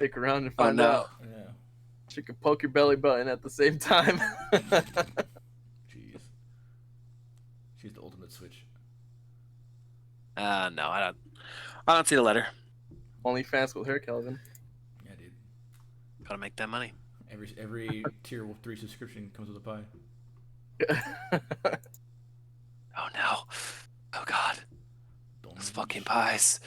Stick around and Oh find no. out. Yeah. She can poke your belly button at the same time. Jeez. She's the ultimate switch. No, I don't see the letter. OnlyFans with her, Kelvin. Yeah, dude. Gotta make that money. Every tier 3 subscription comes with a pie. Oh no. Oh god. Those fucking pies.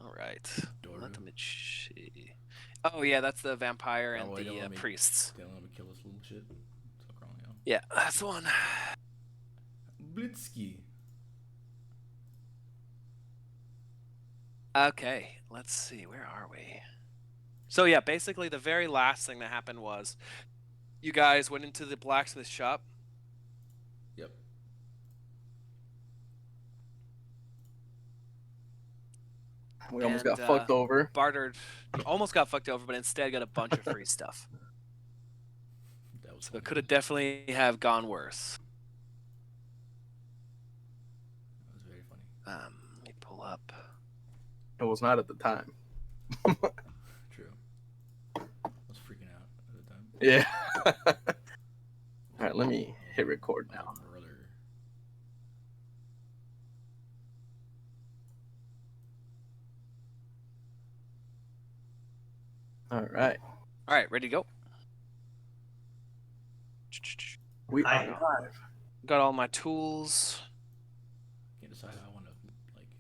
Alright. Let me see. Oh yeah, that's the vampire and the priests. They don't let me kill this little shit. What's wrong, yo? Yeah, that's the one. Blitzky. Okay, let's see. Where are we? So yeah, basically the very last thing that happened was you guys went into the blacksmith shop. Yep. We almost got fucked over. Bartered. You almost got fucked over, but instead got a bunch of free stuff. So it could have definitely have gone worse. That was very funny. Let me pull up. It was not at the time. True. I was freaking out at the time. Yeah. All right, let me hit record now. All right. All right, ready to go. We are live. Got all my tools. Can't decide how I want to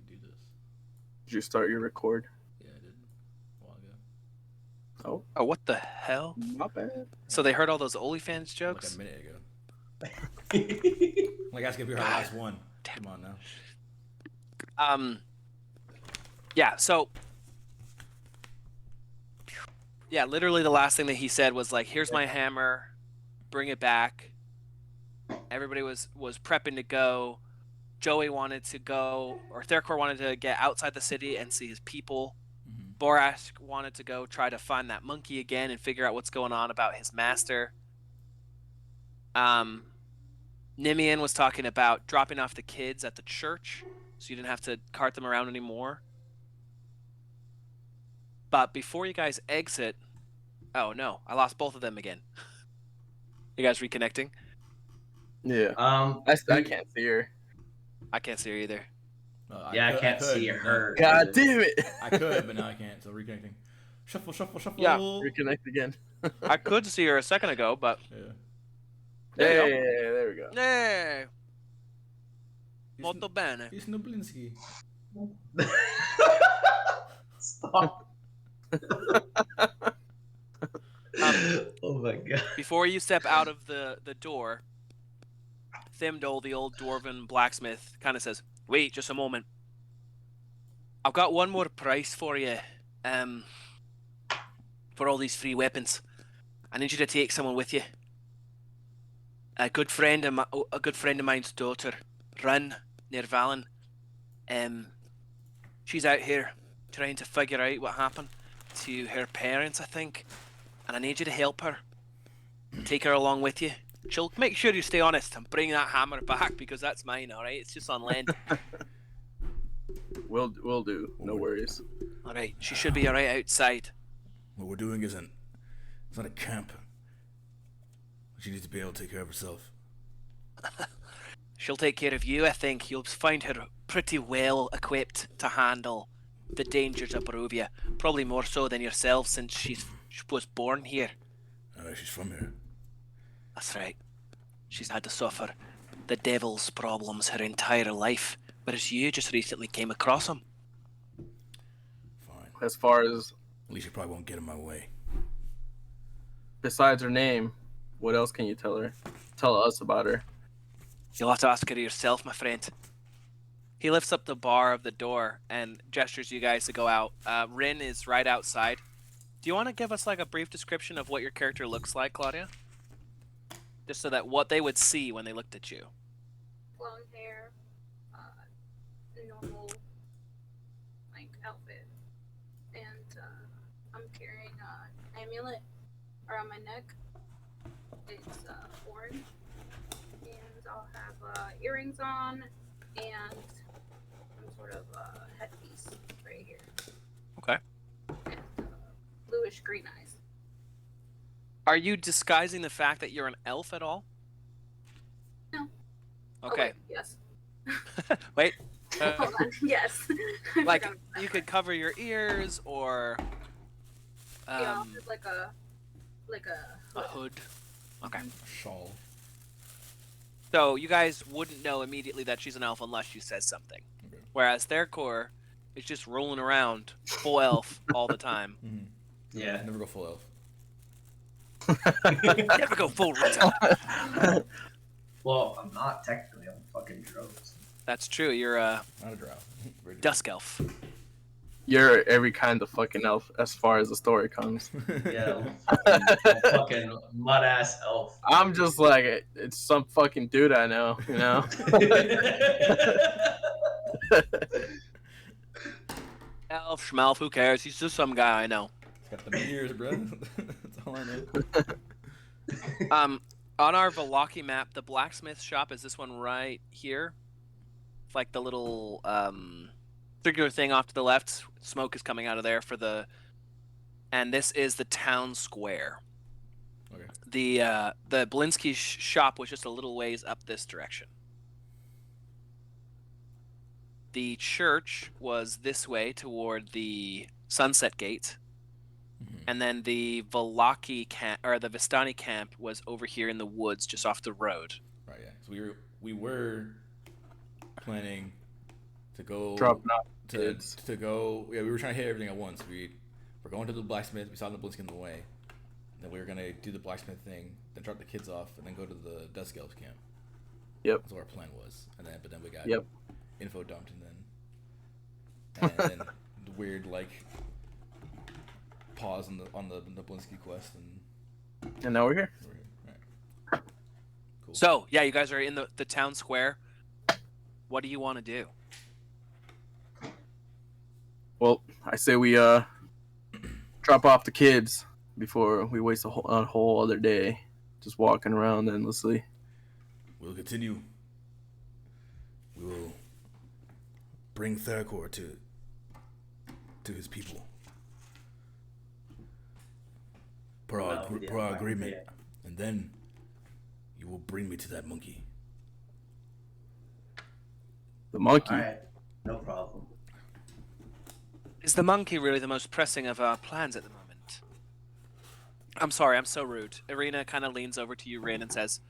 do this. Did you start your record? Yeah, I did a while ago. Oh, what the hell? Not bad. So they heard all those OnlyFans jokes? Like a minute ago. Like that's gonna be our last one. Damn. Come on now. Yeah. So. Yeah, literally the last thing that he said was like, "Here's my hammer, bring it back." Everybody was prepping to go. Joey wanted to go, or Therkor wanted to get outside the city and see his people. Mm-hmm. Borask wanted to go try to find that monkey again and figure out what's going on about his master. Nimian was talking about dropping off the kids at the church so you didn't have to cart them around anymore. But before you guys exit... Oh, no. I lost both of them again. You guys reconnecting? Yeah. I can't see her. I can't see her either. I can't see her. God damn it! I could, but now I can't. So reconnecting. Shuffle, shuffle, shuffle. Yeah. Reconnect again. I could see her a second ago, but... Yeah. There we go. Hey! Molto bene. He's Noblinski. Stop. Oh my god. Before you step out of the door, Thimdol, the old dwarven blacksmith, kind of says, "Wait just a moment. I've got one more price for you. For all these free weapons. I need you to take someone with you. A good friend of mine's daughter, Run, near Vallon. She's out here trying to figure out what happened to her parents, I think. And I need you to help her. Take her along with you. She'll make sure you stay honest and bring that hammer back because that's mine, alright? It's just on lend." We'll do. No worries. Alright, she should be alright outside. What we're doing it's not a camp. She needs to be able to take care of herself. She'll take care of you, I think. You'll find her pretty well equipped to handle the dangers of Barovia. Probably more so than yourself since she was born here. She's from here. That's right. She's had to suffer the devil's problems her entire life, whereas you just recently came across him. Fine. As far as... At least you probably won't get in my way. Besides her name, what else can you tell her? Tell us about her. You'll have to ask her yourself, my friend. He lifts up the bar of the door and gestures you guys to go out. Rin is right outside. Do you want to give us like a brief description of what your character looks like, Claudia? Just so that what they would see when they looked at you. Blonde hair, normal outfit, and I'm carrying an amulet around my neck. It's orange, and I'll have earrings on and some sort of headpiece right here. bluish green eyes. Are you disguising the fact that you're an elf at all? No. Okay. Oh, wait, yes. Wait. Hold on. Yes. I Like forgot about that you part. could cover your ears or Yeah, just like a a hood. Okay. Shawl. So you guys wouldn't know immediately that she's an elf unless she says something. Okay. Whereas their core is just rolling around full elf all the time. Mm-hmm. Yeah. Never go full elf. Never go full retard. Well, I'm not technically. I'm fucking droves. That's true. You're a Not a drow. dusk elf. You're every kind of fucking elf as far as the story comes. Yeah, I'm fucking mud ass elf. I'm just like, it's some fucking dude I know, you know? Elf, schmelf, who cares? He's just some guy I know. He's got the ears, bro. That's all I know. On our Vallaki map, the blacksmith shop is this one right here. It's like the little circular thing off to the left. Smoke is coming out of there for the, and this is the town square. Okay. The Blinsky shop was just a little ways up this direction. The church was this way toward the Sunset Gate. Mm-hmm. And then the Vallaki camp, or the Vistani camp, was over here in the woods, just off the road. Right. Yeah. So we were planning to go Dropping off kids. to go. Yeah, we were trying to hit everything at once. We're going to the blacksmith. We saw the Blinsky in the way. Then we were gonna do the blacksmith thing, then drop the kids off, and then go to the Dusk Elves camp. Yep. That's what our plan was. And then we got Yep. info dumped, and then the weird like pause on the Blinsky quest, And now we're here. we're here. Right. Cool. So, yeah, you guys are in the town square. What do you want to do? Well, I say we drop off the kids before we waste a whole other day just walking around endlessly. We'll continue. We will bring Theracor to his people. Per our agreement. Yeah. And then you will bring me to that monkey. The monkey. Alright, no problem. Is the monkey really the most pressing of our plans at the moment? I'm sorry, I'm so rude. Irina kind of leans over to you, Rin, and says,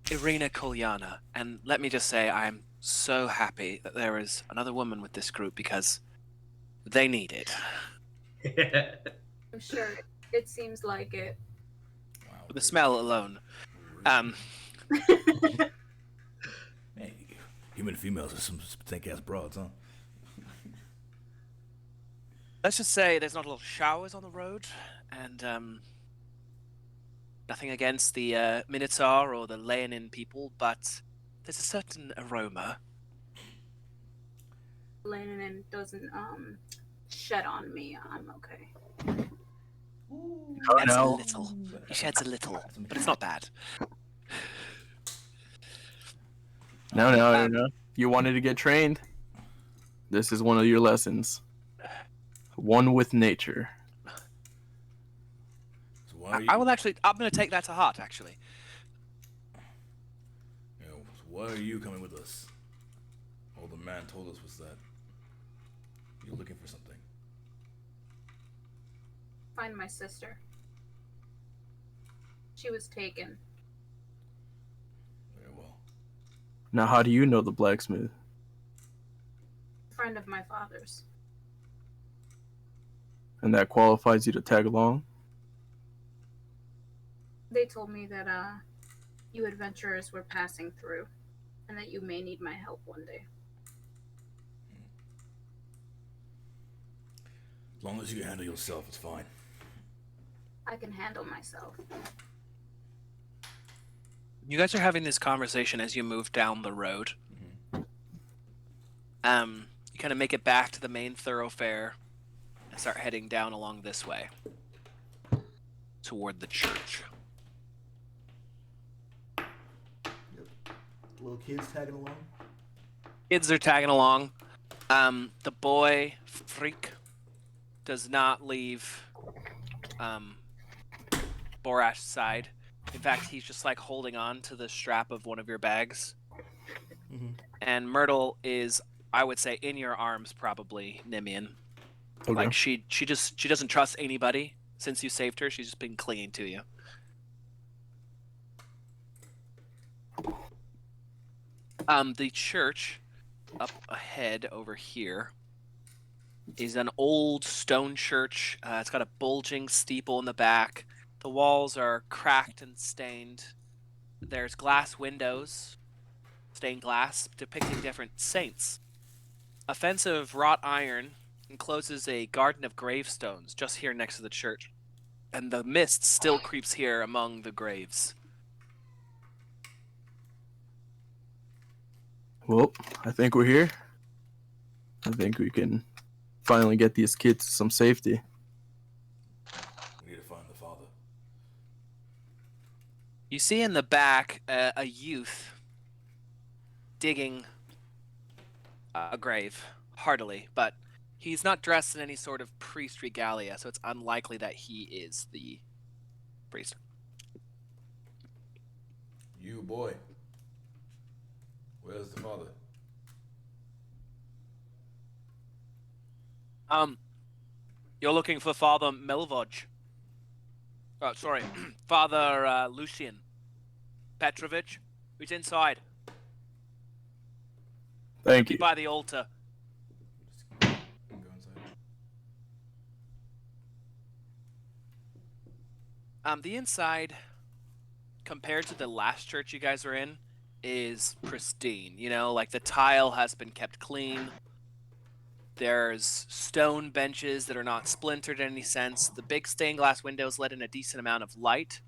Irina Kolyana, and let me just say I'm so happy that there is another woman with this group because they need it. I'm sure it seems like it. Wow. For the smell alone. Hey, human females are some stank ass broads, huh? Let's just say there's not a lot of showers on the road, and nothing against the Minotaur or the Leonin people, but there's a certain aroma. Lenin doesn't shed on me. I'm okay. Oh, Sheds a no. little. He sheds a little, but it's not bad. No. You wanted to get trained. This is one of your lessons. One with nature. So why are you, I will actually. I'm going to take that to heart. Actually, so why are you coming with us? All the man told us was that you're looking for something. Find my sister. She was taken. Very well. Now, how do you know the blacksmith? A friend of my father's. And that qualifies you to tag along? They told me that you adventurers were passing through, and that you may need my help one day. As long as you can handle yourself, it's fine. I can handle myself. you guys are having this conversation as you move down the road. Mm-hmm. You kind of make it back to the main thoroughfare and start heading down along this way toward the church. Little kids tagging along. Kids are tagging along. The boy, Freak, does not leave Borash's side. In fact, he's just like holding on to the strap of one of your bags. Mhm. And Myrtle is, I would say, in your arms probably, Nimian. Okay. Like she doesn't trust anybody since you saved her. She's just been clinging to you. The church up ahead over here is an old stone church. It's got a bulging steeple in the back. The walls are cracked and stained. There's glass windows, stained glass, depicting different saints. A fence of wrought iron encloses a garden of gravestones just here next to the church. And the mist still creeps here among the graves. Well, I think we're here. I think we can finally get these kids to some safety. We need to find the father. You see in the back a youth digging a grave, heartily, but he's not dressed in any sort of priest regalia, so it's unlikely that he is the priest. You boy. Where's the father? You're looking for Father Melvoj. Oh, sorry, Father Lucian Petrovich. Who's inside? Thank you. Be by the altar. Just go inside. The inside, compared to the last church you guys were in, is pristine. You know, like the tile has been kept clean. There's stone benches that are not splintered in any sense. The big stained glass windows let in a decent amount of light.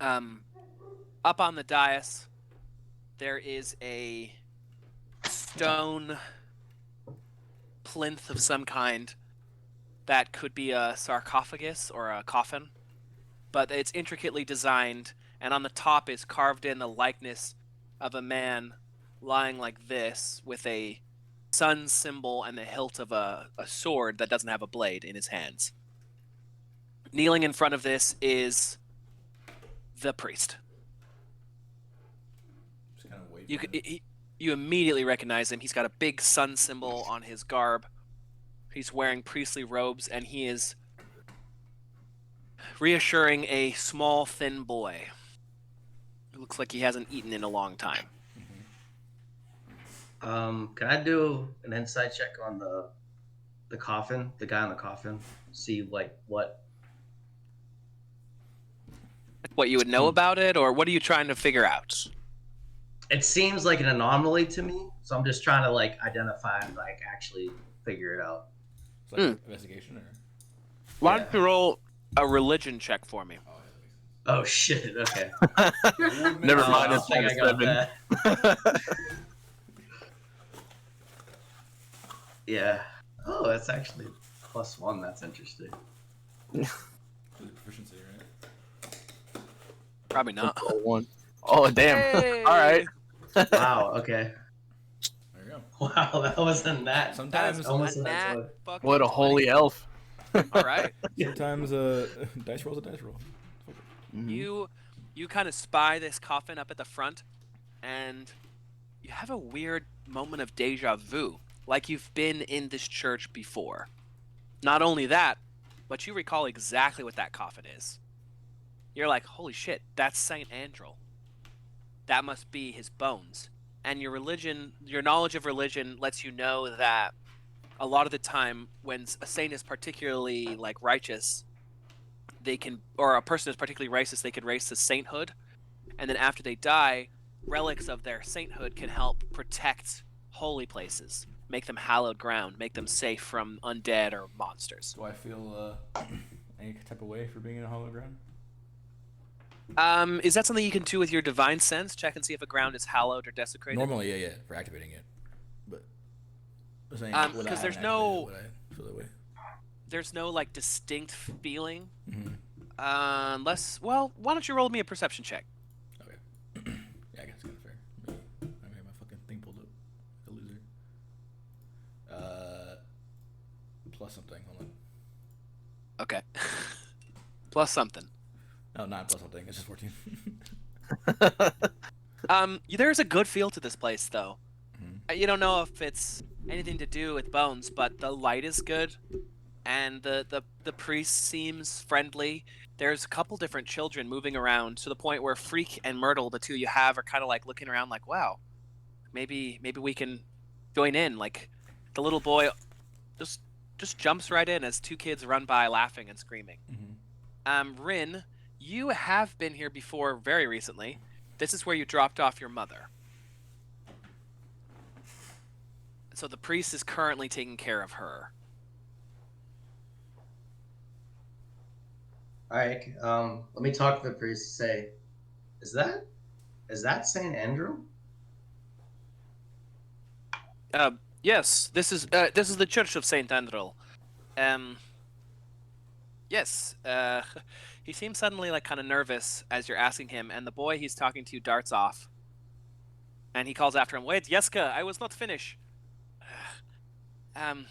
Up on the dais, there is a stone plinth of some kind that could be a sarcophagus or a coffin, but it's intricately designed, and on the top is carved in the likeness of a man lying like this with a sun symbol and the hilt of a sword that doesn't have a blade in his hands. Kneeling in front of this is the priest. Just kind of wait. You for could, him. you immediately recognize him. He's got a big sun symbol on his garb. He's wearing priestly robes, and he is reassuring a small, thin boy. It looks like he hasn't eaten in a long time. Can I do an insight check on the coffin, the guy in the coffin? See like what? What you would know about it, or what are you trying to figure out? It seems like an anomaly to me, so I'm just trying to like identify and like actually figure it out. It's like an investigation or. Why don't you roll a religion check for me? Oh, yeah, that makes sense. Oh shit! Okay. Never Oh, mind. I It's don't think I got -7. that. Yeah. Oh, that's actually +1. That's interesting. Is it proficiency, right? Probably not. One. Oh damn! Hey! All right. Wow. Okay. There you go. Wow, that wasn't that. That Sometimes, is almost a a nat 20. fucking What a 20. holy elf. All right. sometimes dice roll's a dice roll. Mhm. You kind of spy this coffin up at the front, and you have a weird moment of deja vu, like you've been in this church before. Not only that, but you recall exactly what that coffin is. You're like, holy shit, that's Saint Andrel. That must be his bones. And your knowledge of religion lets you know that a lot of the time when a saint is particularly like righteous, or a person is particularly righteous, they can raise to sainthood, and then after they die, relics of their sainthood can help protect holy places, make them hallowed ground, make them safe from undead or monsters. Do I feel any type of way for being in a hollow ground? Is that something you can do with your divine sense? Check and see if a ground is hallowed or desecrated. Normally, yeah, for activating it. But I'm saying, would I 'cause there's haven't no- activated it, would I feel that way? There's no like distinct feeling, Mm-hmm. unless. Well, why don't you roll me a perception check? Okay. Yeah, I guess it's kind of fair. I have my fucking thing pulled up. Like a loser. plus something. Hold Okay. Plus something. on. No, 9 plus something. It's just 14. There's a good feel to this place, though. Mhm. You don't know if it's anything to do with Bones, but the light is good, and the priest seems friendly. There's a couple different children moving around to the point where Freak and Myrtle, the two you have, are kind of like looking around, like, wow, maybe we can join in. Like, the little boy just jumps right in as two kids run by, laughing and screaming. Rin, you have been here before very recently. This is where you dropped off your mother. So the priest is currently taking care of her. All right. Let me talk to the priest. Say, is that Saint Andrew? Yes, this is the Church of Saint Andrew. Yes. He seems suddenly like kind of nervous as you're asking him, and the boy he's talking to darts off. And he calls after him, "Wait, Jeska, I was not finished." Um.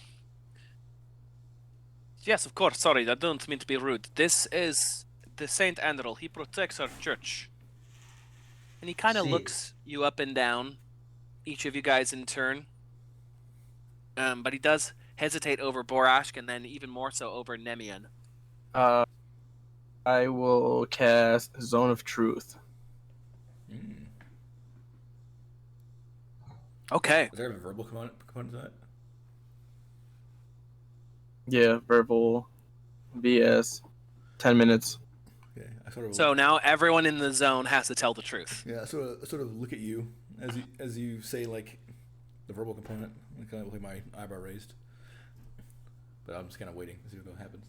Yes, of course. Sorry, I don't mean to be rude. This is the Saint Andrew. He protects our church. And he kind of See. looks you up and down, each of you guys in turn. But he does hesitate over Borashk, and then even more so over Nemian. I will cast Zone of Truth. Okay. Is there a verbal component to that? Yeah, verbal, VS, 10 minutes. Okay, I sort of. So now everyone in the zone has to tell the truth. Yeah, I sort of look at you as you say like the verbal component. I kind of with my eyebrow raised, but I'm just kind of waiting to see what happens.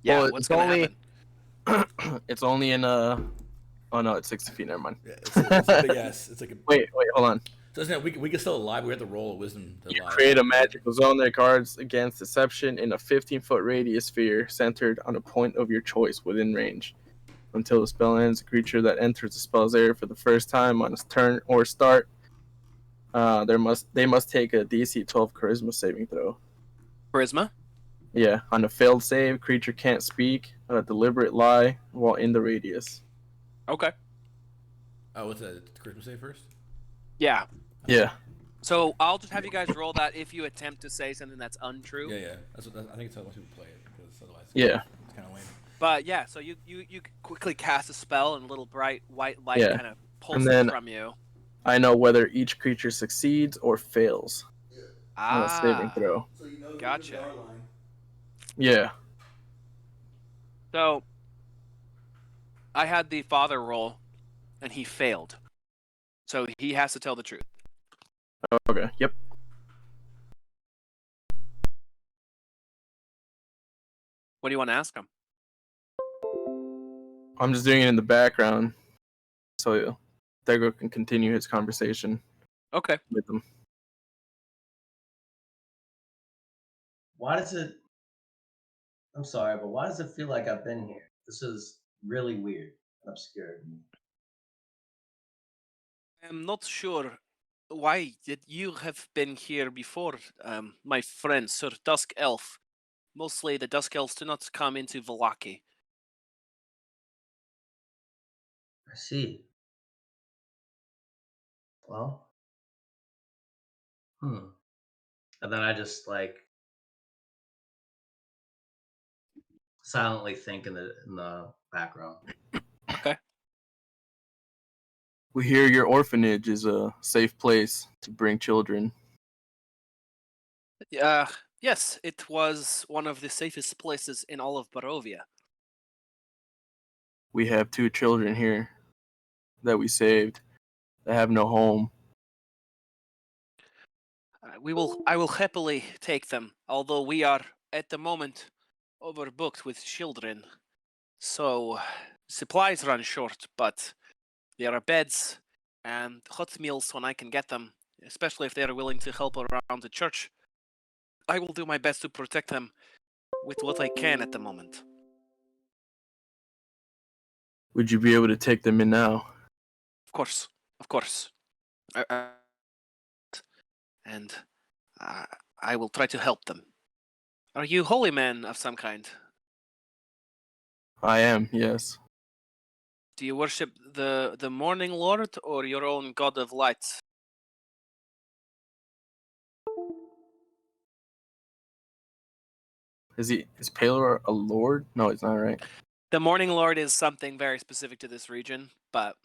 Yeah, Well, what's it's going to only- happen? It's only in Oh no, it's 60 feet. Never mind. Yeah, it's a big ass. It's like a. Wait, hold on. So isn't it, we can still lie, but we have to roll a wisdom to You lie. create a magical zone that guards against deception in a 15-foot radius sphere centered on a point of your choice within range. Until the spell ends, a creature that enters the spell's area for the first time on its turn or start, they must take a DC 12 Charisma saving throw. Charisma? Yeah, on a failed save, creature can't speak, a deliberate lie while in the radius. Okay. Oh, what's that? Christmas Day first? Yeah. Yeah. So I'll just have you guys roll that if you attempt to say something that's untrue. Yeah. I think it's how most people play it because otherwise, Yeah. it's kind of lame. But yeah, so you quickly cast a spell and a little bright white light Yeah. kind of pulses then- from you. I know whether each creature succeeds or fails on a saving throw. So you know Gotcha. our line. Yeah. So I had the father roll, and he failed. So he has to tell the truth. Okay. Yep. What do you want to ask him? I'm just doing it in the background so Dego can continue his conversation Okay. with them. Why does it? I'm sorry, but why does it feel like I've been here? This is really weird and obscure. I'm not sure why that you have been here before, my friend, Sir Dusk Elf. Mostly the Dusk Elves do not come into Vallaki. I see. Well, and then I just like silently think in the background. Okay. We hear your orphanage is a safe place to bring children. Yes, it was one of the safest places in all of Barovia. We have 2 children here that we saved that have no home. I will happily take them, although we are at the moment overbooked with children. So supplies run short, but there are beds and hot meals when I can get them, especially if they are willing to help around the church. I will do my best to protect them with what I can at the moment. Would you be able to take them in now? Of course. And I will try to help them. Are you holy men of some kind? I am, yes. Do you worship the Morning Lord or your own God of light? Is Palor a lord? No, he's not, right? The Morning Lord is something very specific to this region, but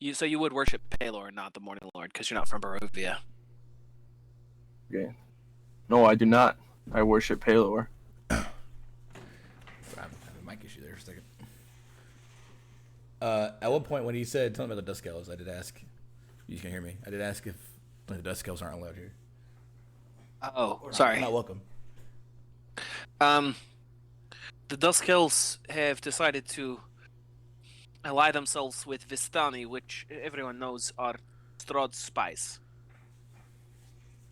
you would worship Palor, not the Morning Lord, because you're not from Barovia. Okay. No, I do not. I worship Palor. I have a mic issue there for a second. At one point when he said, tell me about the Dust Elves, I did ask, you can hear me, I did ask if the Dust Elves aren't allowed here. Oh, Or sorry. Not welcome. The Duskells have decided to ally themselves with Vistani, which everyone knows are Strahd's spies.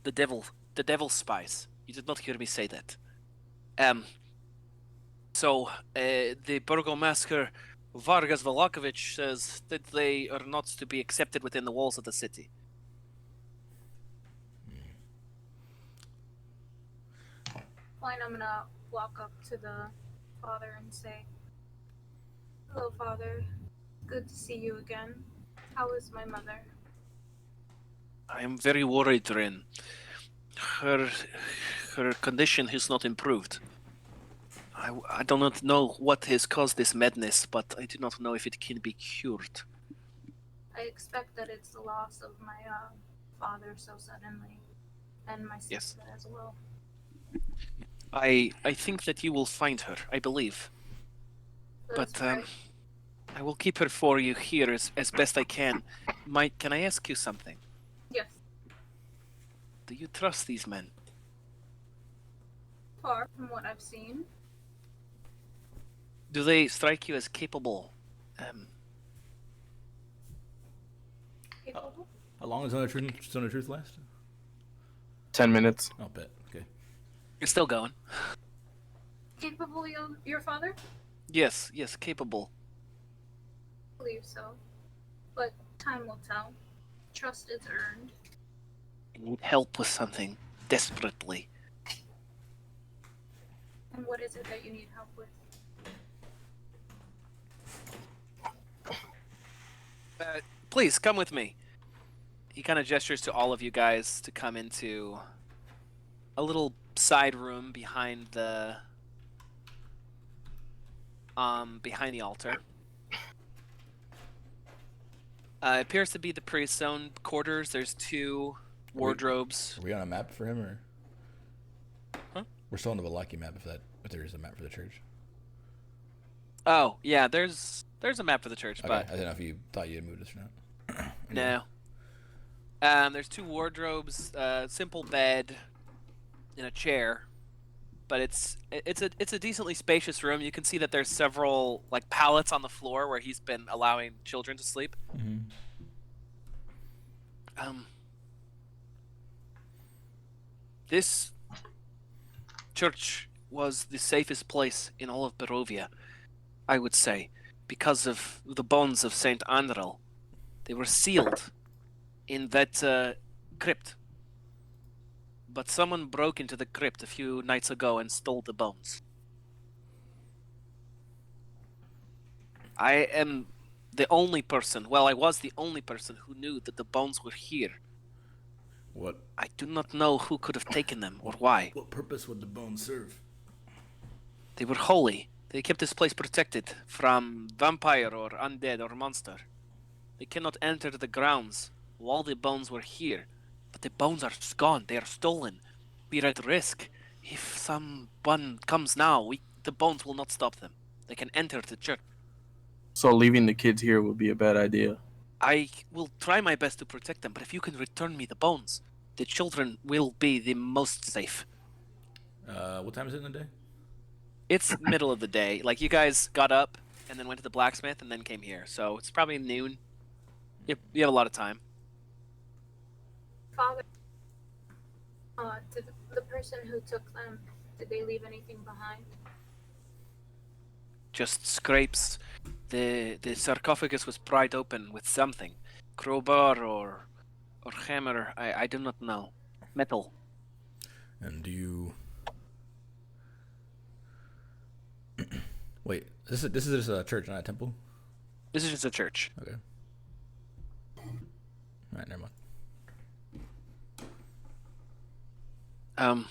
The devil's spies. You did not hear me say that. So the Burgomaster Vargas Vallaki says that they are not to be accepted within the walls of the city. Fine, I'm gonna walk up to the father and say, "Hello, father. Good to see you again. How is my mother?" I am very worried, Rin. Her condition has not improved. I do not know what has caused this madness, but I do not know if it can be cured. I expect that it's the loss of my father so suddenly, and my sister as well. I think that you will find her, I believe. That's But right. I will keep her for you here as best I can. Can I ask you something? Yes. Do you trust these men? Far from what I've seen. Do they strike you as capable? Capable? How long does Zone of Truth last? 10 minutes. I'll bet. Okay. You're still going. Capable, your father? Yes, capable. I believe so. But time will tell. Trust is earned. I need help with something, desperately. And what is it that you need help with? Please, come with me. He kind of gestures to all of you guys to come into a little side room behind the altar. It appears to be the priest's own quarters. There's two wardrobes. Are we on a map for him, or? Huh? We're still on the Vallaki map, if there is a map for the church. Oh, yeah, there's a map for the church, Okay, but I don't know if you thought you had moved us or not. no. There's two wardrobes, simple bed, and a chair. But it's a decently spacious room. You can see that there's several like pallets on the floor where he's been allowing children to sleep. Mm-hmm. This church was the safest place in all of Barovia, I would say, because of the bones of Saint Andrel. They were sealed in that crypt. But someone broke into the crypt a few nights ago and stole the bones. I am the only person, I was the only person who knew that the bones were here. What? I do not know who could have taken them or why. What purpose would the bones serve? They were holy. They kept this place protected from vampire or undead or monster. They cannot enter the grounds while the bones were here. But the bones are gone. They are stolen. We are at risk. If someone comes now, the bones will not stop them. They can enter the church. So leaving the kids here would be a bad idea. I will try my best to protect them, but if you can return me the bones, the children will be the most safe. What time is it in the day? It's middle of the day. Like, you guys got up and then went to the blacksmith and then came here. So it's probably noon. You have a lot of time. Father, did the person who took them, did they leave anything behind? Just scrapes. The sarcophagus was pried open with something. Crowbar or hammer. I do not know. Metal. And do you... Wait, this is just a church, not a temple? This is just a church. Okay. Alright, never mind.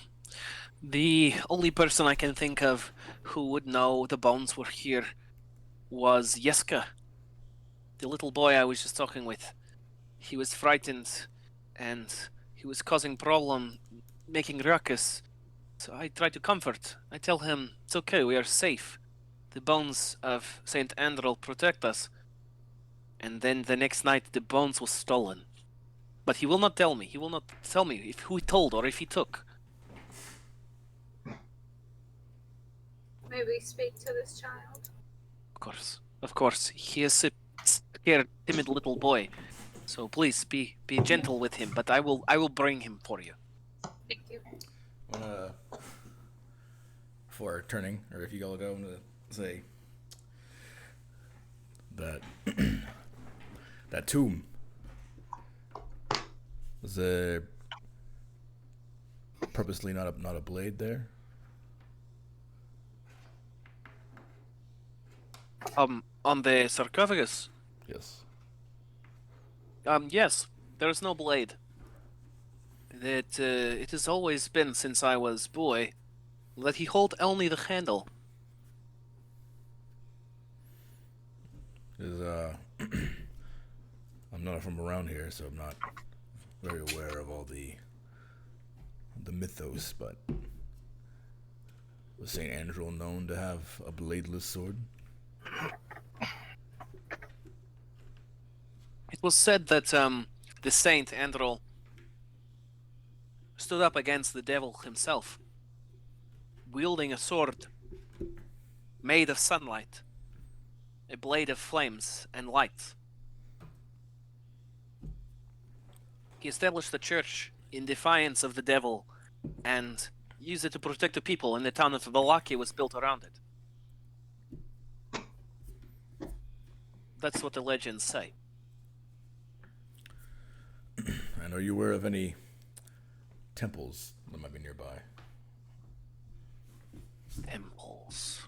The only person I can think of who would know the bones were here was Yeska, the little boy I was just talking with. He was frightened, and he was causing problem, making ruckus. So I try to comfort. I tell him, it's okay, we are safe. The bones of Saint Andrel protect us. And then the next night the bones was stolen. But he will not tell me. He will not tell me if who he told or if he took. May we speak to this child? Of course. He is a scared, timid little boy. So please be gentle with him. But I will bring him for you. Thank you. Before turning, or if you all go, I'm gonna say that that tomb was there purposely not a blade there? On the sarcophagus. Yes. Yes. There is no blade. That it has always been since I was boy that he hold only the handle. Is I'm not from around here, so I'm not very aware of all the mythos, but was Saint Andrew known to have a bladeless sword? It was said that the Saint Andrel stood up against the devil himself, wielding a sword made of sunlight, a blade of flames and light. He established the church in defiance of the devil and used it to protect the people, and the town of Vallaki was built around it. That's what the legends say. And are you aware of any temples that might be nearby? Temples.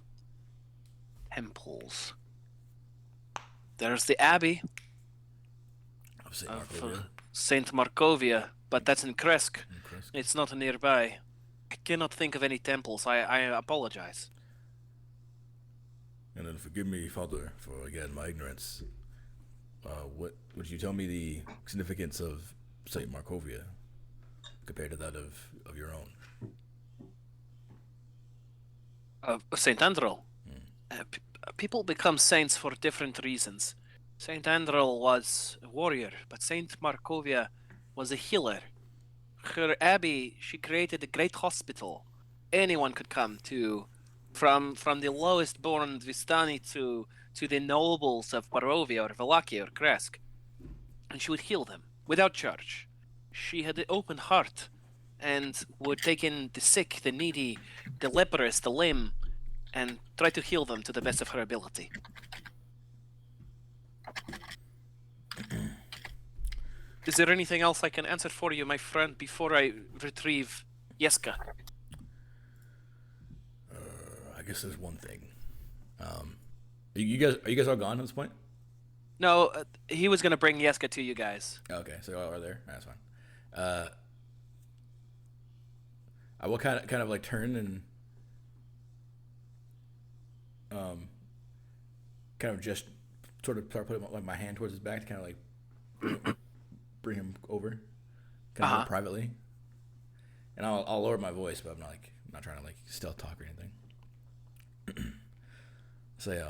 There's the Abbey Of Saint of Markovia? Saint Markovia, but that's in Kresk. In Kresk? It's not nearby. I cannot think of any temples. I apologize. And then forgive me, Father, for again my ignorance. What would you tell me the significance of Saint Markovia compared to that of your own? Saint Andrel. People become saints for different reasons. Saint Andrel was a warrior, but Saint Markovia was a healer. Her abbey, she created a great hospital. Anyone could come to, from the lowest born Vistani to the nobles of Barovia or Vallaki or Kresk, and she would heal them without charge. She had an open heart and would take in the sick, the needy, the leprous, the lame, and try to heal them to the best of her ability. Is there anything else I can answer for you, my friend, before I retrieve Yeska? I guess there's one thing. Are you guys all gone at this point? No, he was going to bring Yeska to you guys. Okay, so y'all are there. That's fine. I will kind of like turn and kind of just sort of start putting like my hand towards his back to kind of like bring him over, kind of more privately. And I'll lower my voice, but I'm not trying to like stealth talk or anything. Say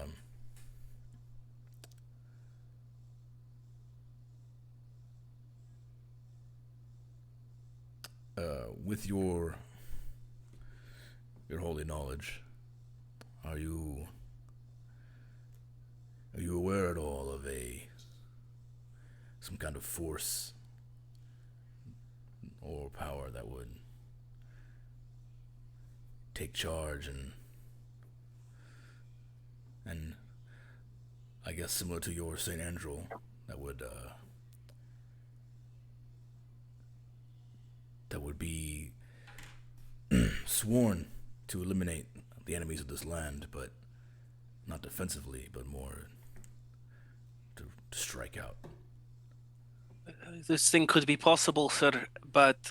with your holy knowledge, are you aware at all of some kind of force or power that would take charge and I guess similar to your Saint Andrew, that would be sworn to eliminate the enemies of this land, but not defensively, but more to strike out. This thing could be possible, sir, but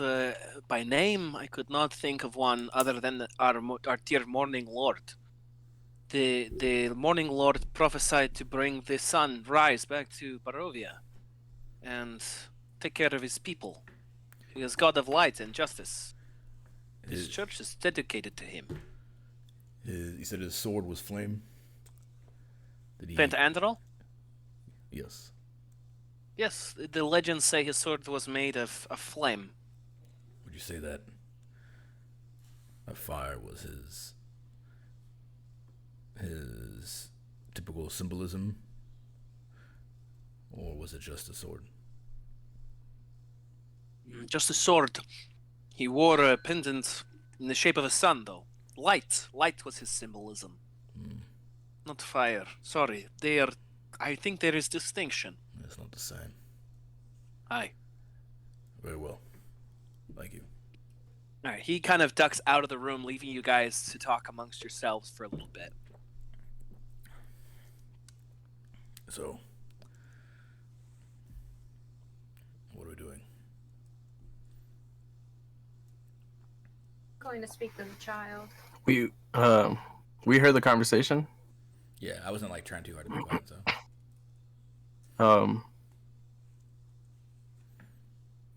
by name, I could not think of one other than our dear Morning Lord. The Morning Lord prophesied to bring the sun rise back to Barovia and take care of his people. He is God of light and justice. This church is dedicated to him. You said his sword was flame? Did he... Penta-Androl? Yes. Yes, the legends say his sword was made of flame. Would you say that fire was his typical symbolism? Or was it just a sword? Just a sword. He wore a pendant in the shape of a sun, though. Light was his symbolism. Not fire. Sorry, I think there is distinction. It's not the same. Aye. Very well. Thank you. Alright, he kind of ducks out of the room, leaving you guys to talk amongst yourselves for a little bit. So, what are we doing? Going to speak to the child. We heard the conversation. Yeah, I wasn't like trying too hard to be quiet, so.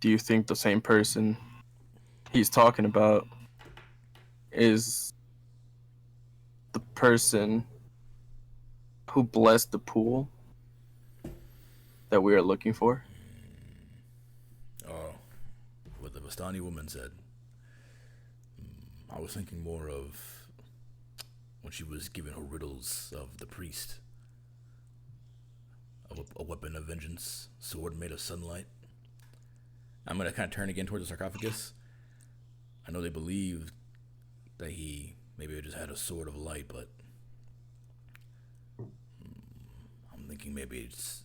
Do you think the same person he's talking about is the person who blessed the pool that we are looking for? Oh, what the Vistani woman said. I was thinking more of when she was giving her riddles of the priest. A weapon of vengeance, sword made of sunlight. I'm going to kind of turn again towards the sarcophagus. I know they believe that he maybe just had a sword of light, but I'm thinking maybe it's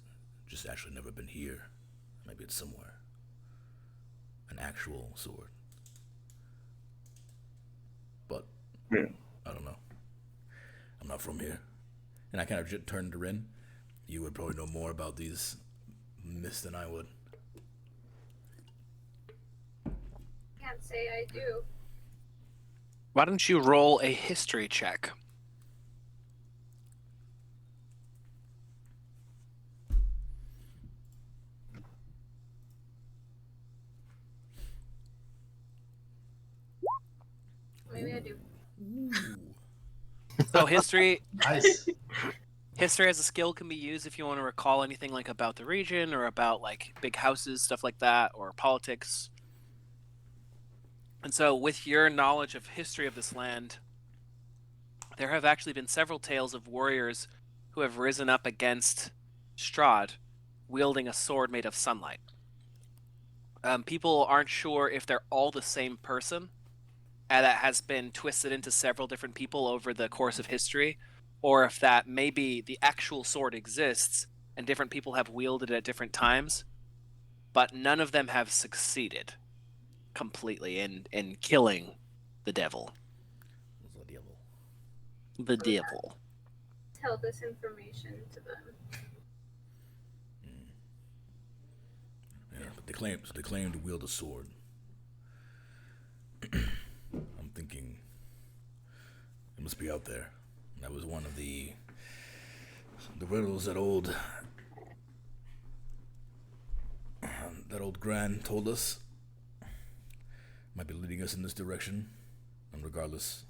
just actually never been here. Maybe it's somewhere. An actual sword. But Yeah. I don't know. I'm not from here. And I kind of turned to Rin. You would probably know more about these myths than I would. Can't say I do. Why don't you roll a history check? Maybe I do. So history Nice. History as a skill can be used if you want to recall anything like about the region or about like big houses, stuff like that, or politics. And so with your knowledge of history of this land, there have actually been several tales of warriors who have risen up against Strahd wielding a sword made of sunlight. People aren't sure if they're all the same person, and that has been twisted into several different people over the course of history, or if that maybe the actual sword exists and different people have wielded it at different times, but none of them have succeeded completely in killing the devil. The devil. Tell this information to them. Yeah, but they claim to wield a sword. I'm thinking it must be out there. That was one of the riddles that old Gran told us. Might be leading us in this direction. And regardless,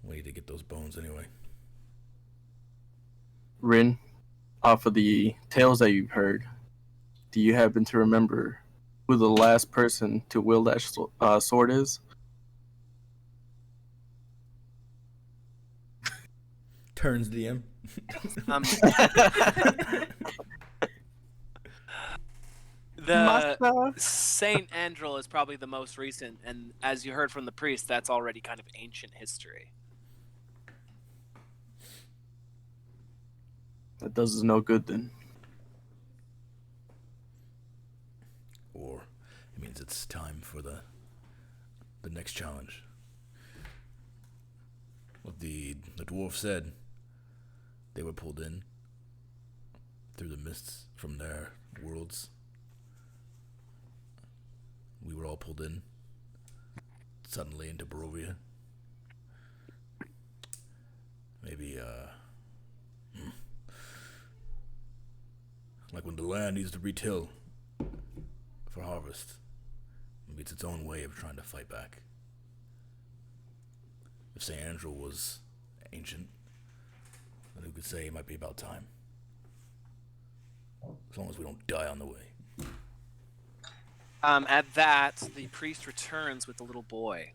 we need to get those bones anyway. Rin, off of the tales that you've heard, do you happen to remember who the last person to wield that sword is? Turns DM. The Saint Andrel is probably the most recent, and as you heard from the priest, that's already kind of ancient history. That does us no good then. Or it means it's time for the next challenge. What the dwarf said, they were pulled in through the mists from their worlds. We were all pulled in suddenly into Barovia. Maybe, like when the land needs to retill for harvest. Maybe it's its own way of trying to fight back. If St. Andrew was ancient, then who could say it might be about time? As long as we don't die on the way. At that, the priest returns with the little boy.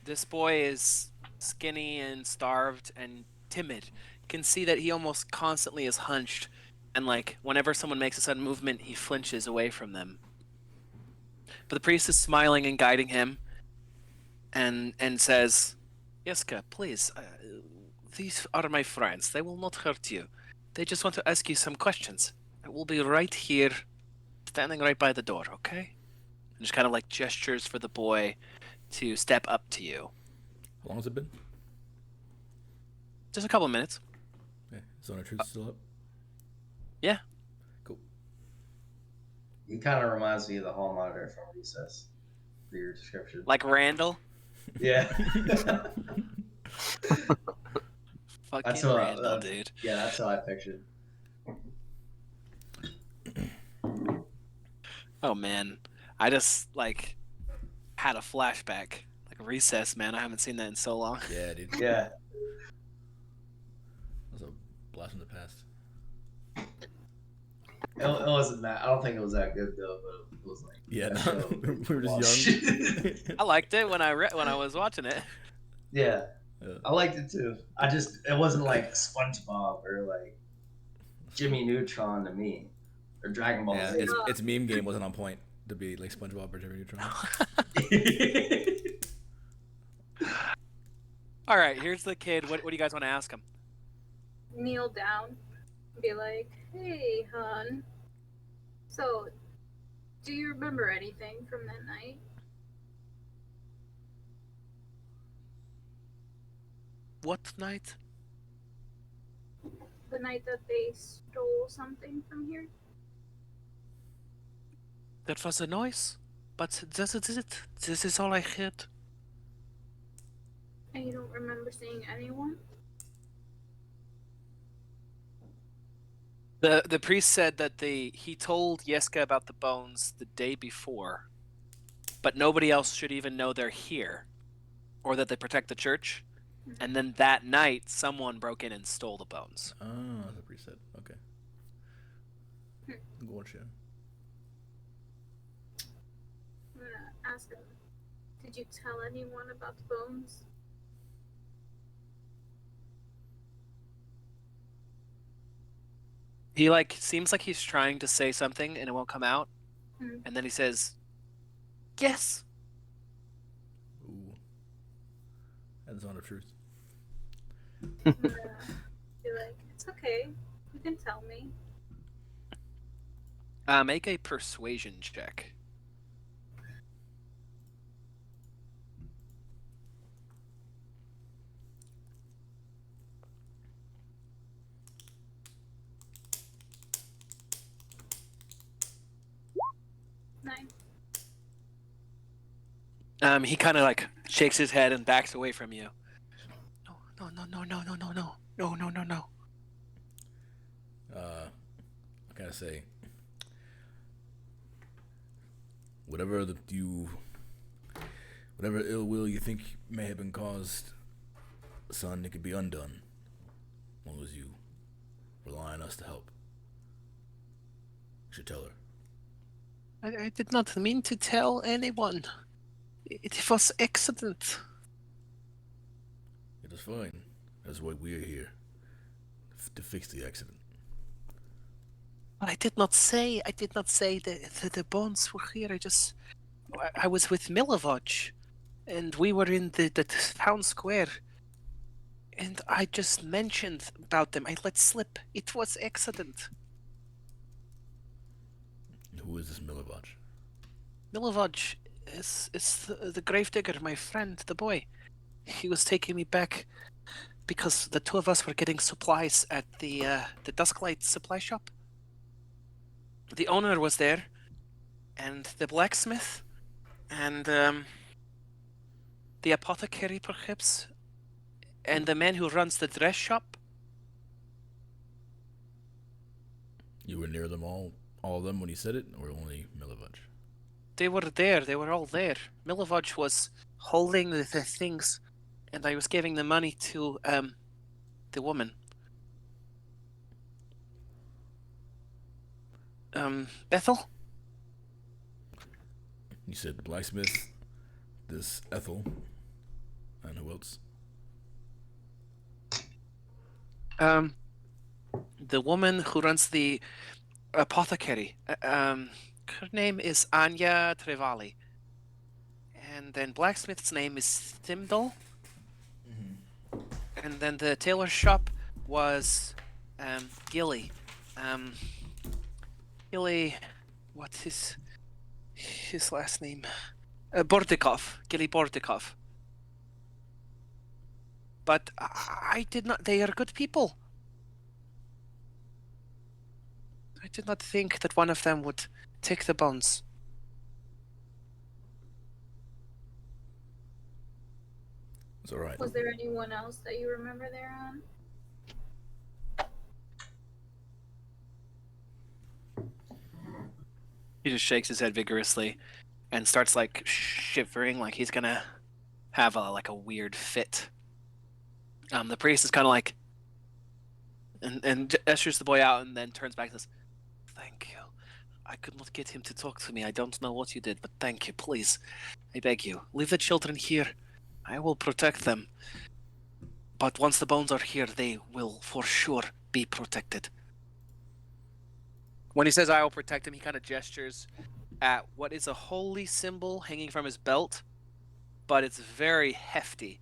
This boy is skinny and starved and timid. You can see that he almost constantly is hunched, and like whenever someone makes a sudden movement, he flinches away from them. But the priest is smiling and guiding him, and says, "Yeska, please, these are my friends. They will not hurt you. They just want to ask you some questions. I will be right here, standing right by the door, okay?" And just kind of like gestures for the boy to step up to you. How long has it been? Just a couple of minutes. Okay. Zone of Truth still up? Yeah. Cool. He kind of reminds me of the hall monitor from Recess. For your description. Like Randall? Yeah. Fucking Randall, dude. Yeah, that's how I pictured. Oh, man. I just, like, had a flashback. Like Recess, man. I haven't seen that in so long. Yeah, dude. Yeah. That was a blast from the past. It wasn't that. I don't think it was that good though, but it was like. Yeah, that show. we were just young. I liked it when I was watching it. Yeah, I liked it too. It wasn't like SpongeBob or like Jimmy Neutron to me, or Dragon Ball Yeah, Z. its meme game wasn't on point to be like SpongeBob or Jimmy Neutron. All right, here's the kid. What do you guys want to ask him? Kneel down. Be like, hey, hon. So, do you remember anything from that night? What night? The night that they stole something from here? That was a noise, but this is it. This is all I heard. And you don't remember seeing anyone? The priest said that he told Yeska about the bones the day before, but nobody else should even know they're here, or that they protect the church. And then that night, someone broke in and stole the bones. Oh, that's what Priest said. Okay. Gotcha. I'm gonna ask him, did you tell anyone about the bones? He like seems like he's trying to say something and it won't come out. Hmm. And then he says, "Yes." Ooh. That's Zone of Truth. I'm gonna be like, it's okay. You can tell me. Make a persuasion check. He kind of like shakes his head and backs away from you. No. I gotta say, whatever ill will you think may have been caused, son, it could be undone. As long as you rely on us to help. You should tell her. I did not mean to tell anyone. It was accident. It is fine. That's why we're here. To fix the accident. But I did not say that the bones were here. I was with Milovaj, and we were in the town square. And I just mentioned about them. I let slip. It was accident. Who is this Milovaj? Milovaj, it's the gravedigger, my friend, the boy. He was taking me back because the two of us were getting supplies at the Dusklight supply shop. The owner was there, and the blacksmith, and the apothecary, perhaps, and the man who runs the dress shop. You were near them all of them when you said it, or only Milivoje? They were there. They were all there. Milivoje was holding the things, and I was giving the money to the woman. Bethel? You said the blacksmith, this Ethel, and who else? The woman who runs the apothecary. Her name is Anya Trevali. And then blacksmith's name is Thimdall. And then the tailor shop was Gilly. Gilly, what's his last name? Bordikov. Gilly Bordikov. But I did not. They are good people. I did not think that one of them would take the bones. It's all right. Was there anyone else that you remember there on? He just shakes his head vigorously and starts like shivering, like he's gonna have a weird fit. The priest is kind of like, and ushers the boy out, and then turns back and says, "Thank you. I could not get him to talk to me. I don't know what you did, but thank you. Please, I beg you, leave the children here. I will protect them. But once the bones are here, they will for sure be protected." When he says "I will protect him," he kind of gestures at what is a holy symbol hanging from his belt, but it's very hefty.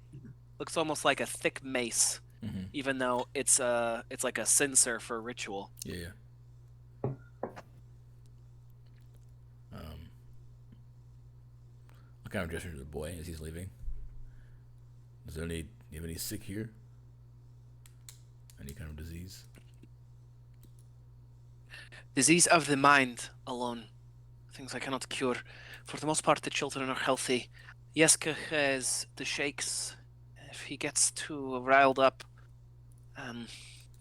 Looks almost like a thick mace, even though it's like a censer for ritual. Yeah. I kind of gesture to the boy as he's leaving. Is there you have any sick here? Any kind of disease? Disease of the mind alone. Things I cannot cure. For the most part, the children are healthy. Jeske has the shakes. If he gets too riled up,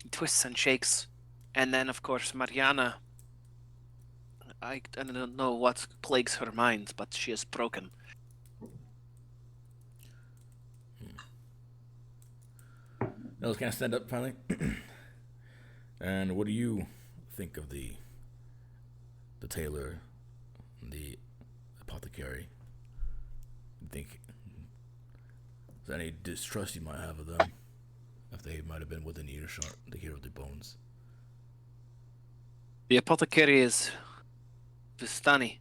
he twists and shakes. And then, of course, Mariana. I don't know what plagues her mind, but she is broken. Now let's kind of stand up finally. And what do you think of the tailor, the apothecary? Think is there any distrust you might have of them, if they might have been within earshot to hear of the bones? The apothecary is Vistani.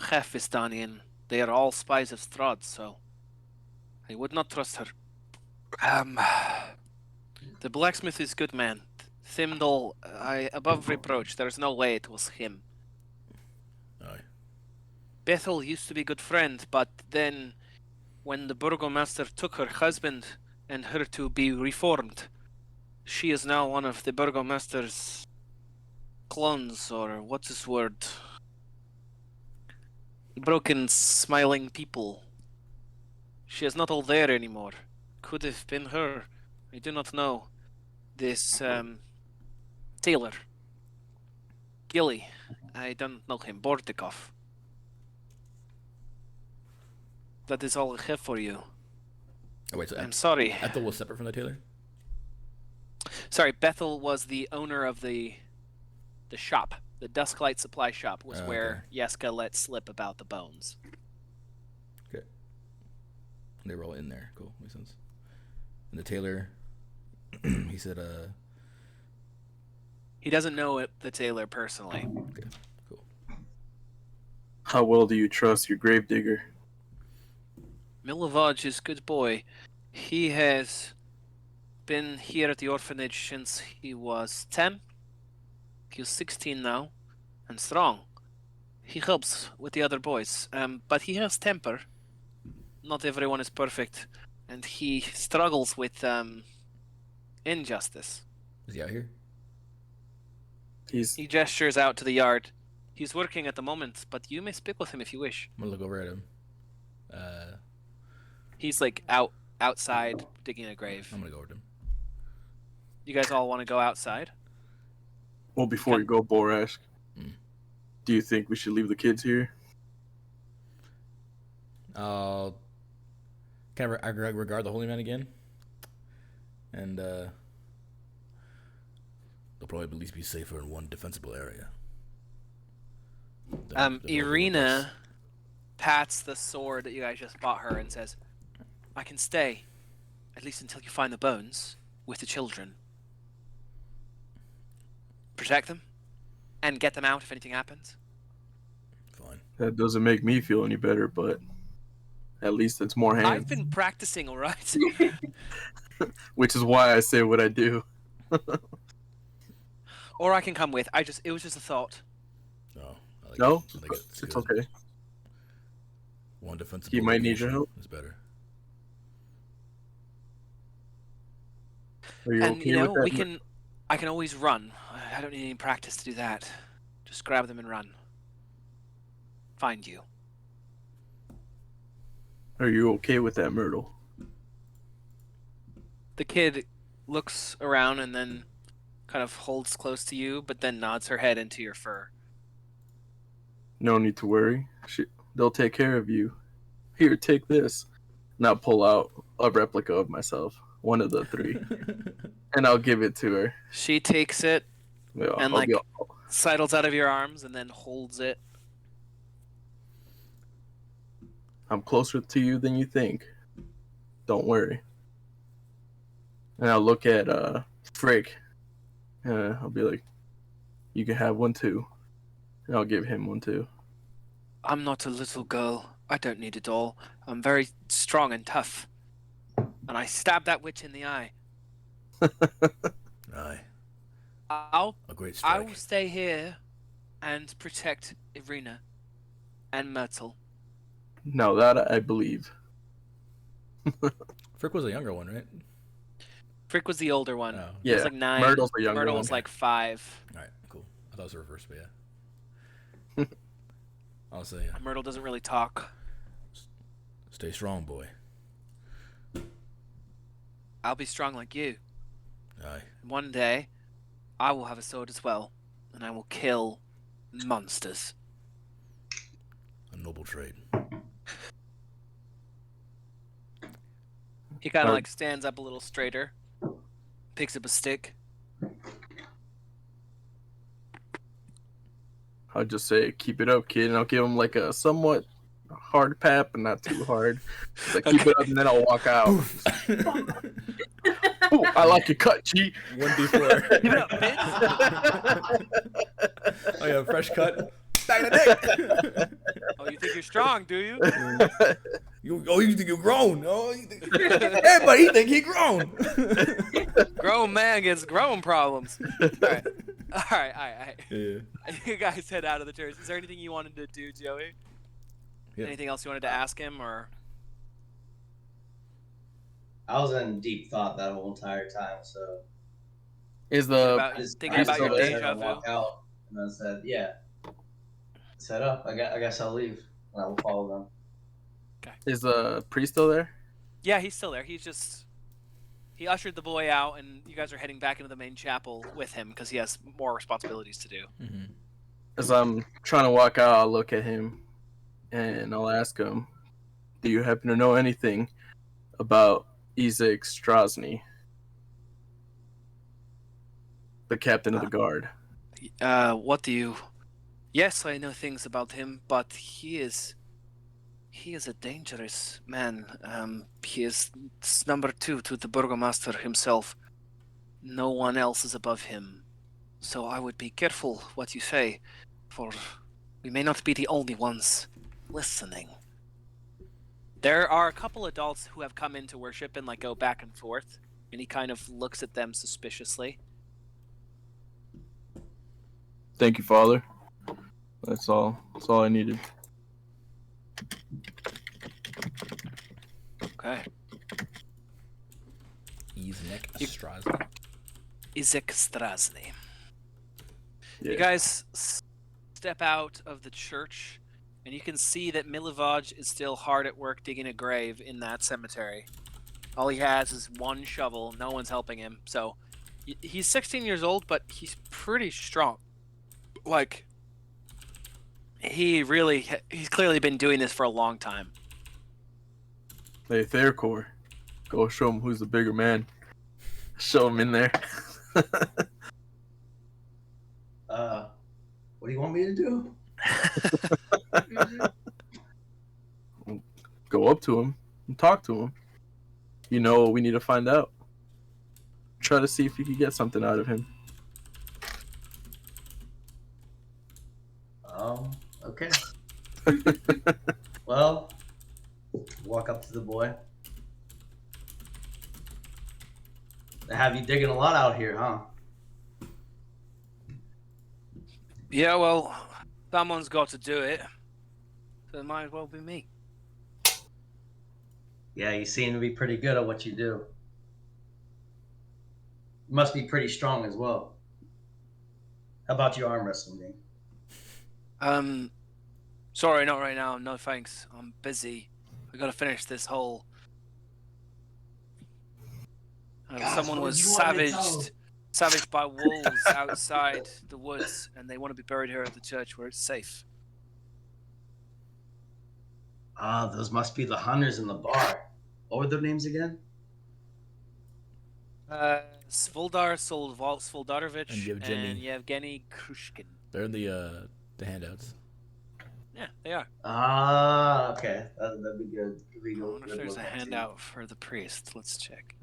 Half Vistani, and they are all spies of Strahd, so I would not trust her. The blacksmith is good man. Thimdall, above reproach. There's no way it was him. Aye. Bethel used to be good friend, but then when the burgomaster took her husband and her to be reformed, she is now one of the burgomaster's clones, or what's his word? Broken, smiling people. She is not all there anymore. Could have been her. I do not know. This tailor. Gilly. I don't know him. Bortikov. That is all I have for you. Oh wait, so I'm sorry. Ethel was separate from the tailor? Sorry, Bethel was the owner of the shop. The Dusklight supply shop was where Jeske let slip about the bones. Okay. They were all in there. Cool, makes sense. And the tailor, he said, He doesn't know the tailor personally. Okay, cool. How well do you trust your gravedigger? Milivoje is good boy. He has been here at the orphanage since he was 10. He's 16 now, and strong. He helps with the other boys, but he has temper. Not everyone is perfect, and he struggles with injustice. Is he out here? He's He gestures out to the yard. He's working at the moment, but you may speak with him if you wish. I'm gonna look over at him. He's like outside digging a grave. I'm gonna go over to him. You guys all want to go outside? well. Before you go, Borash, do you think we should leave the kids here? Can I regard the holy man again? And they'll probably at least be safer in one defensible area. Irina pats the sword that you guys just bought her and says, I can stay, at least until you find the bones, with the children. Protect them, and get them out if anything happens. Fine. That doesn't make me feel any better, but at least it's more hands. I've been practicing, alright? Which is why I say what I do. Or I can come with. It was just a thought. No, I think it's okay. One defensible. He might need your help. Is better. Are you And okay with that? I can always run. I don't need any practice to do that. Just grab them and run. Find you. Are you okay with that, Myrtle? The kid looks around and then kind of holds close to you, but then nods her head into your fur. No need to worry. They'll take care of you. Here, take this. And I'll pull out a replica of myself, one of the three, and I'll give it to her. She takes it and I'll sidles out of your arms and then holds it. I'm closer to you than you think. Don't worry. And I'll look at Frick. I'll be like, you can have one too. And I'll give him one too. I'm not a little girl. I don't need it all. I'm very strong and tough. And I stab that witch in the eye. Aye. A great I strike. will stay here and protect Irina and Myrtle. Now that I believe. Frick was a younger one, right? Frick was the older one. Oh. He was Yeah, like 9. Myrtle's the younger Myrtle one. was like 5. All right, cool. I thought it was reversed, but yeah. I'll say, Myrtle doesn't really talk. stay strong, boy. I'll be strong like you. Aye. One day, I will have a sword as well, and I will kill monsters. A noble trade. He kind of like stands up a little straighter, picks up a stick. I'll just say, keep it up, kid, and I'll give him like a somewhat hard pat, but not too hard. Like, keep it up, and then I'll walk out. Ooh, I like your cut, G. 1d4. Keep it up, bitch! Oh yeah, fresh cut. Back in the neck. Oh, you think you're strong, do you? You think you're grown? Oh, everybody he think he grown. Grown man gets grown problems. All right. Yeah. You guys head out of the church. Is there anything you wanted to do, Joey? Yeah. Anything else you wanted to ask him, or? I was in deep thought that whole entire time, so Is the Thinking about your there? deja vu? walk out, and I said, "Yeah, set up. I guess I'll leave, and I will follow them." is the priest still there? Yeah, he's still there. He ushered the boy out, and you guys are heading back into the main chapel with him because he has more responsibilities to do. Mm-hmm. As I'm trying to walk out, I'll look at him, and I'll ask him, "Do you happen to know anything about Izek Strahd, the captain of the guard?" What do you? Yes, I know things about him, but he is a dangerous man. He is number 2 to the burgomaster himself. No one else is above him. So I would be careful what you say, for we may not be the only ones listening. There are a couple adults who have come in to worship and like go back and forth, and he kind of looks at them suspiciously. Thank you, Father. That's all. That's all I needed. Okay. Iznek Strahd. Izek Strasny. Yeah. You guys step out of the church, and you can see that Milivaj is still hard at work digging a grave in that cemetery. All he has is one shovel. No one's helping him. So he's 16 years old, but he's pretty strong. Like, he's clearly been doing this for a long time. Hey, Theracor, go show him who's the bigger man. Show him in there. What do you want me to do? Go up to him and talk to him. You know what we need to find out. Try to see if you can get something out of him. Okay. Well, walk up to the boy. They have you digging a lot out here, huh? Yeah, well, someone's got to do it. So it might as well be me. Yeah, you seem to be pretty good at what you do. You must be pretty strong as well. How about you arm wrestling me? Sorry, not right now. No thanks. I'm busy. I gotta finish this whole. Gosh, Someone what was did you want me to tell savaged by wolves outside the woods, and they want to be buried here at the church where it's safe. Ah, those must be the hunters in the bar. What were their names again? Svoldar Svoldarovich And and Yevgeny. Yevgeny Krushkin. They're in the handouts. Yeah, they are. Ah, okay. That'd be good. I wonder if there's a handout for the priest. Let's check.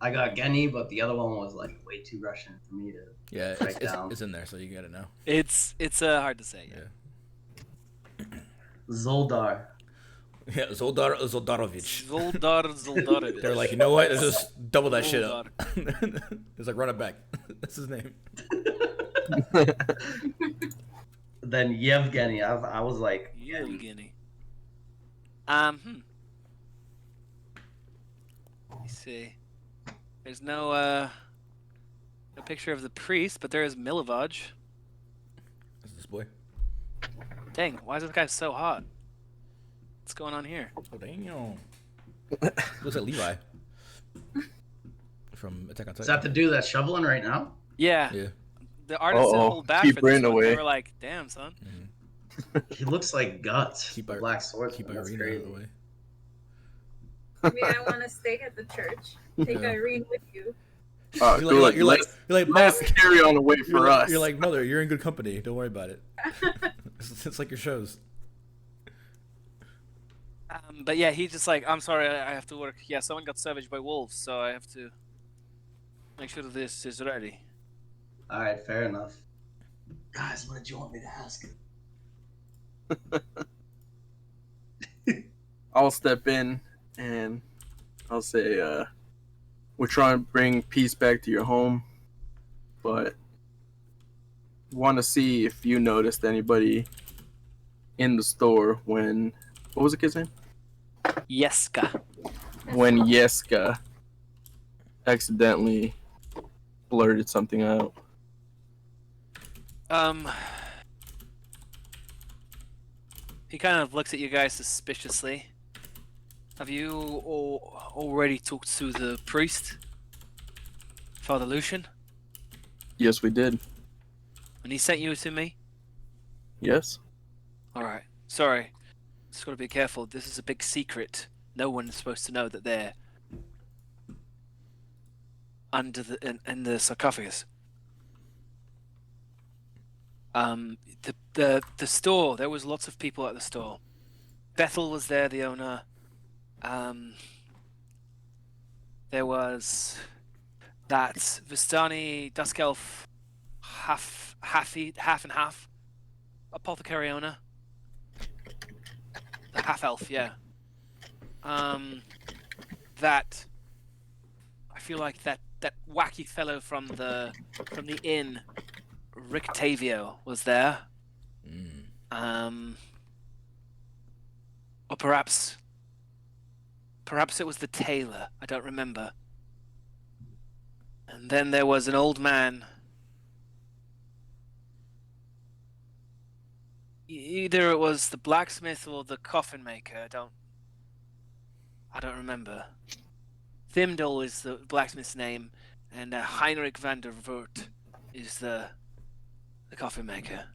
I got Genny, but the other one was like way too Russian for me to. Yeah, Write down. it's in there, so you gotta know. It's hard to say. Yeah. Zoldar. Yeah, Zoldarovich. Zoldarovich. They're like, you know what? Let's just double that shit up. It's like, run it back. That's his name. Then Yevgeny. I was like, Yevgeny. Let me see. There's no picture of the priest, but there is Milivaj. That's this boy. Dang, why is this guy so hot? What's going on here? Oh, damn. Looks like Levi. From Attack on Titan. does that have to do that shoveling right now? Yeah. Yeah. The artist didn't hold back Keep for this Rin one. away. They were like, damn, son. Mm-hmm. He looks like Guts. Keep the our- Black Swordsman. Keep That's Irene out of crazy. the way. I want to stay at the church. Take Yeah. Irene with you. You're like, let's Mom, carry on away for us. You're like, mother, you're in good company. Don't worry about it. It's like your shows. But yeah, he's just like, I'm sorry, I have to work. Yeah, someone got savaged by wolves, so I have to make sure this is ready. All right, fair enough. Guys, what did you want me to ask? I'll step in and I'll say, we're trying to bring peace back to your home, but want to see if you noticed anybody in the store when, what was the kid's name? Yeska. When Yeska accidentally blurted something out. He kind of looks at you guys suspiciously. Have you already talked to the priest, Father Lucian? Yes, we did. And he sent you to me? Yes. All right. Sorry. Just gotta be careful. This is a big secret. No one's supposed to know that they're under in the sarcophagus. The store. There was lots of people at the store. Bethel was there, the owner. There was that Vistani Dusk Elf, half and half, apothecary owner. The half elf, yeah. That I feel like that that wacky fellow from the inn, Rick Tavio, was there. Or perhaps it was the tailor. I don't remember. And then there was an old man. Either it was the blacksmith or the coffin maker. I don't remember. Thimdall is the blacksmith's name, and Heinrich van der Wurt is the coffin maker.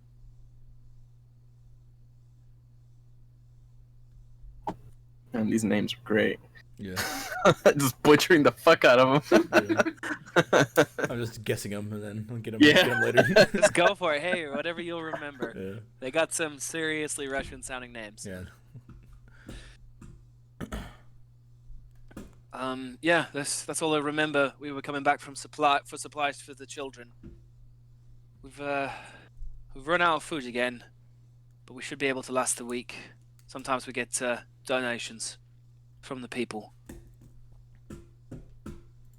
And these names are great. Yeah. Just butchering the fuck out of them. Yeah. I'm just guessing them and then I'll get them, Yeah. get them later. Just go for it. Hey, whatever you'll remember. Yeah. They got some seriously Russian-sounding names. Yeah. Yeah, that's all I remember. We were coming back from supplies for the children. We've run out of food again, but we should be able to last the week. Sometimes we get donations from the people.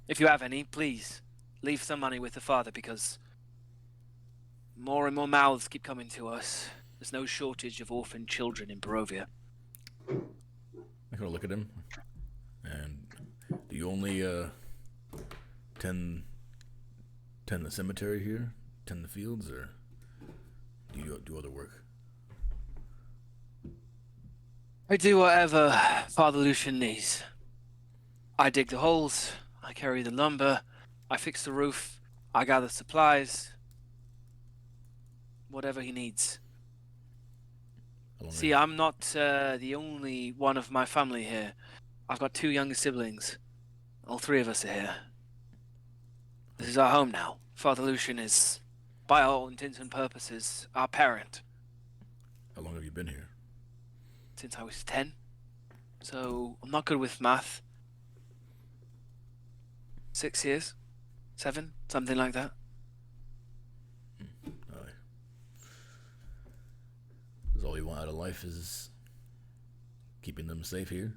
If you have any, please leave some money with the father, because more and more mouths keep coming to us. There's no shortage of orphan children in Barovia. I kind of look at him, and do you only tend the cemetery here, tend the fields, or do you do other work? I do whatever Father Lucian needs. I dig the holes, I carry the lumber, I fix the roof, I gather supplies. Whatever he needs. See, I'm not the only one of my family here. I've got 2 younger siblings. All 3 of us are here. This is our home now. Father Lucian is, by all intents and purposes, our parent. How long have you been here? Since I was 10. So, I'm not good with math. 6 years? 7? Something like that. Aye. Is all you want out of life is keeping them safe here?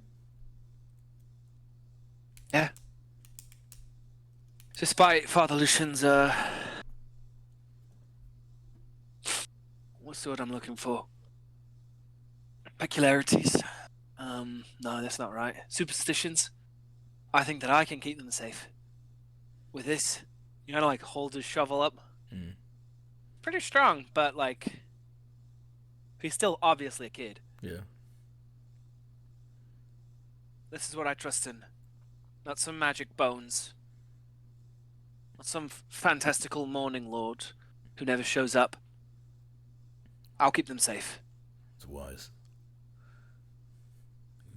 Yeah. Despite Father Lucian's, what's the word I'm looking for? Peculiarities. No, that's not right. Superstitions. I think that I can keep them safe. With this, you gotta like hold his shovel up. Pretty strong, but like, he's still obviously a kid. Yeah. This is what I trust in. Not some magic bones. Not some fantastical morning lord who never shows up. I'll keep them safe. It's wise.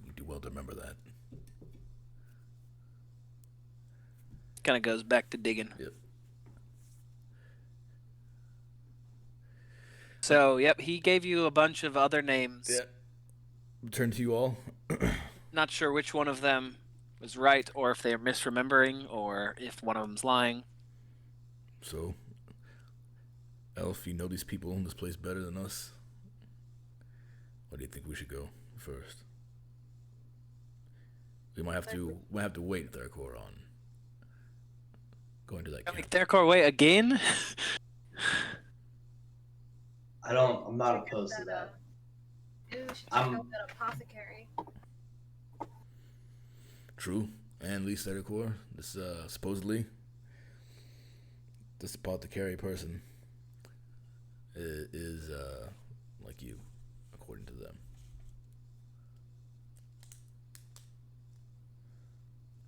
You do well to remember that. Kind of goes back to digging. Yep. So, yep, he gave you a bunch of other names. Yeah. Turn to you all. Not sure which one of them was right, or if they're misremembering, or if one of them's lying. So, Elf, you know these people in this place better than us. Where do you think we should go first? We might have to wait with our core on going to that camp. Make their core way again? I'm not opposed to that. Maybe we should check out that apothecary. True. And Lee Core, this supposedly this apothecary person is like you, according to them.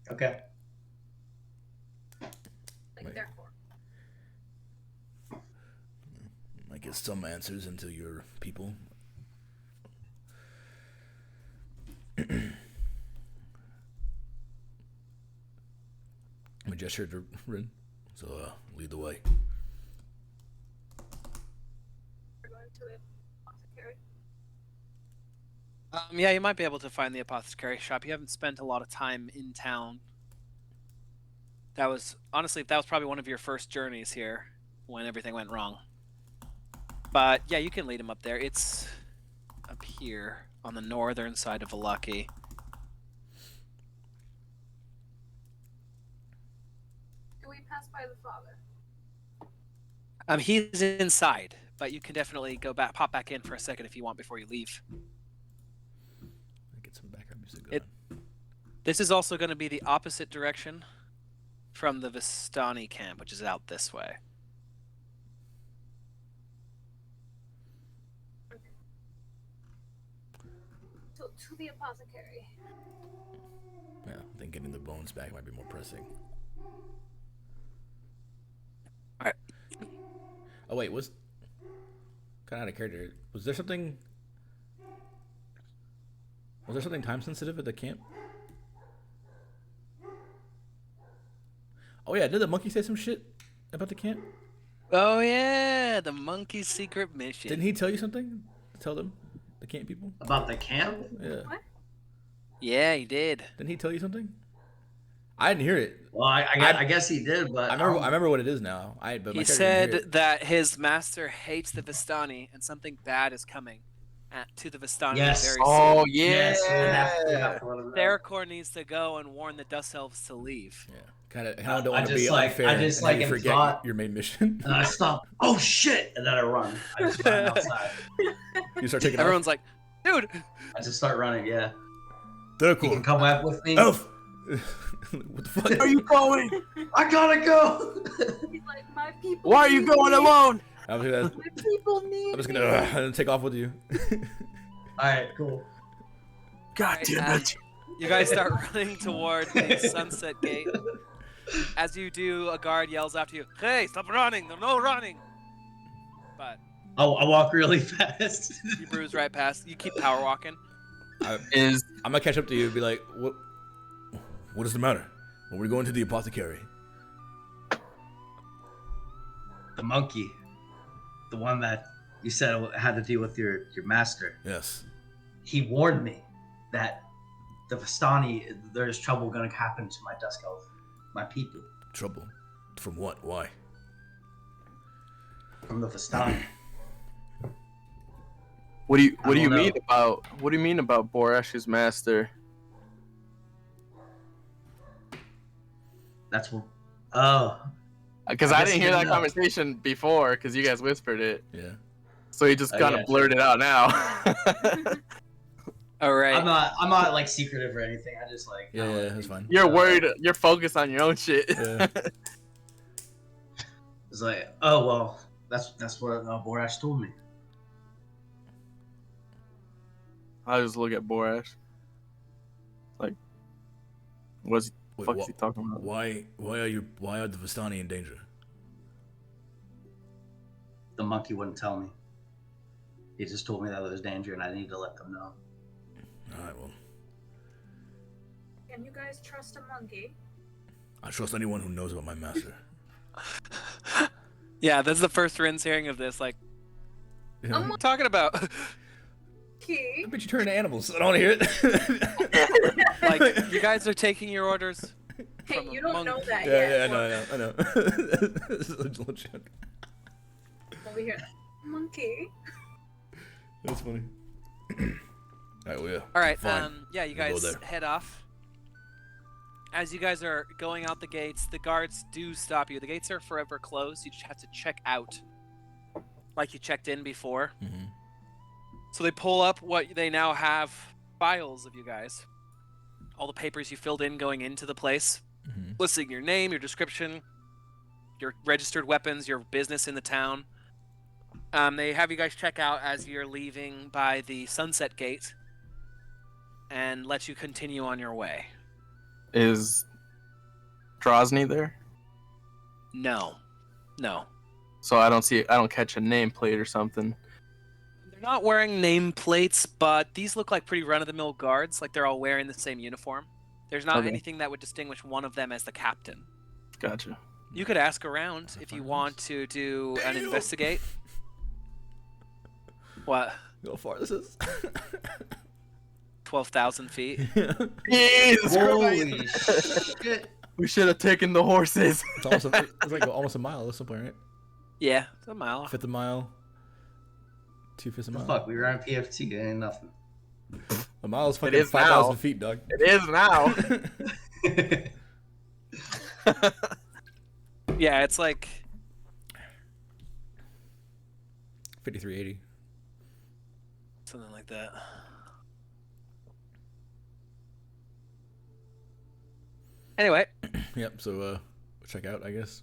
Okay. Like their core. Might get some answers into your people. I'm a gesture to Rin, so lead the way. We're going to the apothecary. Yeah, you might be able to find the apothecary shop. You haven't spent a lot of time in town. That was probably one of your first journeys here when everything went wrong. But yeah, you can lead him up there. It's up here on the northern side of Vallaki. Do pass by the father? He's inside, but you can definitely pop back in for a second if you want before you leave. Get some background music going. This is also going to be the opposite direction from the Vistani camp, which is out this way. So to the apothecary. Yeah, I think getting the bones back might be more pressing. Alright. Oh wait, was kind of out of character. Was there something time sensitive at the camp? Oh yeah, did the monkey say some shit about the camp? Oh yeah, the monkey's secret mission. Didn't he tell you something? Tell them, the camp people? About the camp? Yeah. What? Yeah, he did. Didn't he tell you something? I didn't hear it. Well, I guess he did, but I remember what it is now. But He said that his master hates the Vistani and something bad is coming to the Vistani Yes. very Oh soon. yeah. Yes, we have to let him know. Therakor needs to go and warn the Dust Elves to leave. Yeah. Kind of don't want to just be like- unfair. I just and like you in forget thought- your main mission. And I stop. Oh shit! And then I run. I just run outside. You start taking Everyone's like, dude, I just start running. Yeah. off. You can come up with me. Elf. What the fuck? Where are you going? I gotta go. He's like, my people. Why are you need going me. alone? I'm just My people need gonna take off with you. All right, cool. God damn it. you guys start running toward the Sunset Gate. As you do, a guard yells after you, "Hey, stop running! No running!" But Oh, I walk really fast. you bruise right past. You keep power walking. I'm gonna catch up to you and be like, what is the matter? Well, we're going to the apothecary. The monkey, the one that you said had to deal with your master. Yes. He warned me that the Vistani, there's trouble going to happen to my Dusk Elf, my people, Trouble? From what? Why? from the Vistani. What do you I don't mean about Borash's master? That's what. Oh, Because I I guess didn't you hear that didn't know. conversation before because you guys whispered it. Yeah. So he just Oh, kind yeah, of blurted out now. All right. I'm not like secretive or anything. I just like. Yeah, that's fine. You're worried. You're focused on your own shit. Yeah. It's like, oh well, that's what Borash told me. I just look at Borash. Like, what's the Wait, fuck is he talking about? Why are the Vistani in danger? The monkey wouldn't tell me. He just told me that there was danger, and I need to let them know. All right, well, Can you guys trust a monkey? I trust anyone who knows about my master. Yeah, that's the first Rin's hearing of this. Like, You know? what are you talking about? Key. I bet you turn to animals. I don't want to hear it. Like, you guys are taking your orders. Hey, From a you don't monkey. know that Yeah, yet. I know. This is a little joke. Over here. Monkey. That's funny. All right, well, yeah. All right. Fine. Yeah, you We'll go guys there. head off. As you guys are going out the gates, the guards do stop you. The gates are forever closed. You just have to check out, like you checked in before. Mm-hmm. So they pull up what they now have files of you guys, all the papers you filled in going into the place, Mm-hmm. listing your name, your description, your registered weapons, your business in the town. They have you guys check out as you're leaving by the Sunset Gate, and let you continue on your way. Is Drozny there? No. So I don't catch a nameplate or something. They're not wearing nameplates, but these look like pretty run-of-the-mill guards. Like they're all wearing the same uniform. There's not Okay. anything that would distinguish one of them as the captain. Gotcha. You could ask around if you want to do an Damn. investigate. What? How far this is? 12,000 feet? Jesus Holy Christ! shit! We should have taken the horses. It's like almost a mile at some point, right? Yeah, it's a mile. Fifth a mile. 2/5 a The mile. fuck, we were on PFT. It ain't nothing. A mile is It fucking is 5,000 now. feet, dog. It is now. Yeah, it's like 5380. something like that. Anyway, Yep. So we'll check out, I guess.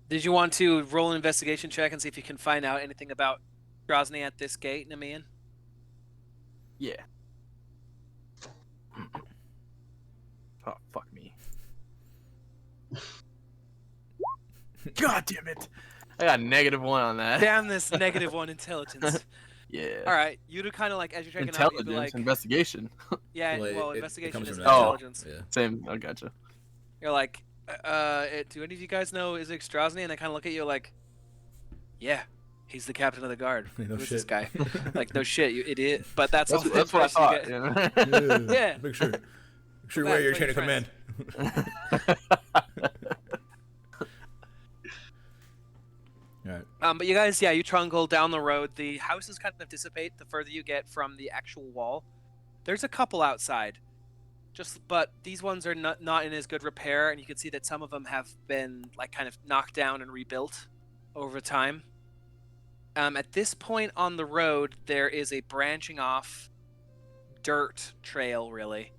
did you want to roll an investigation check and see if you can find out anything about Grozny at this gate, Namian? Yeah. Oh, fuck me. God damn it. I got -1 on that. Damn this -1 intelligence. Yeah. All right, you'd kind of like as you're checking out, Intelligence, you'd be like, investigation. yeah, Well, well, it investigation comes is from intelligence. Yeah. Same. I gotcha. You're like, do any of you guys know Izzy Strahd? And they kind of look at you like, yeah, he's the captain of the guard. No Who's shit. this guy? Like, no shit, you idiot. But that's That's all. what I thought. You You get. know? Yeah. Make sure you Back, wear your play chain of your command. All right. But you guys, yeah, you trundle down the road. The houses kind of dissipate the further you get from the actual wall. There's a couple outside, but these ones are not in as good repair, and you can see that some of them have been like kind of knocked down and rebuilt over time. At this point on the road, there is a branching off dirt trail. Really,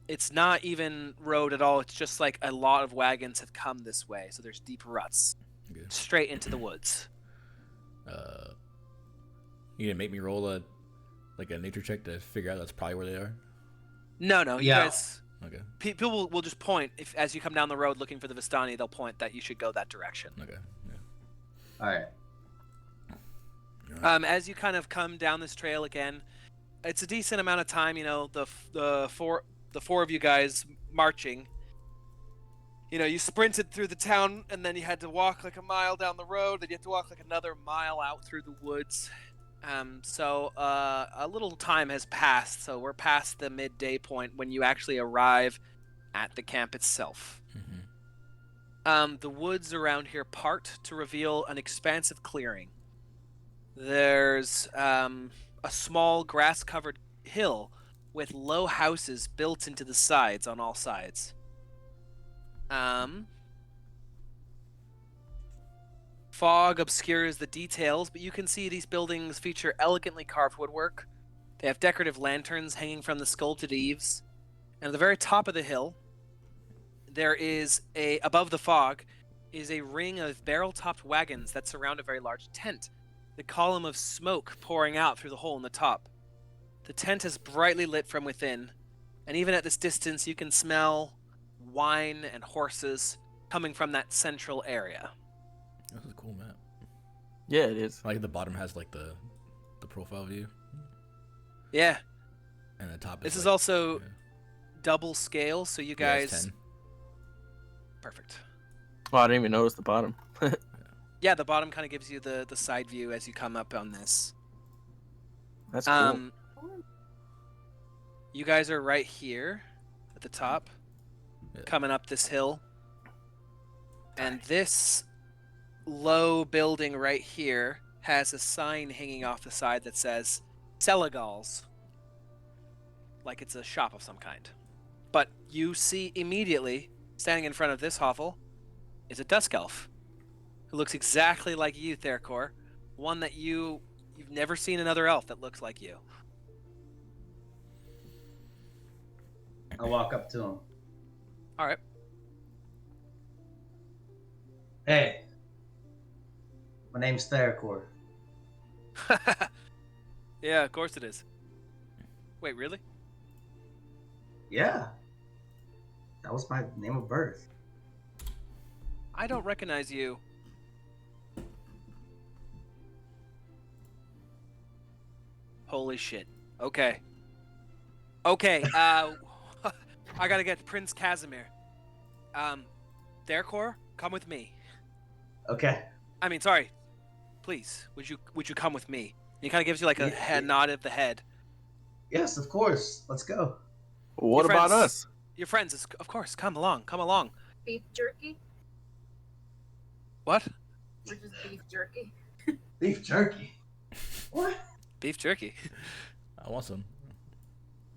it's not even road at all. It's just like a lot of wagons have come this way, so there's deep ruts. Good. Straight into the woods. You gonna make me roll a nature check to figure out that's probably where they are? No, you Yeah. guys. Okay. People will just point as you come down the road looking for the Vistani. They'll point that you should go that direction. Okay. Yeah. All right. As you kind of come down this trail again, it's a decent amount of time. You know, the four of you guys marching. You know, you sprinted through the town, and then you had to walk like a mile down the road, then you had to walk like another mile out through the woods. So a little time has passed, so we're past the midday point when you actually arrive at the camp itself. Mm-hmm. The woods around here part to reveal an expansive clearing. There's a small grass-covered hill with low houses built into the sides on all sides. Fog obscures the details, but you can see these buildings feature elegantly carved woodwork. They have decorative lanterns hanging from the sculpted eaves. And at the very top of the hill, there is above the fog, is a ring of barrel-topped wagons that surround a very large tent. The column of smoke pouring out through the hole in the top. The tent is brightly lit from within, and even at this distance, you can smell wine and horses coming from that central area. This is a cool map. Yeah, it is. Like the bottom has like the profile view, Yeah. and the top. This is like, also double scale, so you yeah, it's guys. 10. Perfect. Oh, I didn't even notice the bottom. Yeah, the bottom kind of gives you the side view as you come up on this. That's cool. You guys are right here at the top, Yeah. coming up this hill. And this low building right here has a sign hanging off the side that says Selegals. Like it's a shop of some kind. But you see immediately, standing in front of this hovel, is a Dusk Elf. Who looks exactly like you, Therkor. One that you've never seen another elf that looks like you. I walk up to him. All right. Hey, my name's Therkor. Yeah, of course it is. Wait, really? Yeah, that was my name of birth. I don't recognize you. Holy shit. Okay. I gotta get Prince Casimir. Therkor, come with me. Okay. I mean, sorry. Please, would you come with me? He kind of gives you like a Yeah. nod of the head. Yes, of course. Let's go. What Your about friends- us? Your friends, of course, come along. Beef jerky? What? Or just beef jerky? Beef jerky. What? Beef jerky. I want some.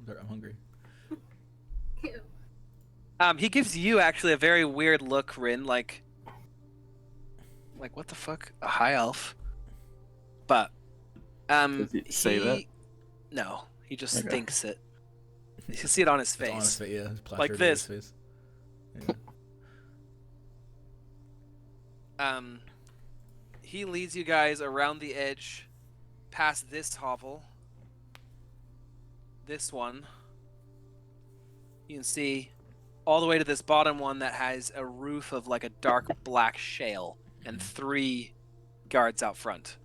I'm hungry. Ew. He gives you actually a very weird look, Rin, like what the fuck? A high elf. But Does he say that? No, he just Okay. thinks it. You can see it on his face. It's on his face, yeah. It's Like plastered this. over his face. Yeah. He leads you guys around the edge, past this hovel. This one. You can see all the way to this bottom one that has a roof of like a dark black shale and 3 guards out front.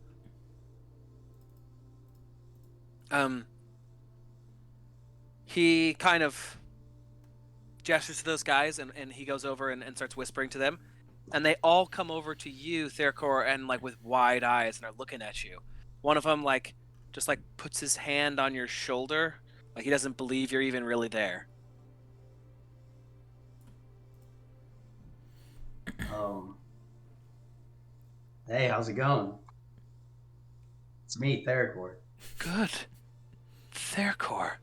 He kind of gestures to those guys and he goes over and starts whispering to them. And they all come over to you, Therkor, and like with wide eyes and are looking at you. One of them just puts his hand on your shoulder, like he doesn't believe you're even really there. Hey, how's it going? It's me, Theracor. Good. Therkor,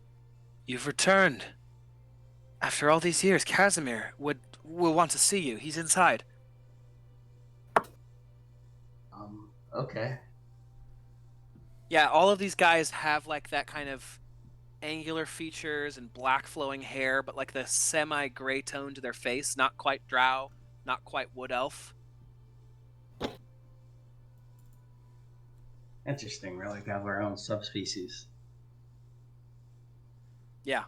you've returned. After all these years, Casimir will want to see you. He's inside. Okay. Yeah, all of these guys have like that kind of angular features and black flowing hair, but like the semi-gray tone to their face. Not quite drow, not quite wood elf. Interesting. We're like have our own subspecies. Yeah.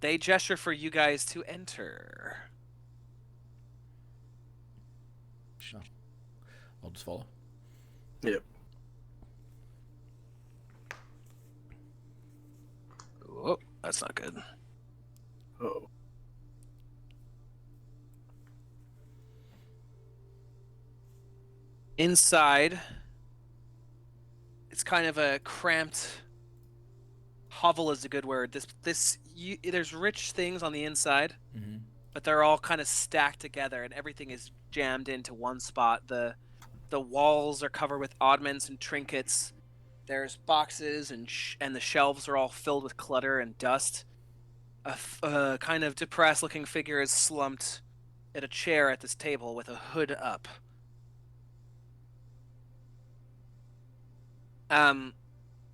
They gesture for you guys to enter. Sure. I'll just follow. Yep. Oh, that's not good. Oh. Inside, it's kind of a cramped hovel is a good word. There's rich things on the inside, but they're all kind of stacked together, and everything is jammed into one spot. The walls are covered with oddments and trinkets. There's boxes and the shelves are all filled with clutter and dust. A kind of depressed-looking figure is slumped at a chair at this table with a hood up.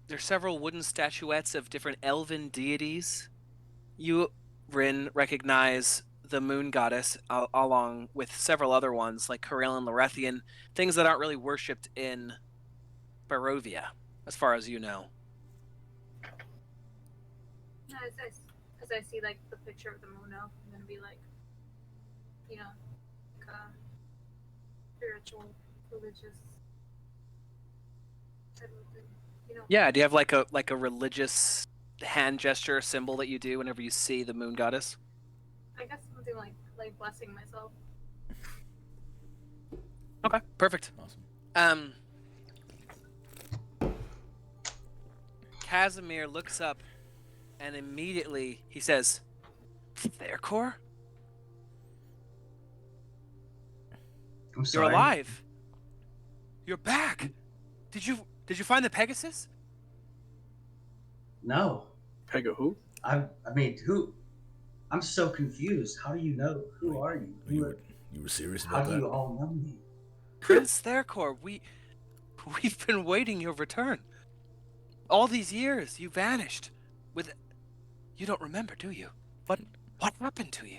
There's several wooden statuettes of different elven deities. You, Rin, recognize the moon goddess along with several other ones like Corel and Lorethian, things that aren't really worshipped in Barovia, as far as you know. As I see like the picture of the moon elf, I'm gonna be like, like a spiritual, religious type of thing. Yeah, do you have like a religious hand gesture symbol that you do whenever you see the moon goddess? I guess something like blessing myself. Okay, perfect. Awesome. Casimir looks up and immediately he says, Therkor? I'm sorry. You're alive. You're back. Did you find the Pegasus? No. Pega who? I mean, who? I'm so confused. How do you know? Who are you? You were serious How about do that? you all know me? Prince Therkor, we've been waiting your return. All these years, you vanished. You don't remember, do you? What happened to you?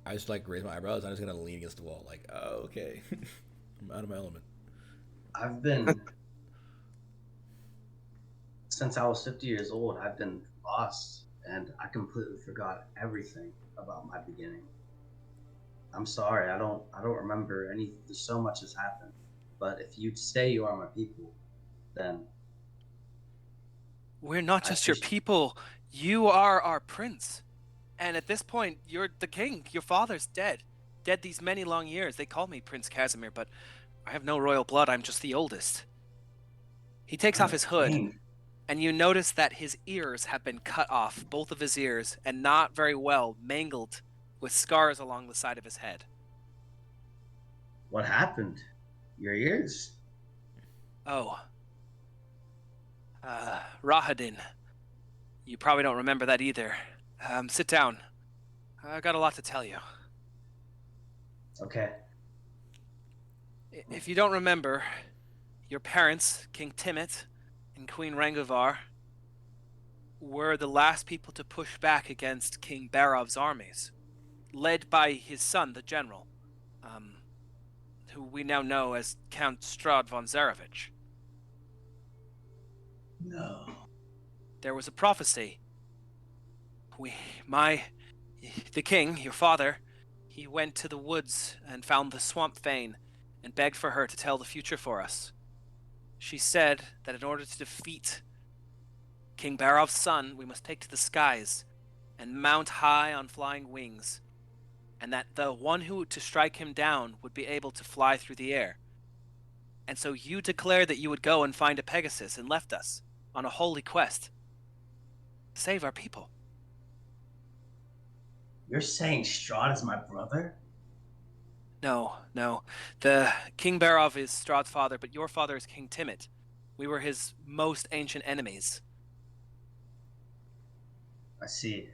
I just raise my eyebrows. I'm just gonna lean against the wall, like, oh, okay. I'm out of my element. I've been since I was 50 years old. I've been lost, and I completely forgot everything about my beginning. I'm sorry. I don't remember any. There's so much has happened. But if you say you are my people, then we're not just your people. You are our prince. And at this point, you're the king. Your father's dead. Dead these many long years. They call me Prince Casimir, but I have no royal blood. I'm just the oldest. He takes off his hood, and you notice that his ears have been cut off, both of his ears, and not very well, mangled, with scars along the side of his head. What happened? Your ears? Oh. Rahadin. You probably don't remember that either. Sit down. I got a lot to tell you. Okay. If you don't remember, your parents, King Timit and Queen Rangovar, were the last people to push back against King Barov's armies, led by his son, the general, who we now know as Count Strahd von Zarevich. No. There was a prophecy. The king, your father, he went to the woods and found the swamp fane and begged for her to tell the future for us. She said that in order to defeat King Barov's son, we must take to the skies and mount high on flying wings, and that the one who to strike him down would be able to fly through the air. And so you declared that you would go and find a Pegasus and left us on a holy quest to save our people. You're saying Strahd is my brother? No. The King Barov is Strahd's father, but your father is King Timit. We were his most ancient enemies. I see.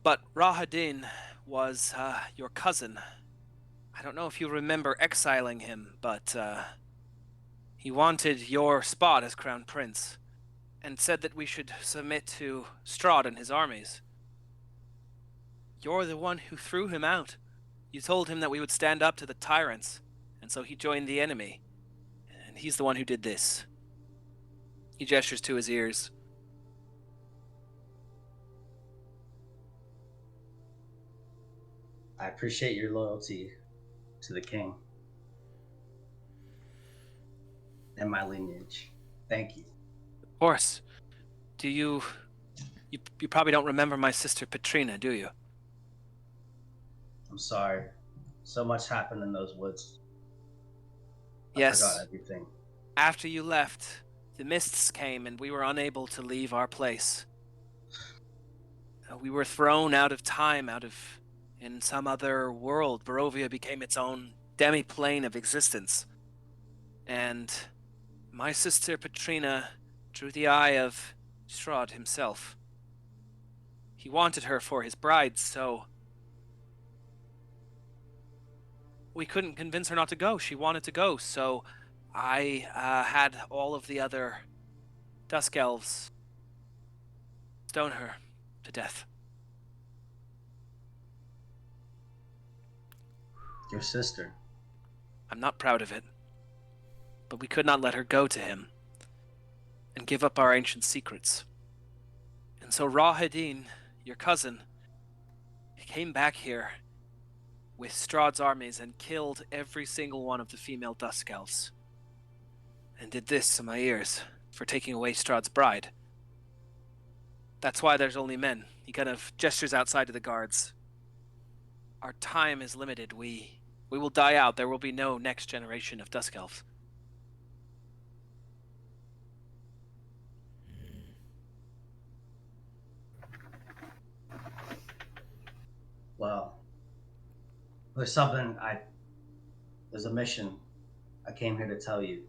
But Rahadin was your cousin. I don't know if you remember exiling him, but he wanted your spot as crown prince, and said that we should submit to Strahd and his armies. You're the one who threw him out. You told him that we would stand up to the tyrants, and so he joined the enemy. And he's the one who did this. He gestures to his ears. I appreciate your loyalty to the king and my lineage. Thank you. Of course. You probably don't remember my sister Petrina, do you? I'm sorry. So much happened in those woods. Yes. I forgot everything. After you left, the mists came and we were unable to leave our place. We were thrown out of time, in some other world. Barovia became its own demi-plane of existence. And my sister Petrina drew the eye of Strahd himself. He wanted her for his bride, so we couldn't convince her not to go. She wanted to go, so I had all of the other Dusk Elves stone her to death. Your sister. I'm not proud of it, but we could not let her go to him and give up our ancient secrets. And so Rahadin, your cousin, came back here with Strahd's armies and killed every single one of the female Dusk Elves. And did this to my ears for taking away Strahd's bride. That's why there's only men. He kind of gestures outside to the guards. Our time is limited. We will die out. There will be no next generation of Dusk Elves. Well, there's a mission I came here to tell you.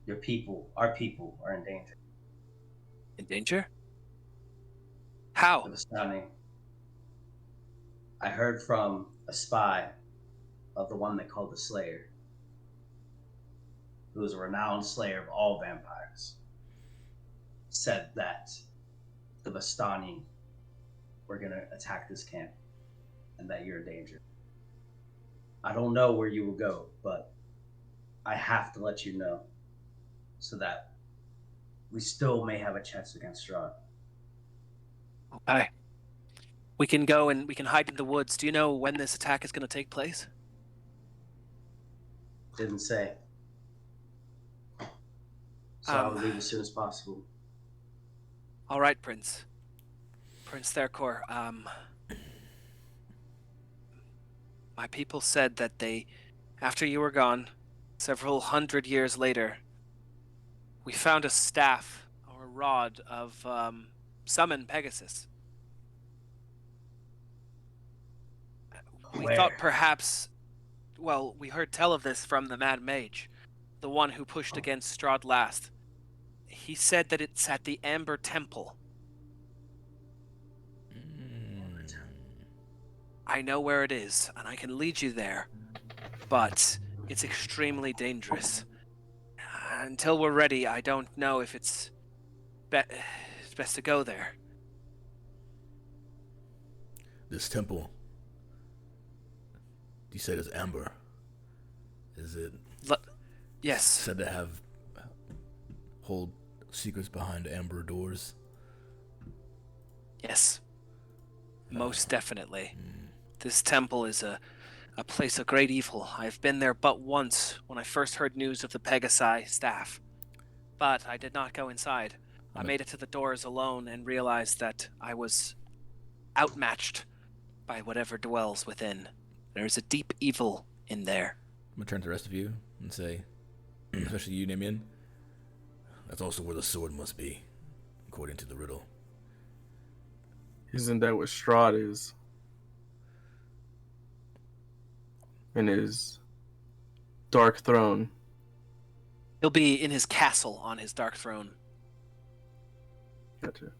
Our people are in danger. In danger? How? It was stunning. I heard from a spy of the one they called the Slayer, who was a renowned slayer of all vampires, said that the Vistani were going to attack this camp and that you're in danger. I don't know where you will go, but I have to let you know so that we still may have a chance against Strahd. Okay. We can go and we can hide in the woods. Do you know when this attack is going to take place? Didn't say. So I will leave as soon as possible. All right, Prince Therkor. My people said that after you were gone, several hundred years later, we found a staff or a rod of summon Pegasus. We thought perhaps, we heard tell of this from the Mad Mage, the one who pushed against Strahd last. He said that it's at the Amber Temple. I know where it is, and I can lead you there, but it's extremely dangerous. Until we're ready, I don't know if it's best to go there. This temple, you said it's amber. Is it Yes. said to hold secrets behind amber doors? Yes. Most definitely. This temple is a place of great evil. I've been there but once when I first heard news of the Pegasi staff. But I did not go inside. I made it to the doors alone and realized that I was outmatched by whatever dwells within. There is a deep evil in there. I'm gonna turn to the rest of you and say, especially you, Nimian, that's also where the sword must be, according to the riddle. Isn't that what Strahd is? In his dark throne. He'll be in his castle on his dark throne. Gotcha.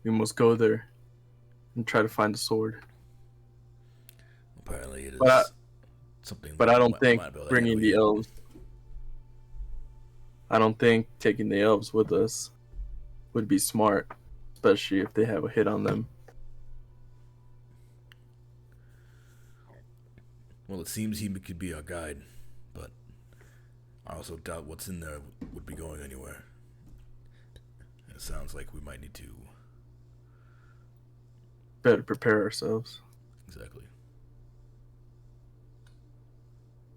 We must go there and try to find the sword. Apparently it is something. But I don't think bringing the elves. I don't think taking the elves with us would be smart, especially if they have a hit on them. Well, it seems he could be our guide, but I also doubt what's in there would be going anywhere. It sounds like we might need to better prepare ourselves. Exactly.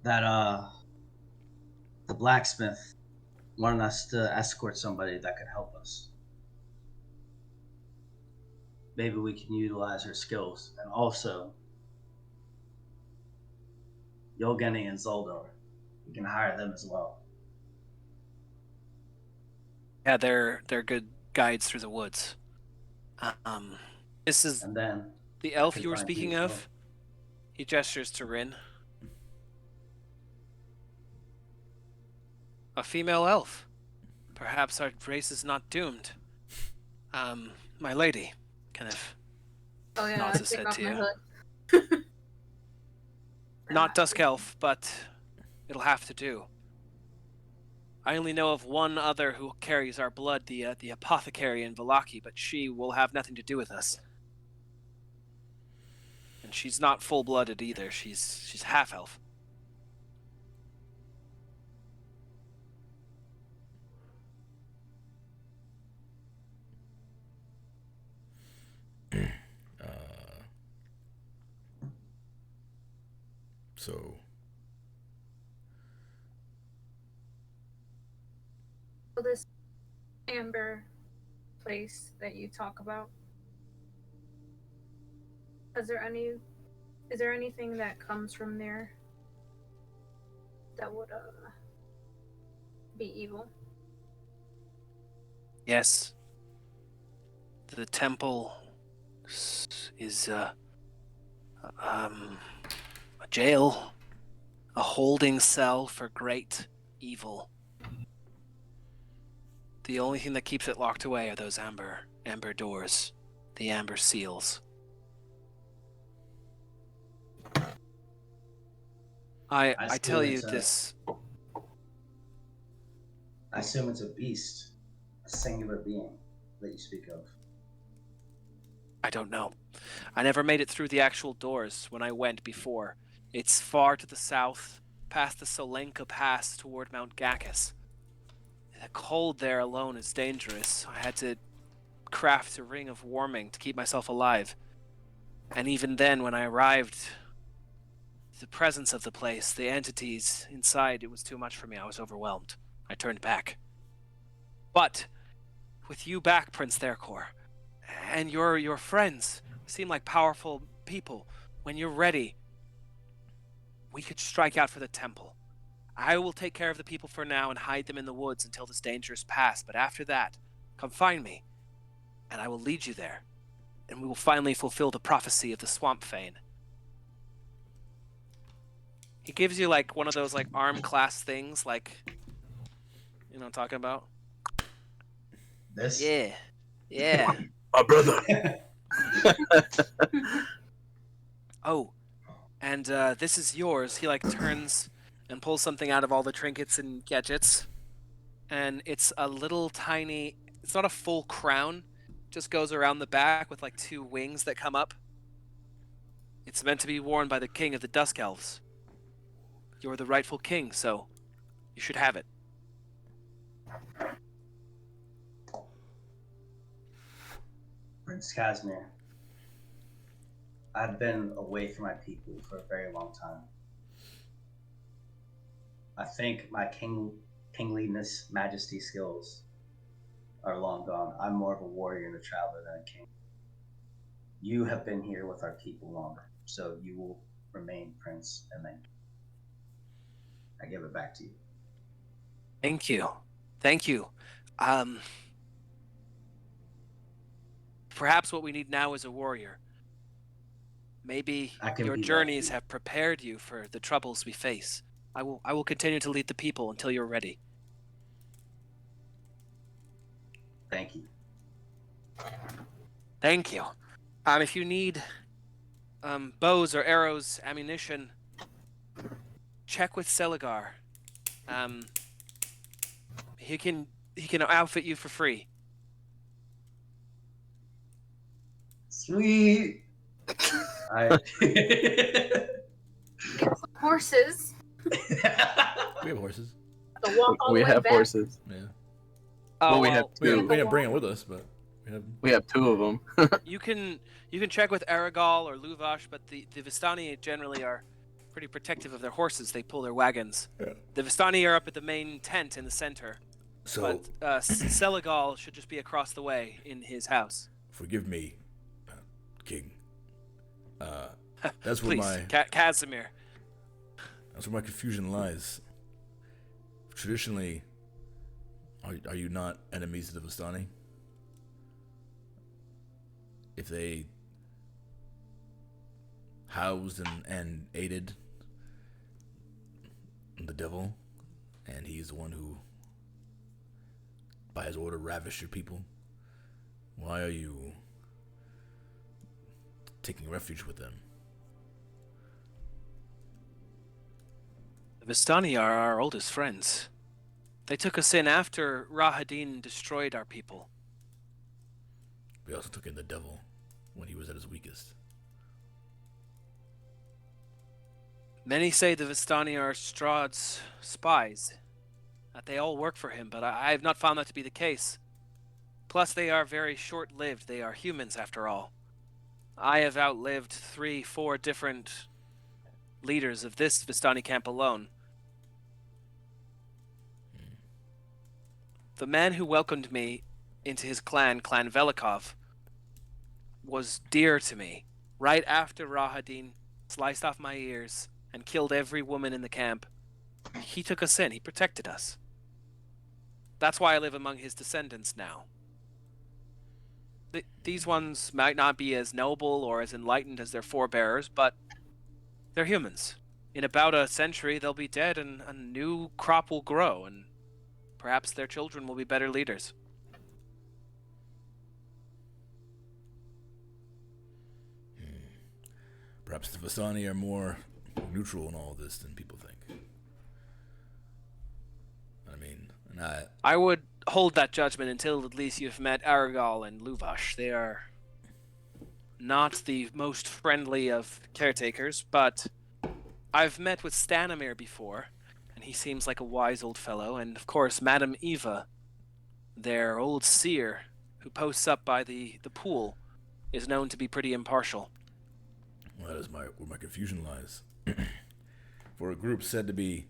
That the blacksmith wanted us to escort somebody that could help us. Maybe we can utilize her skills, and also Yolgeni and Zoldor. We can hire them as well. Yeah, they're good guides through the woods. This is And then the elf you were speaking of. He gestures to Rin. A female elf. Perhaps our race is not doomed. My lady, kind of nods his head to you. Not Dusk Elf, but it'll have to do. I only know of one other who carries our blood, the apothecary in Vallaki, but she will have nothing to do with us. And she's not full-blooded either. She's half-elf. So this amber place that you talk about, is there anything that comes from there that would be evil? Yes. The temple is a jail, a holding cell for great evil. The only thing that keeps it locked away are those amber doors, the amber seals. I tell you this. I assume it's a beast, a singular being that you speak of. I don't know. I never made it through the actual doors when I went before. It's far to the south, past the Solenka Pass toward Mount Gakis. The cold there alone is dangerous. I had to craft a ring of warming to keep myself alive. And even then, when I arrived, the presence of the place, the entities inside, it was too much for me. I was overwhelmed. I turned back. But with you back, Prince Therkor, and your friends seem like powerful people, when you're ready, we could strike out for the temple. I will take care of the people for now and hide them in the woods until this danger is past, but after that, come find me, and I will lead you there, and we will finally fulfill the prophecy of the Swamp Fane. He gives you like one of those like arm clasp things, like You know what I'm talking about? This. Yeah. Yeah. My brother. Oh, and this is yours. He like turns and pulls something out of all the trinkets and gadgets, and it's a little tiny. It's not a full crown. Just goes around the back with like 2 wings that come up. It's meant to be worn by the king of the Dusk Elves. You're the rightful king, so you should have it. Prince Casimir, I've been away from my people for a very long time. I think my kingliness, majesty skills are long gone. I'm more of a warrior and a traveler than a king. You have been here with our people longer, so you will remain prince, and then I give it back to you. Thank you. Thank you. Perhaps what we need now is a warrior. Maybe I can your be that journeys for you. have prepared you for the troubles we face. I will continue to lead the people until you're ready. Thank you. Thank you. If you need bows or arrows, ammunition, check with Seligar. He can outfit you for free. Sweet. I... Horses. We have horses. The walk all We the way have back. horses. Yeah. Oh, Well, we have We two. didn't bring them with us, but We have 2 of them. you can check with Aragal or Luvash, but the Vistani generally are pretty protective of their horses. They pull their wagons. Yeah. The Vistani are up at the main tent in the center, So but Seligal should just be across the way in his house. forgive me, King. That's where Please, my Casimir. that's where my confusion lies. Traditionally, are you not enemies of the Vistani? If they housed and aided the devil, and he's the one who, by his order, ravished your people, why are you taking refuge with them? The Vistani are our oldest friends. They took us in after Rahadin destroyed our people. We also took in the devil when he was at his weakest. Many say the Vistani are Strahd's spies, that they all work for him, but I have not found that to be the case. Plus, they are very short-lived. They are humans, after all. I have outlived 3-4 different leaders of this Vistani camp alone. The man who welcomed me into his clan Velikov, was dear to me. Right after Rahadin sliced off my ears and killed every woman in the camp, he took us in. He protected us. That's why I live among his descendants now. These ones might not be as noble or as enlightened as their forebears, but they're humans. In about a century, they'll be dead and a new crop will grow, and perhaps their children will be better leaders. Perhaps the Vistani are more neutral in all this than people think. I mean, and I would hold that judgment until at least you've met Aragal and Luvash. They are not the most friendly of caretakers, but I've met with Stanimir before, and he seems like a wise old fellow, and of course Madame Eva, their old seer, who posts up by the pool, is known to be pretty impartial. well, that is where my confusion lies. For a group said to be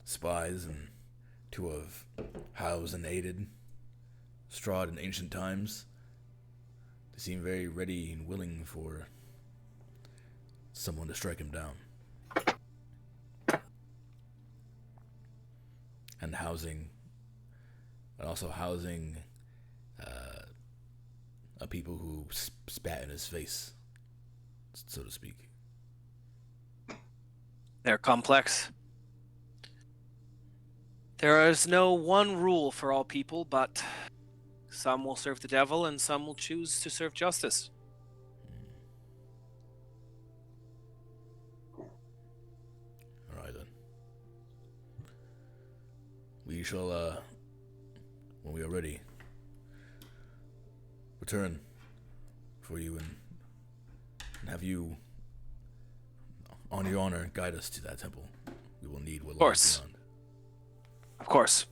spies and to have housed and aided Strahd in ancient times, they seem very ready and willing for someone to strike him down. And also housing a people who spat in his face, so to speak. They're complex. There is no one rule for all people, but some will serve the devil and some will choose to serve justice. All right then. We shall, when we are ready, return for you and have you, on your honor, guide us to that temple. We will need what lies beyond. Of course.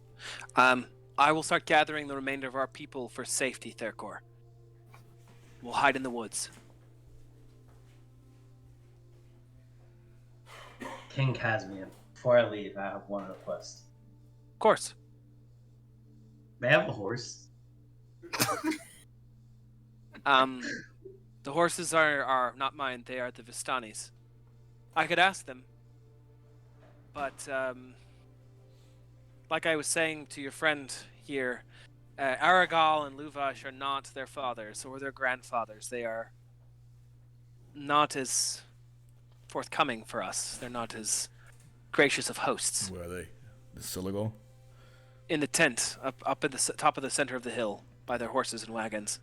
I will start gathering the remainder of our people for safety, Therkor. We'll hide in the woods. King Casimir, before I leave, I have one request. Of course. May I have a horse? The horses are not mine. They are the Vistani's. I could ask them. But, like I was saying to your friend here, Aragal and Luvash are not their fathers or their grandfathers. They are not as forthcoming for us. They're not as gracious of hosts. Where are they? The Siligal? In the tent, up at the top of the center of the hill, by their horses and wagons.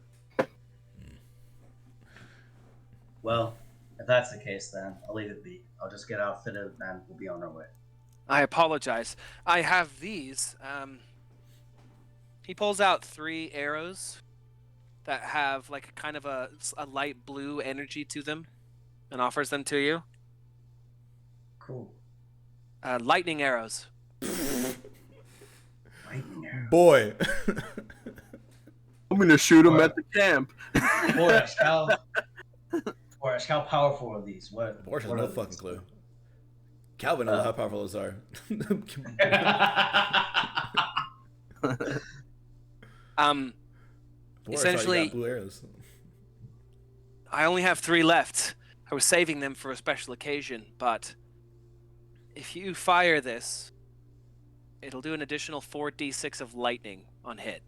Well, if that's the case, then I'll leave it be. I'll just get outfitted and we'll be on our way. I apologize. I have these. He pulls out 3 arrows that have like kind of a light blue energy to them and offers them to you. Cool. Lightning arrows. Lightning arrow. Boy! I'm gonna shoot him at the camp. Boris, how powerful are these? Boris has no fucking clue. Calvin knows how powerful those are. Boris Essentially, got blue arrows. I only have 3 left. I was saving them for a special occasion, but if you fire this, it'll do an additional 4d6 of lightning on hit.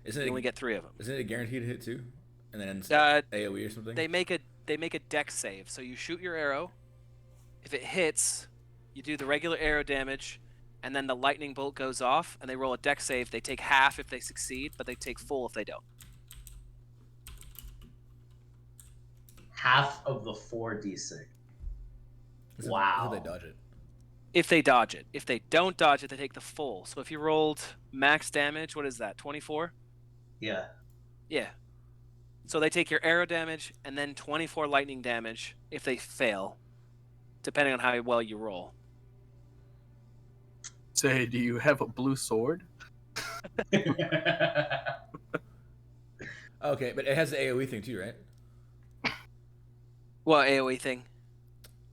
You only get 3 of them. Isn't it a guaranteed hit too? And then AoE or something? They make a dex save. So you shoot your arrow. If it hits, you do the regular arrow damage, and then the lightning bolt goes off, and they roll a dex save. They take half if they succeed, but they take full if they don't. Half of the 4d6. Wow. How they dodge it? If they dodge it. If they don't dodge it, they take the full. So if you rolled max damage, what is that, 24? Yeah. Yeah. So they take your arrow damage and then 24 lightning damage if they fail, depending on how well you roll. Say, do you have a blue sword? Okay, but it has the AoE thing too, right? What AoE thing?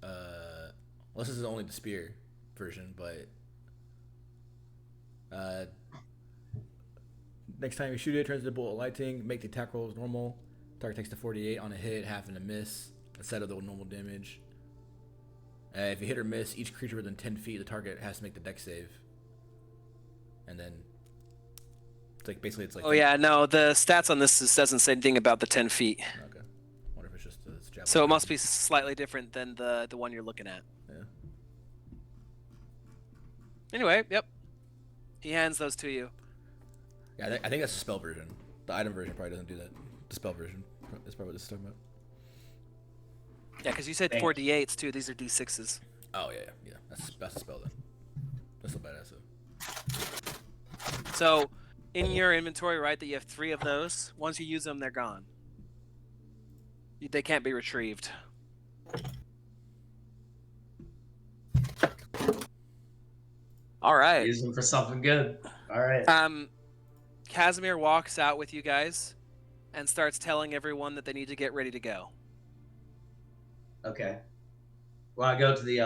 Well, this is only the spear version, but next time you shoot it, turns into a bolt of lightning. Make the attack roll as normal. Target takes the 48 on a hit, half and a miss instead of the normal damage. If you hit or miss, each creature within 10 feet of the target has to make the dex save. And then it's like basically it's like. Oh yeah, no, the stats on this doesn't say anything about the 10 feet. Okay. I wonder if it's just javelin. So it must be slightly different than the one you're looking at. Yeah. Anyway, yep. He hands those to you. Yeah, I think that's the spell version. The item version probably doesn't do that. The spell version is probably what this is talking about. Yeah, because you said 4d8s too. These are d6s. Oh yeah. That's the spell then. That's not badass though. So, in your inventory, right, that you have 3 of those. Once you use them, they're gone. They can't be retrieved. All right. Use them for something good. All right. Casimir walks out with you guys and starts telling everyone that they need to get ready to go. Okay. Well, I go to the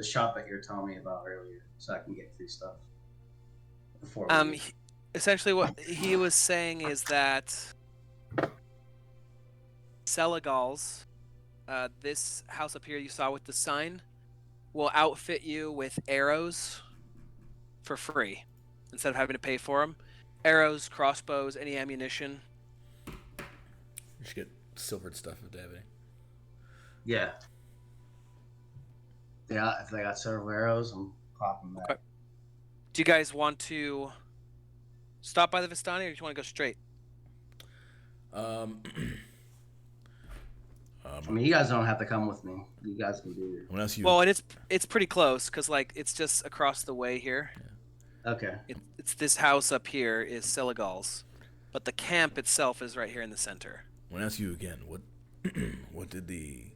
shop that you were telling me about earlier, so I can get through stuff. Before essentially, what he was saying is that Seligal's, this house up here you saw with the sign, will outfit you with arrows for free instead of having to pay for them. Arrows, crossbows, any ammunition. You should get silvered stuff if they have any. Yeah. Yeah, if they got silver arrows, clap him back. Okay. Do you guys want to stop by the Vistani, or do you want to go straight? I mean, you guys don't have to come with me. You guys can do your. Unless you. Well, and it's pretty close because like it's just across the way here. Okay. It's this house up here is Seligal's, but the camp itself is right here in the center. When I ask you again, what did the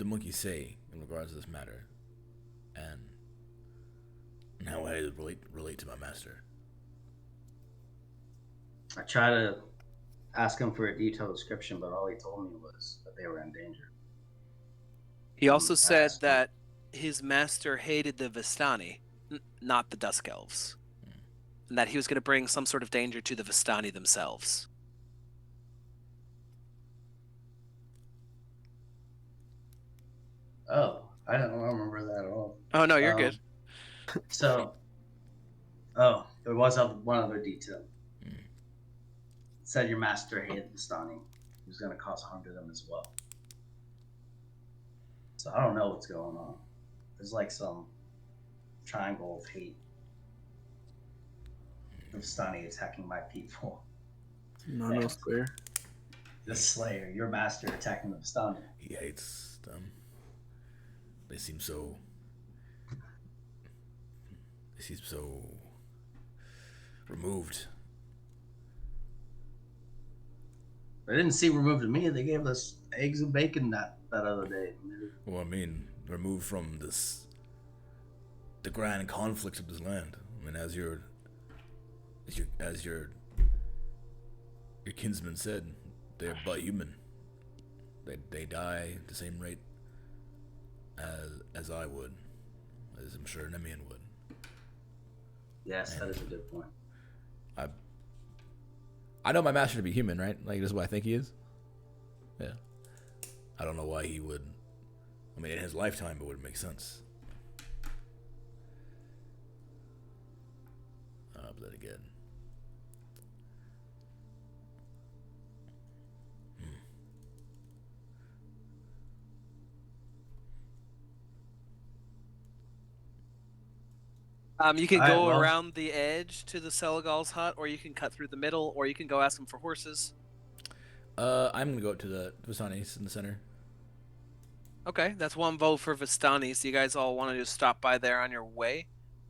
monkey say in regards to this matter, and how I relate to my master? I try to ask him for a detailed description, but all he told me was that they were in danger. He also said that his master hated the Vistani, not the Dusk Elves, and that he was going to bring some sort of danger to the Vistani themselves. Oh, I don't remember that at all. Oh no, you're good. So, there was one other detail. It said your master hated Vistani. He was going to cause harm to them as well. So I don't know what's going on. There's like some triangle of hate. The Vistani attacking my people. No square. The Slayer, your master attacking the Vistani. He hates them. They seem so removed. They didn't seem removed to me. They gave us eggs and bacon that other day. Well, I mean, removed from the grand conflicts of this land. I mean, as your kinsman said, they're but human. They die at the same rate as I would, as I'm sure Nemian would. Yes, that is a good point. I know my master to be human, right? Like, this is what I think he is. Yeah. I don't know why he would. I mean, in his lifetime, it would make sense. But then again. You can go around the edge to the Seligal's hut, or you can cut through the middle, or you can go ask them for horses. I'm gonna go up to the Vistanis in the center. Okay, that's one vote for Vistanis. You guys all want to just stop by there on your way?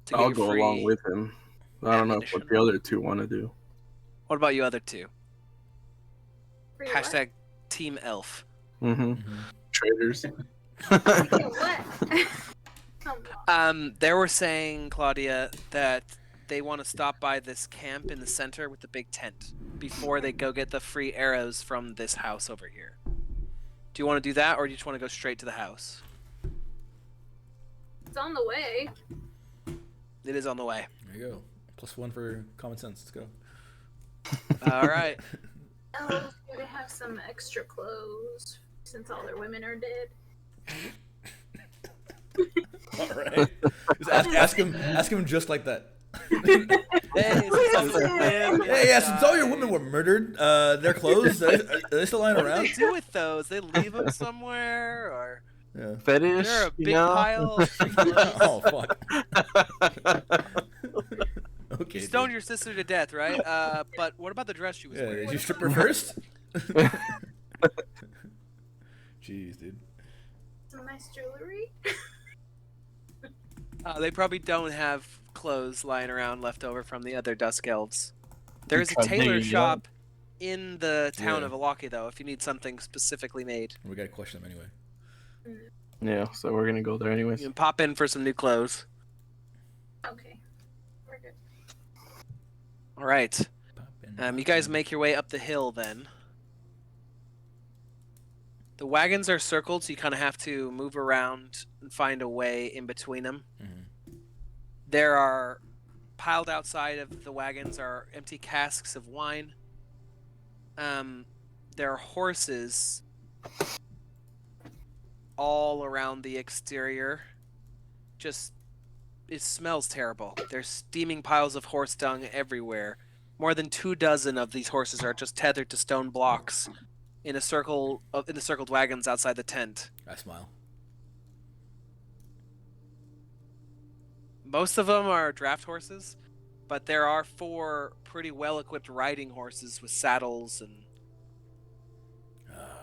To I'll get go free along with him. I don't know what the other two want to do. What about you other two? Free Hashtag Team Elf. Traders. What? They were saying, Claudia, that they want to stop by this camp in the center with the big tent before they go get the free arrows from this house over here. Do you want to do that, or do you just want to go straight to the house? It's on the way. It is on the way. There you go. +1 for common sense. Let's go. All right. Oh, they have some extra clothes since all their women are dead. All right. Just ask him just like that. Hey, since all your women were murdered, their clothes, are they still lying what around? do they do with those? They leave them somewhere, or Yeah. Fetish. they're a big pile of free clothes? Oh, fuck. Okay. You stoned dude. your sister to death, right? But what about the dress she was Yeah, wearing? did you strip her first? Jeez, dude. Some nice jewelry. They probably don't have clothes lying around left over from the other Dusk Elves. There's a Because tailor they shop in the town Yeah. of Vallaki, though, if you need something specifically made. We gotta question them anyway. Yeah, so we're gonna go there anyways. You can pop in for some new clothes. Okay. We're good. All right. Pop in, You guys make your way up the hill then. The wagons are circled, so you kind of have to move around and find a way in between them. Mhm. There are piled outside of the wagons are empty casks of wine. There are horses all around the exterior. Just, it smells terrible. There's steaming piles of horse dung everywhere. More than 24 of these horses are just tethered to stone blocks in the circled wagons outside the tent. I smile. Most of them are draft horses, but there are 4 pretty well-equipped riding horses with saddles and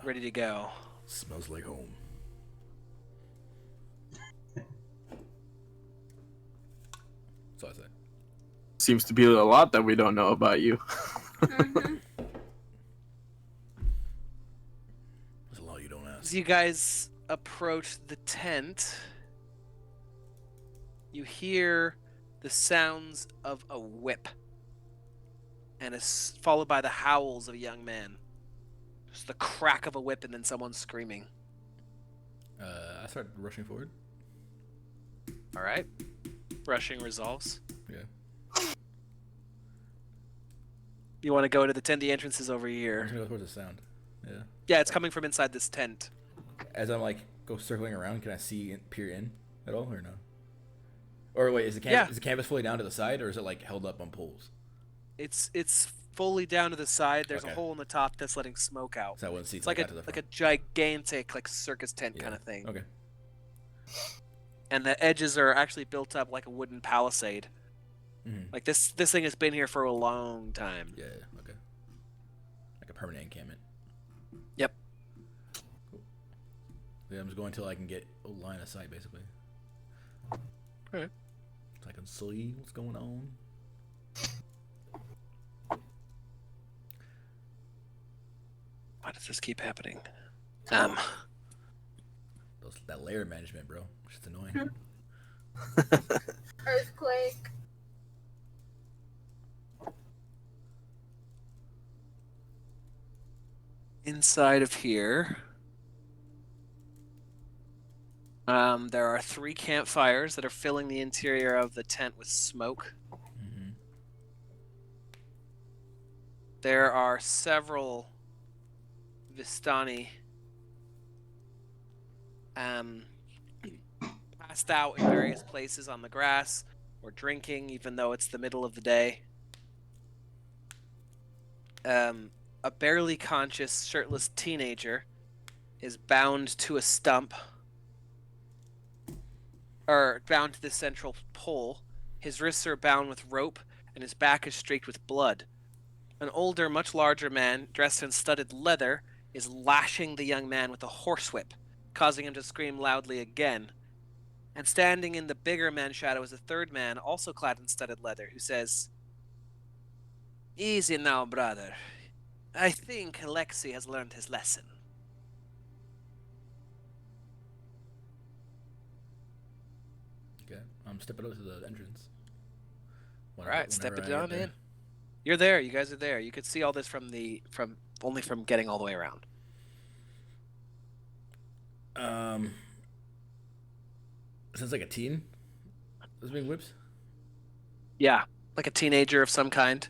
ready to go. Smells like home. That's all I say. Seems to be a lot that we don't know about you. Mm-hmm. There's a lot you don't ask. As you guys approach the tent, you hear the sounds of a whip, and it's followed by the howls of a young man. Just the crack of a whip and then someone screaming. I start rushing forward. All right. Rushing resolves. Yeah. You want to go to the tent? The entrance is over I'm here. just gonna go towards the sound. Yeah. Yeah, it's coming from inside this tent. As I'm like go circling around, can I see peer in at all or no? Or wait, is the Yeah. is the canvas fully down to the side, or is it like held up on poles? It's fully down to the side. There's a Okay. hole in the top that's letting smoke out. So I wouldn't see. It's like a gigantic circus tent Yeah. kind of thing. Okay. And the edges are actually built up like a wooden palisade. Mm-hmm. Like this thing has been here for a long time. Yeah. Okay. Like a permanent encampment. Yep. Cool. Yeah, I'm just going until I can get a line of sight, basically. Alright. So I can see what's going on. Why does this keep happening? That layer management, bro. It's just annoying. Earthquake. Inside of here, there are 3 campfires that are filling the interior of the tent with smoke. Mm-hmm. There are several Vistani passed out in various places on the grass or drinking, even though it's the middle of the day. A barely conscious, shirtless teenager is bound to a stump, or bound to the central pole. His wrists are bound with rope, and his back is streaked with blood. An older, much larger man, dressed in studded leather, is lashing the young man with a horsewhip, causing him to scream loudly again. And standing in the bigger man's shadow is a third man, also clad in studded leather, who says, "Easy now, brother. I think Alexei has learned his lesson." Okay. I'm stepping over to the entrance. Alright, step it whenever I on get there. in. You're there, you guys are there. You could see all this from getting all the way around. Sounds like a teen. Those being whips. Yeah, like a teenager of some kind.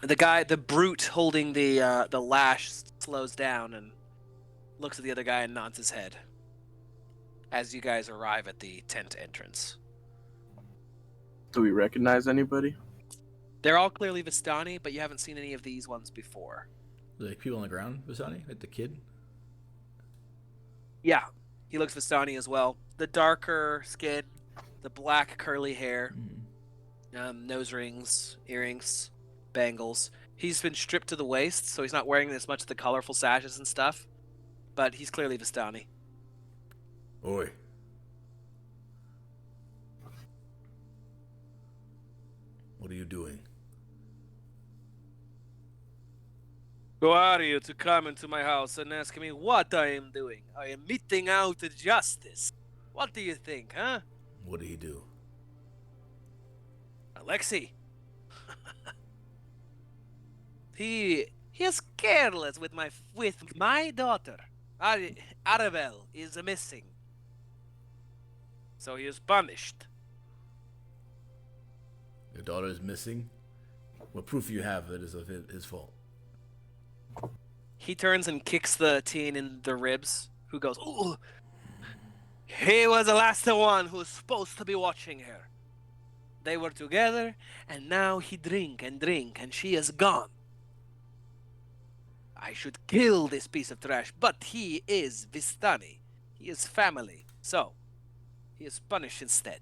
The brute holding the lash slows down and looks at the other guy and nods his head as you guys arrive at the tent entrance. Do we recognize anybody? They're all clearly Vistani, but you haven't seen any of these ones before. Like people on the ground, Vasani, like the kid. Yeah, he looks Vistani as well. The darker skin, the black curly hair, nose rings, earrings, bangles. He's been stripped to the waist, so he's not wearing as much of the colorful sashes and stuff, but he's clearly Vistani. Oi. What are you doing? Who are you to come into my house and ask me what I am doing? I am meting out justice. What do you think, huh? What did he do? Alexei. He is careless with my daughter. Arabelle is missing. So he is punished. Your daughter is missing? What proof do you have that it is of his fault? He turns and kicks the teen in the ribs, who goes, "Ooh, he was the last one who was supposed to be watching her. They were together, and now he drink, and she is gone. I should kill this piece of trash, but he is Vistani. He is family, so he is punished instead."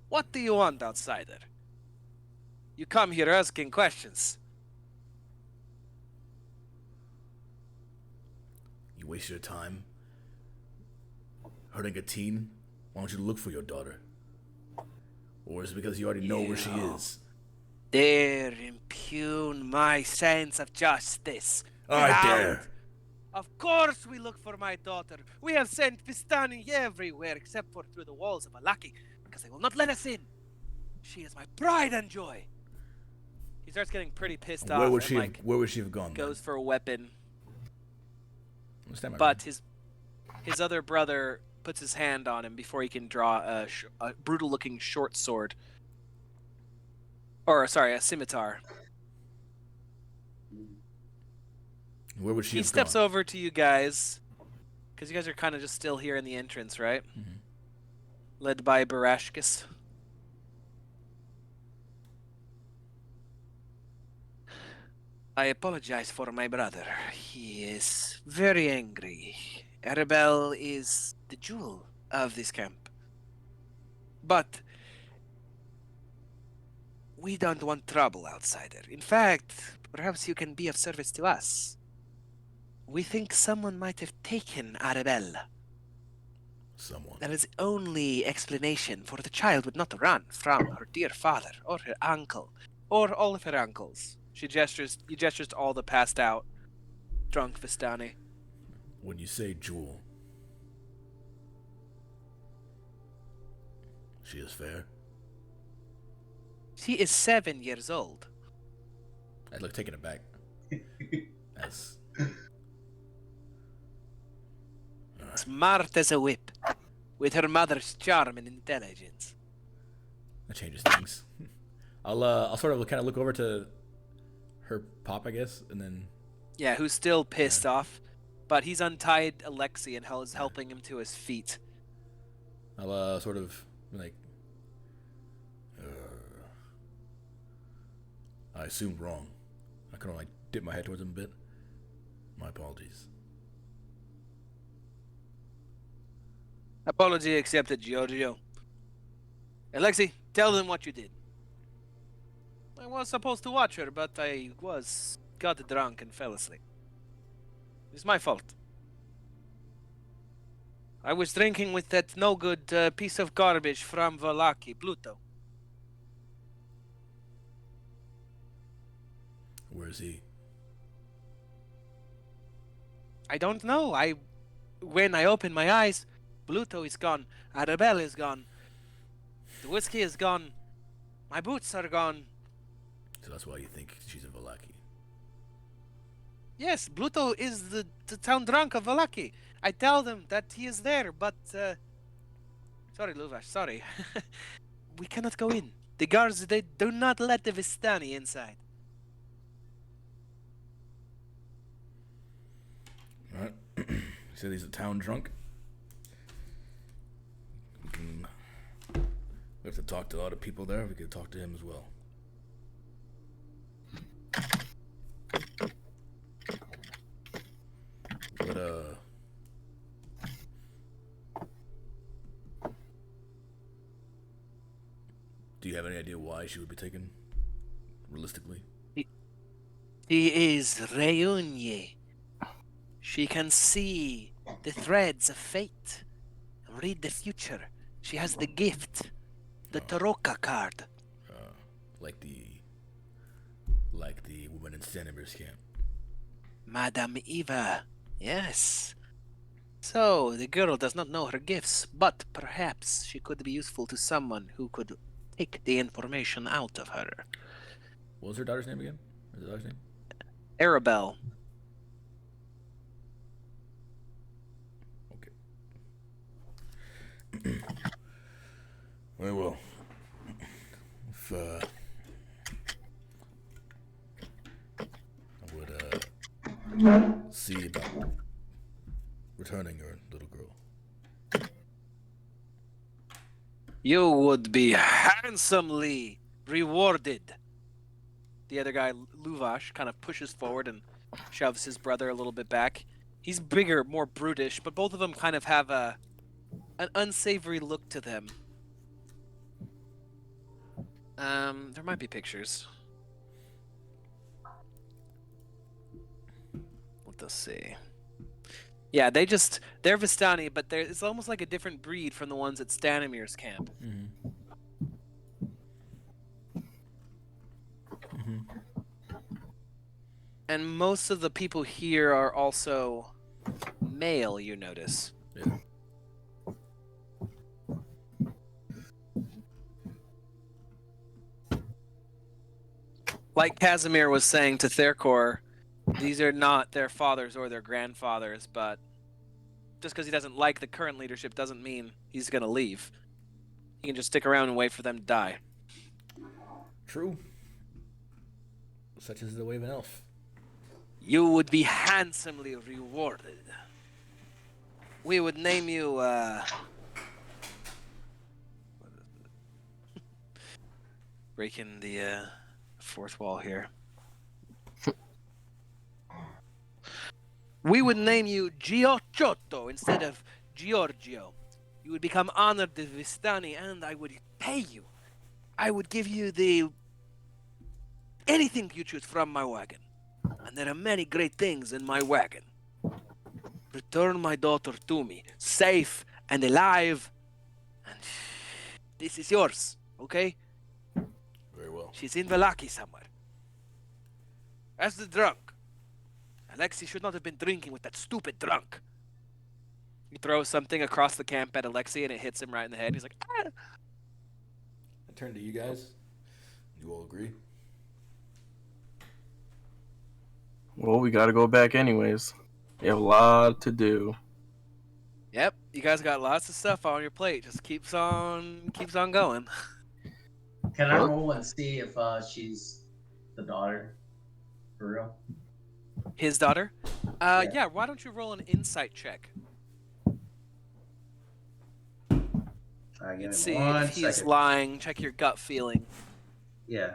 What do you want, outsider? You come here asking questions. You waste your time hurting a teen? Why don't you look for your daughter? Or is it because you already know where she is? Dare impugn my sense of justice. I Proud. dare. Of course we look for my daughter. We have sent Vistani everywhere except for through the walls of Vallaki, because they will not let us in. She is my pride and joy. He starts getting pretty pissed off Where and would she have gone? goes for a weapon. Stand by But his other brother puts his hand on him before he can draw a brutal-looking short sword. Or, sorry, a scimitar. Where would she He have steps gone? over to you guys, because you guys are kind of just still here in the entrance, right? Mhm. Led by Barashkus. I apologize for my brother. He is very angry. Arabelle is the jewel of this camp. But we don't want trouble, outsider. In fact, perhaps you can be of service to us. We think someone might have taken Arabelle. Someone. That is the only explanation, for the child would not run from her dear father, or her uncle, or all of her uncles. He gestures to all the passed out, drunk Vistani. When you say jewel, she is fair. She is 7 years old. I look taken aback. That's Smart as a whip, with her mother's charm and intelligence. that changes things. I'll sort of kind of look over to her pop, I guess, and then Yeah, who's still pissed off, but he's untied Alexei and is helping him to his feet. I'll sort of be like, I assumed wrong. I kind of like dip my head towards him a bit. My apologies. Apology accepted, Giorgio. Alexei, tell them what you did. I was supposed to watch her, but I got drunk and fell asleep. It's my fault. I was drinking with that no-good piece of garbage from Vallaki, Pluto. Where is he? I don't know. When I open my eyes, Pluto is gone. Arabelle is gone. The whiskey is gone. My boots are gone. So that's why you think she's a Vallaki. Yes, Pluto is the town drunk of Vallaki. I tell them that he is there, but... Sorry, Luvash, sorry. We cannot go in. The guards, they do not let the Vistani inside. Alright. You said he's a town drunk? We have to talk to a lot of people there. We could talk to him as well. But, do you have any idea why she would be taken? Realistically? She is Reunye. She can see the threads of fate, read the future. She has the gift, the Taroka card. Like the woman in Stanimir's camp. Madame Eva, yes. So, the girl does not know her gifts, but perhaps she could be useful to someone who could take the information out of her. What was her daughter's name again? What was her daughter's name? Arabelle. Okay. Very well. If, I would, see about returning your little girl. You would be handsomely rewarded. The other guy, Luvash, kind of pushes forward and shoves his brother a little bit back. He's bigger, more brutish, but both of them kind of have an unsavory look to them. There might be pictures. Let us see. Yeah, they're Vistani, but it's almost like a different breed from the ones at Stanimir's camp. Mm-hmm. Mm-hmm. And most of the people here are also male, you notice. Yeah. Like Casimir was saying to Therkor, these are not their fathers or their grandfathers, but just because he doesn't like the current leadership doesn't mean he's going to leave. He can just stick around and wait for them to die. True. Such is the way of an elf. You would be handsomely rewarded. We would name you, breaking the fourth wall here. We would name you Giorgiotto instead of Giorgio. You would become honored to Vistani, and I would pay you. I would give you anything you choose from my wagon. And there are many great things in my wagon. Return my daughter to me, safe and alive, and this is yours, okay? Very well. She's in Vallaki somewhere. As the drunk. Alexei should not have been drinking with that stupid drunk. He throws something across the camp at Alexei and it hits him right in the head. He's like, ah! I turn to you guys. You all agree? Well, we gotta go back anyways. We have a lot to do. Yep, you guys got lots of stuff on your plate. Just keeps on going. Can I roll and see if she's the daughter? For real? His daughter? Yeah, why don't you roll an insight check? Alright, give Let's me see one if he's second. lying. Check your gut feeling. Yeah.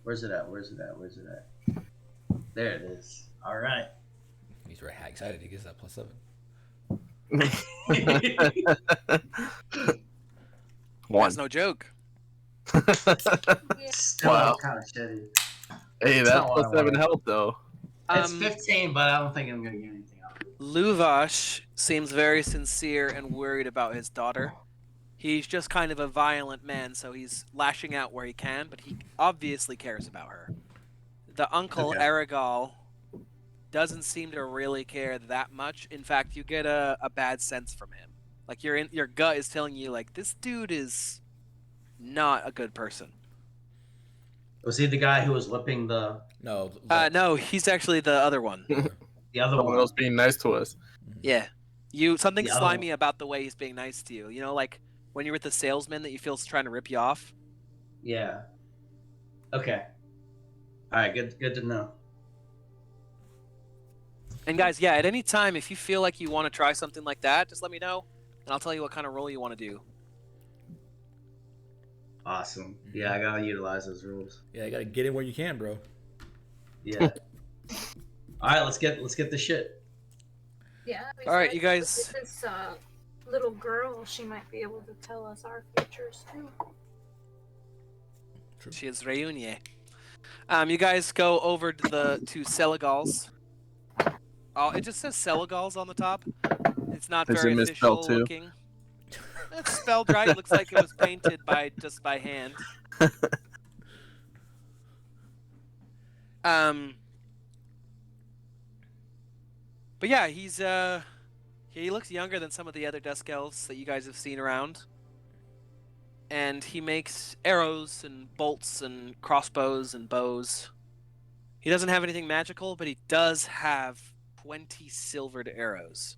Where's it at? There it is. Alright. He's very excited. He gets that +7. One. That's no joke. Still Wow. kind of shitty. Hey, It's that's not what I +7 wanted. health though. It's 15, but I don't think I'm gonna get anything out of it. Luvash seems very sincere and worried about his daughter. He's just kind of a violent man, so he's lashing out where he can, but he obviously cares about her. The uncle, Okay. Aragal, doesn't seem to really care that much. In fact, you get a bad sense from him. Like your gut is telling you, like, this dude is not a good person. Was he the guy who was whipping the No. No, he's actually the other one. other Someone one? else being nice to us. Yeah. Something The other slimy one. about the way he's being nice to you. You know, like when you're with the salesman that you feel's trying to rip you off. Yeah. Okay. Alright, good to know. And guys, yeah, at any time, if you feel like you want to try something like that, just let me know, and I'll tell you what kind of role you want to do. Awesome. Yeah, I gotta utilize those rules. Yeah, you gotta get in where you can, bro. Yeah. Alright, let's get the shit. Yeah. All right, you besides, guys- with this little girl, she might be able to tell us our futures too. She is Reunier. You guys go over to Seligal's. Oh, it just says Seligal's on the top. It's not Is it very misspelled official too? looking. It's spelled right. It looks like it was painted by hand. But yeah, he looks younger than some of the other Dusk Elves that you guys have seen around. And he makes arrows and bolts and crossbows and bows. He doesn't have anything magical, but he does have 20 silvered arrows.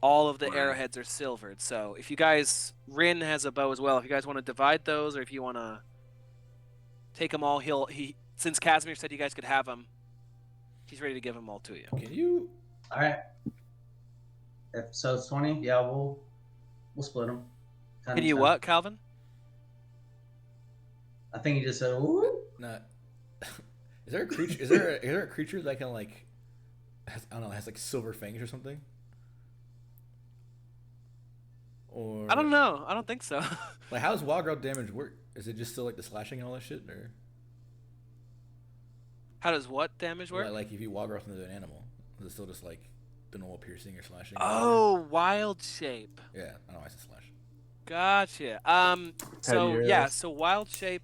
All of the arrowheads are silvered, so if you guys... Rin has a bow as well. If you guys want to divide those, or if you want to take them all, since Casimir said you guys could have them, he's ready to give them all to you. Can you? Alright. So it's 20? Yeah, we'll split them. Can you what, Calvin? I think you just said, ooh. Not. Is there a creature? Is there a creature that can like? I don't know. Has like silver fangs or something? Or I don't know. I don't think so. like, how does wild growth damage work? Is it just still like the slashing and all that shit, or How does what damage work? like if you wild growth into an animal, is it still just like the normal piercing or slashing? Or Oh, wild shape. whatever? Yeah, I don't know why I said slash. Gotcha. So Heavy yeah, arrows. so wild shape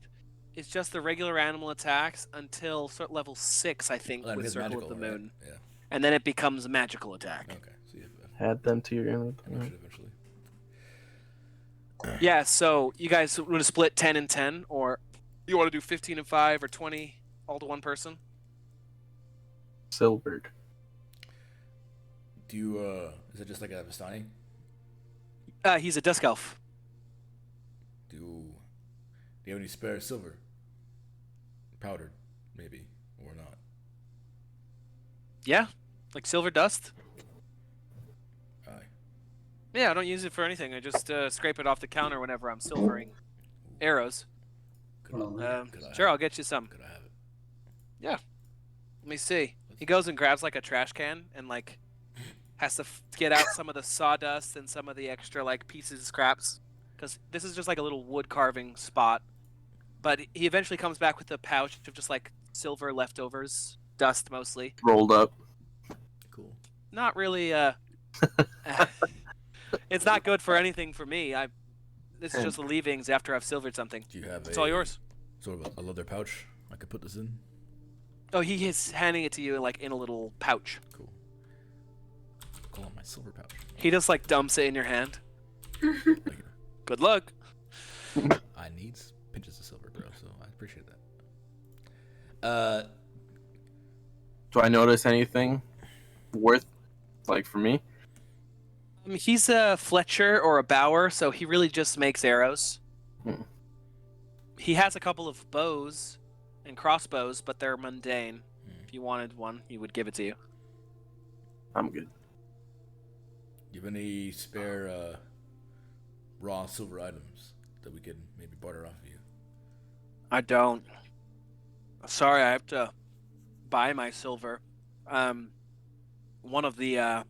is just the regular animal attacks until level 6, I think, Oh, with it's Circle magical, of the right? Moon, Yeah. and then it becomes a magical attack. Okay. So you Add them to your have inventory. should eventually. Yeah. So you guys want to split 10 and 10, or you want to do 15 and 5, or 20 all to one person? Silvered. Do you is it just like a Vistani? He's a dusk elf. Do you have any spare silver? Powdered, maybe, or not? Yeah, like silver dust. Aye. Yeah, I don't use it for anything. I just scrape it off the counter whenever I'm silvering arrows. Could I Sure, I'll get you some. Could I have it? Yeah. Let me see. He goes and grabs like a trash can and like has to get out some of the sawdust and some of the extra like pieces of scraps, because this is just like a little wood carving spot. But he eventually comes back with a pouch of just like silver leftovers, dust mostly. Rolled up. Cool. Not really. It's not good for anything for me. This is just the leavings after I've silvered something. Do you have It's all yours. Sort of a leather pouch I could put this in? Oh, he is handing it to you like in a little pouch. Cool. Call it my silver pouch. He just like dumps it in your hand. Thank you. Good luck. I need pinches of silver, bro, so I appreciate that. Do I notice anything worth, like, for me? He's a Fletcher or a Bower, so he really just makes arrows. Hmm. He has a couple of bows and crossbows, but they're mundane. If you wanted one, he would give it to you. I'm good. Do you have any spare raw silver items that we could maybe barter off of you? I don't. Sorry, I have to buy my silver. One of the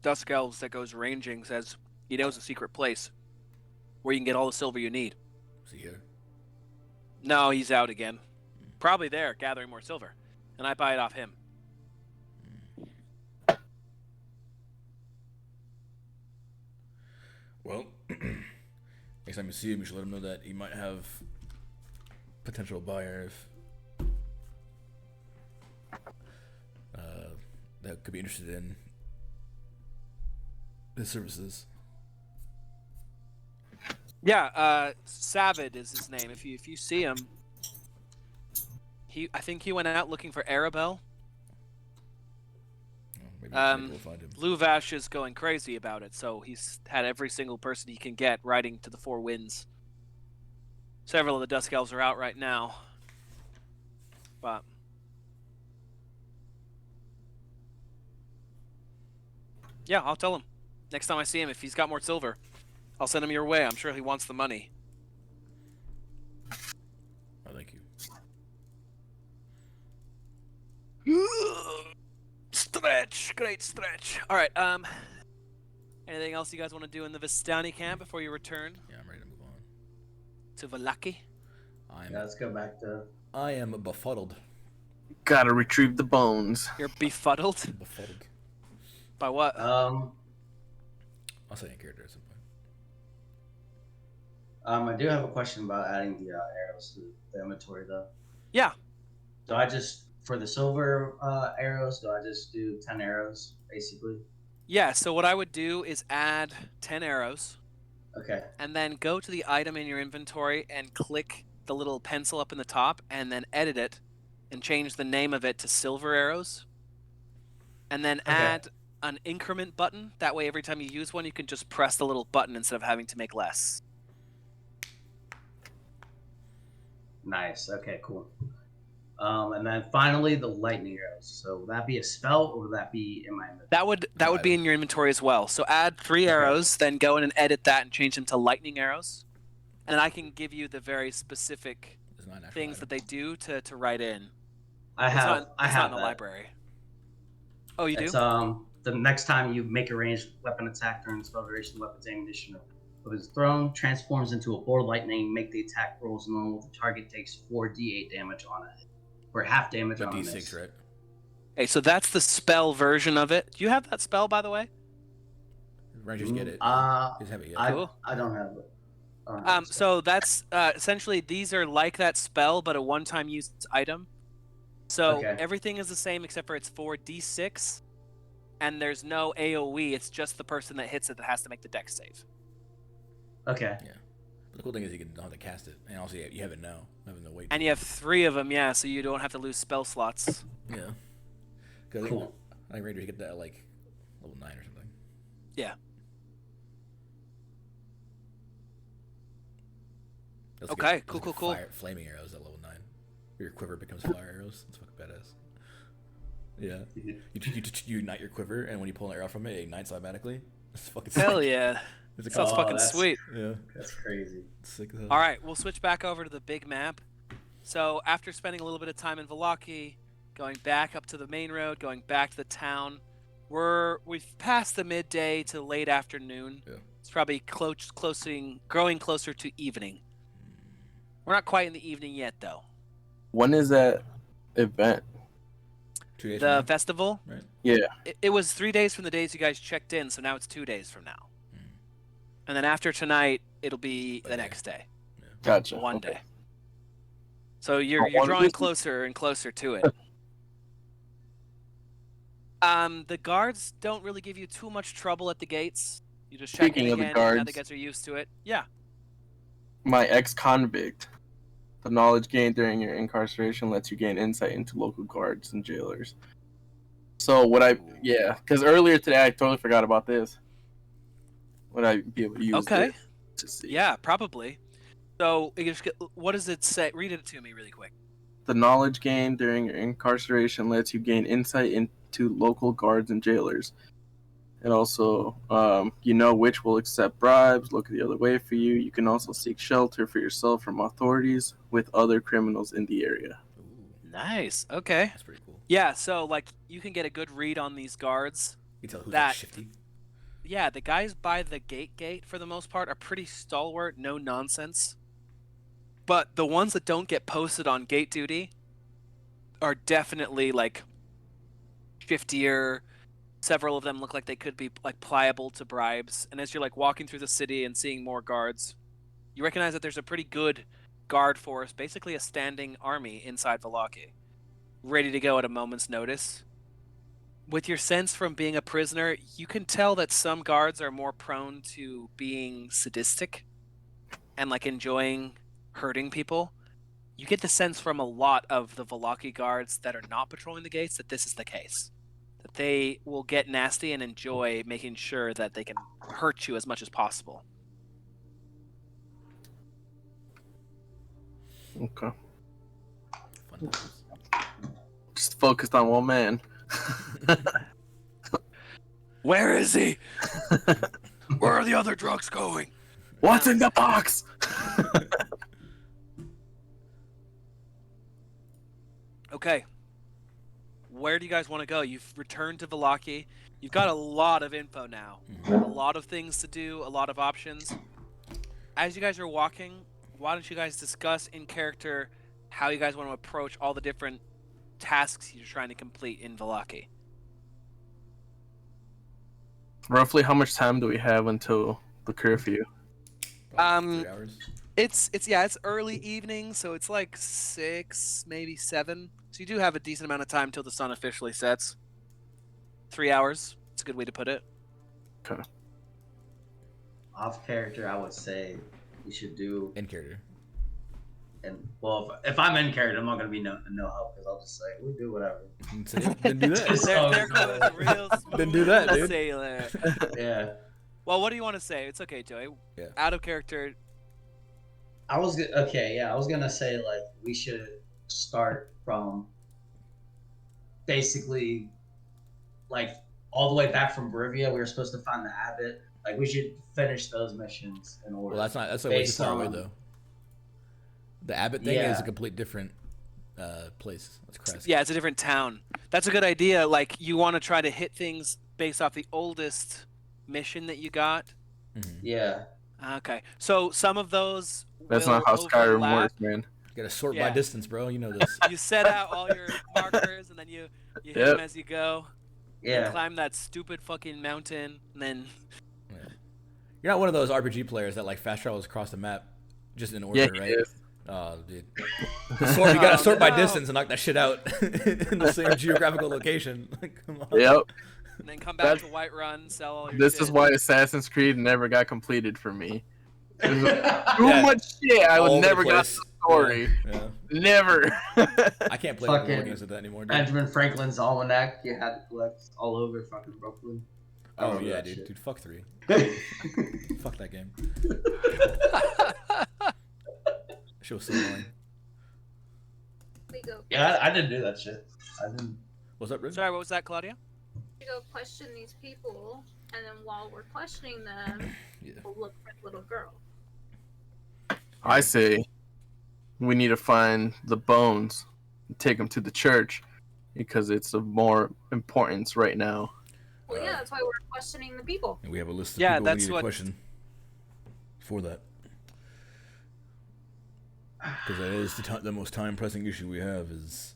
Dusk Elves that goes ranging says he knows a secret place where you can get all the silver you need. Is he here? No, he's out again. Probably there, gathering more silver. And I buy it off him. Well, next time you see him, you should let him know that he might have potential buyers that could be interested in his services. Yeah, Savid is his name. If you see him, I think he went out looking for Arabelle. Maybe we'll find him. Luvash is going crazy about it, so he's had every single person he can get riding to the Four Winds. Several of the Dusk Elves are out right now. But yeah, I'll tell him. Next time I see him, if he's got more silver, I'll send him your way. I'm sure he wants the money. Oh, thank you. Stretch, great stretch. All right. Anything else you guys want to do in the Vistani camp before you return Yeah, I'm ready to move on. to Vallaki? Yeah, let's go back to. I am befuddled. Gotta retrieve the bones. You're befuddled Befuddled. by what? I'll say in character at some point. I do have a question about adding the arrows to the inventory, though. Yeah. Do I just, for the silver arrows, do I just do 10 arrows, basically? Yeah. So what I would do is add 10 arrows, Okay. and then go to the item in your inventory and click the little pencil up in the top, and then edit it, and change the name of it to Silver Arrows, and then add an increment button. That way, every time you use one, you can just press the little button instead of having to make less. Nice. Okay, cool. And then finally, the lightning arrows. So would that be a spell, or would that be in my inventory? That would be in your inventory as well. So add 3 arrows, then go in and edit that and change them to lightning arrows, and then I can give you the very specific It's not an actual things item. that they do to write in. I It's have. not, I it's have not in the that. library. Oh, you It's do? the next time you make a ranged weapon attack during spell duration, weapon's ammunition of his thrown transforms into a bolt of lightning. Make the attack rolls normal. The target takes 4d8 damage on it, or half damage But on a D6, miss. right? Okay, so that's the spell version of it. Do you have that spell, by the way? Rangers get it. Just have it yet. Cool. I don't have it. So that's essentially these are like that spell, but a one-time use item. So Okay. everything is the same except for it's 4d6, and there's no AOE. It's just the person that hits it that has to make the dex save. Okay. Yeah. But the cool thing is you can don't have to cast it, and also you have it now, having to wait. And you have 3 of them, yeah, so you don't have to lose spell slots. Yeah. Because Cool. I think Rangers get that at like level 9 or something. Yeah. Let's Okay, get- cool, let's get cool. Flaming arrows at level 9. Your quiver becomes fire arrows. That's fucking badass. Yeah. You ignite your quiver, and when you pull an arrow from it, it ignites automatically. It's fucking Hell sick. yeah. It's a Sounds fucking that's- sweet. Yeah. That's crazy. It's sick as hell. All right, we'll switch back over to the big map. So after spending a little bit of time in Vallaki, going back up to the main road, going back to the town, we've passed the midday to late afternoon. Yeah. It's probably growing closer to evening. We're not quite in the evening yet, though. When is that event? 2 days The from now, festival, right? Yeah. it was 3 days from the days you guys checked in, so now it's 2 days from now. And then after tonight, it'll be the Okay. next day, Gotcha. one Okay. day. So you're one drawing visit? closer and closer to it. The guards don't really give you too much trouble at the gates. You just check in Speaking of the again. Now the guards- guys are used to it. Yeah. My ex-convict. The knowledge gained during your incarceration lets you gain insight into local guards and jailers. So because earlier today I totally forgot about this. Would I be able to use Okay. this to see? Yeah, probably. So what does it say? Read it to me really quick. The knowledge gained during your incarceration lets you gain insight into local guards and jailers. And also, you know which will accept bribes, look the other way for you. You can also seek shelter for yourself from authorities with other criminals in the area. Ooh, Nice. Okay. that's pretty cool. Yeah, so like you can get a good read on these guards. You can tell who's That- like shifty. Yeah, the guys by the gate for the most part are pretty stalwart, no nonsense. But the ones that don't get posted on gate duty are definitely like shiftier. Several of them look like they could be like pliable to bribes. And as you're like walking through the city and seeing more guards, you recognize that there's a pretty good guard force, basically a standing army inside Vallaki, ready to go at a moment's notice. With your sense from being a prisoner, you can tell that some guards are more prone to being sadistic and like enjoying hurting people. You get the sense from a lot of the Vallaki guards that are not patrolling the gates that this is the case. That they will get nasty and enjoy making sure that they can hurt you as much as possible. Okay. Fun times. Just focused on one man. Where is he? Where are the other drugs going? What's in the box? Okay. Where do you guys want to go? You've returned to Vallaki. You've got a lot of info now. A lot of things to do, a lot of options. As you guys are walking, why don't you guys discuss in character how you guys want to approach all the different tasks you're trying to complete in Vallaki? Roughly how much time do we have until the curfew? Probably 3 hours. It's early evening, so it's like 6, maybe 7. So you do have a decent amount of time till the sun officially sets. 3 hours. It's a good way to put it. Okay. Off character, I would say we should do. In character. And well, if I'm in character, I'm not gonna be no help because I'll just say we do whatever. Then do that. There goes real smooth Then do that, dude. sailor. Yeah. Well, what do you want to say? It's okay, Joey. Yeah. Out of character. I was gonna say like we should start from basically like all the way back from Berivia. We were supposed to find the abbot. Like we should finish those missions in order. Well, that's like way too Based far away on- though. The Abbott thing Yeah. is a complete different place. That's crazy. Yeah, it's a different town. That's a good idea. Like, you want to try to hit things based off the oldest mission that you got. Yeah. Okay, so some of those That's will not how Skyrim overlap. works, man. You gotta sort by Yeah. distance, bro. You know this. You set out all your markers, and then you hit Yep. them as you go. Yeah. And climb that stupid fucking mountain, and then Yeah. You're not one of those RPG players that like fast travels across the map just in order, Yeah, right? he is. Oh, dude. You gotta sort by no. distance and knock that shit out in the same geographical location. Like, come on. Yep. and then come back to Whiterun, sell all your This shit. is why Assassin's Creed never got completed for me. Too Yeah. much shit. I All would over the never got place. the story. Yeah. Never. I can't play Fucking war games with that anymore, dude. Benjamin Franklin's almanac you had to collect all over fucking Brooklyn. I Oh remember yeah, that dude. shit. Dude, fuck 3. Fuck that game. Shit was so annoying. We go. Yeah, I didn't do that shit. I didn't. What's up, Riz? Sorry, what was that, Claudia? We go question these people, and then while we're questioning them, Yeah. we'll look for the little girl. I say we need to find the bones and take them to the church because it's of more importance right now. Well, yeah, that's why we're questioning the people. And we have a list of Yeah, people we that's need to what- question for that. Because that is the most time-pressing issue we have is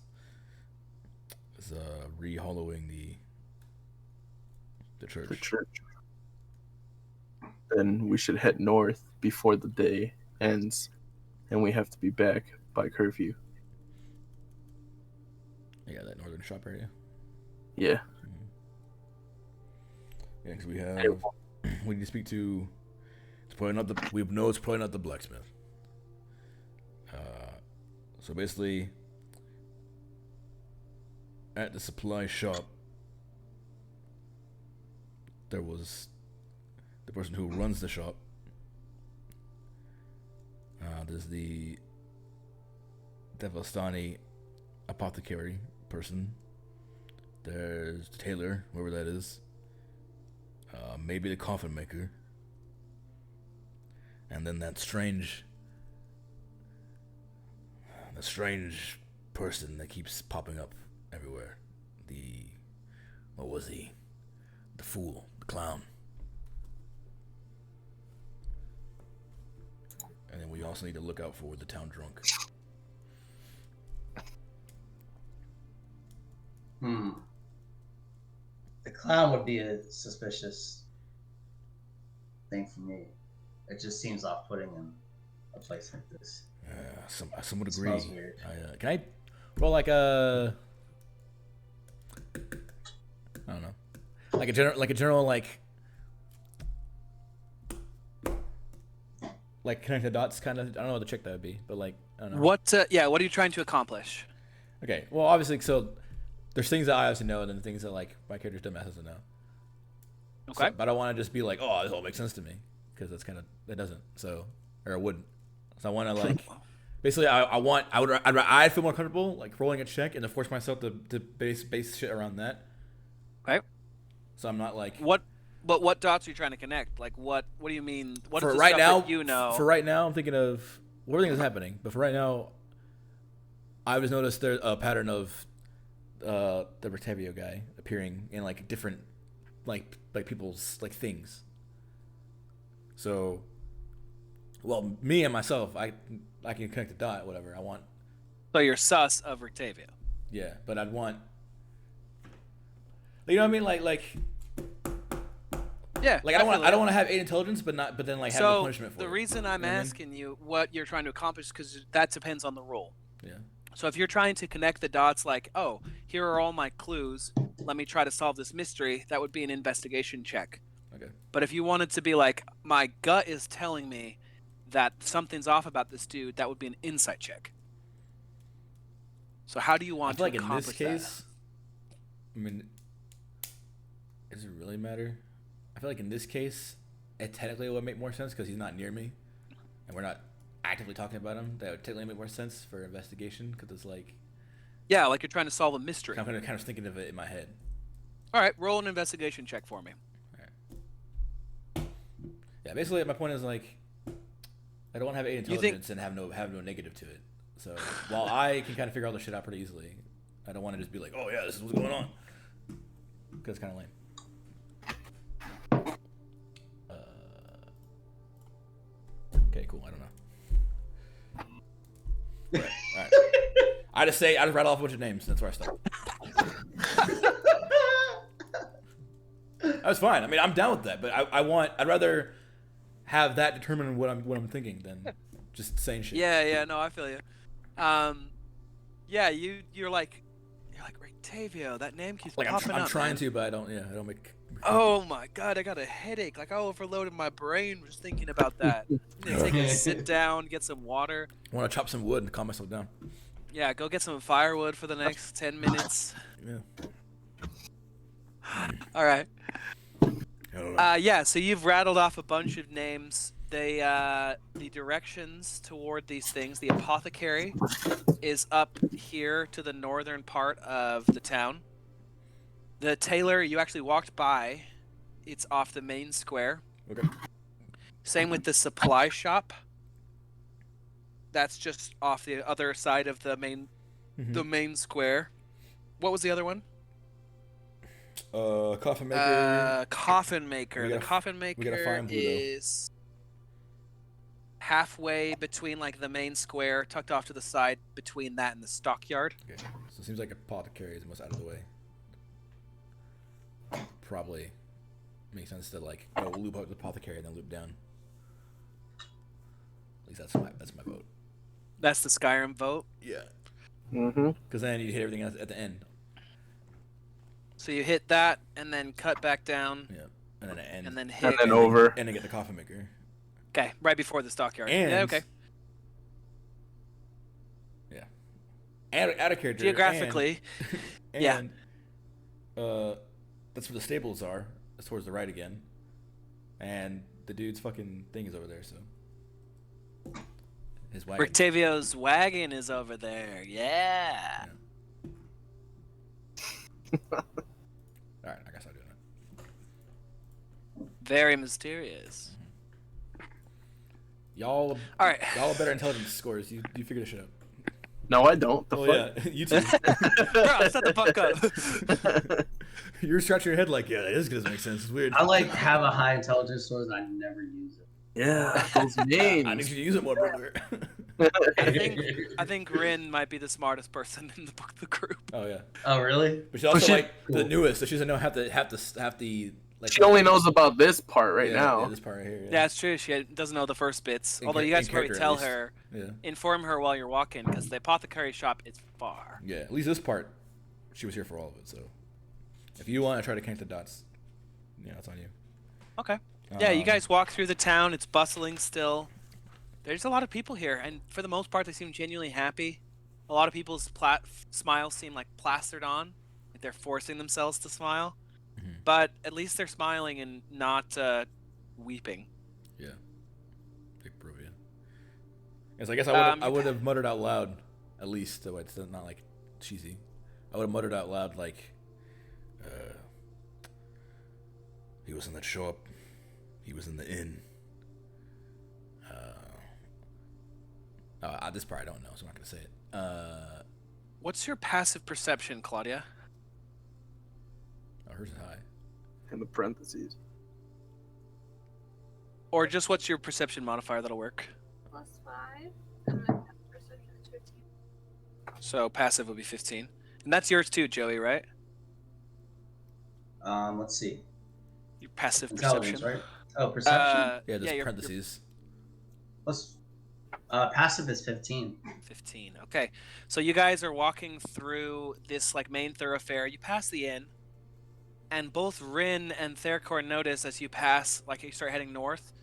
re-hollowing the church. The church. Then we should head north before the day ends, and we have to be back by curfew. Yeah, that northern shop area. Yeah. Yeah, because we need to speak to. It's probably not the. We know it's probably not the blacksmith. So basically, at the supply shop, there was the person who runs the shop. There's the Devastani apothecary person. There's the tailor, whoever that is. Maybe the coffin maker. And then that strange person that keeps popping up everywhere. What was he? The fool, the clown. And then we also need to look out for the town drunk. The clown would be a suspicious thing for me. It just seems off-putting in a place like this. Some would It agree. smells weird. Can I roll like a? I don't know, like a general like connect the dots kind of. I don't know what the trick that would be, but like I don't know. What are you trying to accomplish? Okay, well obviously so there's things that I obviously know and then things that like my character's dumbass doesn't know. Okay. So, but I want to just be like, oh, this all makes sense to me because that doesn't. So or it wouldn't. So I want to like. Basically, I'd feel more comfortable like rolling a check and to force myself to base shit around that. Okay. So I'm not like What dots are you trying to connect? Like what do you mean? What is for the right stuff now. that you know? For right now, I'm thinking of everything that's happening. But for right now, I've just noticed there's a pattern of the Rotavio guy appearing in like different like people's like things. So, well, me and myself, I can connect the dot, whatever I want. So you're sus of Rictavio. Yeah, but I'd want. You know what I mean? Like Yeah. I don't want to have 8 intelligence, but then like have no punishment for the it. reason I'm You know what I mean? asking you what you're trying to accomplish because that depends on the role. Yeah. So if you're trying to connect the dots, like, oh, here are all my clues, let me try to solve this mystery, that would be an investigation check. Okay. But if you wanted to be like, my gut is telling me that something's off about this dude, that would be an insight check. So how do you I want feel to like in this accomplish case, I mean, does it really matter? I feel like in this case, it technically would make more sense because he's not near me, and we're not actively talking about him. That would technically make more sense for investigation because it's like. Yeah, like you're trying to solve a mystery. I'm kind of thinking of it in my head. All right, roll an investigation check for me. Yeah, basically my point is like, I don't want to have 8 intelligence and have no negative to it. So while I can kind of figure all this shit out pretty easily, I don't want to just be like, oh yeah, this is what's going on, because it's kind of lame. cool. I don't know. Right. All right. I just rattle off a bunch of names. That's where I start. That was fine. I mean, I'm down with that, but I'd rather have that determine what I'm thinking than just saying shit. Yeah, no, I feel you. Yeah, you're like Octavio. That name keeps Like popping up. I'm trying man. to, but I don't make. Oh my god, I got a headache. Like I overloaded my brain just thinking about that. I'm gonna take a sit down, get some water. I want to chop some wood and calm myself down. Yeah, go get some firewood for the next 10 minutes. Yeah. All right. I Yeah, so you've rattled off a bunch of names. The directions toward these things, the apothecary is up here to the northern part of the town. The tailor you actually walked by, it's off the main square. Okay. Same with the supply shop. That's just off the other side of the main square. What was the other one? Coffin maker. Coffin maker. The coffin gotta maker find Pluto. is halfway between like the main square, tucked off to the side between that and the stockyard. Okay. So it seems like apothecary is the most out of the way. Probably makes sense to like go loop up the apothecary and then loop down. At least that's my vote. That's the Skyrim vote. Yeah. Mm-hmm. Because then you hit everything else at the end. So you hit that and then cut back down. Yeah. And then end. And then hit. And then over. And then get the coffin maker. Okay, right before the stockyard. And yeah, okay. Yeah. Add a character. Geographically. And, Yeah. That's where the stables are. That's towards the right again. And the dude's fucking thing is over there, so. His wagon. Octavio's wagon is over there. Yeah. Alright, I guess I'll do that. Very mysterious. Y'all All right. Y'all are better intelligence scores. You figure this shit out. No, I don't. The Oh fuck? yeah, you too. Bro, shut the fuck up. You're scratching your head like, yeah, this doesn't make sense. It's weird. I like have a high intelligence score and I never use it. Yeah, those names. I need you to use it more, brother. I think Rin might be the smartest person in the group. Oh yeah. Oh really? But she's also she- like the newest, so she doesn't know have the like. She only knows about this part right yeah, now. Yeah, this part right here. Yeah, it's true. She doesn't know the first bits. In Although cha- you guys in can probably character, tell at least. her, Yeah. inform her while you're walking, because the apothecary shop is far. Yeah. At least this part, she was here for all of it. So, if you want to try to connect the dots, yeah, it's on you. Okay. Yeah, you guys walk through the town. It's bustling still. There's a lot of people here, and for the most part, they seem genuinely happy. A lot of people's smiles seem like plastered on, like they're forcing themselves to smile. Mhm. But at least they're smiling and not weeping. Yeah. Big proof, yeah. Yes, I guess I would have muttered out loud, at least, so it's not like cheesy. I would have muttered out loud like, he was in that shop. He was in the inn. This part I don't know, so I'm not gonna say it. What's your passive perception, Claudia? Oh, hers is high. In the parentheses. Or just what's your perception modifier that'll work? +5. And my perception is 15. So passive would be 15. And that's yours too, Joey, right? Let's see. Your passive Intelligence, perception. right? Oh, perception. Yeah, there's your parentheses. Passive is 15. 15. Okay. So you guys are walking through this like main thoroughfare. You pass the inn, and both Rin and Thercor notice as you pass, like you start heading north,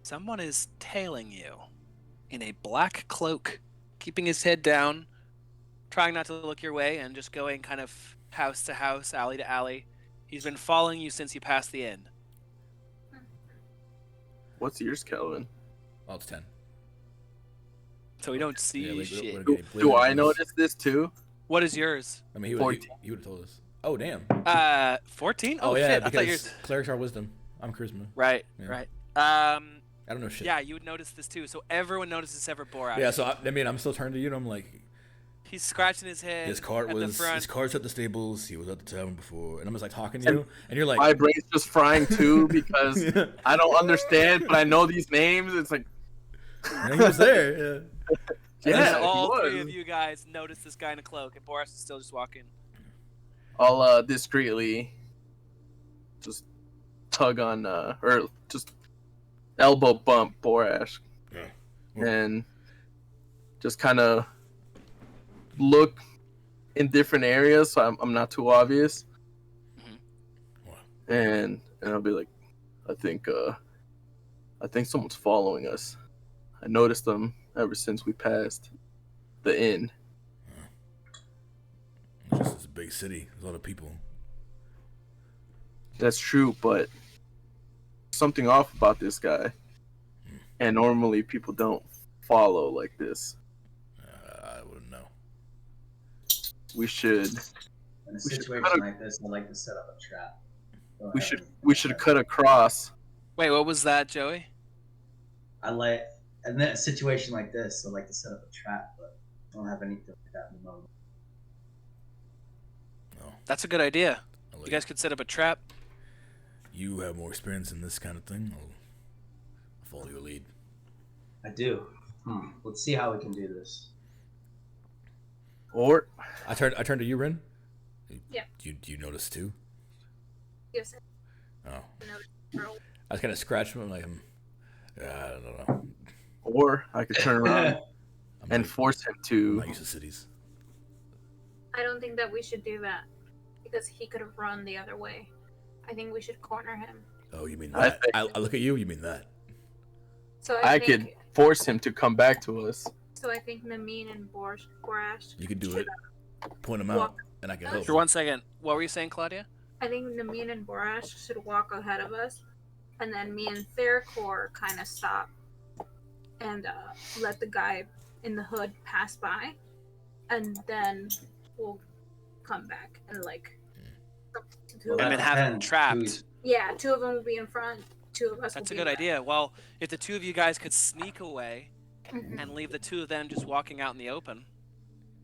someone is tailing you in a black cloak, keeping his head down, trying not to look your way, and just going kind of house to house, alley to alley. He's been following you since you passed the inn. What's yours, Kelvin? Oh, it's 10. So we don't see Yeah, shit. Do I notice this too? What is yours? I mean, he would 14. have told us. Oh, damn. 14? Oh, Oh, yeah, shit. I thought because yours. clerics are wisdom. I'm charisma. Right, Yeah. right. I don't know shit. Yeah, you would notice this too. So everyone notices Everborak. Yeah, so I mean, I'm still turning to you, and I'm like, He's scratching his head. his cart at the was front. his cart's at the stables. He was at the tavern before, and I'm just like talking to you, and you're like, My brain's just frying too because Yeah. I don't understand, but I know these names. It's like, You know, he was there. Yeah. And then Yeah, he all was. three of you guys notice this guy in a cloak, and Boris is still just walking. I'll discreetly just tug on or just elbow bump Borash Yeah. and just kind of look in different areas so I'm not too obvious. And I'll be like, I think someone's following us. I noticed them ever since we passed the inn. It's a big city. There's a lot of people. That's true, but something off about this guy. And normally people don't follow like this. I wouldn't know. We should In a situation like this, I like to set up a trap. we should cut across. Wait, what was that, Joey? In a situation like this, I like to set up a trap, but I don't have anything like that in the moment. No. That's a good idea. Like You guys could set up a trap. You have more experience in this kind of thing. I'll follow your lead. I do. Let's see how we can do this. Or I turned to you, Rin. Yeah. Do you notice too? Yes. Oh. No. I was kind of scratching him like, I don't know. or I could turn around I'm and not- force him I'm to. not used to cities. I don't think that we should do that because he could have run the other way. I think we should corner him. Oh, you mean I that? think- I look at you. You mean that? So I think, could force him to come back to us. So I think Namin and Borash. You could do should, it. Point them out, walk- and I can help. For 1 second, what were you saying, Claudia? I think Namin and Borash should walk ahead of us, and then me and Theracor kind of stop and let the guy in the hood pass by, and then we'll come back and like. Well, And that then have him depends. trapped. Who's- Yeah, two of them will be in front. Two of us. That's a will be good in idea. Well, if the two of you guys could sneak away back. Mhm. and leave the two of them just walking out in the open.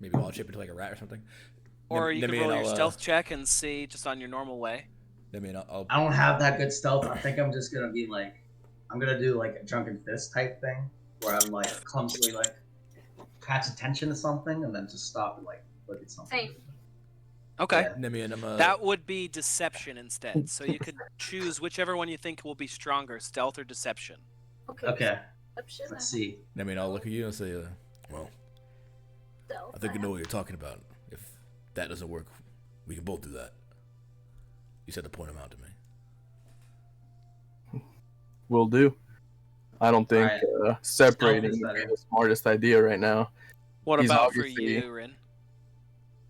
Maybe I'll chip into like a rat or something. Or you could Nemi roll and your I'll, stealth check and see just on your normal way. I'll I don't have that good stealth. I think I'm just gonna be like, I'm gonna do like a drunken fist type thing, where I'm like clumsily like catch attention to something and then just stop and like look at something. Same. Okay. Yeah. Nemi and I'm That would be deception instead. So you could choose whichever one you think will be stronger, stealth or deception. Okay. Okay, Deception let's see. Nemi and I'll look at you and say, well, stealth. I think I know what you're talking about. If that doesn't work, we can both do that. You said to point him out to me. Will do. I don't think Alright. separating Stealth would is be better. the smartest idea right now. What He's about for obviously- you, Rin?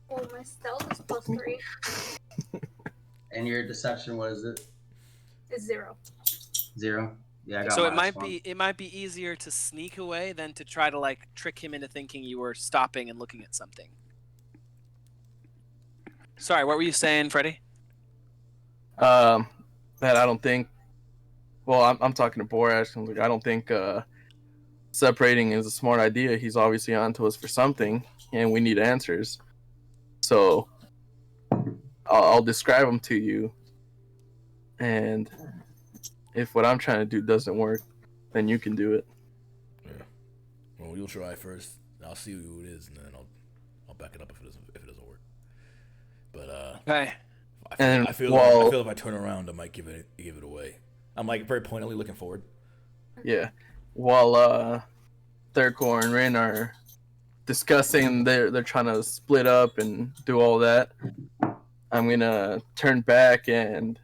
Well, my stealth is +3. And your deception, what is it? Is 0. 0. Yeah, I got So it minus might 1. be easier to sneak away than to try to like trick him into thinking you were stopping and looking at something. Sorry, what were you saying, Freddie? That I don't think. Well, I'm talking to Borash. I'm like, I don't think separating is a smart idea. He's obviously onto us for something, and we need answers. So I'll describe them to you, and if what I'm trying to do doesn't work, then you can do it. Yeah. Well, you'll try first. I'll see who it is, and then I'll back it up if it doesn't work. But Okay. I feel if I turn around, I might give it away. I'm like very pointedly looking forward. Yeah. While Thurkor and Rin are discussing, they're trying to split up and do all that. I'm gonna turn back and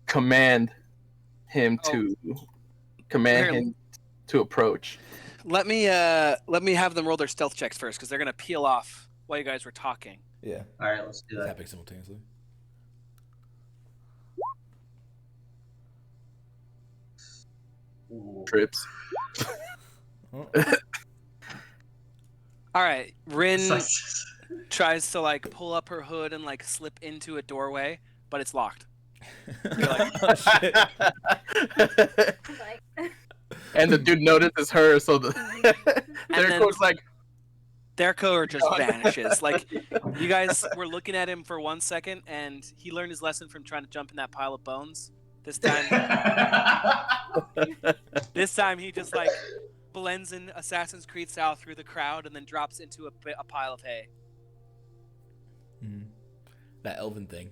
command him to approach. Let me have them roll their stealth checks first because they're gonna peel off while you guys were talking. Yeah. All right, let's do It's that. happening simultaneously. Ooh. Trips. Oh. All right, Rin Sucks. tries to like pull up her hood and like slip into a doorway, but it's locked. Oh, shit. Like, And the dude notices her, so the Thurkor's like, Therco just vanishes. Like, you guys were looking at him for 1 second, and he learned his lesson from trying to jump in that pile of bones. This time he just like blends in Assassin's Creed style through the crowd and then drops into a pile of hay. Mm-hmm. That elven thing.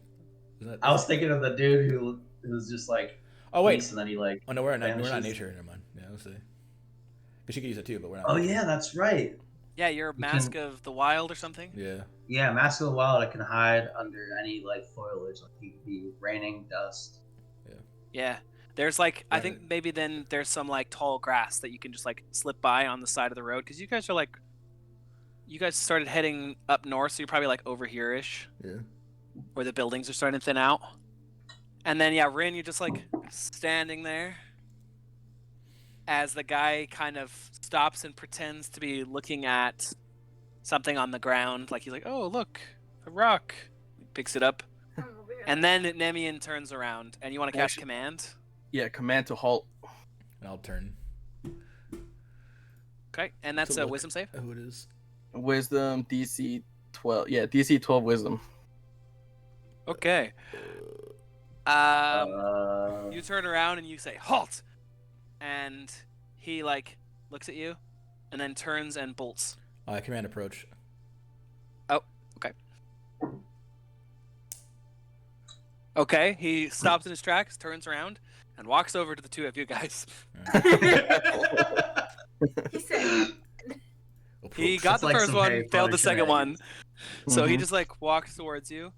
I was thinking of the dude who was just like, oh wait, peace, and then he like. oh no, we're not vanishes. nature. Never mind. Yeah, let's see. Because she could use it too, but we're not. Oh nature. yeah, that's right. Yeah, you're a Mask of the Wild or something. Yeah. Yeah, Mask of the Wild. I can hide under any like foliage, like he could be raining dust. Yeah. There's like, I think maybe then there's some like tall grass that you can just like slip by on the side of the road because you guys are like, you guys started heading up north, so you're probably like over here-ish. Yeah. Where the buildings are starting to thin out. And then yeah, Rin, you're just like standing there as the guy kind of stops and pretends to be looking at something on the ground. Like he's like, oh look, a rock. He picks it up. And then Nemian turns around and you want to cast command? Yeah, command to halt. And I'll turn. Okay, and that's a wisdom save? Who it is. Wisdom, DC 12. Yeah, DC 12 wisdom. Okay. You turn around and you say, halt! And he, like, looks at you and then turns and bolts. Command approach. Oh, okay. Okay, he stops in his tracks, turns around, and walks over to the two of you guys. He said... He got the first one, failed the second one. So he just, like, walks towards you.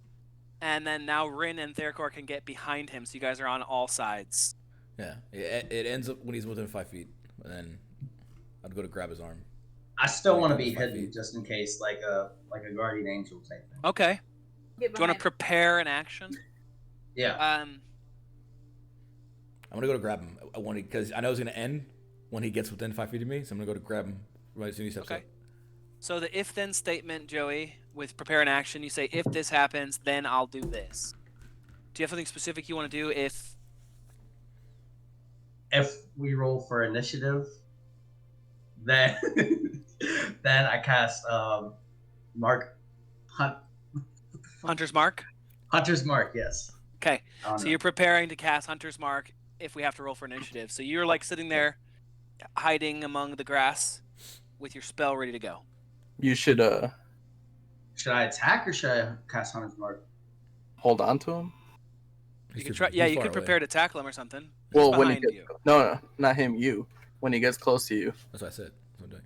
And then now Rin and Theracor can get behind him, so you guys are on all sides. Yeah, it ends up when he's within 5 feet, and then I'd go to grab his arm. I still want to be hidden just in case, like a guardian angel type thing. Okay. Do you want to prepare an action? Yeah. I'm gonna go to grab him. I want because I know it's gonna end when he gets within 5 feet of me, so I'm gonna go to grab him right as soon as he steps up. So the if-then statement, Joey, with prepare an action, you say, if this happens, then I'll do this. Do you have something specific you want to do if we roll for initiative, then then I cast Hunter's Mark? Hunter's Mark, yes. Okay, so you're preparing to cast Hunter's Mark if we have to roll for initiative. So you're like sitting there hiding among the grass with your spell ready to go. You should Should I attack or should I cast Hunter's Mark? Hold on to him. You can try. Yeah, you could prepare to tackle him or something. Well, when he gets, no, not him. You. When he gets close to you. That's what I said. That's what I'm doing.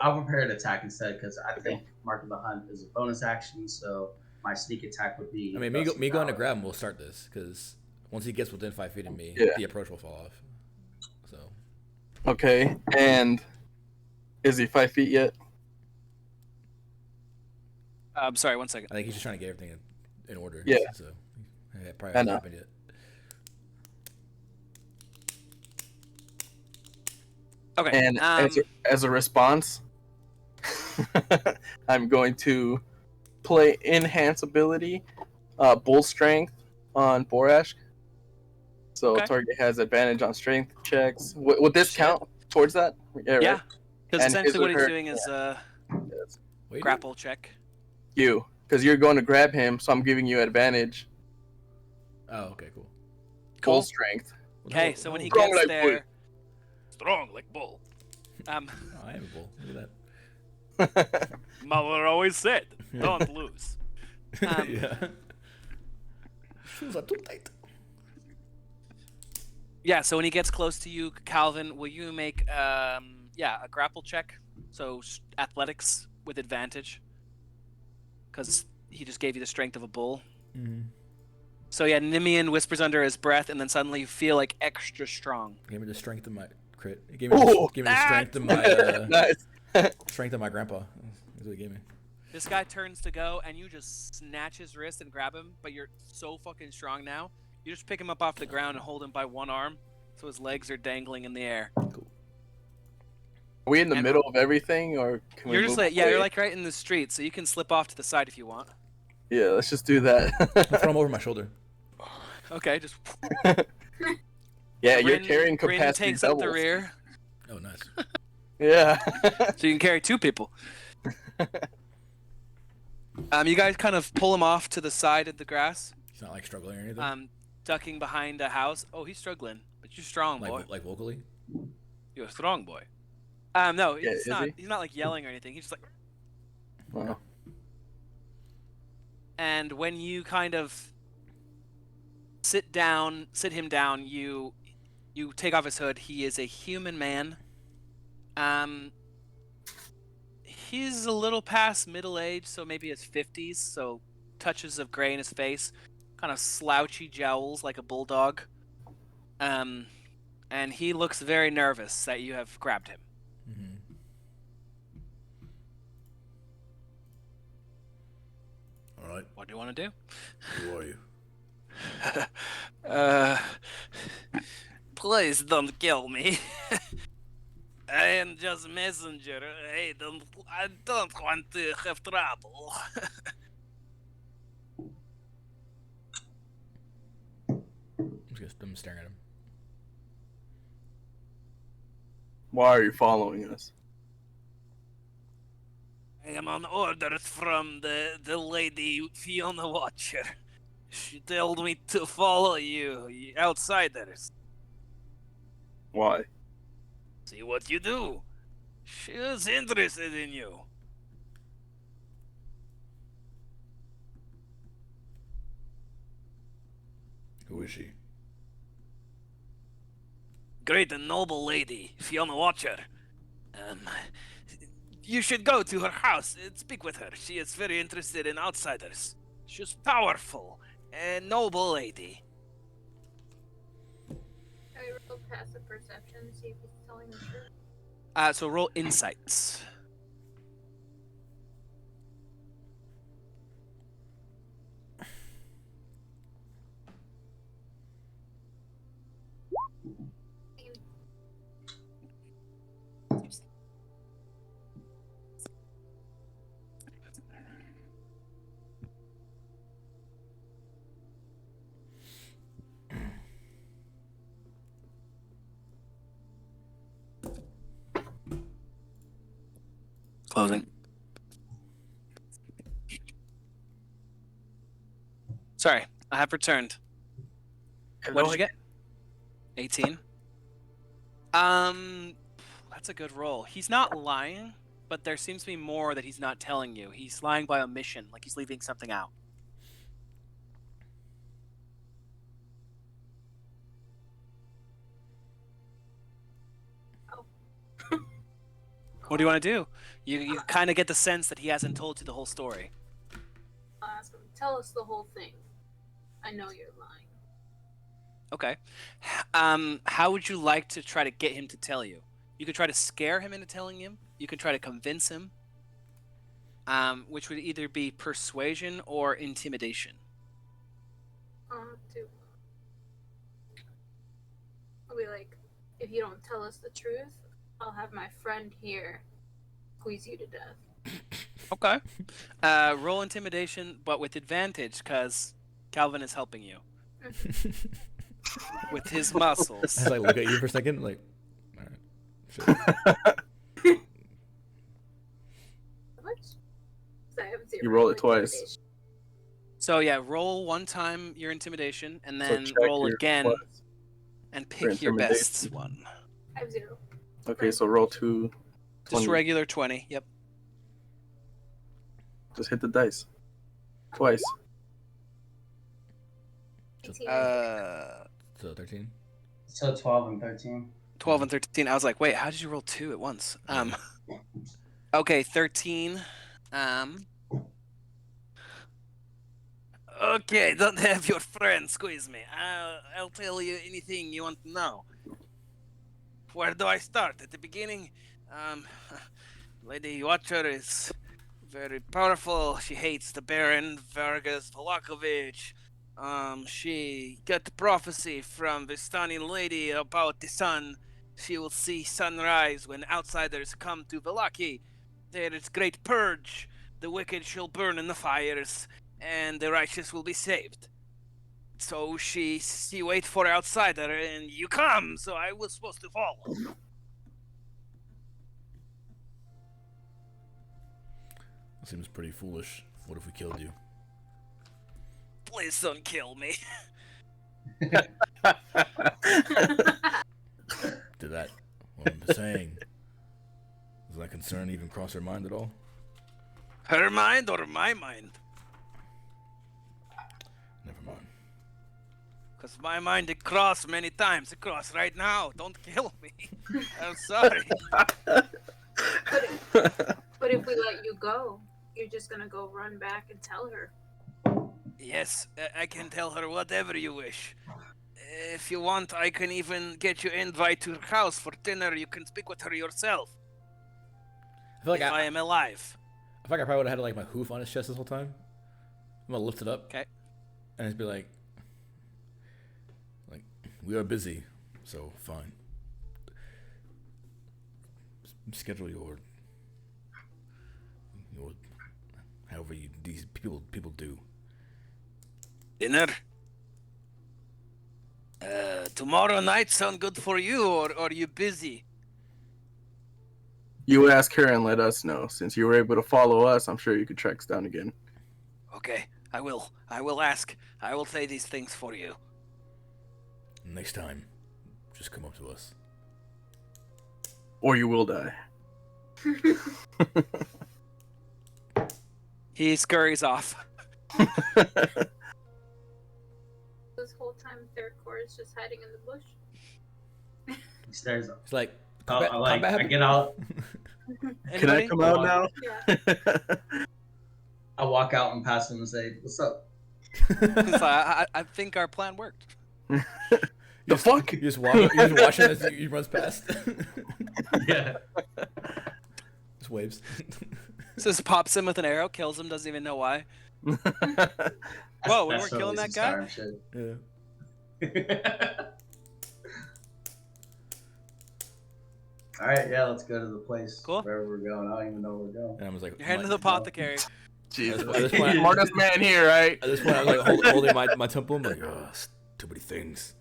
I'll prepare to attack instead because I think Mark of the Hunt is a bonus action, so my sneak attack would be. I mean, me going to grab him will start this because once he gets within 5 feet of me, the approach will fall off. So. Okay, and is he 5 feet yet? I'm sorry, 1 second. I think he's just trying to get everything in order. Yeah. So it probably hasn't happened yet. Okay. And as a response, I'm going to play enhance ability, bull strength on Borash. So target has advantage on strength checks. Would this count towards that? Yeah. Because essentially what he's doing is grapple check. Because you're going to grab him, so I'm giving you advantage. Oh, okay, cool. Bull strength. Okay, so when he gets there, strong like bull. I am a bull. Look at that. Mother always said, "Don't lose." Yeah. Shoes are too tight. Yeah, so when he gets close to you, Calvin, will you make a grapple check? So athletics with advantage. Because he just gave you the strength of a bull. Mm-hmm. So yeah, Nimian whispers under his breath, and then suddenly you feel like extra strong. Gave me the strength of my crit. It gave me the strength of my nice. strength of my grandpa. That's what he gave me. This guy turns to go, and you just snatch his wrist and grab him, but you're so fucking strong now. You just pick him up off the ground and hold him by one arm, so his legs are dangling in the air. Cool. Are we in the middle of everything, or can we you're just like, away? you're like right in the street, so you can slip off to the side if you want. Yeah, let's just do that. I'll throw him over my shoulder. Okay, just. Yeah, you're carrying capacity takes doubles. up the rear. Oh, nice. Yeah. So you can carry two people. You guys kind of pull him off to the side of the grass. He's not like struggling or anything. Ducking behind a house. Oh, he's struggling, but you're strong, boy. Like vocally. You're a strong boy. No, Yeah, he's is not. he? He's not like yelling or anything. He's just like. Wow. And when you kind of sit him down, you take off his hood. He is a human man. He's a little past middle age, so maybe his 50s. So touches of gray in his face, kind of slouchy jowls like a bulldog. And he looks very nervous that you have grabbed him. Mm-hmm. All right. What do you want to do? Who are you? Please don't kill me. I am just a messenger. I don't want to have trouble. I'm staring at him. Why are you following us? I am on orders from the lady Fiona Watcher. She told me to follow you outsiders. Why? See what you do. She is interested in you. Who is she? Great and noble lady, Fiona Watcher. You should go to her house and speak with her. She is very interested in outsiders. She's powerful and noble lady. I roll passive perception, see if he's telling the truth. So roll insights. Closing. Sorry, I have returned. What did you get? 18. That's a good roll. He's not lying, but there seems to be more that he's not telling you. He's lying by omission, like he's leaving something out. What do you want to do? You kind of get the sense that he hasn't told you the whole story. I'll ask him, tell us the whole thing. I know you're lying. Okay. How would you like to try to get him to tell you? You could try to scare him into telling him. You can try to convince him. Which would either be persuasion or intimidation. I'll be like, if you don't tell us the truth, I'll have my friend here squeeze you to death. Okay. Roll intimidation, but with advantage, because Calvin is helping you. With his muscles. I look at you for a second, like, all right. Sure. You roll it twice. So yeah, roll one time your intimidation, and then So roll again plus. and pick your best one. I have 0. Okay, so roll 2. Just regular 20, yep. Just hit the dice. Twice. So 13? So 12 and 13. 12 and 13. I was like, wait, how did you roll 2 at once? Okay, 13. Okay, don't have your friend squeeze me. I'll tell you anything you want to know. Where do I start? At the beginning? Lady Watcher is very powerful. She hates the Baron Vargas Vallaki. She got the prophecy from the stunning lady about the sun. She will see sunrise when outsiders come to Vallaki. There is great purge. The wicked shall burn in the fires, and the righteous will be saved. So she wait for outsider, and you come. So I was supposed to follow. Seems pretty foolish. What if we killed you? Please don't kill me. Did that? What I'm saying. Does that concern even cross her mind at all? Her mind or my mind? Never mind. Because my mind, it crossed many times. It crossed right now. Don't kill me. I'm sorry. But if we let you go, you're just gonna go run back and tell her. Yes, I can tell her whatever you wish. If you want, I can even get you invite to her house for dinner. You can speak with her yourself. I feel like if I am alive. I feel like I probably would have had like my hoof on his chest this whole time. I'm gonna lift it up. Okay. And just be like, we are busy, so fine. Schedule your however these people do. Dinner? Tomorrow night sound good for you, or are you busy? You ask her and let us know. Since you were able to follow us, I'm sure you could track us down again. Okay, I will. I will ask. I will say these things for you. Next time, just come up to us. Or you will die. He scurries off. This whole time, third core is just hiding in the bush. He stares up. It's like, I get out. Can I come out now? Yeah. I walk out and pass him and say, "What's up?" He's like, I think our plan worked. The fuck? You just watch him as he runs past. Yeah. Just waves. Just pops him with an arrow, kills him, doesn't even know why. Whoa, we weren't killing that guy? Yeah. All right, yeah, let's go to the place. Cool. Wherever we're going. I don't even know where we're going. And I was like, You're heading to the apothecary. Jesus. At this point, Smartest man here, right? At this point, I'm like holding my temple. I'm like, oh, too many things.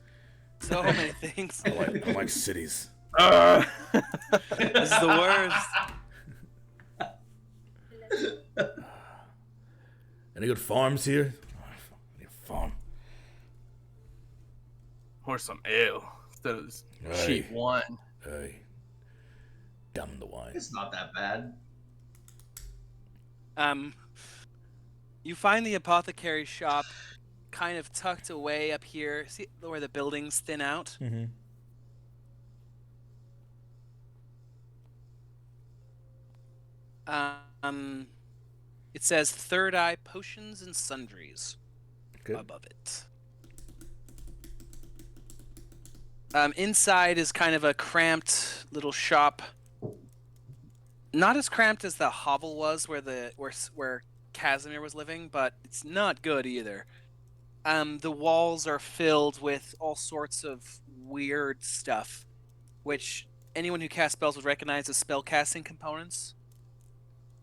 So many things. I like cities. This is the worst. Any good farms here? I need a farm. Or some ale instead of this cheap wine. Hey, damn the wine. It's not that bad. You find the apothecary shop kind of tucked away up here. See where the buildings thin out? Mm-hmm. It says Third Eye Potions and Sundries above it. Inside is kind of a cramped little shop. Not as cramped as the hovel was where Casimir was living, but it's not good either. The walls are filled with all sorts of weird stuff, which anyone who casts spells would recognize as spellcasting components.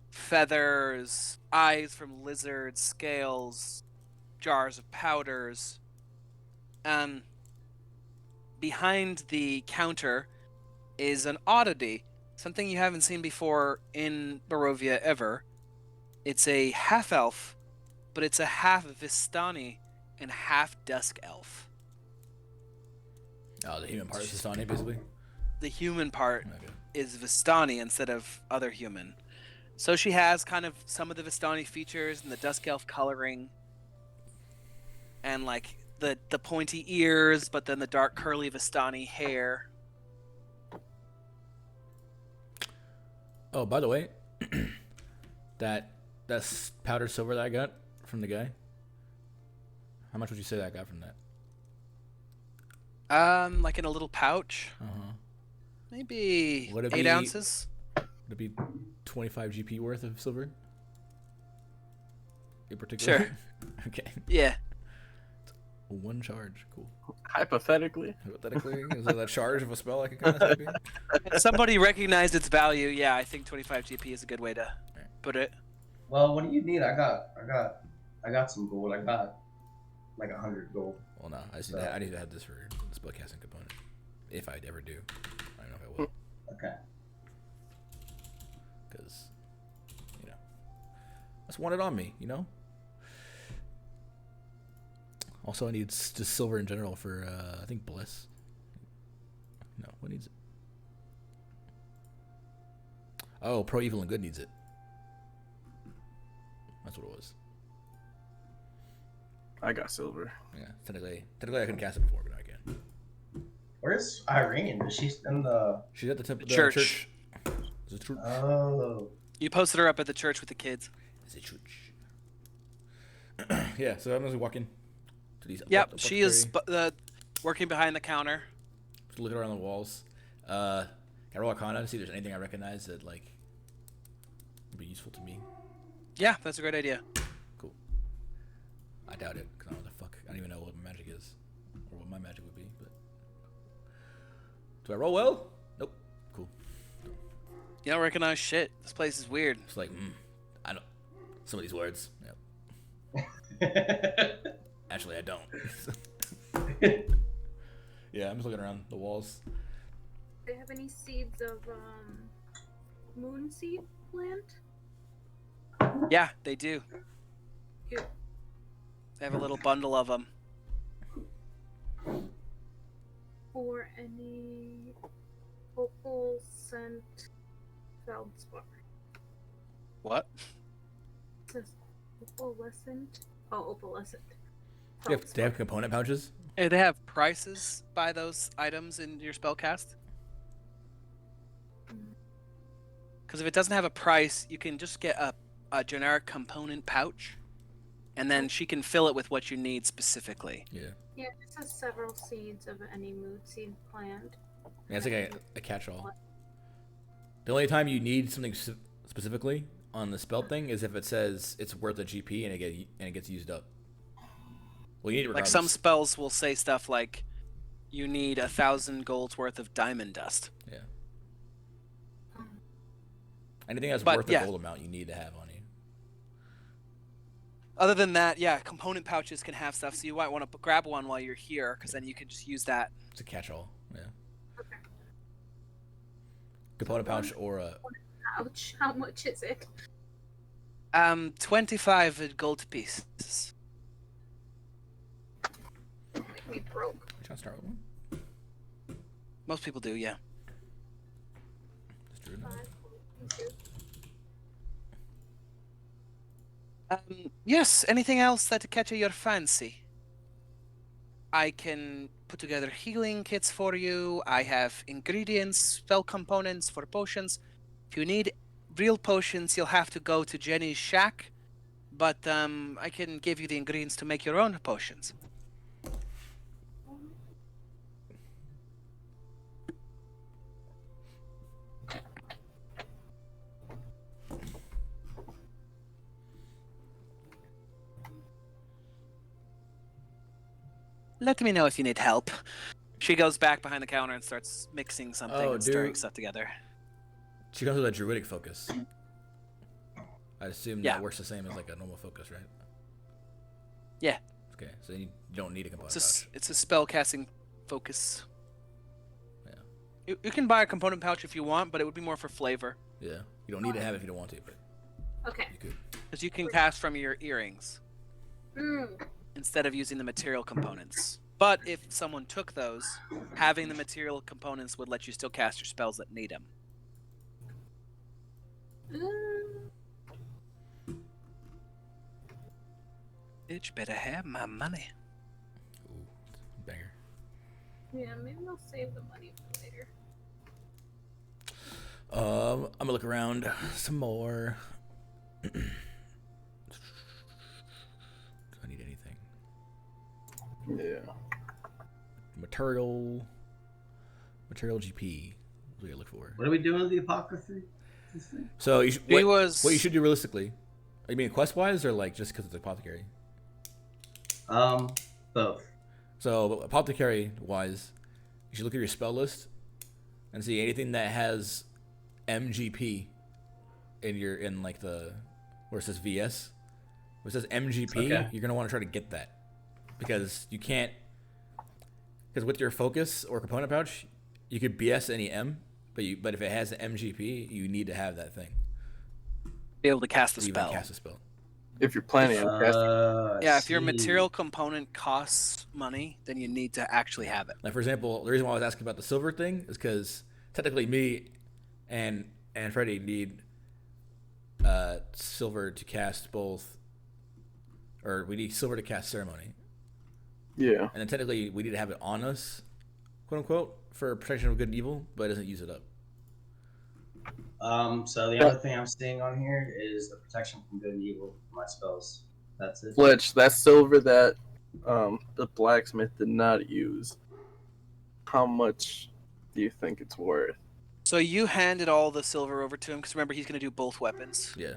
Feathers, eyes from lizards, scales, jars of powders. Behind the counter is an oddity, something you haven't seen before in Barovia ever. It's a half-elf, but it's a half Vistani and half Dusk Elf. Oh, the human part is Vistani, basically? The human part is Vistani instead of other human. So she has kind of some of the Vistani features and the Dusk Elf coloring. And like the pointy ears, but then the dark curly Vistani hair. Oh, by the way, that's powdered silver that I got from the guy. How much would you say that I got from that? Like in a little pouch. Maybe 8 ounces. Would it be 25 GP worth of silver? In particular? Sure. Okay. Yeah. One charge. Cool. Hypothetically. Hypothetically, is that a charge of a spell I could kind of type in? If somebody recognized its value, yeah, I think 25 GP is a good way to put it. Well, what do you need? I got some gold. I got like 100 gold. Well, no, I need to have this for the spellcasting component. If I ever do. I don't know if I will. Okay. Because, I just want it on me, Also, I need just silver in general for, I think, Bliss. No, what needs it? Oh, Pro Evil and Good needs it. That's what it was. I got silver. Yeah, technically I couldn't cast it before, but I can. Where's Irene? Is she in the? She's at the temple. Church. Is it church? Oh. You posted her up at the church with the kids. Is it church? Yeah, so I'm just walking to these. Yep, she is working behind the counter. Just looking around the walls. Can I roll Arcana to see if there's anything I recognize that like would be useful to me? Yeah, that's a great idea. Cool. I doubt it, because I don't know what the fuck. I don't even know what my magic is, or what my magic would be. But do I roll well? Nope. Cool. You don't recognize shit. This place is weird. It's like, I don't. Some of these words. Yep. Actually, I don't. Yeah, I'm just looking around the walls. Do they have any seeds of moon seed plant? Yeah, they do. Cute. They have a little bundle of them. Or any opal scent feldspar. What? It says opalescent. Oh, opalescent. They have component pouches. Hey, they have prices by those items in your spellcast. Because if it doesn't have a price, you can just get a generic component pouch, and then she can fill it with what you need specifically. Yeah. Yeah, it says several seeds of any moon seed plant. Yeah, it's like a catch-all. The only time you need something specifically on the spell thing is if it says it's worth a GP and it gets used up. Well, you need it regardless. Like some spells will say stuff like, you need 1,000 gold's worth of diamond dust. Yeah. Anything that's But, worth yeah. a gold amount, you need to have on you. Other than that, yeah, component pouches can have stuff, so you might want to grab one while you're here, because then you can just use that. It's a catch-all. Yeah. Okay. Component pouch or a. Ouch. How much is it? 25 gold pieces. Make me broke. You trying to start with one? Most people do, yeah. Just do it now. Thank you. Yes, anything else that catch your fancy? I can put together healing kits for you. I have ingredients, spell components for potions. If you need real potions, you'll have to go to Jenny's shack. But I can give you the ingredients to make your own potions. Let me know if you need help. She goes back behind the counter and starts mixing something and stirring stuff together. She comes with a druidic focus. I assume Yeah. that works the same as like a normal focus, right? Yeah. Okay, so you don't need a component pouch. It's a spell casting focus. Yeah. You can buy a component pouch if you want, but it would be more for flavor. Yeah. You don't need to have it if you don't want to, but Okay. you could. Because you can cast from your earrings Mm. instead of using the material components. But if someone took those, having the material components would let you still cast your spells that need them. Bitch better have my money. Ooh, banger. Yeah, maybe I'll save the money for later. I'm gonna look around some more. Do I need anything? Yeah. Material GP. What do I look for? What are we doing with the apocryphy? So He was- what you should do realistically. You mean quest wise or like just because it's apothecary? Both. So apothecary wise, you should look at your spell list and see anything that has MGP in like the where it says VS. Where it says MGP, Okay. you're gonna want to try to get that. Because you can't with your focus or component pouch, you could BS any M, but if it has the MGP, you need to have that thing. Be able to cast the to even spell. cast a spell. If you're planning on casting. Yeah, if your see. material component costs money, then you need to actually have it. Like for example, the reason why I was asking about the silver thing is because technically me and and Freddy need silver to cast both, or we need silver to cast ceremony. Yeah. And then technically we need to have it on us, quote unquote, for protection of good and evil, but it doesn't use it up. So the other thing I'm seeing on here is the protection from good and evil for my spells. That's it. Fletch, that's silver that the blacksmith did not use. How much do you think it's worth? So you handed all the silver over to him because remember he's going to do both weapons. Yeah.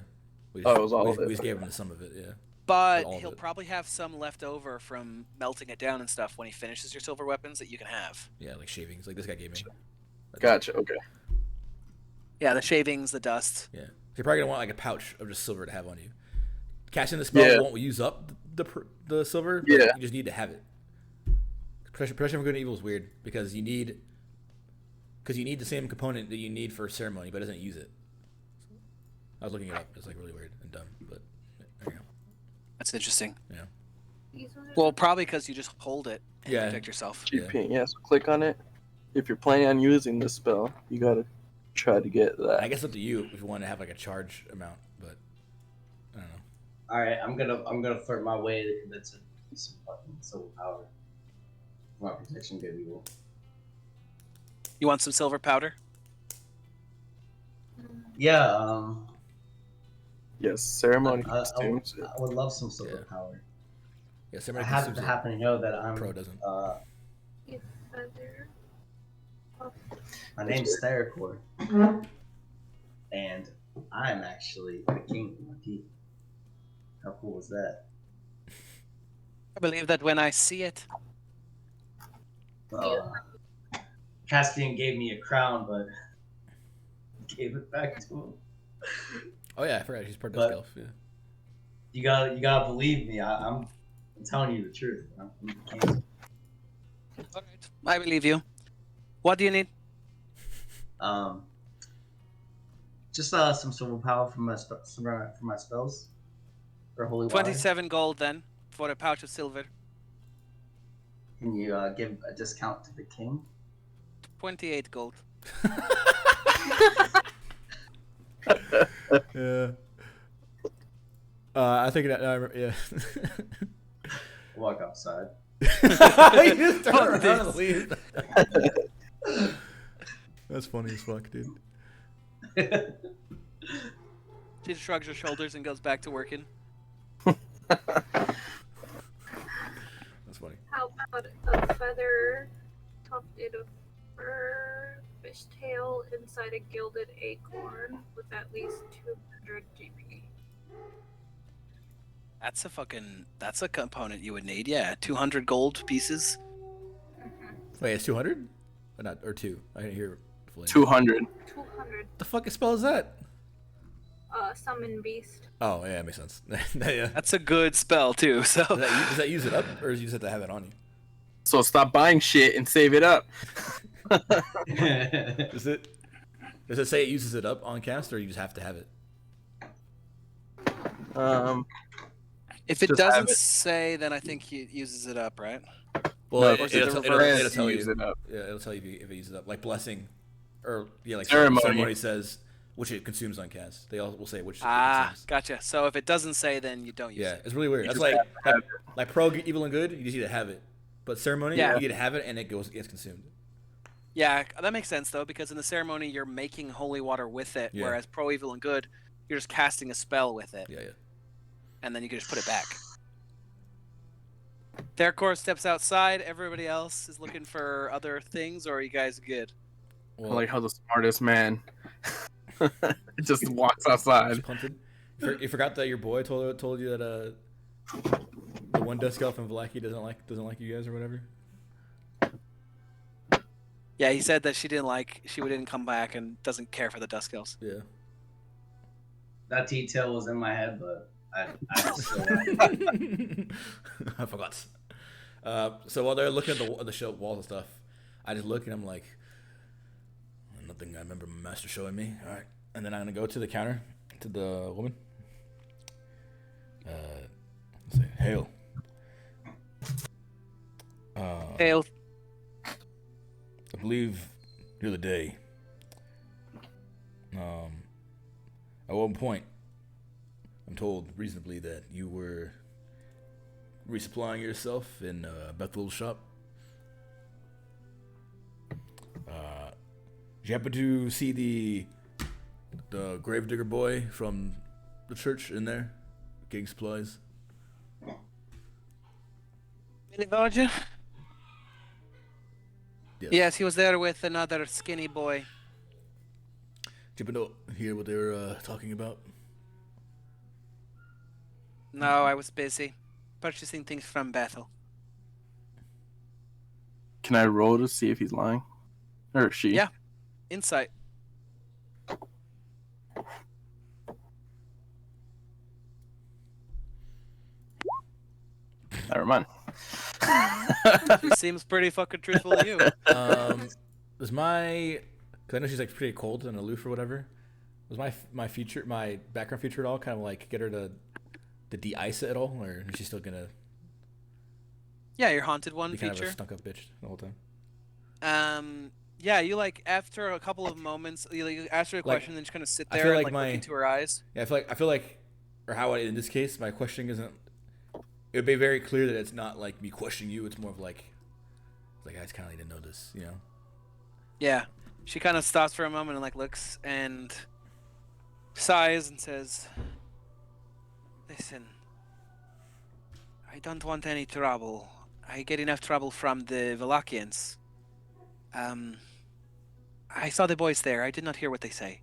We Oh, just, it was all of it. we just gave him some of it, yeah. But All of he'll it. probably have some left over from melting it down and stuff when he finishes your silver weapons that you can have. Yeah, like shavings, like this guy gave me. Gotcha. Okay. Yeah, the shavings, the dust. Yeah. So you're probably gonna want like a pouch of just silver to have on you. Casting the spell won't use up the silver, but you just need to have it. Protection from good and evil is weird because you need the same component that you need for ceremony, but it doesn't use it. I was looking it up. It's like really weird and dumb, but there you go. That's interesting. Yeah. Well, probably because you just hold it and Yeah. protect yourself. GP. Yeah. So click on it. If you're planning on using the spell, you gotta try to get that. I guess up to you if you want to have like a charge amount, but I don't know. All right, I'm gonna flirt my way to convince him some fucking silver power. My protection, good and evil. You want some silver powder? Yeah. Yes. Ceremony I costumes. would love some silver power. Yeah, I ceremony happen consumes to it. happen to know that I'm Pro doesn't. My name's Therakor, and I'm actually the king of Vallaki. How cool is that? I believe that when I see it. Castian gave me a crown, but gave it back to him. Oh yeah, I forgot she's part Dust Elf. Yeah. You gotta believe me. I'm telling you the truth. I'm the king. All right, I believe you. What do you need? Just some silver power for my spells. For holy water. 27 gold then for a pouch of silver. Can you give a discount to the king? 28 gold. Yeah. I think that yeah. Walk outside. You just turn around and leave. That's funny as fuck, dude. She shrugs her shoulders and goes back to working. That's funny. How about a feather tufted of fur, fishtail inside a gilded acorn with at least 200 GP? That's a component you would need. Yeah, 200 gold pieces. Wait, it's 200? Or not? Or 2? I didn't hear. Fully. 200. 200. The fuck spell is that? Summon beast. Oh yeah, makes sense. Yeah. That's a good spell too. So Does that use it up, or does you just have to have it on you? So stop buying shit and save it up. Does it say it uses it up on cast, or you just have to have it? if it Just have doesn't it. say, then I think he uses it up, right? Well, No, it'll tell use you. it up. Yeah, it'll tell you if it uses it up, like blessing, or yeah, like Ceremony. ceremony says which it consumes on cast. They all will say which. It consumes. Gotcha. So if it doesn't say, then you don't use Yeah, it. it's really weird. That's just like have to like pro evil and good. You just need to have it, but ceremony Yeah. you need to have it and it gets consumed. Yeah, that makes sense though, because in the ceremony you're making holy water with it, Yeah. whereas pro evil and good, you're just casting a spell with it, Yeah. and then you can just put it back. Therakor steps outside. Everybody else is looking for other things, or are you guys good? I like how the smartest man just walks outside. Just punted. You forgot that your boy told you that the one Dust Elf in Vallaki doesn't like you guys or whatever. Yeah, he said that she didn't come back and doesn't care for the Dusk Elves. Yeah. That detail was in my head, but I still I forgot. So while they're looking at the show walls and stuff, I just look and I'm like, nothing I remember my master showing me. All right, and then I'm gonna go to the counter to the woman. Say hail. Hail. I believe you're the day At one point, I'm told reasonably that you were resupplying yourself in Bethel's shop. Did you happen to see the gravedigger boy from the church in there, getting supplies? Billy Roger? Yes. He was there with another skinny boy. Did you happen to hear what they were talking about? No, I was busy purchasing things from Bethel. Can I roll to see if he's lying? Or she? Yeah. Insight. Never mind. She seems pretty fucking truthful to you. Was my... Because I know she's like pretty cold and aloof or whatever. Was my background feature at all kind of like get her to de-ice it at all? Or is she still going to Yeah, your haunted one be kind feature. of a stunk-up bitch the whole time? Yeah, you like after a couple of moments, you like, ask her a question, then just kind of sit I there feel and like look into her eyes. Yeah, I feel like, or how in this case, my questioning isn't. It would be very clear that it's not like me questioning you. It's more of like I just kind of need to know this, you know? Yeah, she kind of stops for a moment and like looks and sighs and says, "Listen, I don't want any trouble. I get enough trouble from the Vallakians. I saw the boys there. I did not hear what they say.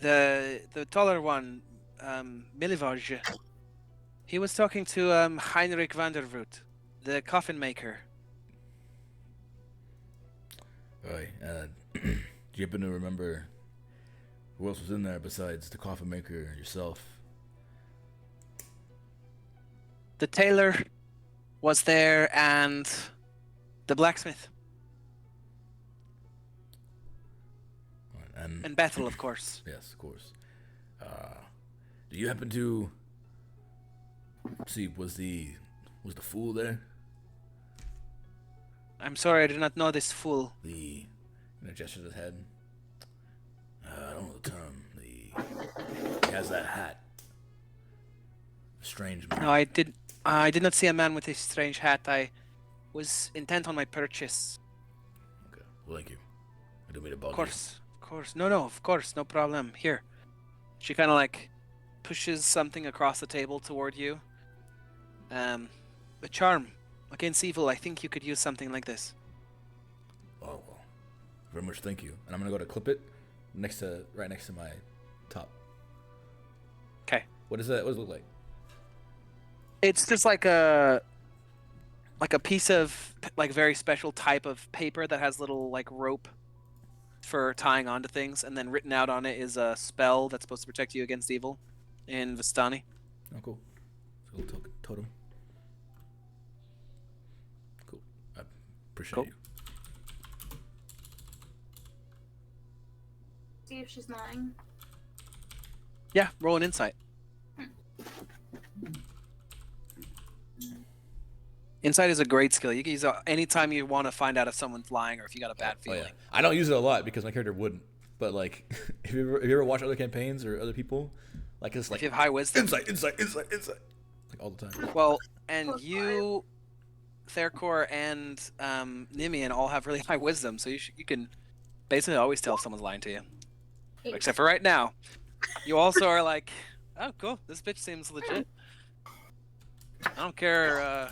The taller one, Milivoj, he was talking to Heinrich van der Voot, the coffin maker. Right. Do you happen to remember who else was in there besides the coffin maker and yourself? The tailor was there and the blacksmith. And Bethel, of course. Yes, of course. Do you happen to see was the fool there? I'm sorry, I did not know this fool. He gestured his head. I don't know the term. He has that hat. Strange man. No, I did not see a man with a strange hat. I was intent on my purchase. Okay. Well, thank you. I don't mean to bother Of course. No, of course, no problem. Here. She kind of like pushes something across the table toward you. A charm against evil. I think you could use something like this. Oh, well. Very much thank you. And I'm gonna go to clip it right next to my top. Okay. What does it look like? It's just like a piece of like very special type of paper that has little like rope for tying onto things, and then written out on it is a spell that's supposed to protect you against evil in Vistani. Oh, cool. It's a little totem. Cool. I appreciate you. See if she's lying. Yeah, roll an insight. Insight is a great skill. You can use it anytime you want to find out if someone's lying or if you got a bad feeling. Oh, yeah. I don't use it a lot because my character wouldn't. But like, if you ever watch other campaigns or other people, like it's like If you have high wisdom. insight, like all the time. Well, and you, Therkor, and Nimian all have really high wisdom, so you can basically always tell if someone's lying to you. Except for right now. You also are like, oh, cool, this bitch seems legit. I don't care.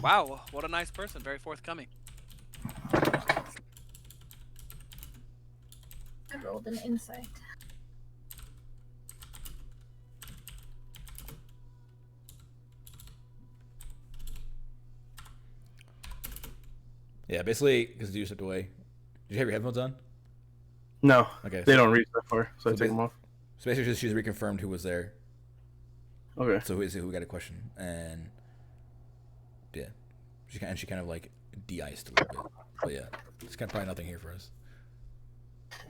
Wow, what a nice person. Very forthcoming. I rolled an insight. Yeah, basically, because you stepped away. Did you have your headphones on? No. Okay. They don't reach that far, so I take basi- them off. So basically, she's reconfirmed who was there. Okay. So who got a question, and yeah, she kind of like de-iced a little bit. But yeah, it's kind of probably nothing here for us.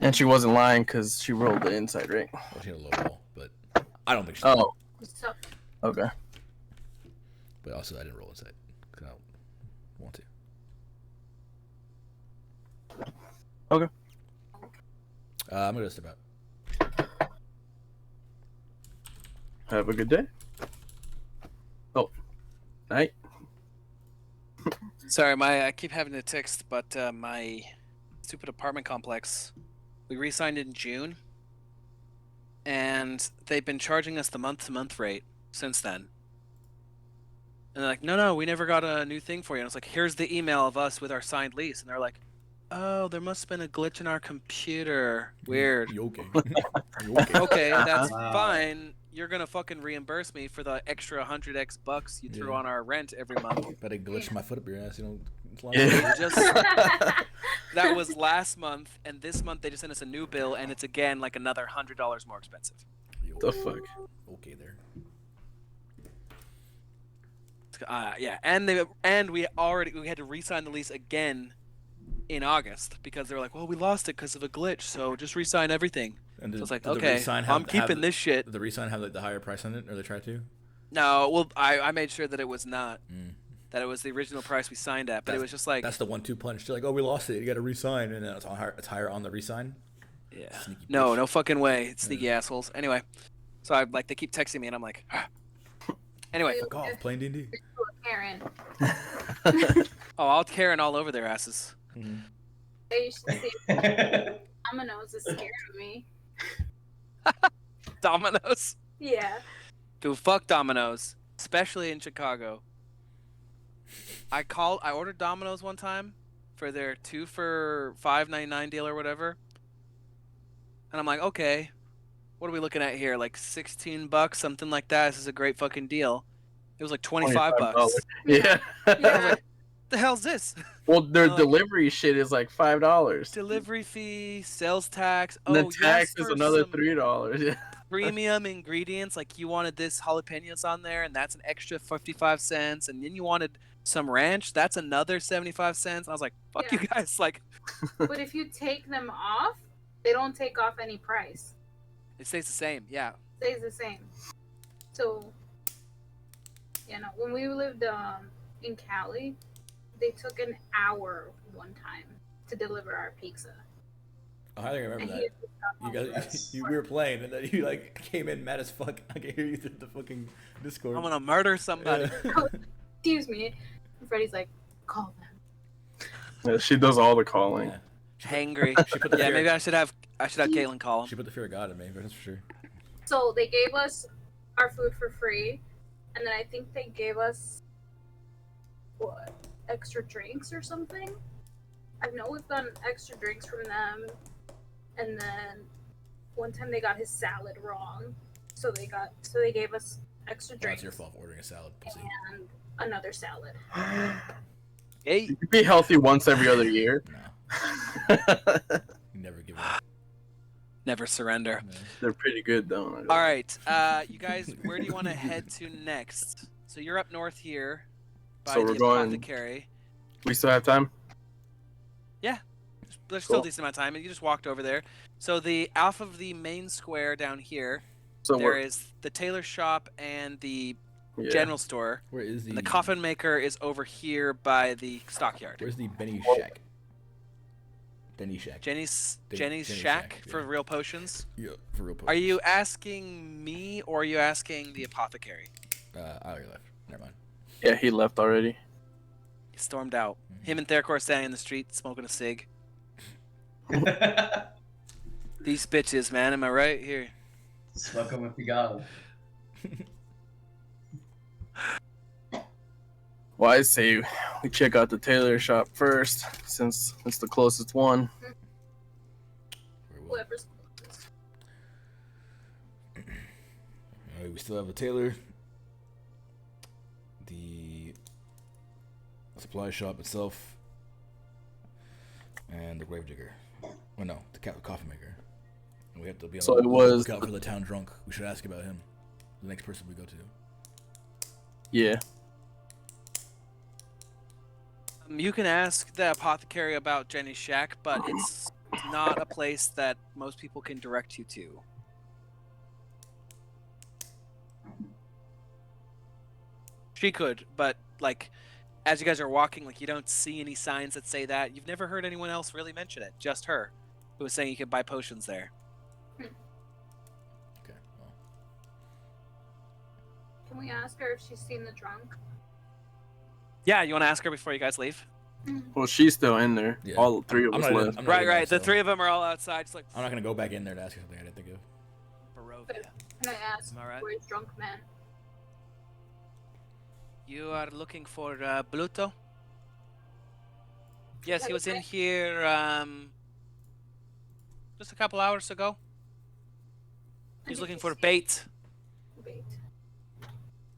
And she wasn't lying because she rolled the inside, right? Well, she had a low roll, but I don't think she. Oh. So, Okay. But also, I didn't roll inside because I don't want to. Okay. I'm gonna step out. Have a good day. Oh, night. Sorry, I keep having to text, but my stupid apartment complex, we re-signed in June, and they've been charging us the month-to-month rate since then. And they're like, no, we never got a new thing for you. And it's like, here's the email of us with our signed lease. And they're like, oh, there must have been a glitch in our computer. Weird. You okay? You okay? Okay, that's Wow. fine. You're gonna fucking reimburse me for the extra $100 bucks you threw Yeah. on our rent every month. Better glitch my foot up your ass, you know. As long Yeah. as Just that was last month, and this month they just sent us a new bill, and it's again like another $100 more expensive. The fuck? Okay there. Yeah, and we had to re-sign the lease again in August because they were like, well, we lost it because of a glitch, so just re-sign everything. And So it's like, did the okay, re-sign I'm keeping this shit. Did the re-sign have like the higher price on it, or they tried to? No, well, I made sure that it was not. Mm. That it was the original price we signed at, but it was just like, That's the 1-2 punch. They're like, oh, we lost it. You got to re-sign, and then it's higher on the re-sign. yeah, Sneaky no, bitch. no fucking way, sneaky assholes. Anyway, so I they keep texting me, and I'm like, anyway, Fuck off, playing D&D. Karen. oh, I'll Karen all over their asses. Mm-hmm. They should see Domino's is scared of me. Domino's, Yeah. dude, fuck Domino's, especially in Chicago. I ordered Domino's one time for their 2 for $5.99 deal or whatever, and I'm like, okay, what are we looking at here? Like $16, something like that. This is a great fucking deal. It was like $25. Yeah. I was like, the hell's this? Well, their Like- delivery shit is like $5. Delivery fee, sales tax. And Oh, the tax yes, is for another some $3. Yeah. premium ingredients. Like you wanted this jalapenos on there, and that's an extra 55 cents. And then you wanted some ranch. That's another 75 cents. I was like, fuck Yeah. you guys. Like, But if you take them off, they don't take off any price. it stays the same. Yeah. Stays the same. So, when we lived in Cali, they took an hour one time to deliver our pizza. Oh, I think I remember And that. he had to stop You on guys, we were playing, and then you like came in mad as fuck. I can hear you through the fucking Discord. I'm gonna murder somebody. Yeah. Excuse me. And Freddie's like, call them. Yeah, she does all the calling. Yeah. Hangry. She put the Yeah, fear, maybe I should have Caitlin call she him. put the fear of God in me, that's for sure. So they gave us our food for free, and then I think they gave us extra drinks or something. I know we've gotten extra drinks from them, and then one time they got his salad wrong, so they gave us extra Oh, drinks it's your fault for ordering a salad, pussy. and another salad. Hey, You could be healthy once every other year. No, you never give up. never surrender. No. They're pretty good though. All right, you guys, where do you want to head to next? So you're up north here by So the we're going- apothecary. We still have time. There's still a Cool. decent amount of time, and you just walked over there. So off of the main square down here, So there we're is the tailor shop and the yeah. general store. Where is the And the coffin maker is over here by the stockyard. Where's the Benny Shack? Benny Shack. Jenny's Jenny's shack Shack, for yeah. real potions. Yeah, for real. Are you asking me or are you asking the apothecary? I already left. Never mind. Yeah, he left already. He stormed out. Mhm. Him and Theracor are standing in the street smoking a cig. These bitches, man, am I right? Here. Smoke 'em if you got 'em. Well, I say we check out the tailor shop first, since it's the closest one. Where was it? Whoever's closest. Alright, we still have a tailor. The supply shop itself. And the gravedigger. Oh no, the coffin maker. And we have to be on So the it was lookout for the town drunk. We should ask about him. The next person we go to. Yeah. You can ask the apothecary about Jenny's shack, but it's not a place that most people can direct you to. She could, but like as you guys are walking, like you don't see any signs that say that. You've never heard anyone else really mention it, just her. who was saying you could buy potions there. Okay. Well, Can we ask her if she's seen the drunk? Yeah, you want to ask her before you guys leave? Well, she's still in there. Yeah. All three of I'm us not in- left. I'm not Right, in there, right. The so three of them are all outside. Just like I'm not gonna go back in there to ask you something I didn't think of. Barovia. Can I ask Am I right? where's drunk man? You are looking for Bluto? Yes, he That was in right? here just a couple hours ago. He's Did looking you for see bait. bait?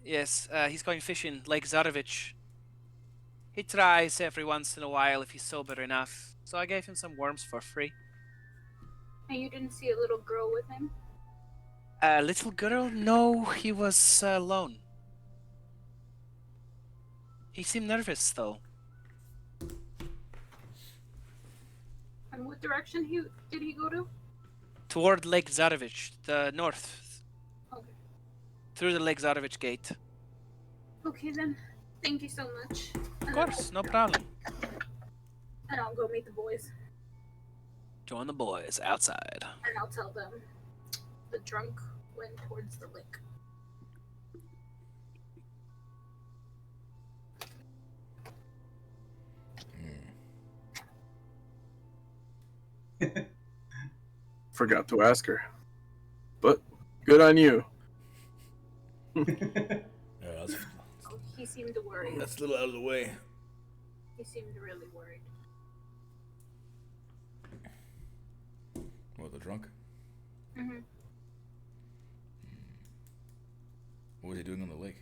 Yes, he's going fishing, Lake Zarovich. He tries every once in a while if he's sober enough, so I gave him some worms for free. And you didn't see a little girl with him? Little girl? No, he was alone. He seemed nervous, though. And what direction did he go to? Toward Lake Zarovich, the north, Okay. through the Lake Zarovich gate. Okay then. Thank you so much. Of course, no problem. And I'll go meet the boys. Join the boys outside. And I'll tell them the drunk went towards the lake. Forgot to ask her. But good on you. Yeah, that's Oh, he seemed worried. a little out of the way. He seemed really worried. What, the drunk? Mm-hmm. What was he doing on the lake?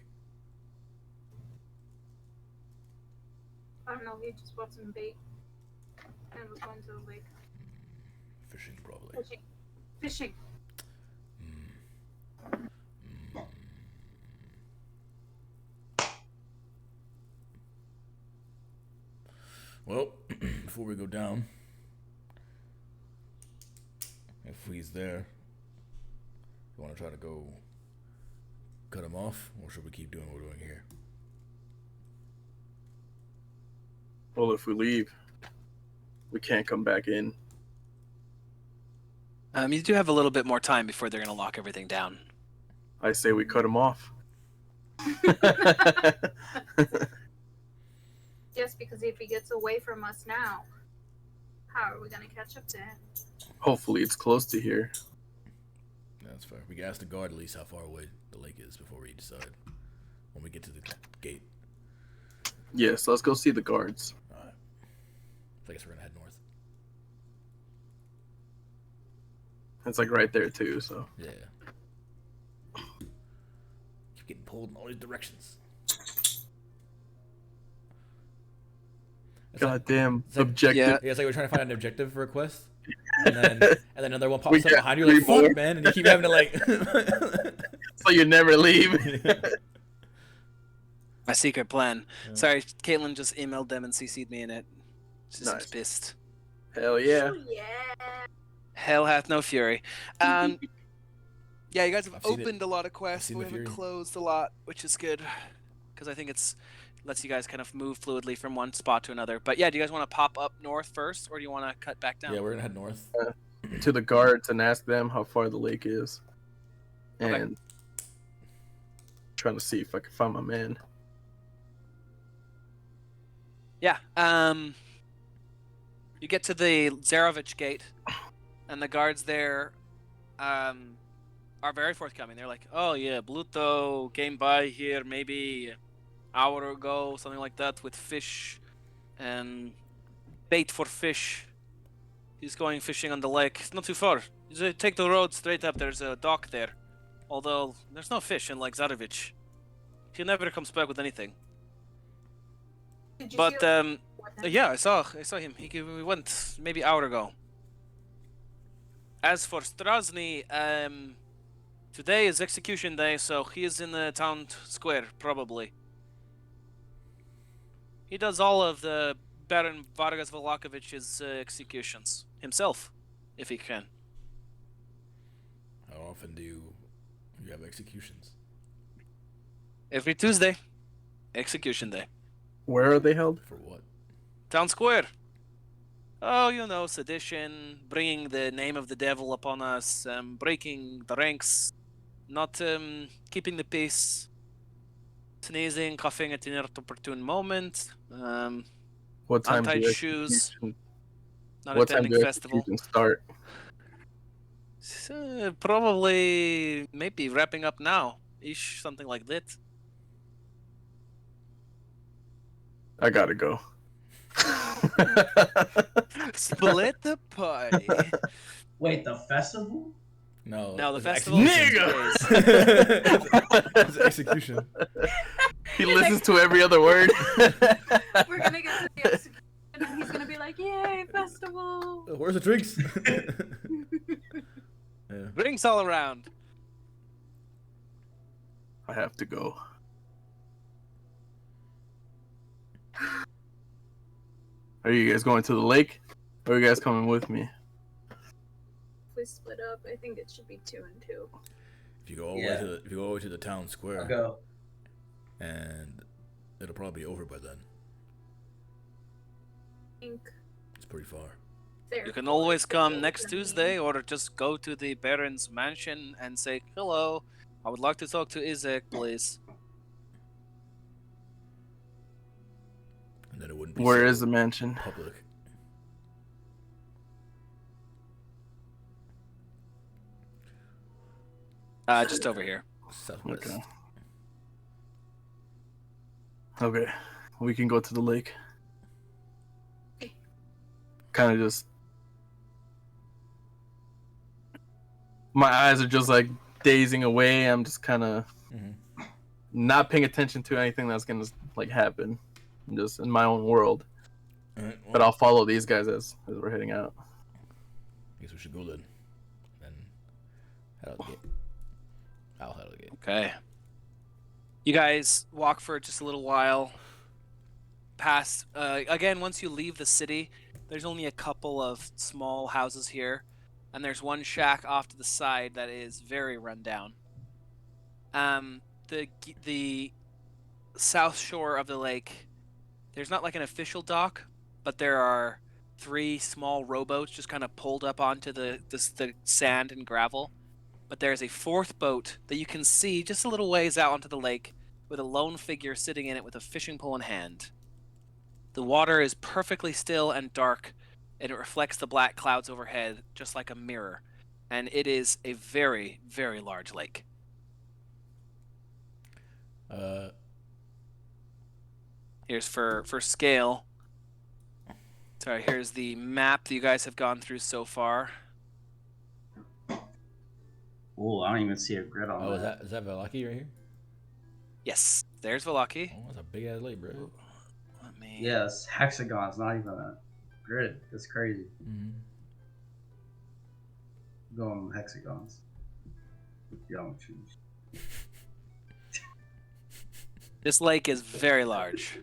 I don't know, he just bought some bait and was going to the lake. Fishing, probably. Fishing. Fishing. Well, before we go down, if he's there, you want to try to go cut him off, or should we keep doing what we're doing here? Well, if we leave, we can't come back in. You do have a little bit more time before they're going to lock everything down. I say we cut him off. Yes, because if he gets away from us now, how are we gonna catch up to him? Hopefully it's close to here. Yeah, that's fair. We can ask the guard at least how far away the lake is before we decide. When we get to the gate. Yes, let's go see the guards. Alright. I guess we're gonna head north. It's like right there too, so. Yeah. Keep getting pulled in all these directions. It's like, Goddamn it's like- objective. Yeah. yeah, it's like we're trying to find an objective for a quest. And then another one pops We up got behind you like, three more. fuck, man. And you keep having to like... So you never leave. My secret plan. Yeah. Sorry, Caitlin just emailed them and CC'd me in it. She seems Nice. pissed. Hell yeah. Oh, yeah. Hell hath no fury. Yeah, you guys have I've seen it. opened a lot of quests, seen but we the haven't fury. closed a lot, which is good. Because I think it's lets you guys kind of move fluidly from one spot to another. But yeah, do you guys want to pop up north first, or do you want to cut back down? Yeah, we're gonna head north. To the guards and ask them how far the lake is. Okay. And trying to see if I can find my man. Yeah. You get to the Zarovich gate, and the guards there are very forthcoming. They're like, "Oh yeah, Bluto came by here maybe an hour ago, something like that, with fish and bait for fish. He's going fishing on the lake. It's not too far. You take the road straight up. There's a dock there. Although there's no fish in Lake Zarovich. He never comes back with anything. Did you But see him? yeah, I saw him. He went maybe an hour ago. As for Strasny, today is execution day, so he is in the town square probably. He does all of the Baron Vargas Vallakiewicz's executions himself, if he can. How often do you have executions? Every Tuesday, execution day. Where are they held? For what? Town square. Oh, sedition, bringing the name of the devil upon us, breaking the ranks, not keeping the peace, sneezing, coughing at an inopportune moment, What time untied do shoes, not what time attending do festival. executions start? Probably, maybe wrapping up now, ish, something like that. I gotta go. Split the party. Wait, the festival? No, No, the it's festival is execution. 2 days. It's execution. He listens to every other word. We're gonna get to the execution and he's gonna be like, "Yay, festival!" Where's the drinks? Yeah. Drinks all around. I have to go. Are you guys going to the lake? Or are you guys coming with me? If we split up, I think it should be 2 and 2. If you go all the way to the, if you go all the way to the town square, I'll go. and it'll probably be over by then. I think It's pretty far. You can always come next Tuesday, or just go to the Baron's mansion and say, "Hello, I would like to talk to Izek, please." And then it wouldn't be Where so is the mansion? public. Just over here. Southwest. Okay. Okay. We can go to the lake. Kind of just... My eyes are just like dazing away. I'm just kind of not paying attention to anything that's gonna like happen. I'm just in my own world. Alright, well, But I'll follow these guys as we're heading out. I guess we should go then. Then head out the gate. I'll head out the gate. Okay. You guys walk for just a little while. Past again, once you leave the city, there's only a couple of small houses here, and there's one shack off to the side that is very run down. The south shore of the lake, there's not like an official dock, but there are 3 small rowboats just kind of pulled up onto the sand and gravel. But there's a 4th boat that you can see just a little ways out onto the lake, with a lone figure sitting in it with a fishing pole in hand. The water is perfectly still and dark, and it reflects the black clouds overhead just like a mirror. And it is a very, very large lake. Here's for scale. Sorry, here's the map that you guys have gone through so far. Ooh, I don't even see a grid on Oh, that. is that Vallaki right here? Yes, there's Vallaki. Oh, that's a big ass lake, bro. Let me... Yeah, it's hexagon. It's not even a grid. It's crazy. Mm-hmm. Going hexagons. Geometry. This lake is very large.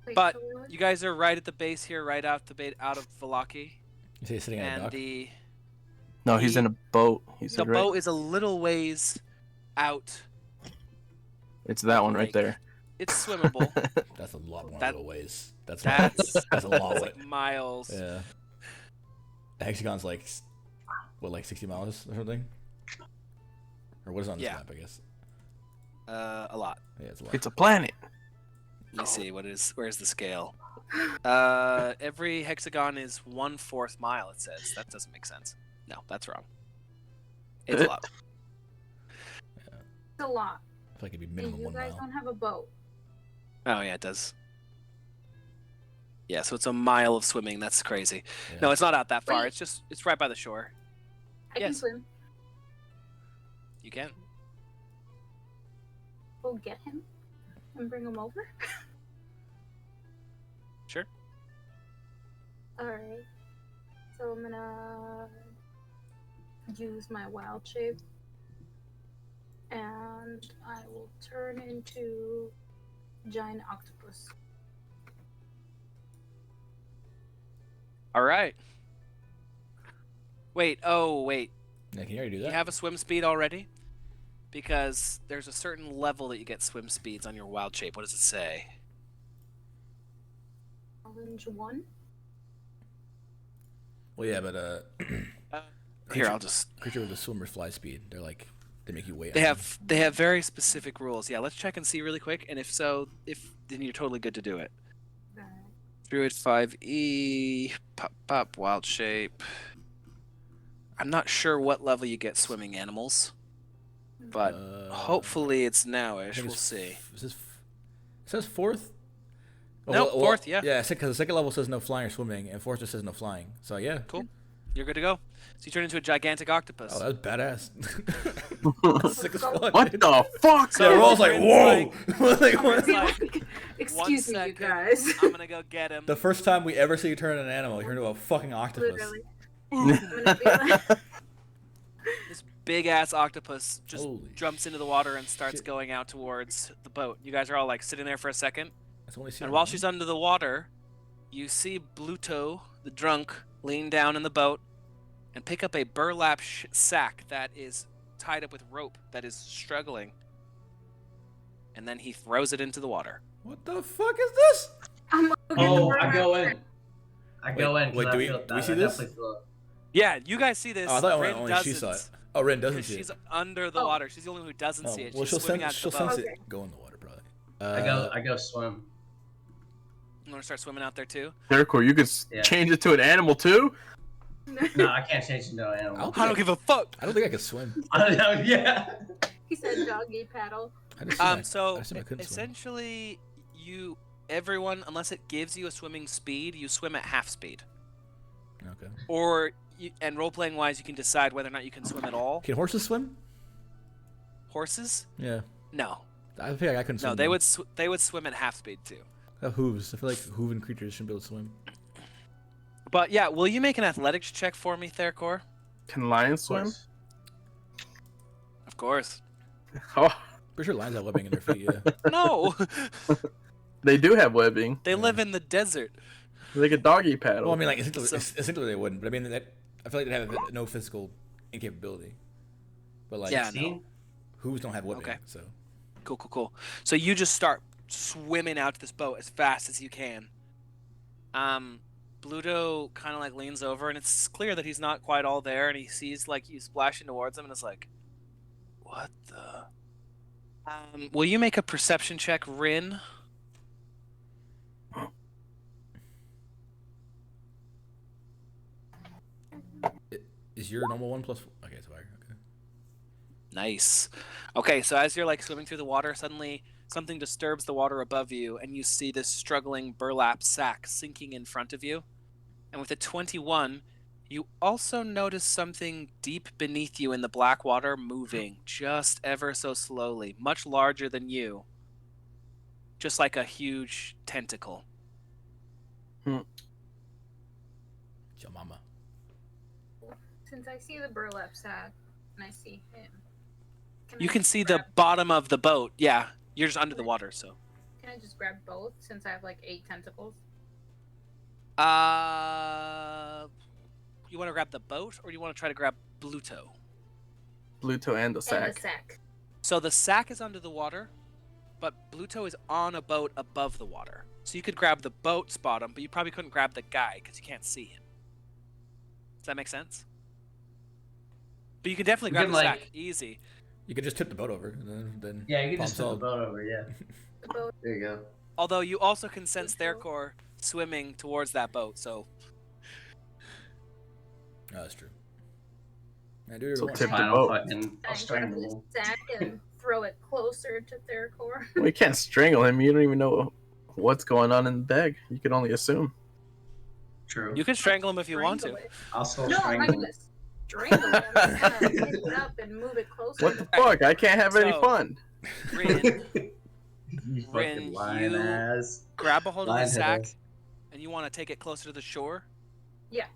Wait, But so what? you guys are right at the base here, right out of Vallaki. Is he sitting on a And dock? No, he's in a boat. He's the right. boat is a little ways out. It's that one right Lake. there. It's swimmable. That's a lot more That- little ways. That's That's a long that's way. like miles. Yeah. The hexagon's like, what, like 60 miles or something? Or what is on this Yeah. map, I guess? A lot. Yeah, it's a lot. It's a planet. Let me see where's the scale. Every hexagon is 1/4 mile. It says that doesn't make sense. No, that's wrong. It's a lot. It's a lot. I feel like it'd be And minimum you 1 guys mile. don't have a boat. Oh yeah, it does. Yeah, so it's a mile of swimming. That's crazy. Yeah. No, it's not out that far. Wait. It's right by the shore. I can Yes. swim. You can. Go get him and bring him over. Sure. Alright. So I'm gonna use my wild shape. And I will turn into giant octopus. All right. Wait. Oh, wait. Yeah, can you already do You that? have a swim speed already? Because there's a certain level that you get swim speeds on your wild shape. What does it say? Challenge 1. Well, yeah, but Here, I'll just. creature with a swimmer's fly speed. They make you wait. They have very specific rules. Yeah, let's check and see really quick. And if so, then you're totally good to do it. Druid 5e, pop, wild shape. I'm not sure what level you get swimming animals, but hopefully it's nowish. We'll see. It says fourth. No, fourth, yeah. Yeah, because the second level says no flying or swimming, and fourth just says no flying. So yeah. Cool. You're good to go. So you turn into a gigantic octopus. Oh, that's badass. That's sick as fuck. What the fuck? So we're all like, whoa! Like, what? Excuse me, you second, guys. I'm gonna go get him. The first time we ever see you turn into an animal, you turn into a fucking octopus. Literally. I'm gonna be like, This big ass octopus just Holy jumps into the water and starts shit. going out towards the boat. You guys are all like sitting there for a second, That's only and while she's under the water, you see Bluto, the drunk, lean down in the boat and pick up a burlap sack that is tied up with rope that is struggling, and then he throws it into the water. What the fuck is this? I'm looking Oh, for I my go in. friend. I go in. 'cause wait, I do we- feel do we bad. see I this? definitely feel it. Yeah, you guys see this. Oh, I thought Rin only she saw it. doesn't, Oh, Ren doesn't 'cause see she's it. under the Oh. water. She's the only one who doesn't Oh, see it. well, She's she'll swimming sense, out she'll the boat. sense Okay. it. Go in the water, probably. I go swim. You want to start swimming out there too? Therefore, you could Yeah. change it to an animal too. No, I can't change into an animal. I don't give a fuck. I don't think I could swim. I don't know. Yeah. He said doggy paddle. I just assumed I So assumed I couldn't swim. essentially, everyone, unless it gives you a swimming speed, you swim at half speed. Okay. Or and role playing wise, you can decide whether or not you can swim at all. Can horses swim? Horses? Yeah. No, I feel like I couldn't swim. no, they would swim at half speed too. Hooves. I feel like hooven creatures shouldn't be able to swim. But yeah, will you make an athletics check for me, Therkor? Can lions swim? Of course. Oh, Pretty sure lions have webbing in their feet. Yeah. No, they do have webbing. they live in the desert. Like a doggy paddle. Well, I mean, like essentially they wouldn't, but I mean I feel like they have no physical incapability. But like, Yeah, no. hooves don't have webbing. Okay. So Cool. So you just start swimming out to this boat as fast as you can. Bluto kind of like leans over, and it's clear that he's not quite all there, and he sees like you splashing towards him, and is like, "What the?" Will you make a perception check, Rin? is your normal 1 plus? Okay, it's fire. Okay. Nice. Okay, so as you're like swimming through the water, suddenly something disturbs the water above you, and you see this struggling burlap sack sinking in front of you. And with a 21, you also notice something deep beneath you in the black water moving just ever so slowly, much larger than you. Just like a huge tentacle. It's your mama. Since I see the burlap sack and I see him, You I can see grab- the bottom of the boat. Yeah, you're just under the water, so. Can I just grab both since I have like 8 tentacles? You want to grab the boat, or do you want to try to grab Bluto? Bluto and the And sack. the sack. So the sack is under the water, but Bluto is on a boat above the water. So you could grab the boat's bottom, but you probably couldn't grab the guy because you can't see him. Does that make sense? But you can definitely You grab can, the like- sack. Easy. You could just tip the boat over, and then Yeah, you can problem just flip the solved. boat over. Yeah. The boat. There you go. Although you also can sense their core swimming towards that boat, so Oh, that's true. I do So it tip once. the Fine, boat. I'll I grab strangle the him. sack and throw it closer to Therkor. Well, you can't strangle him. You don't even know what's going on in the bag. You can only assume. True. you can strangle him if you want to. Strangle it. I'll still No, I'm not strangle him. gonna strangle it. I'm just gonna pick it up and move it closer. What the fuck? I can't have any So- fun. Rin, You Rin, fucking lying you- ass. grab a hold of the Lion sack, headers. and you want to take it closer to the shore? Yeah.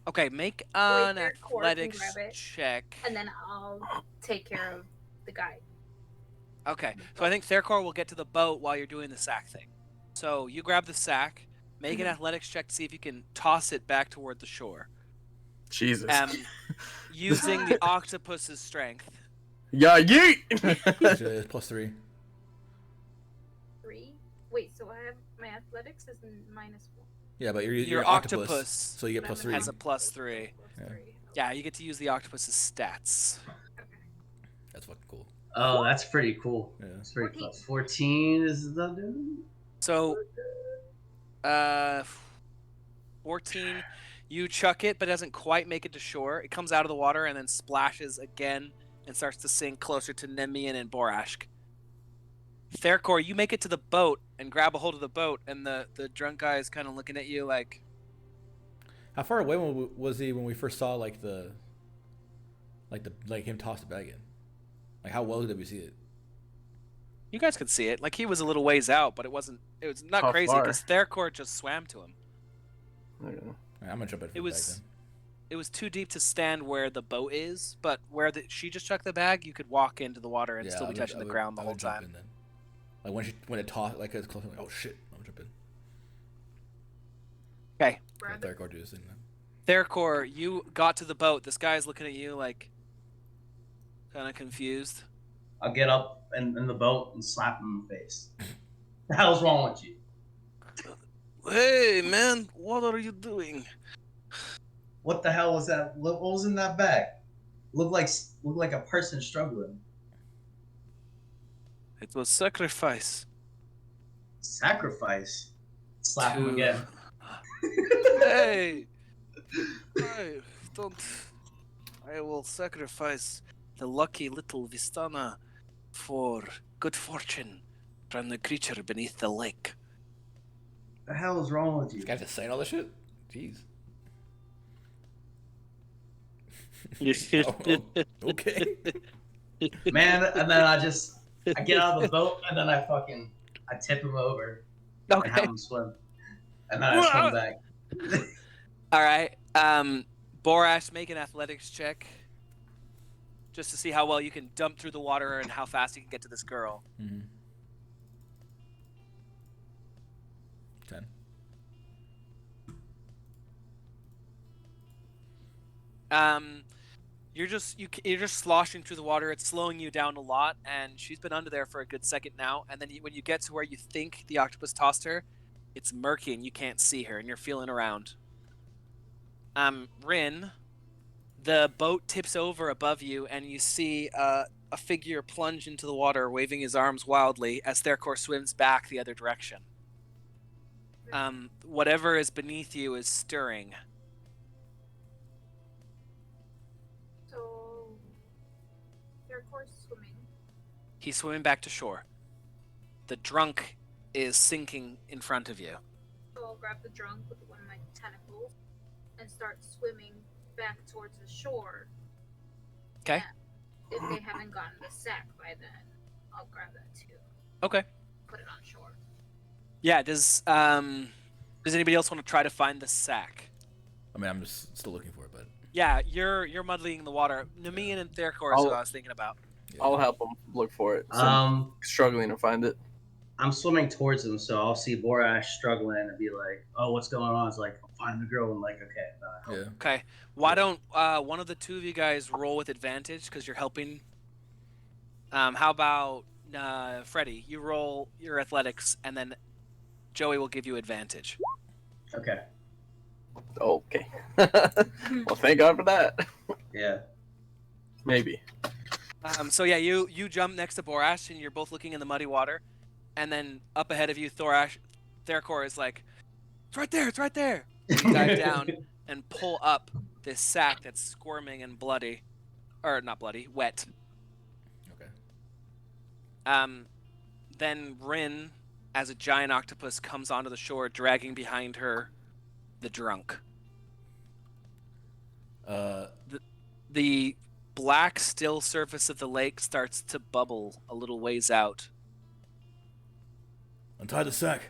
Okay, make Wait, an their core can athletics grab it. check. And then I'll take care of the guy. Okay, so I think Therkor will get to the boat while you're doing the sack thing. So you grab the sack, make an athletics check to see if you can toss it back toward the shore. Jesus. Using the octopus's strength. Yeah, yeet! It's +3. 3. Wait, so I have my athletics is -1. Yeah, but you're Your octopus, octopus so you get +3. has a +3. Yeah. Yeah, you get to use the octopus's stats. That's fucking cool. Oh, that's pretty cool. Yeah. That's pretty cool. 14 is the dude. So, 14, you chuck it, but it doesn't quite make it to shore. It comes out of the water and then splashes again and starts to sink closer to Nemian and Borashk. Therkor, you make it to the boat and grab a hold of the boat, and the drunk guy is kind of looking at you like... How far away was he when we first saw like him toss the bag in? Like how well did we see it? You guys could see it. Like he was a little ways out, but it was not How crazy far? because Therkor just swam to him. Right, I'm gonna jump in for It the bag was then. it was too deep to stand where the boat is, but where she just chucked the bag, you could walk into the water and still be touching the ground the whole jump time. in then. Like when it tossed, like it's close, I'm like, oh shit, I'm gonna jump in. Okay. Let Therkor do his thing then. Therkor, you got to the boat. This guy's looking at you like kind of confused. I'll get up in the boat and slap him in the face. The hell's wrong with you? Hey, man, what are you doing? What the hell was that? What was in that bag? Looked like a person struggling. It was sacrifice. Sacrifice. Slap him again. Hey, I will sacrifice the lucky little Vistana for good fortune from the creature beneath the lake. The hell is wrong with you? This guy's just saying all this shit. Jeez. Okay. Man, and then I get out of the boat and then I tip him over and have him swim. And then I swim back. All right. Borash, make an athletics check just to see how well you can dump through the water and how fast you can get to this girl. 10. You're just sloshing through the water. It's slowing you down a lot, and she's been under there for a good second now. And then when you get to where you think the octopus tossed her, it's murky and you can't see her, and you're feeling around. Rin, the boat tips over above you, and you see a figure plunge into the water, waving his arms wildly as Therkor swims back the other direction. Whatever is beneath you is stirring. So, Therkor's swimming. He's swimming back to shore. The drunk is sinking in front of you. So I'll grab the drunk with one of my tentacles and start swimming back towards the shore. Okay. If they haven't gotten the sack by then, I'll grab that too. Okay. Put it on shore. Yeah, does anybody else want to try to find the sack? I mean, I'm just still looking for it, but Yeah, you're muddling the water. Nemian and Therkor is what I was thinking about. yeah. I'll help him look for it. So I'm struggling to find it. I'm swimming towards him, so I'll see Borash struggling and be like, "Oh, what's going on?" It's like, "I'll find the girl," and like, "Okay." Yeah. Okay. Why don't one of the two of you guys roll with advantage because you're helping? How about Freddy? You roll your athletics, and then Joey will give you advantage. Okay. Okay. Well, thank God for that. Yeah. Maybe. So yeah, you jump next to Borash, and you're both looking in the muddy water, and then up ahead of you, Therkor is like, "It's right there! It's right there!" You dive down and pull up this sack that's squirming and bloody, or not bloody, wet. Okay. Then Rin, as a giant octopus, comes onto the shore, dragging behind her the drunk. The black, still surface of the lake starts to bubble a little ways out. Untie the sack.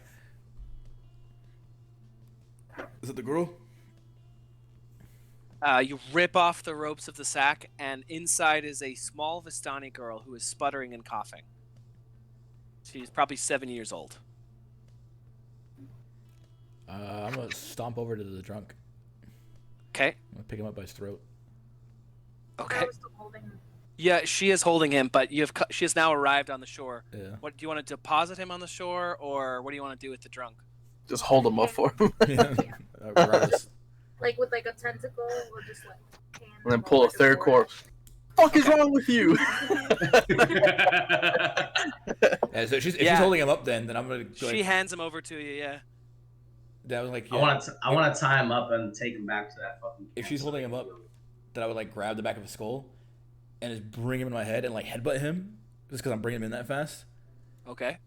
Is it the girl? You rip off the ropes of the sack, and inside is a small Vistani girl who is sputtering and coughing. She's probably 7 years old. I'm gonna stomp over to the drunk. Okay. I'm gonna pick him up by his throat. Okay. I was still holding him. Yeah, she is holding him, but she has now arrived on the shore. Yeah. What do you want to deposit him on the shore, or what do you want to do with the drunk? Just hold him up for him. Yeah. Regardless. Like with like a tentacle, or just like hand And then him pull over a his third forehead? core. Fuck is Okay. wrong with you? Yeah, so if she's Yeah. holding him up, then I'm gonna. She hands him over to you. Yeah. That was like. I want to tie him up and take him back to that fucking. If she's holding him up, then I would like grab the back of his skull, and just bring him in my head and like headbutt him, just because I'm bringing him in that fast. Okay.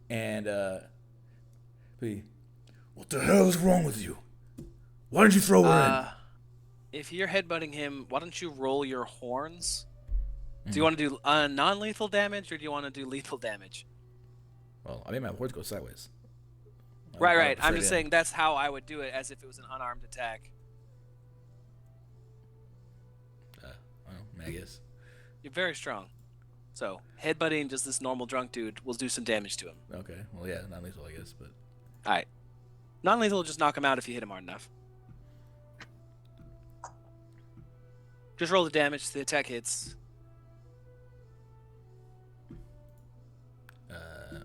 And be, what the hell is wrong with you? Why didn't you throw her If you're headbutting him, why don't you roll your horns? in? Do you want to do non-lethal damage, or do you want to do lethal damage? Well, I made my horns go sideways. Right. I'm just saying that's how I would do it, as if it was an unarmed attack. I guess. You're very strong. So, headbutting just this normal drunk dude will do some damage to him. Okay. Well, yeah, not lethal, I guess, but. Alright. Non-lethal will just knock him out if you hit him hard enough. Just roll the damage, the attack hits.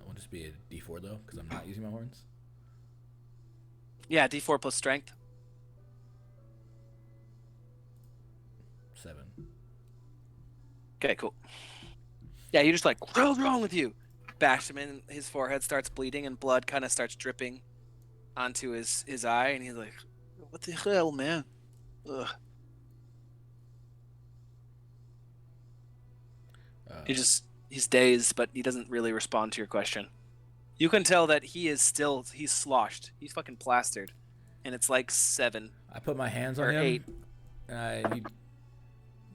Will just be a D4 though, because I'm not using my horns. Yeah, D4 plus strength. 7. Okay, cool. Yeah, you're just like, what the hell's wrong with you? Bash him in, his forehead starts bleeding, and blood kind of starts dripping onto his eye, and he's like, what the hell, man? Ugh. He's dazed, but he doesn't really respond to your question. You can tell that he's sloshed. He's fucking plastered. And it's like 7. I put my hands Or on him. 8. And I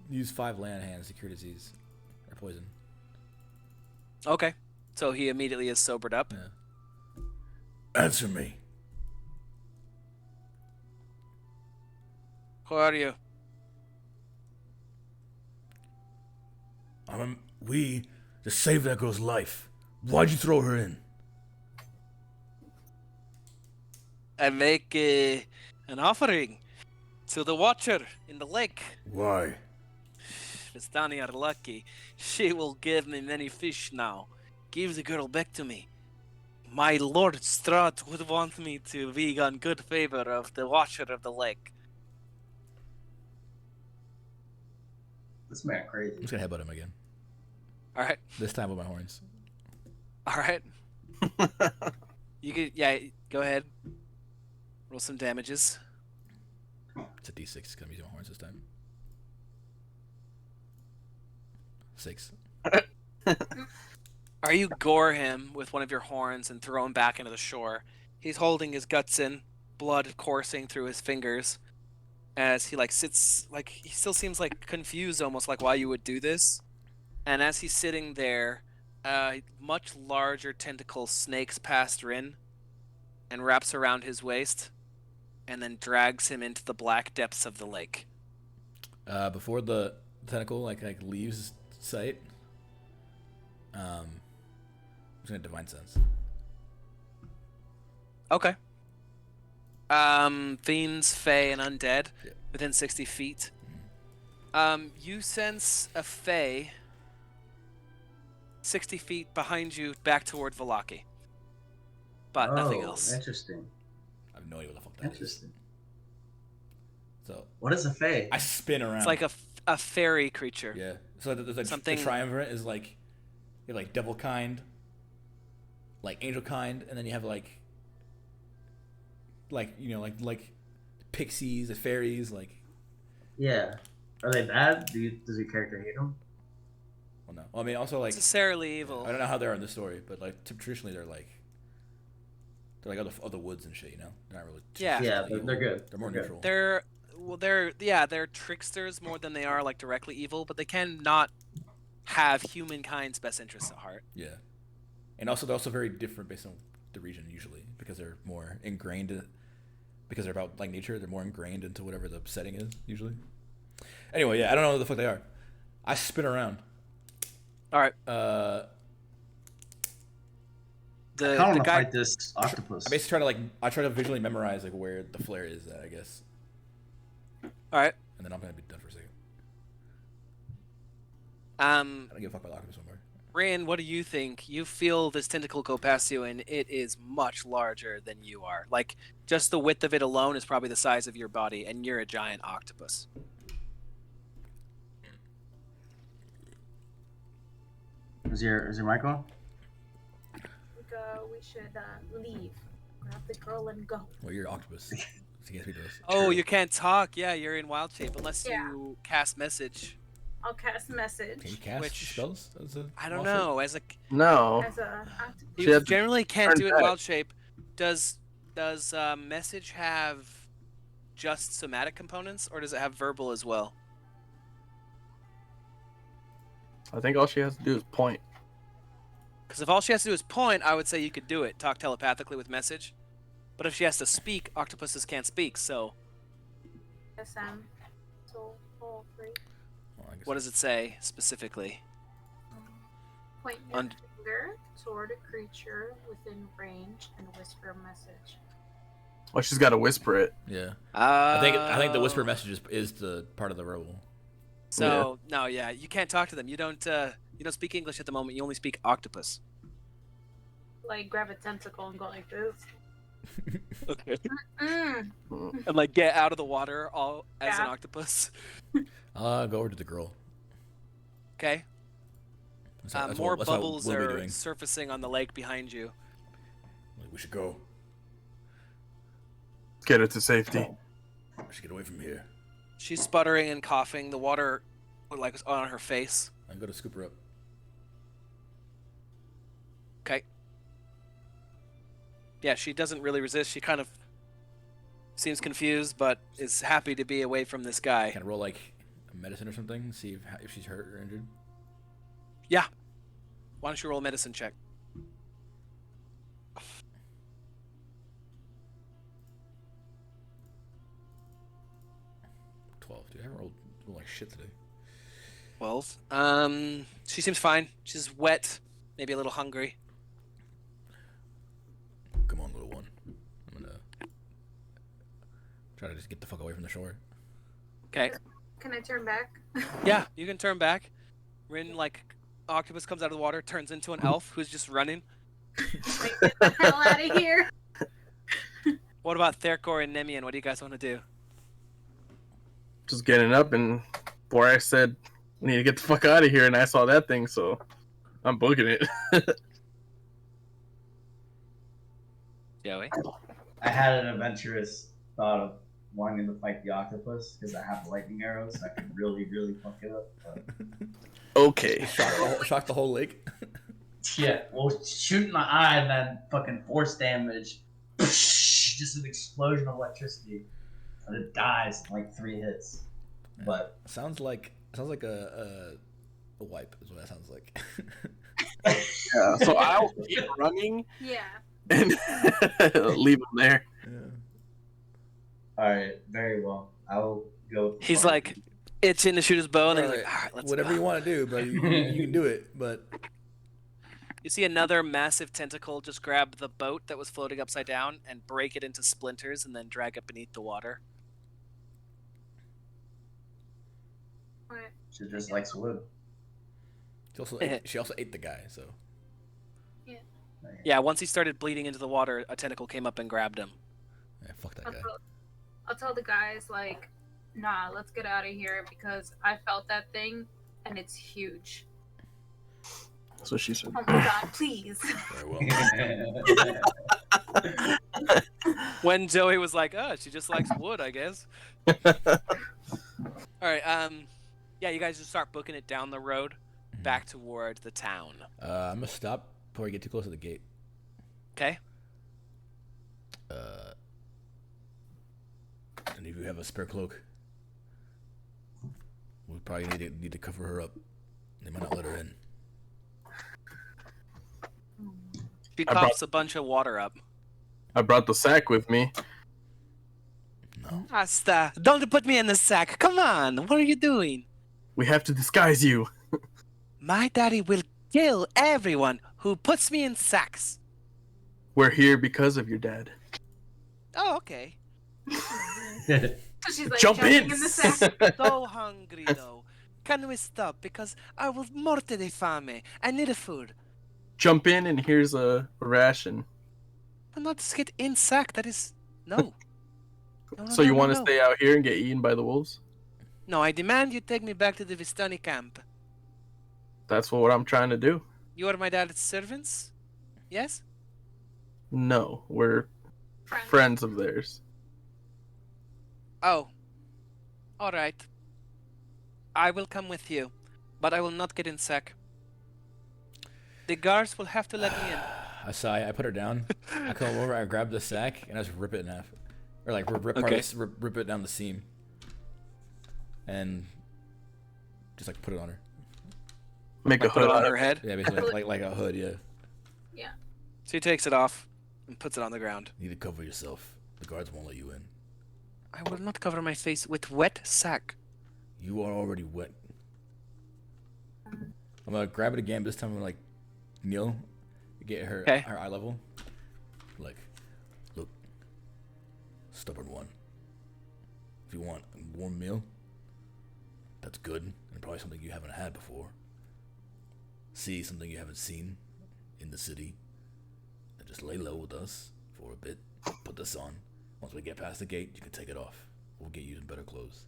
use 5 land hands to cure disease or poison. Okay. So he immediately is sobered up. Yeah. Answer me. Who are you? We just saved that girl's life. Why'd you throw her in? I make an offering to the Watcher in the lake. Why? Miss Danny are lucky. She will give me many fish now. Give the girl back to me. My Lord Strahd would want me to be on good favor of the Watcher of the lake. This man crazy. I'm just gonna headbutt him again. All right. This time with my horns. All right. You can, go ahead. Roll some damages. It's a D6 because I'm using my horns this time. 6. Or you gore him with one of your horns and throw him back into the shore. He's holding his guts in, blood coursing through his fingers, as he sits, he still seems confused almost, why you would do this. And as he's sitting there, a much larger tentacle snakes past Rin and wraps around his waist, and then drags him into the black depths of the lake. Before the tentacle leaves sight, I'm just gonna divine sense. Okay. Fiends, Fae, and Undead within 60 feet. You sense a Fae 60 feet behind you back toward Vallaki. But nothing else. Interesting. I have no idea what the fuck that is. Interesting. So What is a fae? I spin around. It's like a fairy creature. Yeah. So there's Something- the triumvirate is you have devil kind, angel kind, and then you have pixies, the fairies, Yeah. Are they bad? Does your character hate them? well, no. Well, I mean, also Necessarily evil. I don't know how they are in this story, but traditionally they're other woods and shit. You know, they're not really. Yeah. Yeah, evil. they're good. They're more They're good. neutral. They're tricksters more than they are directly evil, but they can not have humankind's best interests at heart. Yeah, and also they're also very different based on the region usually because they're more ingrained. Because they're about nature, they're more ingrained into whatever the setting is usually. Anyway, yeah, I don't know what the fuck they are. I spin around. All right. I The kind of want to guy. fight this octopus. I basically try to visually memorize where the flare is at, I guess, All right. and then I'm gonna be done for a second. I I don't give a fuck about the octopus anymore. Rin, what do you think? You feel this tentacle go past you, and it is much larger than you are. Like, just the width of it alone is probably the size of your body, and you're a giant octopus. Is your mic on? We should leave. Grab the girl and go. Well, you're an octopus. So you can't speak to us. Oh, True. you can't talk. Yeah, you're in wild shape unless Yeah. you cast message. I'll cast message Can you cast Which- spells? As a I don't wild shape? know. As a No. as a octopus. She you had to generally can't turn do it in back. wild shape. Does message have just somatic components, or does it have verbal as well? I think all she has to do is point. Because if all she has to do is point, I would say you could do it. Talk telepathically with message. But if she has to speak, octopuses can't speak. So SM. So all three. Well, I guess what does it say specifically? Point your Und- finger toward a creature within range and whisper a message. Well, she's got to whisper it. Yeah. I think the whisper Oh. message is the part of the role. So no, yeah, you can't talk to them. You don't speak English at the moment. You only speak octopus. Like grab a tentacle and go like this. Okay. Mm. And like get out of the water all as an Yeah. octopus. Go over to the girl. Okay. That's More what bubbles we'll be are doing. surfacing on the lake behind you. Like, we should go. Get her to safety. We should get away from here. She's sputtering and coughing. The water like is on her face. I'm gonna scoop her up. Okay. Yeah, she doesn't really resist. She kind of seems confused, but is happy to be away from this guy. Can I roll like a medicine or something? See if she's hurt or injured. Yeah. Why don't you roll a medicine check? Dude, I haven't rolled like shit today. 12. She seems fine. She's wet, maybe a little hungry. Come on, little one. I'm gonna try to just get the fuck away from the shore. Okay. Can I turn back? Yeah, you can turn back. Rin, like, octopus comes out of the water, turns into an elf who's just running. Like, get the hell out of here. What about Therkor and Nemian? What do you guys want to do? Just getting up, and Borax said, "We need to get the fuck out of here." And I saw that thing, so I'm booking it. Joey? I had an adventurous thought of wanting to fight the octopus because I have lightning arrows, so I could really, really fuck it up. But... Okay. Shock the whole lake. Yeah, well, shoot in the eye and then fucking force damage. Just an explosion of electricity. And it dies in like 3 hits. But sounds like a wipe is what that sounds like. Yeah. So I'll keep running Yeah. and leave him there. Yeah. alright, very well. I'll go. with the He's party. like itching to shoot his bow, and then he's Alright, like, all right, let's whatever go. you want to do, but you can do it. But You see another massive tentacle just grab the boat that was floating upside down and break it into splinters and then drag it beneath the water. Alright. She just likes wood. she also ate the guy. So Yeah, once he started bleeding into the water, a tentacle came up and grabbed him. yeah, fuck that guy. I'll tell the guys, like, nah, let's get out of here because I felt that thing and it's huge. So she said. Oh my god, please. Very well. When Joey was like, oh, she just likes wood, I guess. Alright, yeah, you guys just start booking it down the road back toward the town. I'm gonna stop before we get too close to the gate. Okay? And if you have a spare cloak, we probably need to cover her up. They might not let her in. She I coughs a bunch of water up. I brought the sack with me. No. Asta, don't put me in the sack. Come on, what are you doing? We have to disguise you. My daddy will kill everyone who puts me in sacks. We're here because of your dad. Oh, okay. So she's like Jump jumping in. the sack. So hungry though. Can we stop? Because I will morte di fame. I need a food. Jump in and here's a ration. But not to get in sack. That is no. No, So you want to stay out here and get eaten by the wolves? No, I demand you take me back to the Vistani camp. That's what I'm trying to do. You are my dad's servants? Yes? No, we're friends of theirs. Oh. Alright. I will come with you, but I will not get in sack. The guards will have to let me in. I sigh. I put her down. I come over. I grab the sack and I just rip it in half, or like rip it down the seam, and just like put it on her. Make a Put hood it on her head. Yeah, basically like a hood. Yeah. Yeah. So he takes it off and puts it on the ground. You need to cover yourself. The guards won't let you in. I will not cover my face with wet sack. You are already wet. I'm gonna grab it again. This time I'm gonna like kneel, get her her eye level. Like, look, stubborn one. If you want a warm meal, that's good and probably something you haven't had before. See something you haven't seen in the city, and just lay low with us for a bit. Put this on. Once we get past the gate, you can take it off. We'll get you some better clothes.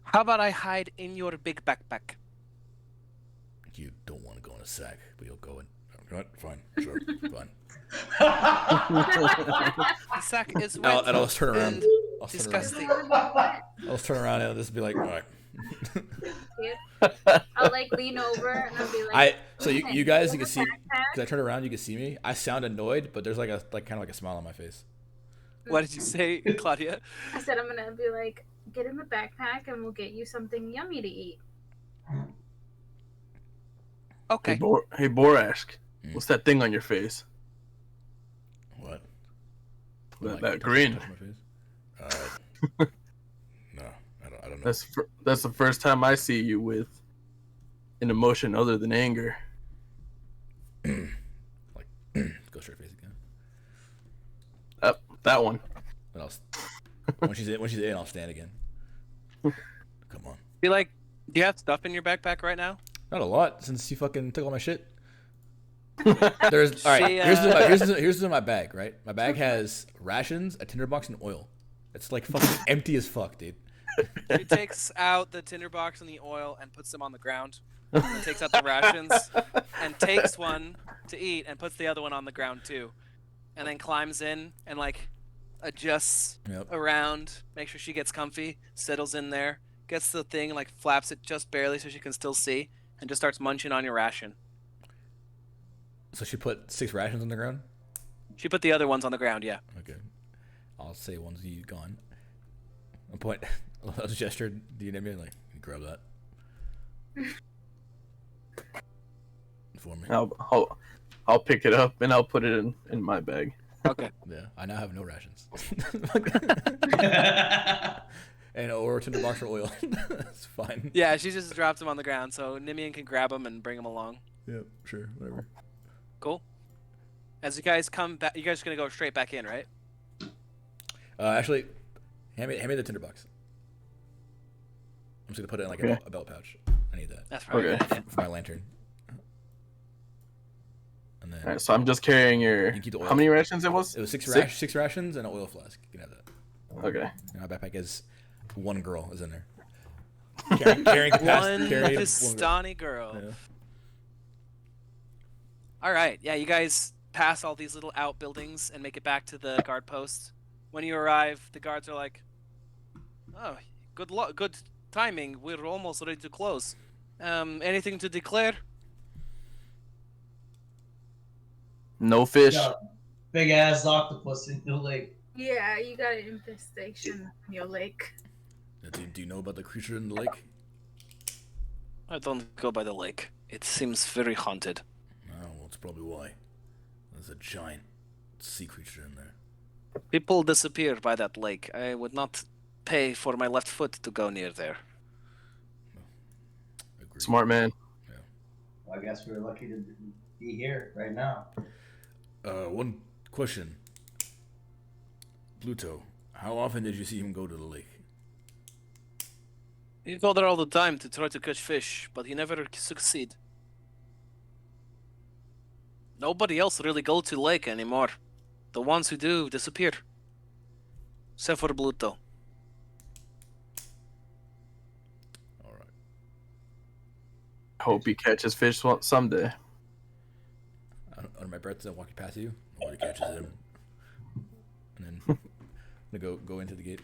How about I hide in your big backpack? You don't want to go in a sack, but you'll go in. Right? Fine. Sure. Fine. The sack is wet. And I'll just turn around. and disgusting. I'll just turn around and I'll just be like, all right. I'll like lean over and I'll be like. So you guys, you can see, because I turn around, you can see me. I sound annoyed, but there's like kind of like a smile on my face. What did you say, Claudia? I said I'm gonna be like, get in the backpack and we'll get you something yummy to eat. Okay. Hey, Borashk, what's that thing on your face? What? That grin. Touch my face? No, I don't know. That's the first time I see you with an emotion other than anger. Like, go straight face again. That one. And when she's in, I'll stand again. Come on. Be like, do you have stuff in your backpack right now? Not a lot, since you fucking took all my shit. There's all right. Here's what's in my bag. Right, my bag has rations, a tinderbox, and oil. It's like fucking empty as fuck, dude. She takes out the tinderbox and the oil and puts them on the ground. And then takes out the rations and takes one to eat and puts the other one on the ground too. And then climbs in and like adjusts around, make sure she gets comfy, settles in there, gets the thing, like flaps it just barely so she can still see, and just starts munching on your ration. So she put 6 rations on the ground? She put the other ones on the ground, yeah. Okay. I'll say one's you gone. I'll gesture. Do you name me? Like, grab that. For me. I'll pick it up and I'll put it in my bag. Okay. Yeah, I now have no rations. And or tinderbox or oil. That's fine. Yeah, she just drops them on the ground so Nimian can grab them and bring them along. Yep, sure, whatever. Cool. As you guys come back, you guys are gonna go straight back in, right? Actually, hand me the tinderbox. I'm just gonna put it in like a belt pouch. I need that. That's probably Okay. good. For my lantern. And then All right, so I'm just carrying your. you keep the oil. How many rations it was? It was 6 rations and an oil flask. You can have that. Okay. And my backpack is one girl is in there. Carrying capacity. One Vistani girl. Yeah. All right, yeah, you guys pass all these little outbuildings and make it back to the guard post. When you arrive, the guards are like, "Oh, good timing. We're almost ready to close. Anything to declare?" No fish. Big ass octopus in the lake. Yeah, you got an infestation in your lake. Do you know about the creature in the lake? I don't go by the lake. It seems very haunted. Oh, well, it's probably why. There's a giant sea creature in there. People disappear by that lake. I would not pay for my left foot to go near there. Agreed. Smart man. Well, I guess we're lucky to be here right now. One question. Pluto, how often did you see him go to the lake? You go there all the time to try to catch fish, but you never succeed. Nobody else really go to lake anymore. The ones who do disappear. Except for Bluto. All right. Hope he catches fish someday. Under my breath, I'm walking past you. Nobody catches him. And then I'm gonna go into the gate.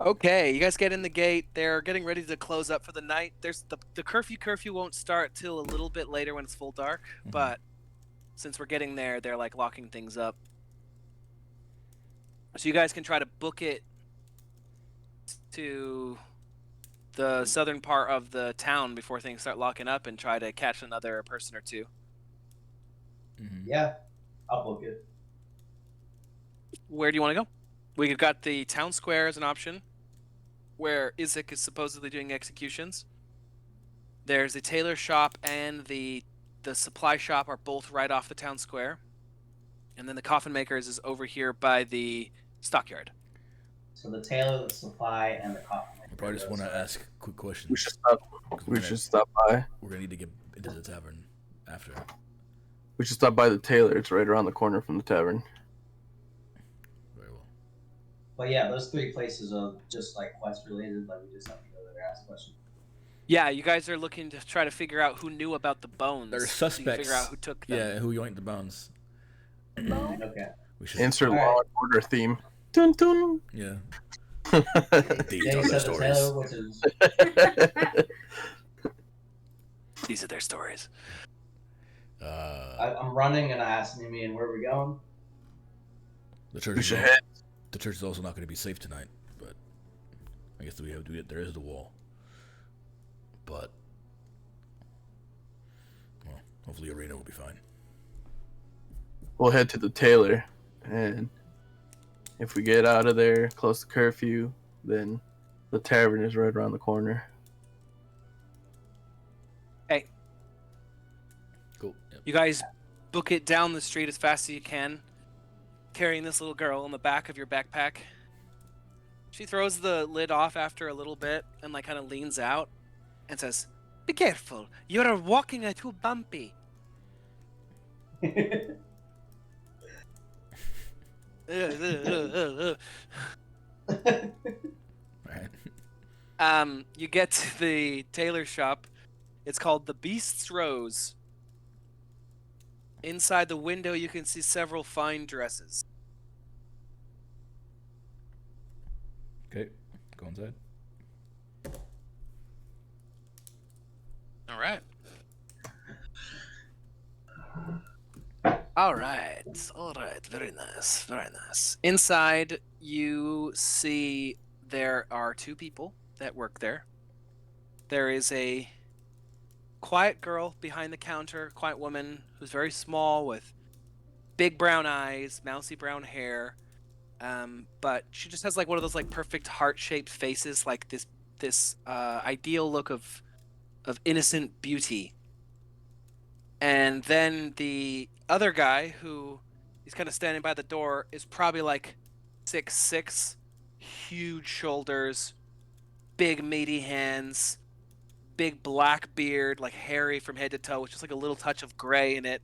Okay, you guys get in the gate. They're getting ready to close up for the night. There's the curfew won't start till a little bit later when it's full dark, but since we're getting there, they're like locking things up. So you guys can try to book it to the southern part of the town before things start locking up and try to catch another person or two. Yeah, I'll book it. Where do you want to go? We've got the town square as an option, where Isaac is supposedly doing executions. There's a tailor shop and the supply shop are both right off the town square. And then the coffin makers is over here by the stockyard. So the tailor, the supply, and the coffin. I probably just want to ask a quick question. We should stop by. We're gonna need to get into the tavern after. We should stop by the tailor. It's right around the corner from the tavern. Very well. But yeah, those three places are just like quest related. Like we just have to go there and ask questions. Yeah, you guys are looking to try to figure out who knew about the bones. They're So you suspects. figure out who took them. Yeah, who yoinked the bones? Okay. We should. Insert All Law right. and Order theme. Dun dun. Yeah. These Yeah, are you the said the stories. tailor, which is These are their stories. I'm running and I asked Nimian where we're going. The church. We Is should al- head. the church is also not going to be safe tonight, but I guess we have to get. There is the wall, but well, hopefully Arena will be fine. We'll head to the tailor, and if we get out of there close to curfew, then the tavern is right around the corner. Hey, Cool. Yep. you guys book it down the street as fast as you can, carrying this little girl in the back of your backpack. She throws the lid off after a little bit and like kind of leans out and says, "Be careful, you're walking too bumpy." Right. You get to the tailor shop. It's called the Beast's Rose. Inside the window, you can see several fine dresses. Okay. Go inside. All right. All right. Very nice. Very nice. Inside, you see there are two people that work there. There is a quiet girl behind the counter, quiet woman who's very small with big brown eyes, mousy brown hair. But she just has like one of those like perfect heart-shaped faces, like this ideal look of innocent beauty. And then the other guy, who he's kind of standing by the door, is probably like 6'6", huge shoulders, big meaty hands, big black beard, like hairy from head to toe, with just like a little touch of gray in it,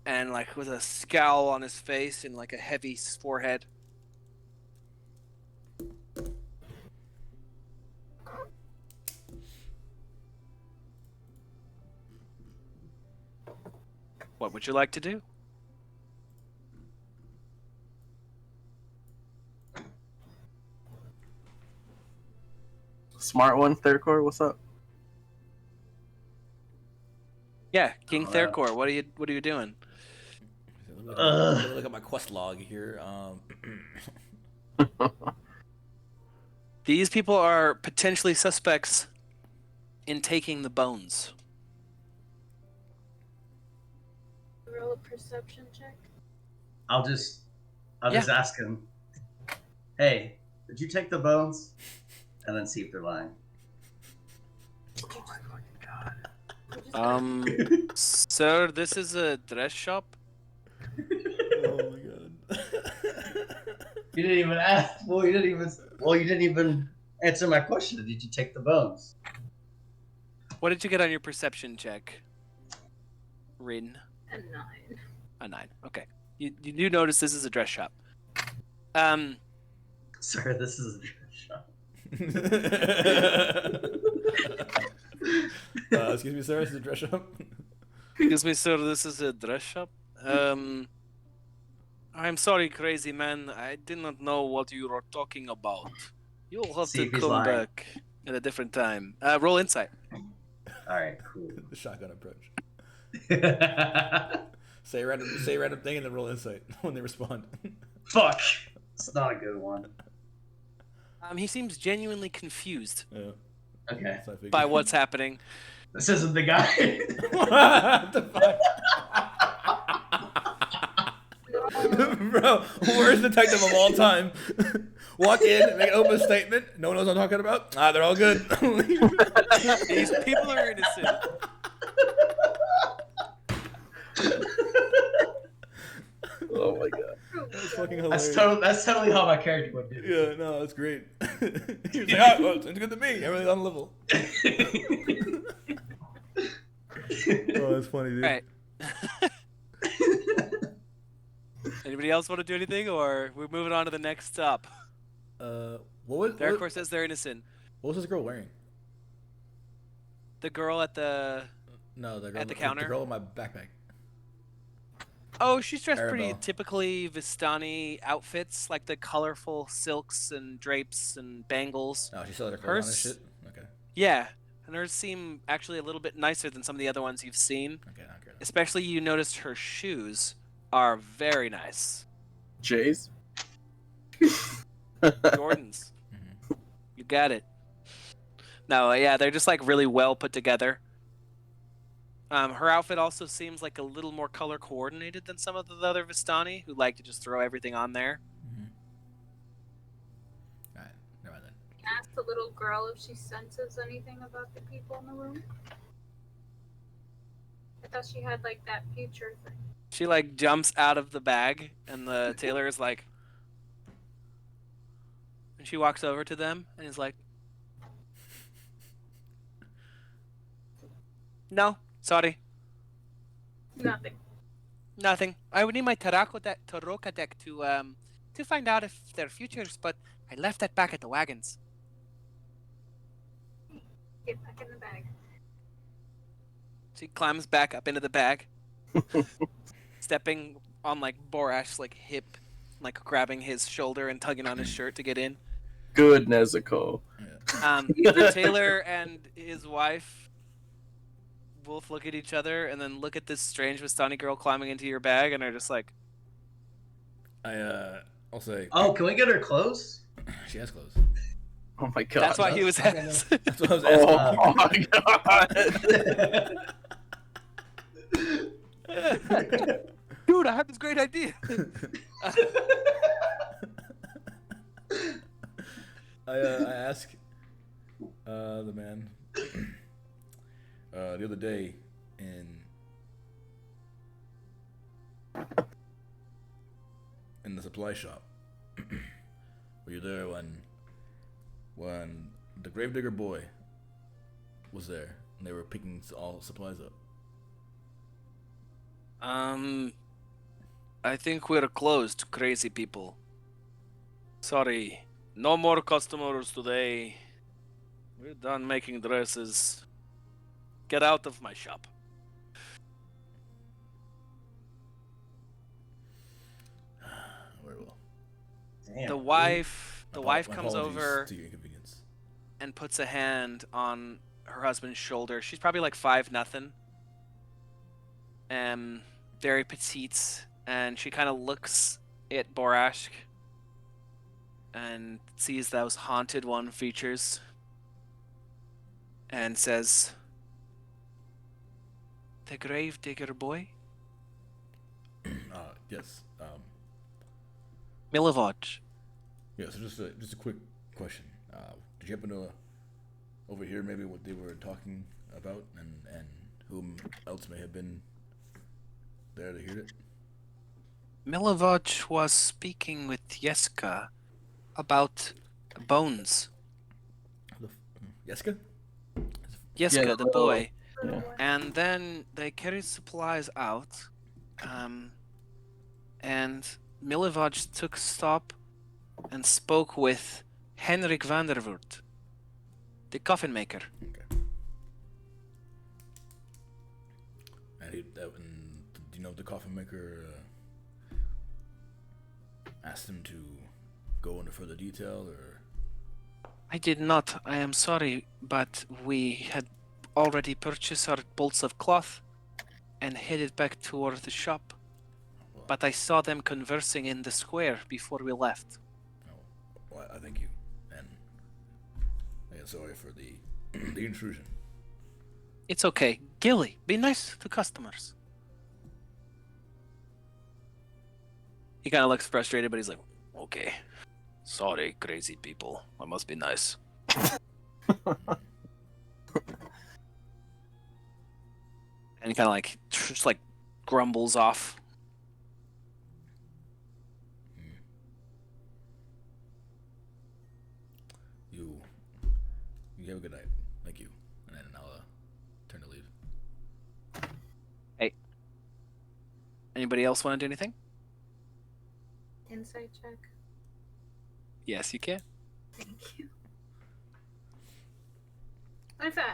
and like with a scowl on his face and like a heavy forehead. What would you like to do? Smart one, Thirkor, what's up? Yeah, King Therkor, what are you doing? Look at my quest log here. These people are potentially suspects in taking the bones. Roll a perception check. I'll just ask him, hey, did you take the bones? And then see if they're lying. Sir, this is a dress shop. Oh my god. You didn't even ask. Well, you didn't even Answer my question. Did you take the bones? What did you get on your perception check? Rin. A 9. A 9. Okay. You do notice this is a dress shop. Sir, this is a dress shop. Excuse me, sir. This is a dress shop. Excuse me, sir. This is a dress shop. I'm sorry, crazy man. I did not know what you were talking about. You'll have See to if he's come lying. back at a different time. Roll insight. All right, cool. The shotgun approach. Say a random thing and then roll insight when they respond. Fuck. It's not a good one. He seems genuinely confused Yeah. Okay. That's what I figured. by what's happening. This isn't the guy. What the fuck? Bro, worst detective of all time. Walk in, make an open statement. No one knows what I'm talking about. They're all good. These people are innocent. Oh my god. That's fucking hilarious. That's totally how my character would do. Yeah, no, that's great. He was like, well, it's good to me. Everything's on level. Oh, that's funny, dude. All right. Anybody else want to do anything, or we're moving on to the next stop? What Says they're innocent. was this girl wearing? The girl at the... No, the girl At the counter? The girl in my backpack. Oh, she's dressed pretty Arabelle. typically Vistani outfits, like the colorful silks and drapes and bangles. Oh, she still had her clothes on and Hers- shit? Okay. Yeah, and hers seem actually a little bit nicer than some of the other ones you've seen. Okay, I don't care. Especially you noticed her shoes are very nice. Jays? Jordans. You got it. No, yeah, they're just like really well put together. Her outfit also seems like a little more color coordinated than some of the other Vistani who like to just throw everything on there. Alright, never mind then. Ask the little girl if she senses anything about the people in the room. I thought she had like that future thing. She like jumps out of the bag and the tailor is like, and she walks over to them and is like, no, sorry, Nothing. nothing. I would need my Taroka deck to find out if they're futures, but I left that back at the wagons. Get back in the bag. She climbs back up into the bag, stepping on like Borash's like hip, like grabbing his shoulder and tugging on his shirt to get in. Good, Nezuko. The tailor and his wife both look at each other and then look at this strange Vistani girl climbing into your bag and are just like, I'll say, Oh, can we get her clothes? she has clothes. Oh my god. that's why he was Okay, asking. That's what I was asking. Oh my god. Dude, I have this great idea. I asked the man the other day in the supply shop. Were you there when the gravedigger boy was there and they were picking all supplies up? I think we're closed, crazy people. Sorry, no more customers today. We're done making dresses. Get out of my shop. Very well. Damn. The wife My comes apologies over to your inconvenience. and puts a hand on her husband's shoulder. She's probably like 5'0". Very petite, and she kind of looks at Borash and sees those haunted one features and says, "The grave digger boy? Yes. Milivoj." Yeah. So just a quick question. Did you happen to overhear maybe what they were talking about, and whom else may have been there to hear it? Milivoj was speaking with Yeska about bones. Jessica? Jeska, Yeah, the boy. Yeah. And then they carried supplies out, and Milivaj took stop and spoke with Henrik van der Voort, the coffin maker. Okay. And do you know if the coffin maker asked him to go into further detail, or? I did not. I am sorry, but we had already purchased our bolts of cloth and headed back toward the shop. But I saw them conversing in the square before we left. Oh, well, I thank you, and I am sorry for the the intrusion. It's okay. Gilly, be nice to customers. He kind of looks frustrated, but he's like, okay. Sorry, crazy people. I must be nice. And he kind of like, just like grumbles off. You have a good night. Thank you. And then I'll turn to leave. Hey. Anybody else want to do anything? Insight check. Yes, you can. Thank you. 25.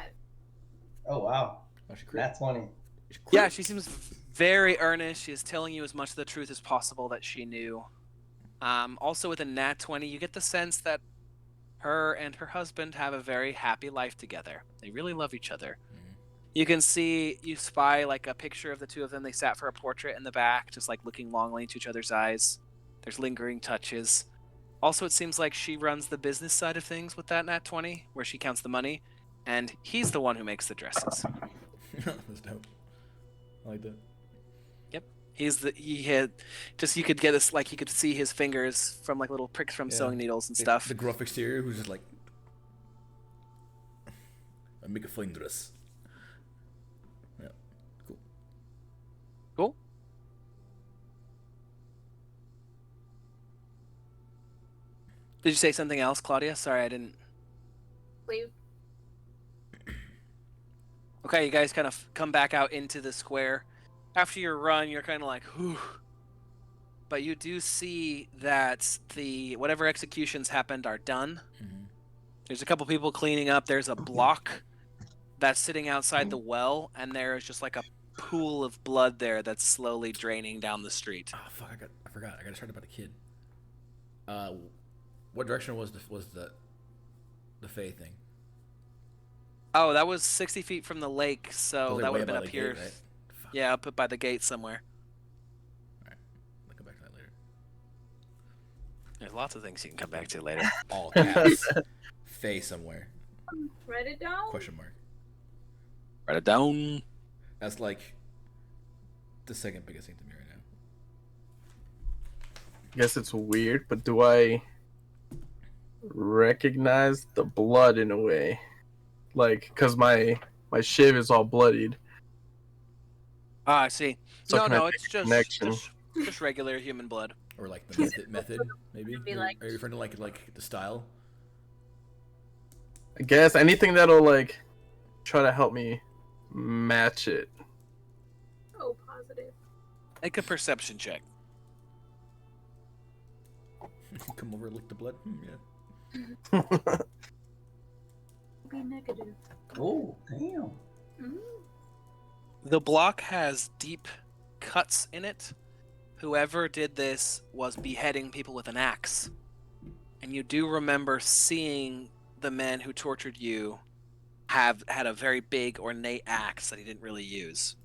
Oh wow, Oh, she crit. that's 20. Yeah, she seems very earnest. She is telling you as much of the truth as possible that she knew. Also, with a nat 20, you get the sense that her and her husband have a very happy life together. They really love each other. You can see, you spy like a picture of the two of them. They sat for a portrait in the back, just like looking longingly into each other's eyes. There's lingering touches. Also, it seems like she runs the business side of things with that nat 20, where she counts the money, and he's the one who makes the dresses. That's dope. I like that. He had just, you could get this, like, you could see his fingers from like little pricks from sewing needles and stuff. The gruff exterior who's just like, I make a fling dress. Yeah, cool. Cool. Did you say something else, Claudia? Sorry, I didn't. Leave. Okay, you guys kind of come back out into the square. After your run, you're kind of like, whew. But you do see that the whatever executions happened are done. Mm-hmm. There's a couple people cleaning up. There's a block that's sitting outside the well, and there's just like a pool of blood there that's slowly draining down the street. Oh fuck! I forgot. I got distracted by the kid. What direction was the Fae thing? Oh, that was 60 feet from the lake, so Like that would way have been above up the here. gate, right? Fuck. Yeah, up by the gate somewhere. Alright, I'll come back to that later. There's lots of things you can come back to later. All caps. Fae somewhere. Write it down. Question mark. Write it down. That's like the second biggest thing to me right now. I guess it's weird, but do I recognize the blood in a way? Like, cause my shiv is all bloodied. Ah, I see. So can I No, make it's a connection? just regular human blood. Or like the method maybe? Be like- Are you referring to like the style? I guess anything that'll like try to help me match it. Oh, positive. Make a perception check. Come over and lick the blood? Yeah. Be negative. Oh damn. Mm. The block has deep cuts in it. Whoever did this was beheading people with an axe. And you do remember seeing the man who tortured you had a very big ornate axe that he didn't really use.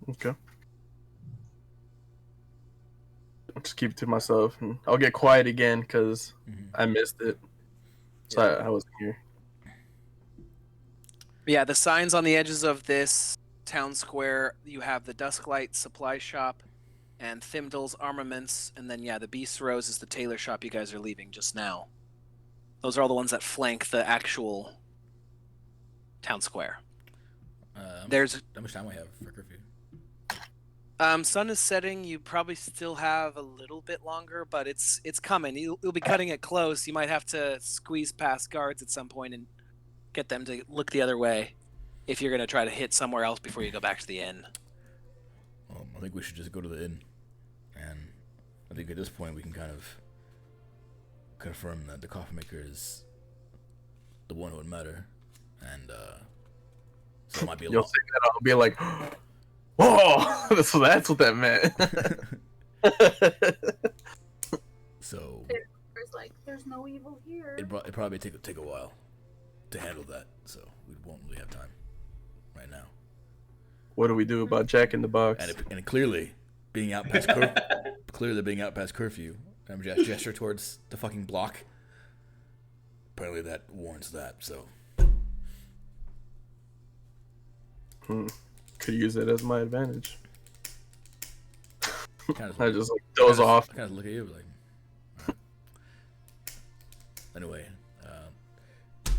Okay. I'll just keep it to myself, and I'll get quiet again because I missed it. So I wasn't here. Yeah, the signs on the edges of this town square, you have the Dusklight Supply Shop and Thimdall's Armaments, and then, yeah, the Beast Rose is the tailor shop you guys are leaving just now. Those are all the ones that flank the actual town square. How There's much time we have for curfew? Sun is setting. You probably still have a little bit longer, but it's coming. You'll be cutting it close. You might have to squeeze past guards at some point and get them to look the other way if you're gonna try to hit somewhere else before you go back to the inn. I think we should just go to the inn, and I think at this point we can kind of confirm that the coffin maker is the one who would matter, and so it might be a You'll lot. say that, I'll be like, "Whoa, so that's what that meant." So It's like, there's no evil here. it probably take a while to handle that, so we won't really have time right now. What do we do about Jack in the Box? And clearly being out past curfew, I'm gesture towards the fucking block. Apparently that warrants that. So Could use it as my advantage. kind I just like doze off. I kind of look at you like. All right. Anyway,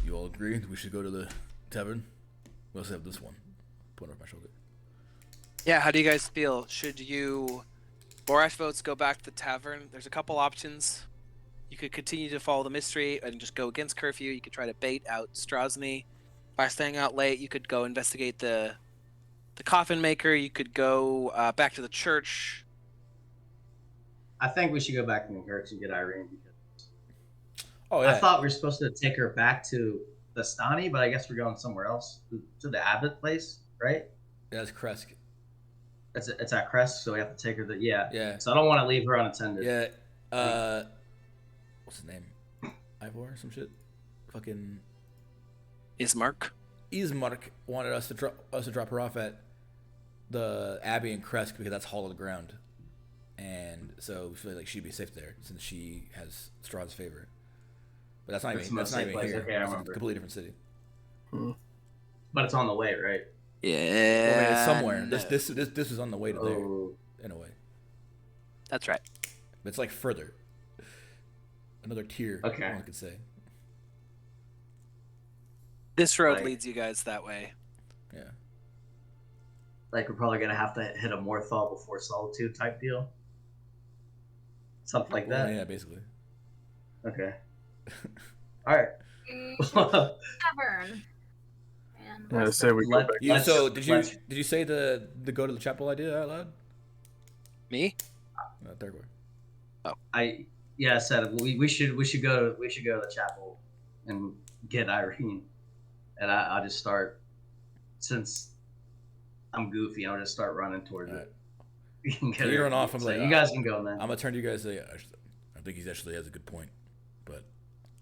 you all agree we should go to the tavern? We also have this one. Put it over my shoulder. Yeah, how do you guys feel? Should you... Borash votes go back to the tavern. There's a couple options. You could continue to follow the mystery and just go against curfew. You could try to bait out Strahd. By staying out late, you could go investigate the coffin maker. You could go back to the church. I think we should go back to the church and get Irene because Oh yeah. I thought we were supposed to take her back to the Stani, but I guess we're going somewhere else to the Abbott place, right? Yeah, it's Kresk. It's at Crest, so we have to take her. Yeah. So I don't want to leave her unattended. Yeah. What's his name? Ivor or some shit. Fucking Ismark. Ismark wanted us to drop her off at the Abbey in Kresk because that's hollow ground, and so we feel like she'd be safe there since she has Strahd's favor. But that's not even here. Okay, I It's a remember. completely different city. But it's on the way, right? Yeah. I mean, it's somewhere. no. This is on the way to there in a way. That's right. But it's like further. Another tier. Okay. One could say. This road Like- leads you guys that way. Yeah. Like we're probably gonna have to hit a Morthal before Solitude type deal. Something like that. Yeah, basically. Okay. All right. Tavern. And Yeah, I say we go Let- back. You, Let's- so did let's- you say the go to the chapel idea out loud? Me? Third word. I said we should go to the chapel and get Irene, and I'll just start since I'm goofy. I'll just start running towards Alright. it. You can get So you her. run off, I'm So like, you guys can go, man. I'm gonna turn to you guys and say, I think he actually has a good point, but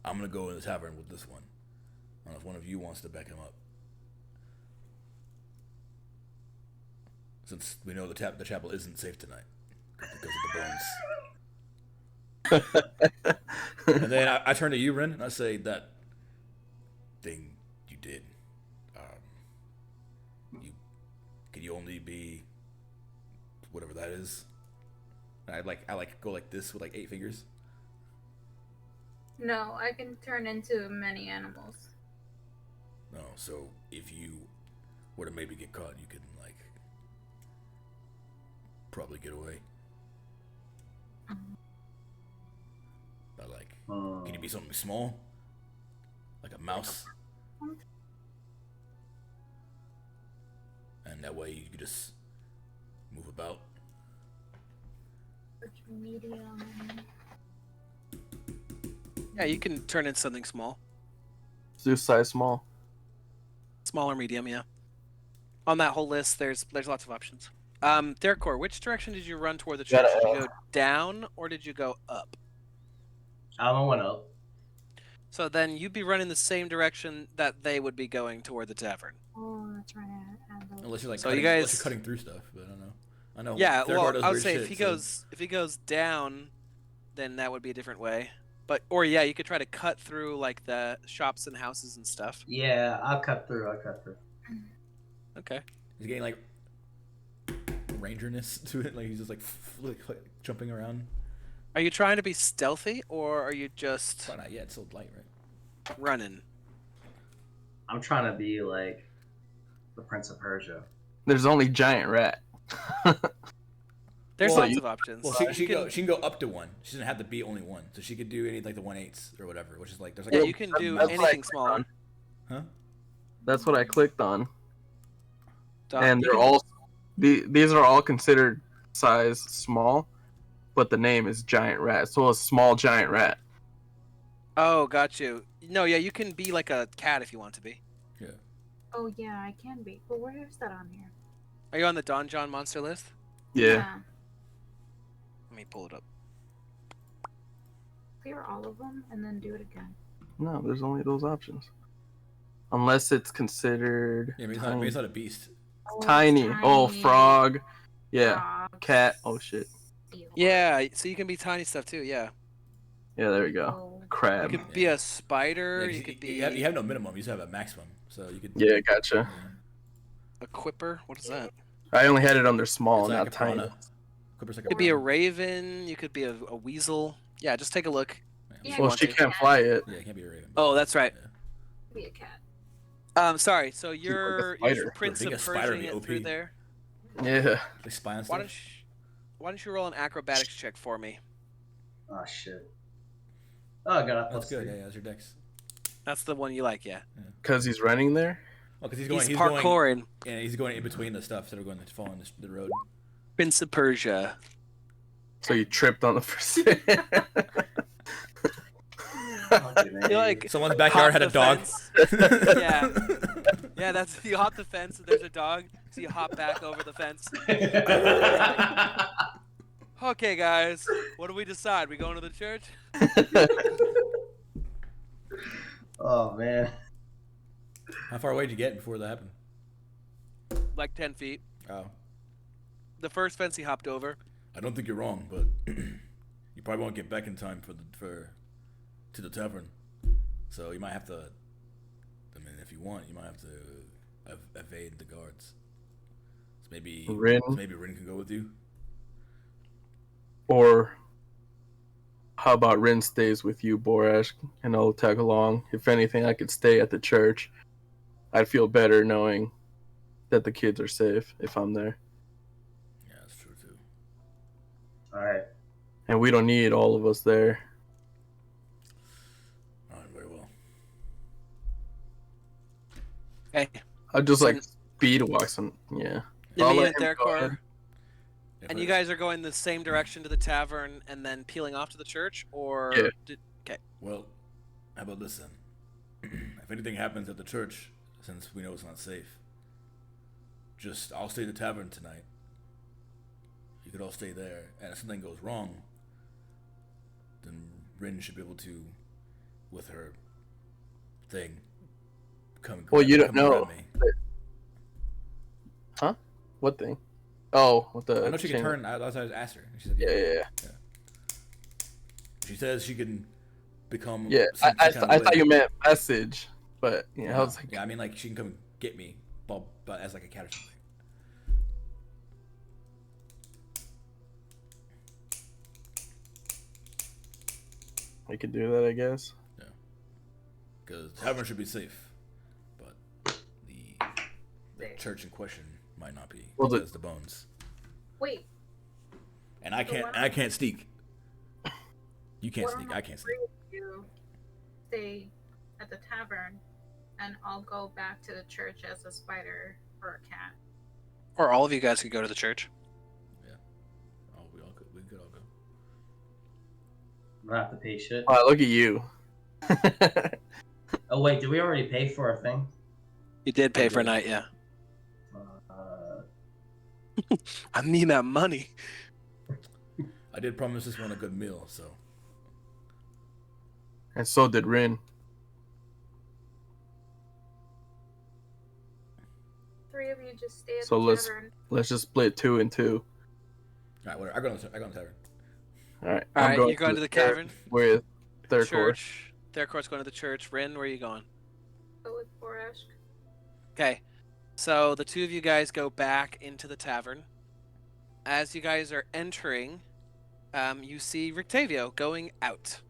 I'm gonna go in the tavern with this one. I don't know if one of you wants to back him up, since we know the chapel isn't safe tonight because of the bones. And then I turn to you, Ren, and I say that thing you did. Can you only be whatever that is? And I go like this with like 8 fingers. No, I can turn into many animals. No, so if you were to maybe get caught, you could like probably get away. But like, can you be something small, like a mouse? And that way you could just move about. Medium. Yeah, you can turn into something small. Zeus size small. Small or medium, yeah. On that whole list, there's lots of options. Derkor, which direction did you run toward the church? Did you go down or did you go up? I went up. So then you'd be running the same direction that they would be going toward the tavern. Oh, that's right. Unless you're like So cutting, you guys- unless you're cutting through stuff, but I don't know. I know. Yeah, Third well, Guard does I would weird say shit, if he goes down, then that would be a different way. But yeah, you could try to cut through like the shops and houses and stuff. Yeah, I'll cut through. Okay. He's getting like rangerness to it, like he's just like jumping around. Are you trying to be stealthy or are you just Probably not yet. It's so light, right? running? I'm trying to be like the Prince of Persia. There's only giant rat. There's Well, lots of options. Well, she can go up to 1. She doesn't have to be only 1, so she could do any like the 1/8 or whatever, which is like there's like Yeah, you can do That's what I anything clicked smaller. on. huh? That's what I clicked on, and You they're can- all these are all considered size small, but the name is giant rat, so a small giant rat. Oh, got you. No, yeah, you can be like a cat if you want to be. Yeah. Oh yeah, I can be. But where is that on here? Are you on the Don John monster list? Yeah. Let me pull it up. Clear all of them and then do it again. No, there's only those options, unless it's considered Yeah, maybe tiny. it's not a beast. Oh, it's Tiny. Oh, frog. Yeah. Frog, Cat. Oh shit. seahorse. Yeah, so you can be tiny stuff too. Yeah, Yeah, there we go. Oh. you Crab. could be a spider. Yeah, You could be you have no minimum. You just have a maximum, so you could. Yeah, gotcha. a quipper. What is that? I only had it under small, It's like not a tiny. piranha. Quipper's like You could be a piranha. raven. You could be a weasel. Yeah, just take a look. Yeah, Well, want she to. can't fly it. Yeah, it can't be a raven. Oh, that's right. Yeah. Be a cat. Sorry. So you're spider. Prince I think of a spider would Persian be it through OP. there. Yeah. Like spy and Why stuff. why don't you roll an acrobatics check for me? Oh shit. Oh, I got a That's plus good. 3. Yeah, that's your dex. That's the one you like, yeah. Because he's running there? Oh, because He's going, parkouring. and he's going in between the stuff instead of going to fall on the road. Prince of Persia. So you tripped on the first You like Someone's backyard hop had a the dog. fence. Yeah. Yeah, that's you hop the fence and there's a dog, so you hop back over the fence. Okay, guys, what do we decide? We going to the church? Oh man. How far away did you get before that happened? Like 10 feet. Oh, The first fence he hopped over. I don't think you're wrong, but you probably won't get back in time to the tavern. So you might have to. I mean, if you want, you might have to evade the guards. So maybe Rin? Rin can go with you. Or how about Rin stays with you, Borash, and I'll tag along. If anything, I could stay at the church. I'd feel better knowing that the kids are safe if I'm there. Yeah, that's true too. Alright. And we don't need all of us there. All right, very well. Okay. I'd just like speed walk some. Yeah. You I'll meet let at him their go core. ahead. If And I- you guys are going the same direction to the tavern and then peeling off to the church, or Yeah. Well, how about this then? If anything happens at the church, since we know it's not safe, I'll stay in the tavern tonight. You could all stay there, and if something goes wrong, then Rin should be able to, with her thing, Well, you don't come grab know. me. Huh? What thing? Oh, with the. I know she can chain- turn. I asked her. She said, Yeah. She says she can become. Yeah, some I kind of thought way. you meant message, but yeah, I was like, Yeah, I mean, like she can come get me, but as like a cat or something. I could do that, I guess. Because tavern should be safe, but the church in question might not be. Well, Because the bones, Wait, and I can't sneak. You can't what sneak. am I can't three sneak. of you stay at the tavern, and I'll go back to the church as a spider or a cat. or all of you guys could go to the church. Oh, we could all go. I'm gonna have to pay shit. Wow, look at you. Oh wait, did we already pay for a thing? You did pay for a night, yeah. I need that money. I did promise this one a good meal, so And so did Rin. Three of you just stay at So the let's- tavern. Let's just split 2 and 2. all right, whatever. I go to the tavern. All right. All I'm right, you're going to the cavern. with third course. Church. Third court's going to the church. Rin, where are you going? Go with Borash. Okay. So the two of you guys go back into the tavern. As you guys are entering, you see Rictavio going out.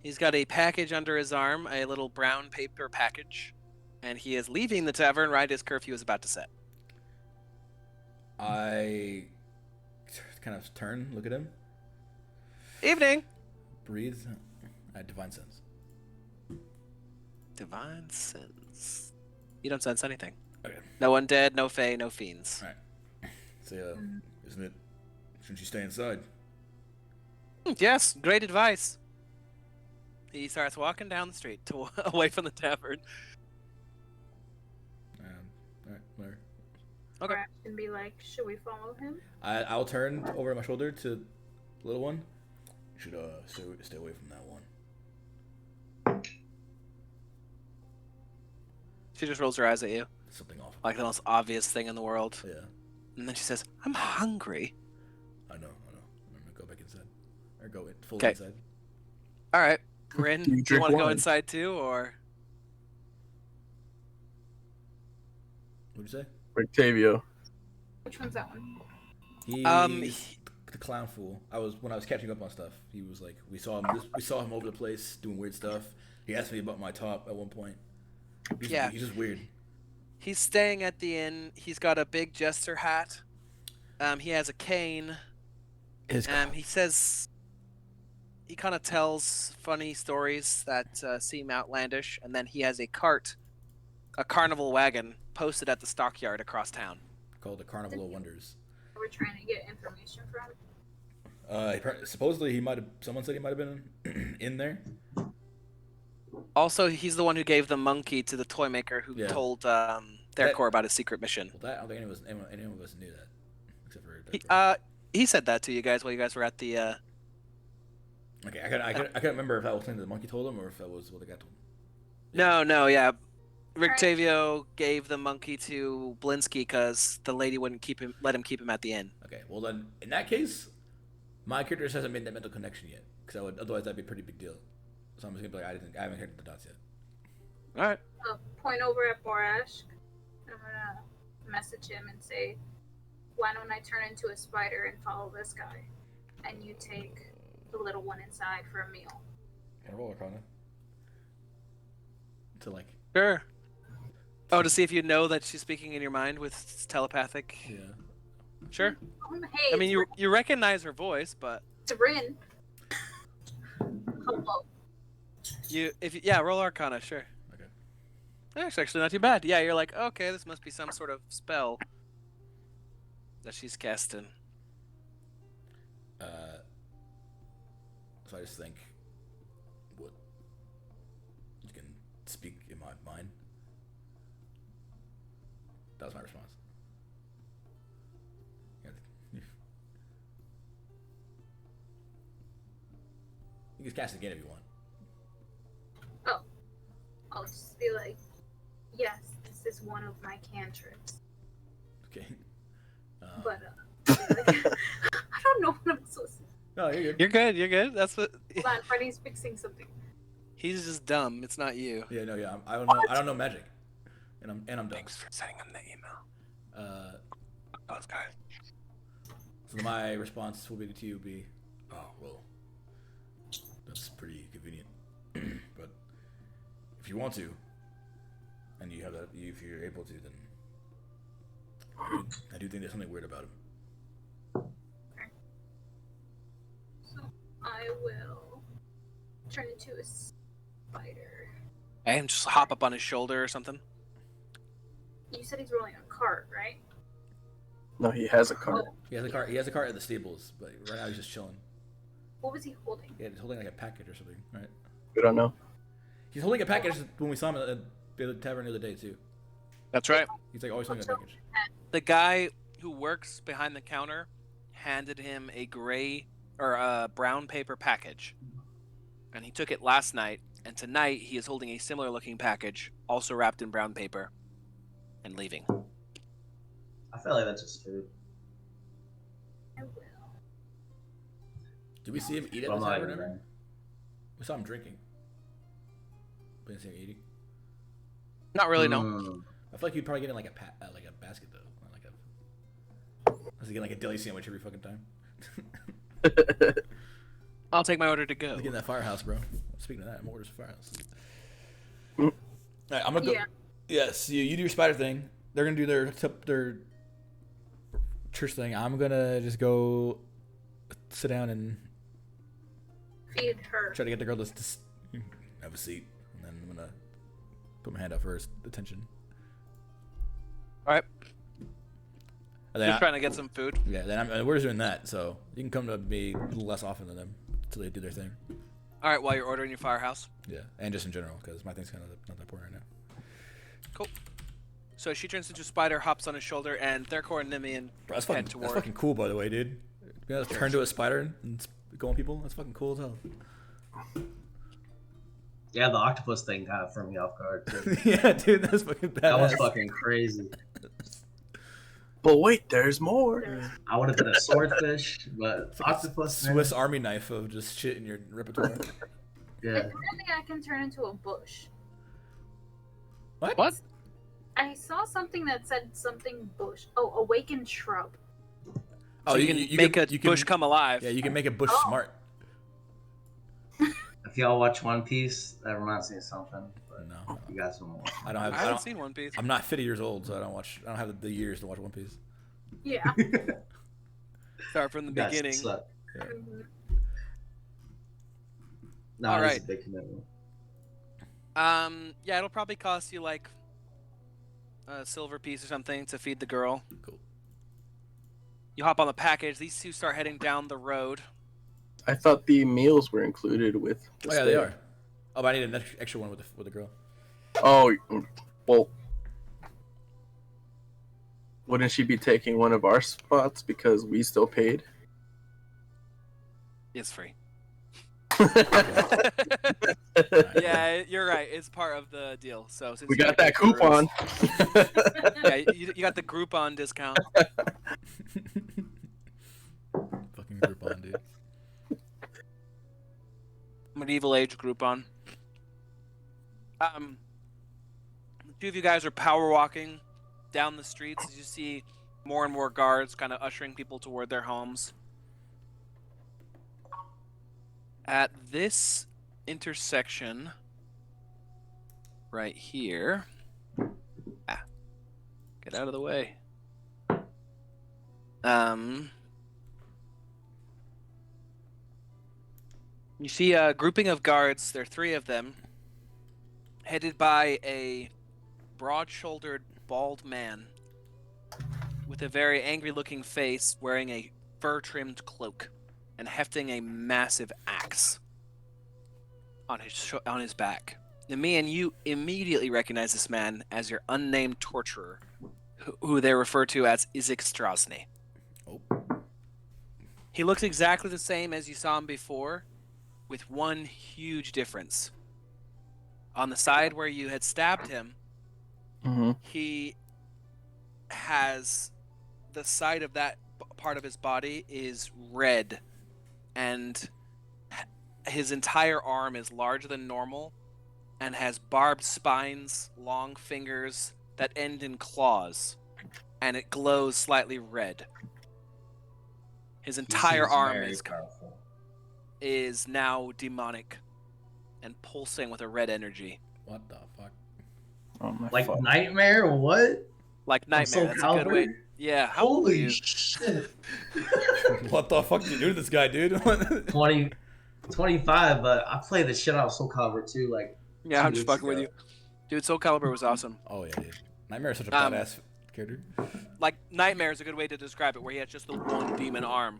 He's got a package under his arm, a little brown paper package, and he is leaving the tavern right as curfew is about to set. I kind of turn, look at him, Evening. breathe. I had divine sense. Divine sense. You don't sense anything. Okay. No undead, no fae, no fiends. All right. So, isn't it? Shouldn't you stay inside? Yes, great advice. He starts walking down the street away from the tavern. All right, whatever. Okay. Brash can be like, should we follow him? I'll turn over my shoulder to the little one. You should stay away from that one. She just rolls her eyes at you, Something off. like the most obvious thing in the world. Yeah, And then she says, I'm hungry. I know. I'm gonna go back inside, or go fully 'Kay. inside. All right. Rin, Do you do you drink want to go wine? inside too, or? What'd you say? Octavio. Which one's that one? He's the clown fool. When I was catching up on stuff. He was like, we saw him over the place doing weird stuff. He asked me about my top at one point. He's just weird. He's staying at the inn. He's got a big jester hat. He has a cane. He says he kind of tells funny stories that seem outlandish, and then he has a carnival wagon posted at the stockyard across town. Called the Carnival of Wonders. We're trying to get information from. Supposedly someone said he might have been in there. Also, he's the one who gave the monkey to the toy maker who told Therkor about his secret mission. Well, I don't think any of us knew that, except for He said that to you guys while you guys were at the. Okay, I can't remember if that was something the monkey told him or if that was what the guy told him. No, yeah. Rictavio gave the monkey to Blinsky because the lady wouldn't let him keep him at the inn. Okay, well then, in that case, my character just hasn't made that mental connection yet, because otherwise that'd be a pretty big deal. So I'm just gonna be like, I haven't heard the dots yet. All right. I'll point over at Borash. I'm gonna message him and say, why don't I turn into a spider and follow this guy? And you take the little one inside for a meal. Can I roll Arcana? To like. Sure. Oh, to see if you know that she's speaking in your mind with telepathic. Yeah. Sure. Hey, I mean, you recognize her voice, but it's Rin. Hello. roll Arcana, sure. Okay. That's actually not too bad. Yeah, you're like, okay, this must be some sort of spell that she's casting. So I just think, what you can speak in my mind. That was my response. You can cast it again if you want. Oh. I'll just be like, yes, this is one of my cantrips. Okay. But, I don't know what I'm supposed to. No, you're good. You're good. That's what. Hold on, Freddy's fixing something. He's just dumb. It's not you. Yeah, no, yeah. I don't know magic, and I'm dumb. Thanks for sending him the email. Those guys. So my response will be to you be, oh well, that's pretty convenient. But if you want to, and you have that, if you're able to, then I do think there's something weird about him. So I will turn into a spider. And just hop up on his shoulder or something. You said he's rolling a cart, right? No, he has a cart. Oh, He has a cart at the stables, but right now he's just chilling. what was he holding? Yeah, he's holding like a package or something, right? We don't know. He's holding a package when we saw him at the tavern the other day too. That's right. He's like always holding a package. The guy who works behind the counter handed him a brown paper package, and he took it last night. And tonight he is holding a similar looking package, also wrapped in brown paper, and leaving. I feel like that's just food. I will. Did we see him eat at I'm the not tavern even ever? there. We saw him drinking. We didn't see him eating. Not really, no. I feel like he'd probably get in like a basket though, not like was he getting like a deli sandwich every fucking time? I'll take my order to go. Let's get in that firehouse, bro. Speaking of that, I'm orders for firehouse. All right, I'm gonna go. Yeah. Yes, you do your spider thing. They're gonna do their church thing. I'm gonna just go sit down and Feed her. try to get the girl to just have a seat, and then I'm gonna put my hand up for her attention. All right. And then Just trying to get some food. yeah, then we're doing that, so you can come to me a little less often than them until they do their thing. All right, while you're ordering your firehouse. Yeah, and just in general, because my thing's kind of not that important right now. Cool. So she turns into a spider, hops on his shoulder, and Therkor and Nimian Bro, that's head fucking, toward. cool, by the way, dude. You know, turn to a spider and go on people. That's fucking cool as hell. Yeah, the octopus thing kind of threw me off guard too. Yeah, dude, that's fucking badass. That was fucking crazy. But wait, there's more. I would have been a swordfish, but octopus. man. Swiss Army knife of just shit in your repertoire. Yeah. Apparently, I can turn into a bush. What? I saw something that said something bush. Oh, awakened shrub. So you can make a bush come alive. Yeah, you can make a bush smart. If y'all watch One Piece, that reminds me of something. But No, you guys will watch. I don't have. I I haven't don't, seen One Piece. I'm not 50 years old, so I don't have the years to watch One Piece. Yeah. Start from the You guys beginning. suck. Yeah. No, All it's right. a big commitment. Yeah, it'll probably cost you like a silver piece or something to feed the girl. Cool. You hop on the package. These two start heading down the road. I thought the meals were included with. The Oh yeah, they stay. are. Oh, but I need an extra one with the girl. Oh, well. Wouldn't she be taking one of our spots because we still paid? It's free. Nice. Yeah, you're right. It's part of the deal. So since We you got like that the rules- coupon. Yeah, you got the Groupon discount. Fucking Groupon, dude. Medieval age Groupon. Two of you guys are power walking down the streets as you see more and more guards kind of ushering people toward their homes. At this intersection right here. Get out of the way. You see a grouping of guards, there are three of them, headed by a broad-shouldered, bald man with a very angry-looking face, wearing a fur-trimmed cloak and hefting a massive axe on his back. Now, me and you immediately recognize this man as your unnamed torturer, who they refer to as Izek Strasny. Oh. He looks exactly the same as you saw him before, with one huge difference. On the side where you had stabbed him, he has the side of that part of his body is red, and his entire arm is larger than normal and has barbed spines, long fingers that end in claws, and it glows slightly red. His entire arm very is powerful. now demonic and pulsing with a red energy. What the fuck? Oh my Like fuck. Nightmare? What? Like Nightmare, that's a good way. Yeah, how old are you? Shit. What the fuck did you do to this guy, dude? 25, but I play the shit out of Soul Calibur too. Like, Yeah, 2 I'm just weeks fucking with ago. you. Dude, Soul Calibur was awesome. Oh yeah, dude. Nightmare is such a Um, badass character. Like, Nightmare is a good way to describe it, where he has just the one demon arm.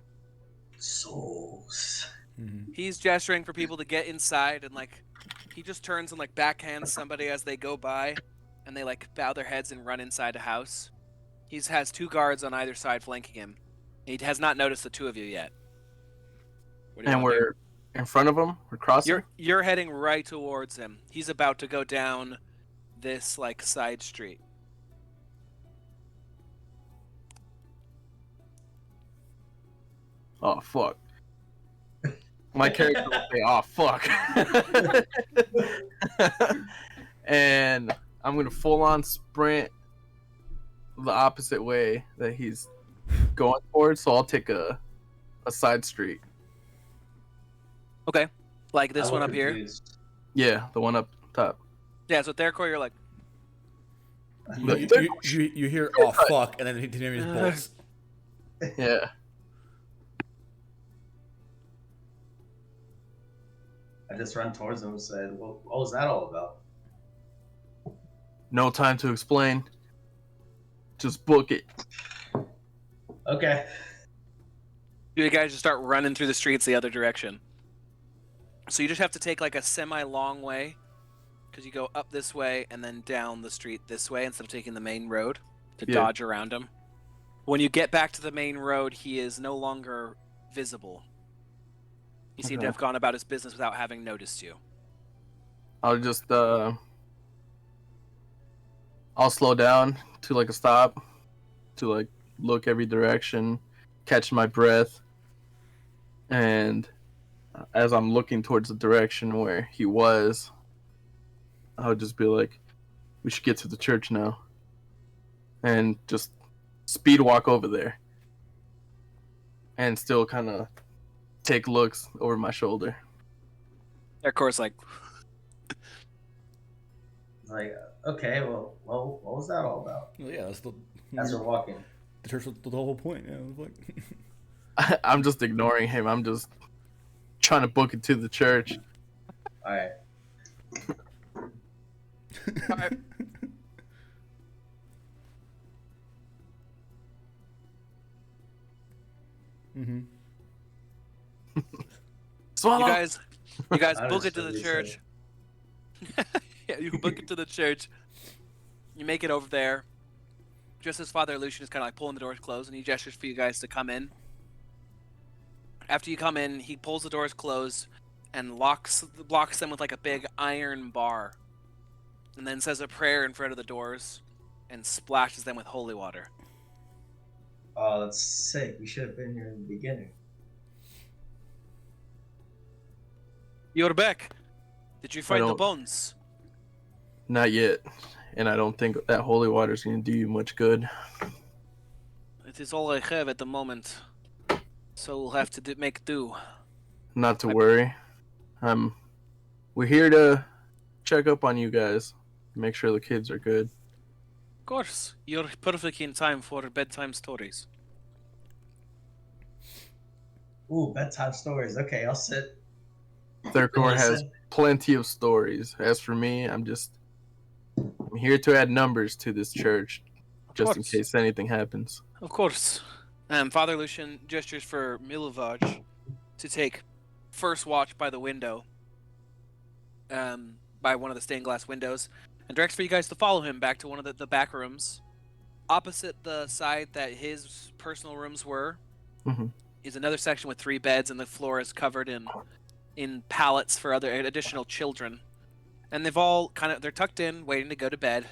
Souls. Mm-hmm. He's gesturing for people to get inside, and, like, he just turns and, like, backhands somebody as they go by, and they, like, bow their heads and run inside a house. He has two guards on either side flanking him. He has not noticed the two of you yet. What do you And wanna do? we're in front of him. We're crossing. You're heading right towards him. He's about to go down this like side street. Oh fuck. My character will say, "Oh fuck," and I'm gonna full on sprint the opposite way that he's going towards. So I'll take a side street. Okay. Like this I one look up here. confused. Yeah, the one up top. Yeah, so Therkor, you're like, You hear oh fuck, and then he just bolts. Yeah. I just run towards him and said, "What was that all about?" No time to explain. Just book it. Okay. You guys just start running through the streets the other direction. So you just have to take like a semi-long way, because you go up this way and then down the street this way instead of taking the main road to dodge around him. When you get back to the main road, he is no longer visible. He seemed to have gone about his business without having noticed you. I'll just I'll slow down to like a stop, to like look every direction, catch my breath, and as I'm looking towards the direction where he was, I would just be like, we should get to the church now. And just speed walk over there. And still kind of take looks over my shoulder. Of course, like... Like, okay, well, what was that all about? Well, yeah, that's As we're walking. the church was the whole point. Yeah, it was like... I'm just ignoring him. I'm just trying to book it to the church. All right. Alright. Mm-hmm. Swallow. You guys I book it to understood the what you church. Yeah, you book it to the church. You make it over there. Just as Father Lucian is kind of like pulling the doors closed, and he gestures for you guys to come in. After you come in, he pulls the doors closed and blocks them with like a big iron bar, and then says a prayer in front of the doors and splashes them with holy water. Oh, that's sick. We should have been here in the beginning. You're back. Did you find the don't- bones? Not yet. And I don't think that holy water is going to do you much good. It is all I have at the moment, so we'll have to make do. Not to worry. We're here to check up on you guys. Make sure the kids are good. Of course, you're perfectly in time for bedtime stories. Ooh, bedtime stories. Okay, I'll sit. Thirkor has Listen. plenty of stories. As for me, I'm here to add numbers to this church, just in course. case anything happens. Of course. Father Lucian gestures for Milivaj to take first watch by the window, by one of the stained glass windows, and directs for you guys to follow him back to one of the back rooms. Opposite the side that his personal rooms were, is another section with 3 beds, and the floor is covered in pallets for other additional children. And they've all they're tucked in, waiting to go to bed.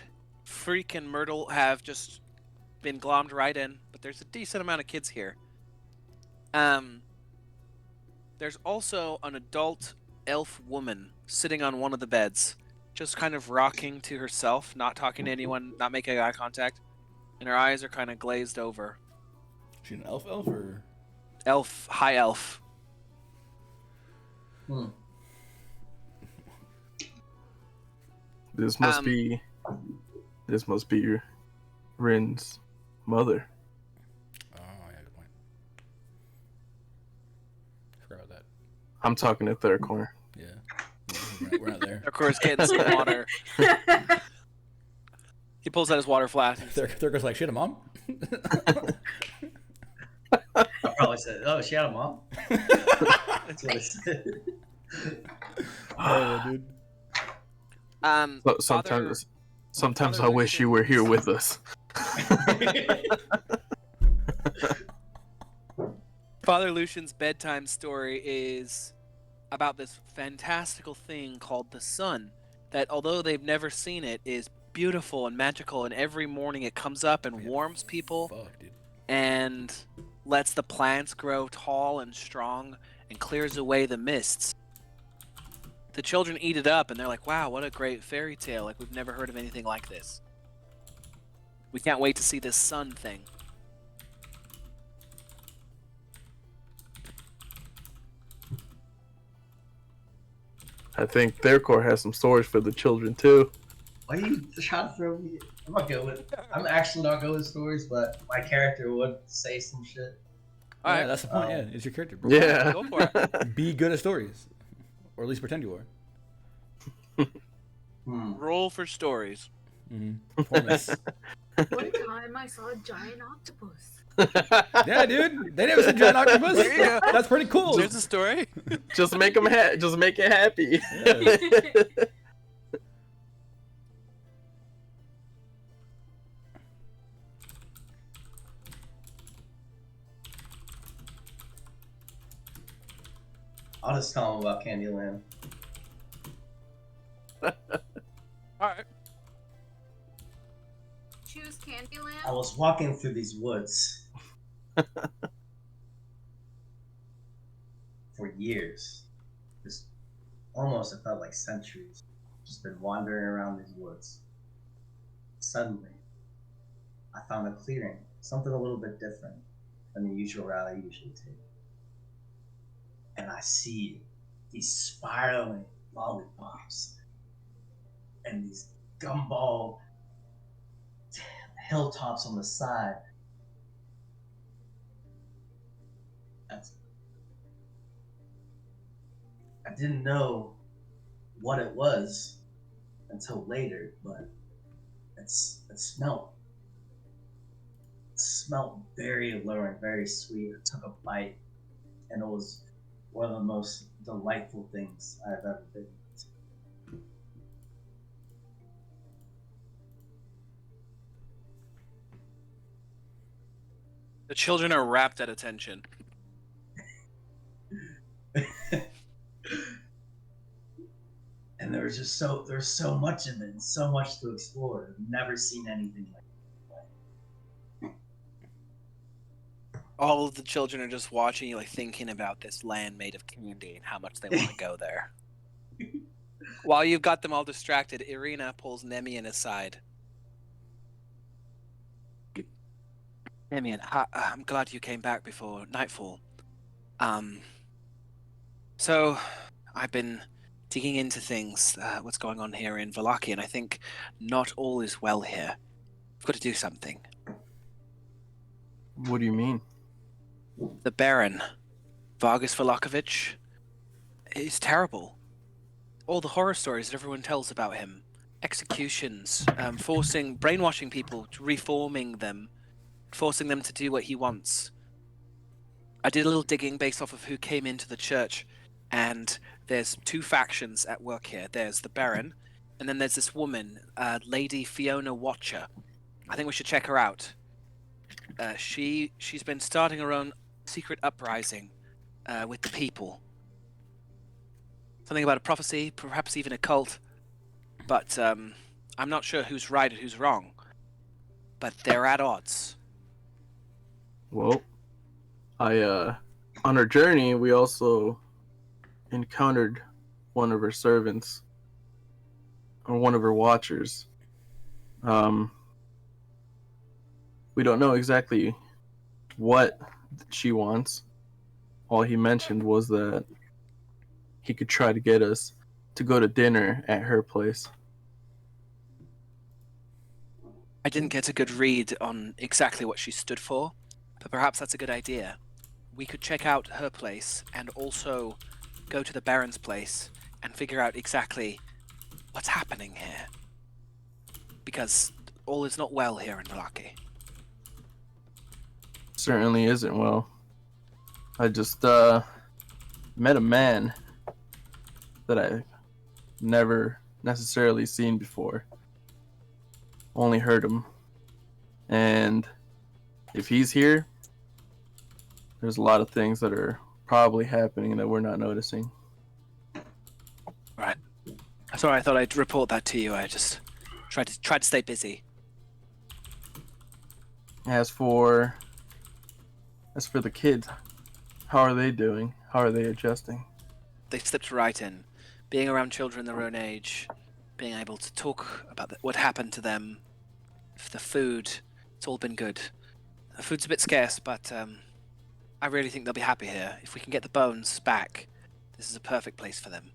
Freak and Myrtle have just been glommed right in, but there's a decent amount of kids here. There's also an adult elf woman sitting on one of the beds, just kind of rocking to herself, not talking to anyone, not making eye contact, and her eyes are kind of glazed over. She an elf or? Elf, high elf. This must be Rin's mother. Oh, yeah, good point. Forgot about that. I'm talking to Thirkor. Yeah, we're not there. Of course, getting some water. He pulls out his water flask. Thurkor's like, shit, a mom? I probably said, "Oh, she had a mom." That's what I said. Oh, dude. Sometimes I wish you were here with us. Father Lucian's bedtime story is about this fantastical thing called the sun, that although they've never seen it, is beautiful and magical, and every morning it comes up and warms people. Fuck, dude. And lets the plants grow tall and strong and clears away the mists. The children eat it up and they're like, wow, what a great fairy tale. Like, we've never heard of anything like this. We can't wait to see this sun thing. I think Thirkor has some stories for the children too. Why are you trying to throw me? I'm actually not good with stories, but my character would say some shit. All Yeah, right, that's the point. Yeah, it's your character, bro. Yeah. go for it. Be good at stories. Or at least pretend you are. Roll for stories. Performance. One time I saw a giant octopus. Yeah, dude. They never said giant octopus. There you go. That's pretty cool. There's a story. Just make them just make it happy. Yeah. I'll just tell him about Candyland. All right. Choose Candyland. I was walking through these woods for years. Just almost, it felt like centuries. Just been wandering around these woods. Suddenly, I found a clearing, something a little bit different than the usual route I usually take. And I see these spiraling lollipops and these gumball hilltops on the side. I didn't know what it was until later, but it smelled very alluring, very sweet. I took a bite, and it was one of the most delightful things I've ever been. The children are rapt at attention. And there's so much of it and so much to explore. I've never seen anything like it. All of the children are just watching you, like thinking about this land made of candy and how much they want to go there. While you've got them all distracted, Irina pulls Nemian aside. Nemian, I'm glad you came back before nightfall. So I've been digging into things, what's going on here in Vallaki, and I think not all is well here. We've got to do something. What do you mean? The Baron, Vargas Vallakovich, is terrible. All the horror stories that everyone tells about him, executions, brainwashing people, reforming them, forcing them to do what he wants. I did a little digging based off of who came into the church, and there's two factions at work here. There's the Baron, and then there's this woman, Lady Fiona Watcher. I think we should check her out. She's been starting her own secret uprising with the people. Something about a prophecy, perhaps even a cult. But I'm not sure who's right and who's wrong. But they're at odds. Well, on our journey, we also encountered one of her servants, or one of her watchers. We don't know exactly what she wants. All he mentioned was that he could try to get us to go to dinner at her place. I didn't get a good read on exactly what she stood for, but perhaps that's a good idea. We could check out her place and also go to the Baron's place and figure out exactly what's happening here. Because all is not well here in Vallaki. Certainly isn't well. I just met a man that I've never necessarily seen before. Only heard him. And if he's here, there's a lot of things that are probably happening that we're not noticing. Right. Sorry, I thought I'd report that to you. I just tried to stay busy. As for the kids, how are they doing? How are they adjusting? They slipped right in. Being around children their own age, being able to talk about what happened to them, the food, it's all been good. The food's a bit scarce, but I really think they'll be happy here. If we can get the bones back, this is a perfect place for them.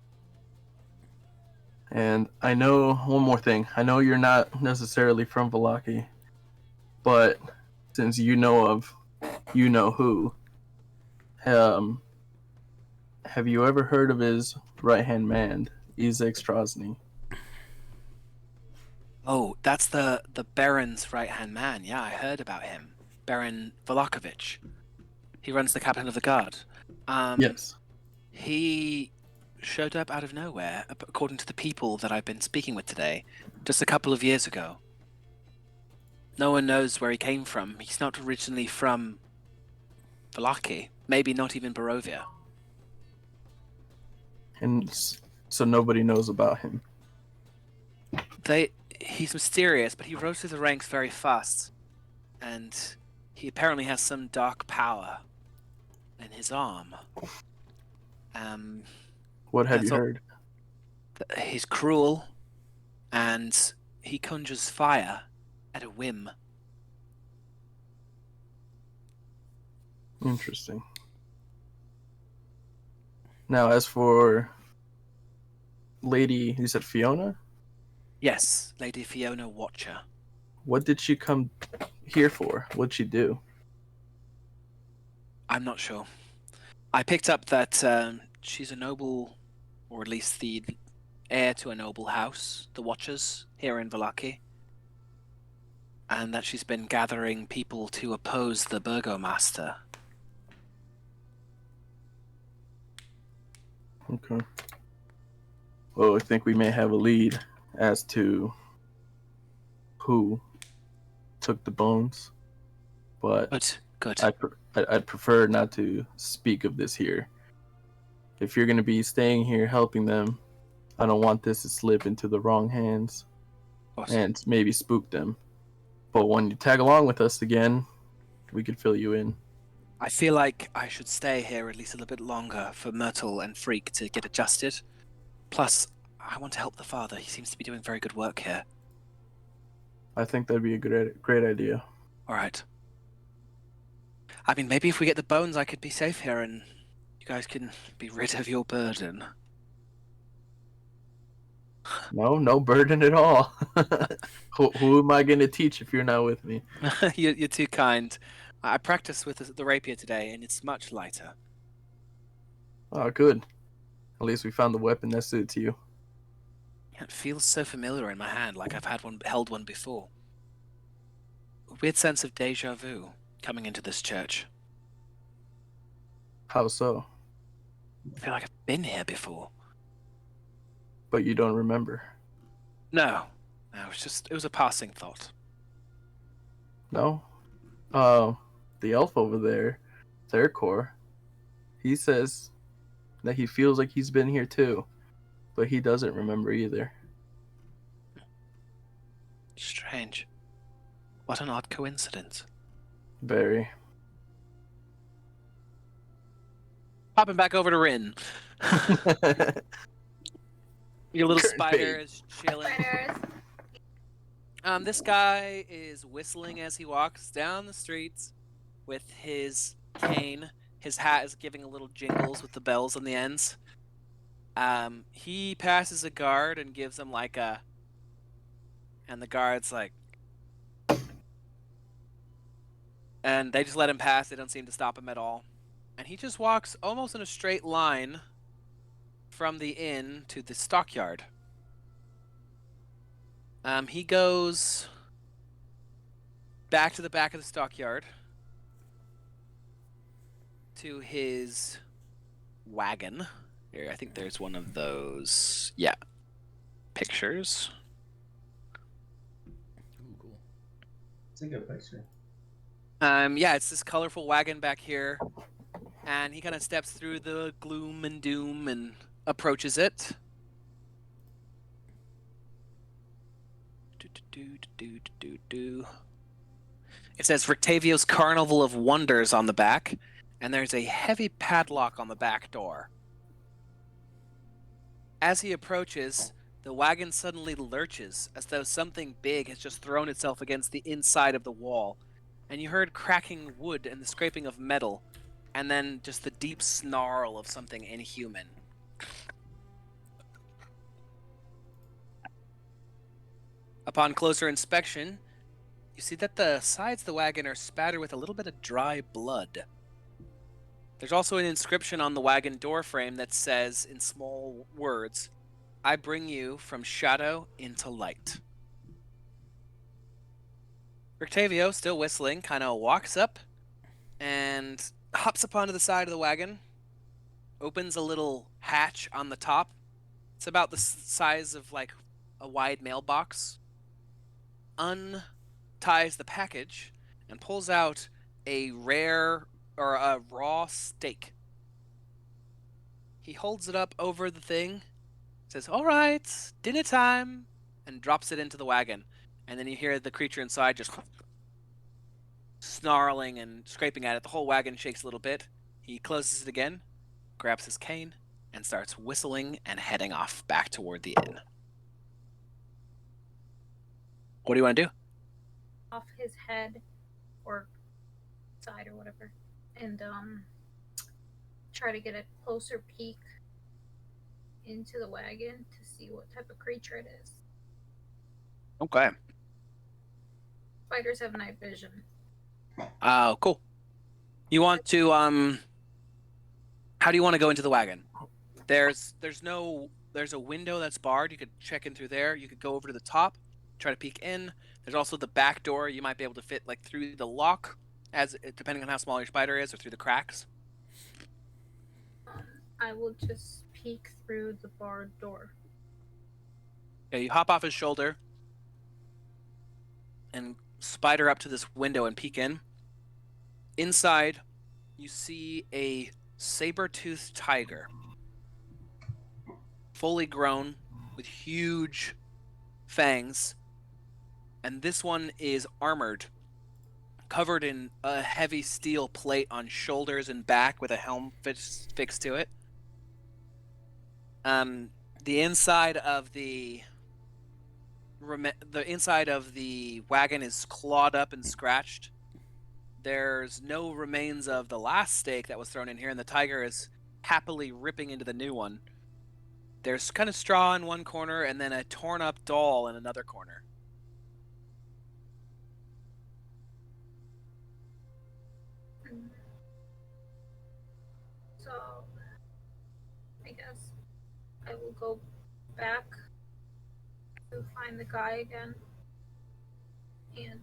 And I know one more thing. I know you're not necessarily from Vallaki, but since you know who, Have you ever heard of his right-hand man, Izek Strasny? Oh, that's the Baron's right-hand man. Yeah, I heard about him. Baron Vallaki. He runs the captain of the guard. Yes. He showed up out of nowhere, according to the people that I've been speaking with today, just a couple of years ago. No one knows where he came from. He's not originally from Vallaki, maybe not even Barovia. And so nobody knows about him. He's mysterious, but he rose through the ranks very fast. And he apparently has some dark power in his arm. What have you heard? He's cruel, and he conjures fire at a whim. Interesting. Now, as for Lady, you said Fiona? Yes, Lady Fiona Watcher. What did she come here for? What'd she do? I'm not sure. I picked up that she's a noble, or at least the heir to a noble house, the Watchers, here in Vallaki. And that she's been gathering people to oppose the Burgomaster. Okay. Well, I think we may have a lead as to who took the bones, but Good. I'd prefer not to speak of this here. If you're going to be staying here helping them, I don't want this to slip into the wrong hands and maybe spook them. But when you tag along with us again, we could fill you in. I feel like I should stay here at least a little bit longer for Myrtle and Freak to get adjusted. Plus, I want to help the father. He seems to be doing very good work here. I think that'd be a great idea. All right. I mean, maybe if we get the bones, I could be safe here and you guys can be rid of your burden. No burden at all. Who am I going to teach if you're not with me? You're too kind. I practiced with the rapier today, and it's much lighter. Oh, good. At least we found the weapon that suits you. It feels so familiar in my hand, like I've held one before. A weird sense of deja vu coming into this church. How so? I feel like I've been here before. But you don't remember? No, it was a passing thought. No? The elf over there, Therkor, he says that he feels like he's been here too, but he doesn't remember either. Strange. What an odd coincidence. Very. Popping back over to Rin. Your little spider is chilling. Spiders. This guy is whistling as he walks down the streets with his cane. His hat is giving a little jingles with the bells on the ends. He passes a guard and gives him like a... And the guard's like... And they just let him pass. They don't seem to stop him at all. And he just walks almost in a straight line from the inn to the stockyard. He goes back to the back of the stockyard to his wagon. Here, I think there's one of those, pictures. Ooh, cool. It's a good picture. It's this colorful wagon back here, and he kind of steps through the gloom and doom and approaches it. It says Rictavio's Carnival of Wonders on the back, and there's a heavy padlock on the back door. As he approaches, the wagon suddenly lurches, as though something big has just thrown itself against the inside of the wall, and you heard cracking wood and the scraping of metal, and then just the deep snarl of something inhuman. Upon closer inspection, you see that the sides of the wagon are spattered with a little bit of dry blood. There's also an inscription on the wagon door frame that says in small words, "I bring you from shadow into light." Rictavio, still whistling, kind of walks up and hops up onto the side of the wagon, opens a little hatch on the top. It's about the size of like a wide mailbox. Unties the package and pulls out a rare or a raw steak. He holds it up over the thing, says, "All right, dinner time," and drops it into the wagon. And then you hear the creature inside just snarling and scraping at it. The whole wagon shakes a little bit. He closes it again, grabs his cane, and starts whistling and heading off back toward the inn. What do you want to do? Off his head or side or whatever, and try to get a closer peek into the wagon to see what type of creature it is. Okay. Spiders have night vision. Oh, cool. You want to how do you want to go into the wagon? There's a window that's barred. You could check in through there. You could go over to the top, try to peek in. There's also the back door. You might be able to fit like through the lock, as depending on how small your spider is, or through the cracks. I will just peek through the barred door. Okay, you hop off his shoulder and spider up to this window and peek in. Inside, you see a saber-toothed tiger, fully grown with huge fangs, and this one is armored, covered in a heavy steel plate on shoulders and back with a helm fixed to it. The inside of the wagon is clawed up and scratched. There's no remains of the last stake that was thrown in here, and the tiger is happily ripping into the new one. There's kind of straw in one corner and then a torn up doll in another corner. So, I guess I will go back to find the guy again and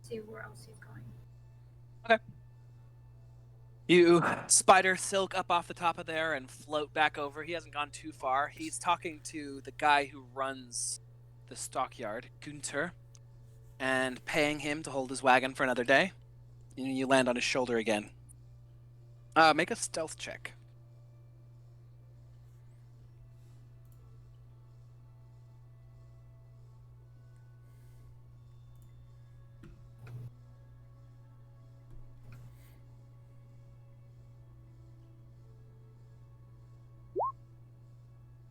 see where else he's going. Okay. You spider silk up off the top of there and float back over. He hasn't gone too far. He's talking to the guy who runs the stockyard, Günther, and paying him to hold his wagon for another day. You land on his shoulder again. Make a stealth check.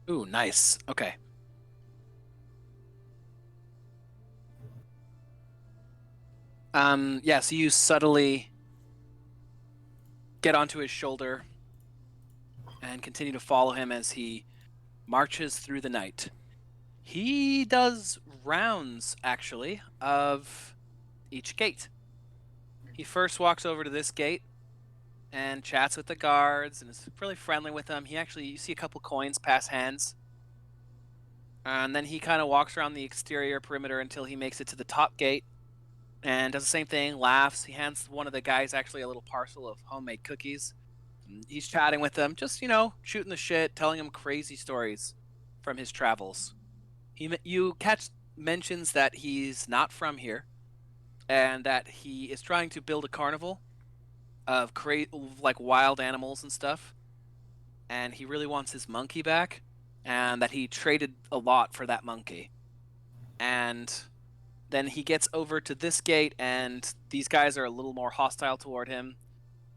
Ooh, nice. Okay. Yeah, so you subtly get onto his shoulder and continue to follow him as he marches through the night. He does rounds, actually, of each gate. He first walks over to this gate and chats with the guards and is really friendly with them. You see a couple coins pass hands. And then he kind of walks around the exterior perimeter until he makes it to the top gate and does the same thing, laughs. He hands one of the guys actually a little parcel of homemade cookies. He's chatting with them, just, shooting the shit, telling them crazy stories from his travels. You catch mentions that he's not from here and that he is trying to build a carnival of like wild animals and stuff, and he really wants his monkey back, and that he traded a lot for that monkey. And then he gets over to this gate, and these guys are a little more hostile toward him.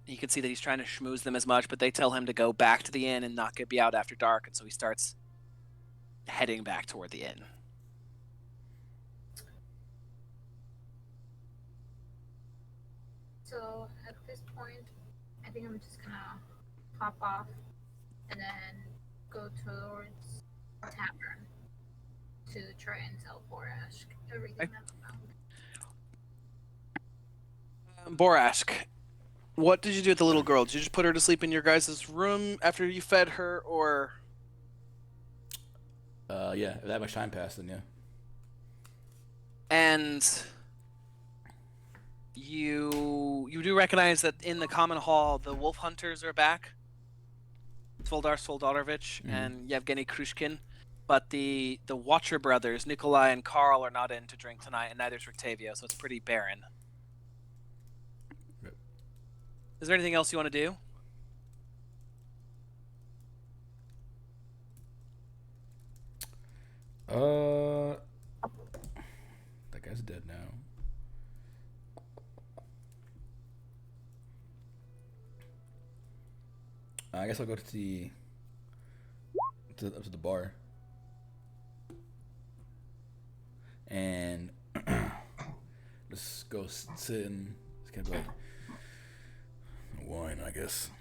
You can see that he's trying to schmooze them as much, but they tell him to go back to the inn and not be out after dark, and so he starts heading back toward the inn. So at this point, I think I'm just gonna hop off and then go towards the tavern to try and tell Borash everything that I found. Borashk, What did you do with the little girl? Did you just put her to sleep in your guys' room after you fed her, or? Yeah, if that much time passed, then yeah. And you do recognize that in the common hall, the wolf hunters are back. Svoldar Svoldarovich and Yevgeny Krushkin. But the Watcher brothers, Nikolai and Karl, are not in to drink tonight, and neither is Rictavio, so it's pretty barren. Yep. Is there anything else you want to do? That guy's dead now. I guess I'll go to the up to the bar and just go sit and it's kind of like wine, I guess.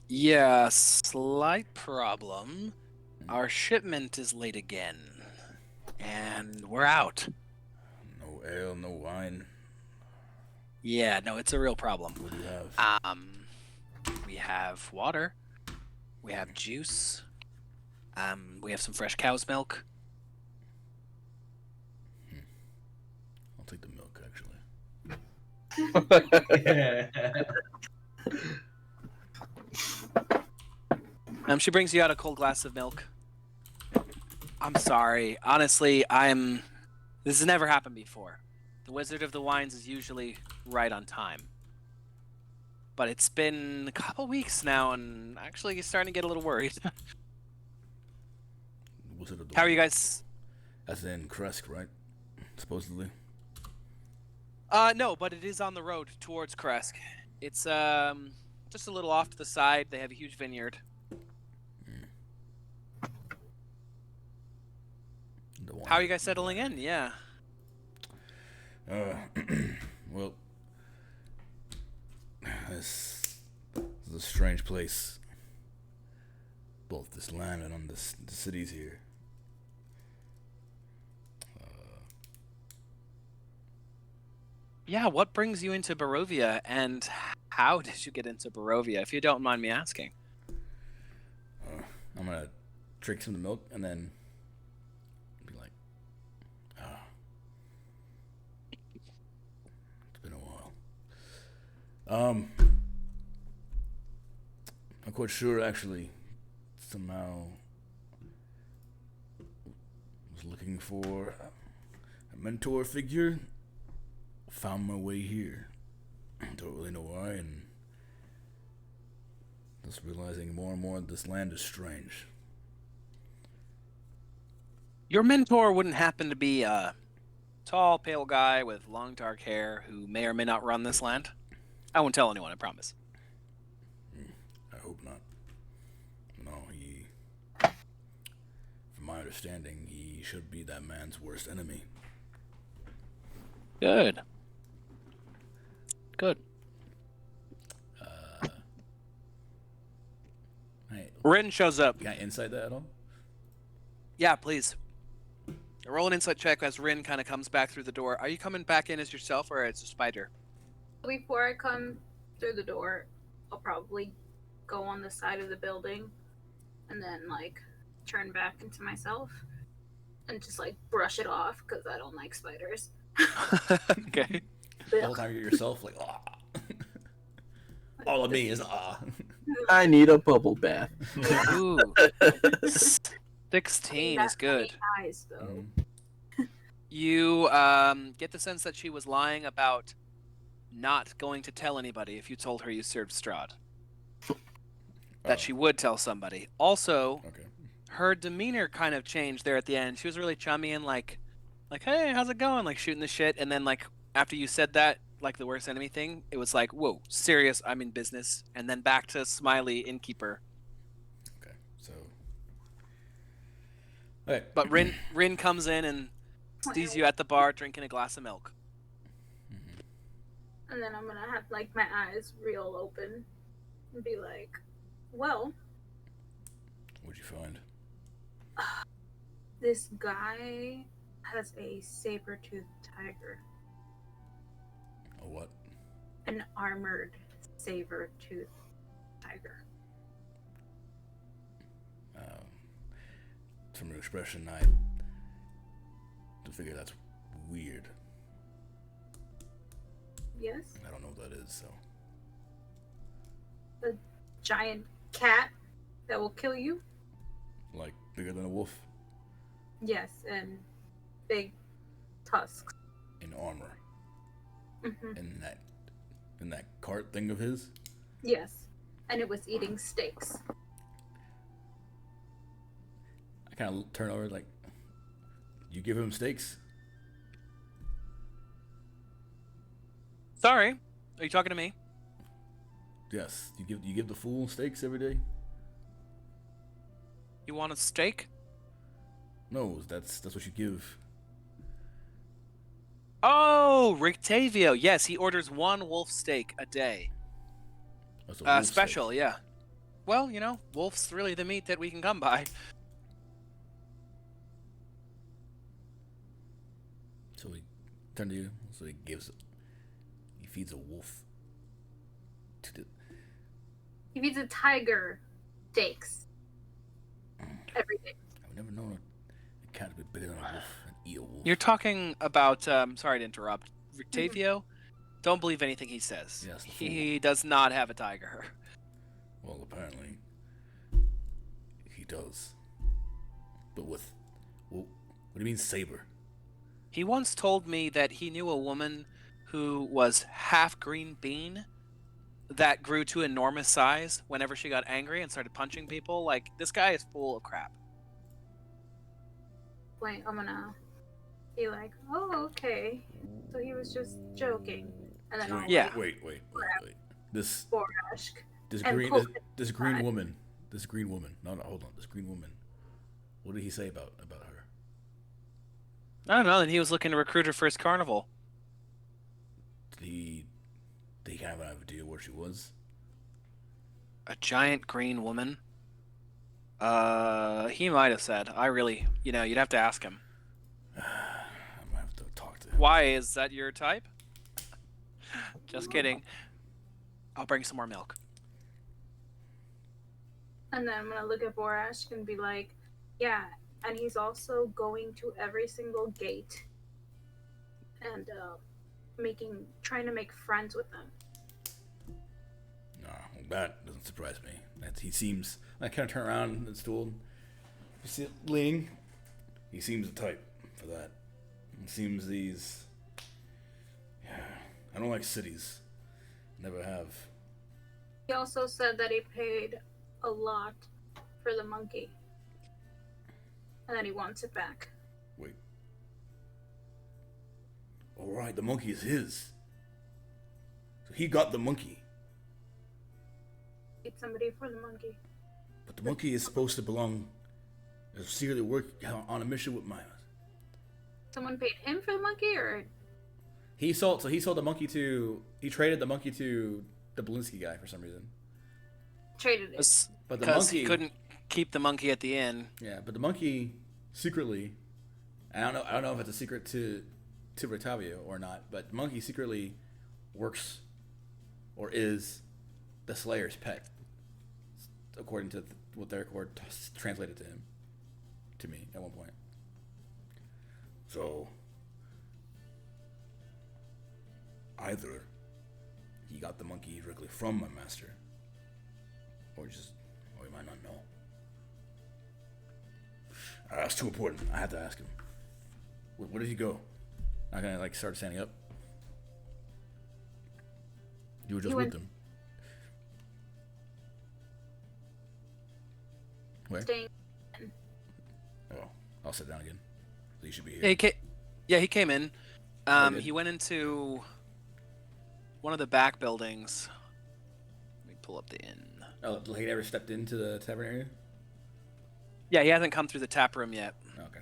Yeah, slight problem. Our shipment is late again, and we're out. No ale, no wine. Yeah, no, it's a real problem. What do you have? We have water. We have juice. We have some fresh cow's milk. I'll take the milk, actually. She brings you out a cold glass of milk. I'm sorry. Honestly, this has never happened before. The Wizard of the Wines is usually right on time. But it's been a couple weeks now, and actually he's starting to get a little worried. Wizard of the How are you guys? That's in Kresk, right? Supposedly. No, but it is on the road towards Kresk. It's just a little off to the side. They have a huge vineyard. How are you guys settling in? Yeah. Well, this is a strange place. Both this land and on the cities here. Yeah, what brings you into Barovia, and how did you get into Barovia, if you don't mind me asking? I'm gonna drink some of the milk and then be like, it's been a while. I'm quite sure, actually, somehow was looking for a mentor figure. Found my way here. Don't really know why, and just realizing more and more this land is strange. Your mentor wouldn't happen to be a tall, pale guy with long, dark hair who may or may not run this land? I won't tell anyone, I promise. I hope not. No, from my understanding, he should be that man's worst enemy. Good. Hey, Rin shows up. can I insight that at all? Yeah, please. Roll an insight check as Rin kind of comes back through the door. Are you coming back in as yourself or as a spider? Before I come through the door, I'll probably go on the side of the building and then, turn back into myself and just, brush it off because I don't like spiders. Okay. The whole time you're yourself, like, all of me is I need a bubble bath. Ooh. 16 is good. Eyes, though. You get the sense that she was lying about not going to tell anybody if you told her you served Strahd. That she would tell somebody. Also, her demeanor kind of changed there at the end. She was really chummy and like, hey, how's it going? Like shooting the shit. And then after you said that, the worst enemy thing, it was like, whoa, serious, I'm in business. And then back to smiley innkeeper. Okay, so. Okay. But Rin comes in and sees you at the bar drinking a glass of milk. And then I'm gonna have my eyes real open and be like, well, What'd you find? this guy has a saber-toothed tiger. what? An armored saber-tooth tiger. From your expression, I figure that's weird. Yes? I don't know what that is, so. A giant cat that will kill you? Like, bigger than a wolf? Yes, and big tusks. In armor. Mm-hmm. In that cart thing of his? Yes, and it was eating steaks. I kind of turn over like, you give him steaks? Sorry, are you talking to me? Yes. You give the fool steaks every day? You want a steak? No, that's what you give. Oh, Rictavio. Yes, he orders one wolf steak a day. That's a wolf Special, steak. yeah. Well, wolf's really the meat that we can come by. So he turned to you. So he feeds a wolf to the. He feeds a tiger steaks every day. I've never known a cat to be bigger than a wolf and eat a wolf. You're talking about, sorry to interrupt, Rictavio? Don't believe anything he says. Yes, the He does not have a tiger. Well, apparently he does. But what do you mean saber? He once told me that he knew a woman who was half green bean that grew to enormous size whenever she got angry and started punching people. Like, this guy is full of crap. Wait, I'm gonna be like, oh, okay. So he was just joking. And then I'll Yeah. Wait. This Borashk. this And green pull this it green aside. woman. This green woman. No, hold on. This green woman. What did he say about her? I don't know, and he was looking to recruit her for his carnival. Did he kind of have an idea where she was? A giant green woman? He might have said. I really, you'd have to ask him. I might have to talk to him. Why? Is that your type? Just kidding. I'll bring some more milk. And then I'm gonna look at Borashk and be like, yeah, and he's also going to every single gate and trying to make friends with them. No, that doesn't surprise me. He seems. I kind of turn around in the stool. You see it leaning. He seems the type for that. It seems these. Yeah, I don't like cities. Never have. He also said that he paid a lot for the monkey. And then he wants it back. Wait. All right, the monkey is his. So he got the monkey. Paid somebody for the monkey. But the monkey is supposed to belong. Secretly work on a mission with Miles. Someone paid him for the monkey, or He sold the monkey to. He traded the monkey to the Belinsky guy for some reason. traded it? But the Because monkey he couldn't keep the monkey at the inn. Yeah, but the monkey secretly. I don't know if it's a secret to Rotavio or not, but the monkey secretly works or is the Slayer's pet, according to what their court translated to me at one point. So either he got the monkey directly from my master, or he might not know. That's too important. I have to ask him. Where did he go? I'm gonna start standing up. You were just with him. Where? Staying. Oh, I'll sit down again. You should be here. He came in. did? He went into one of the back buildings. Let me pull up the inn. Oh, he never stepped into the tavern area? Yeah, he hasn't come through the tap room yet. Okay.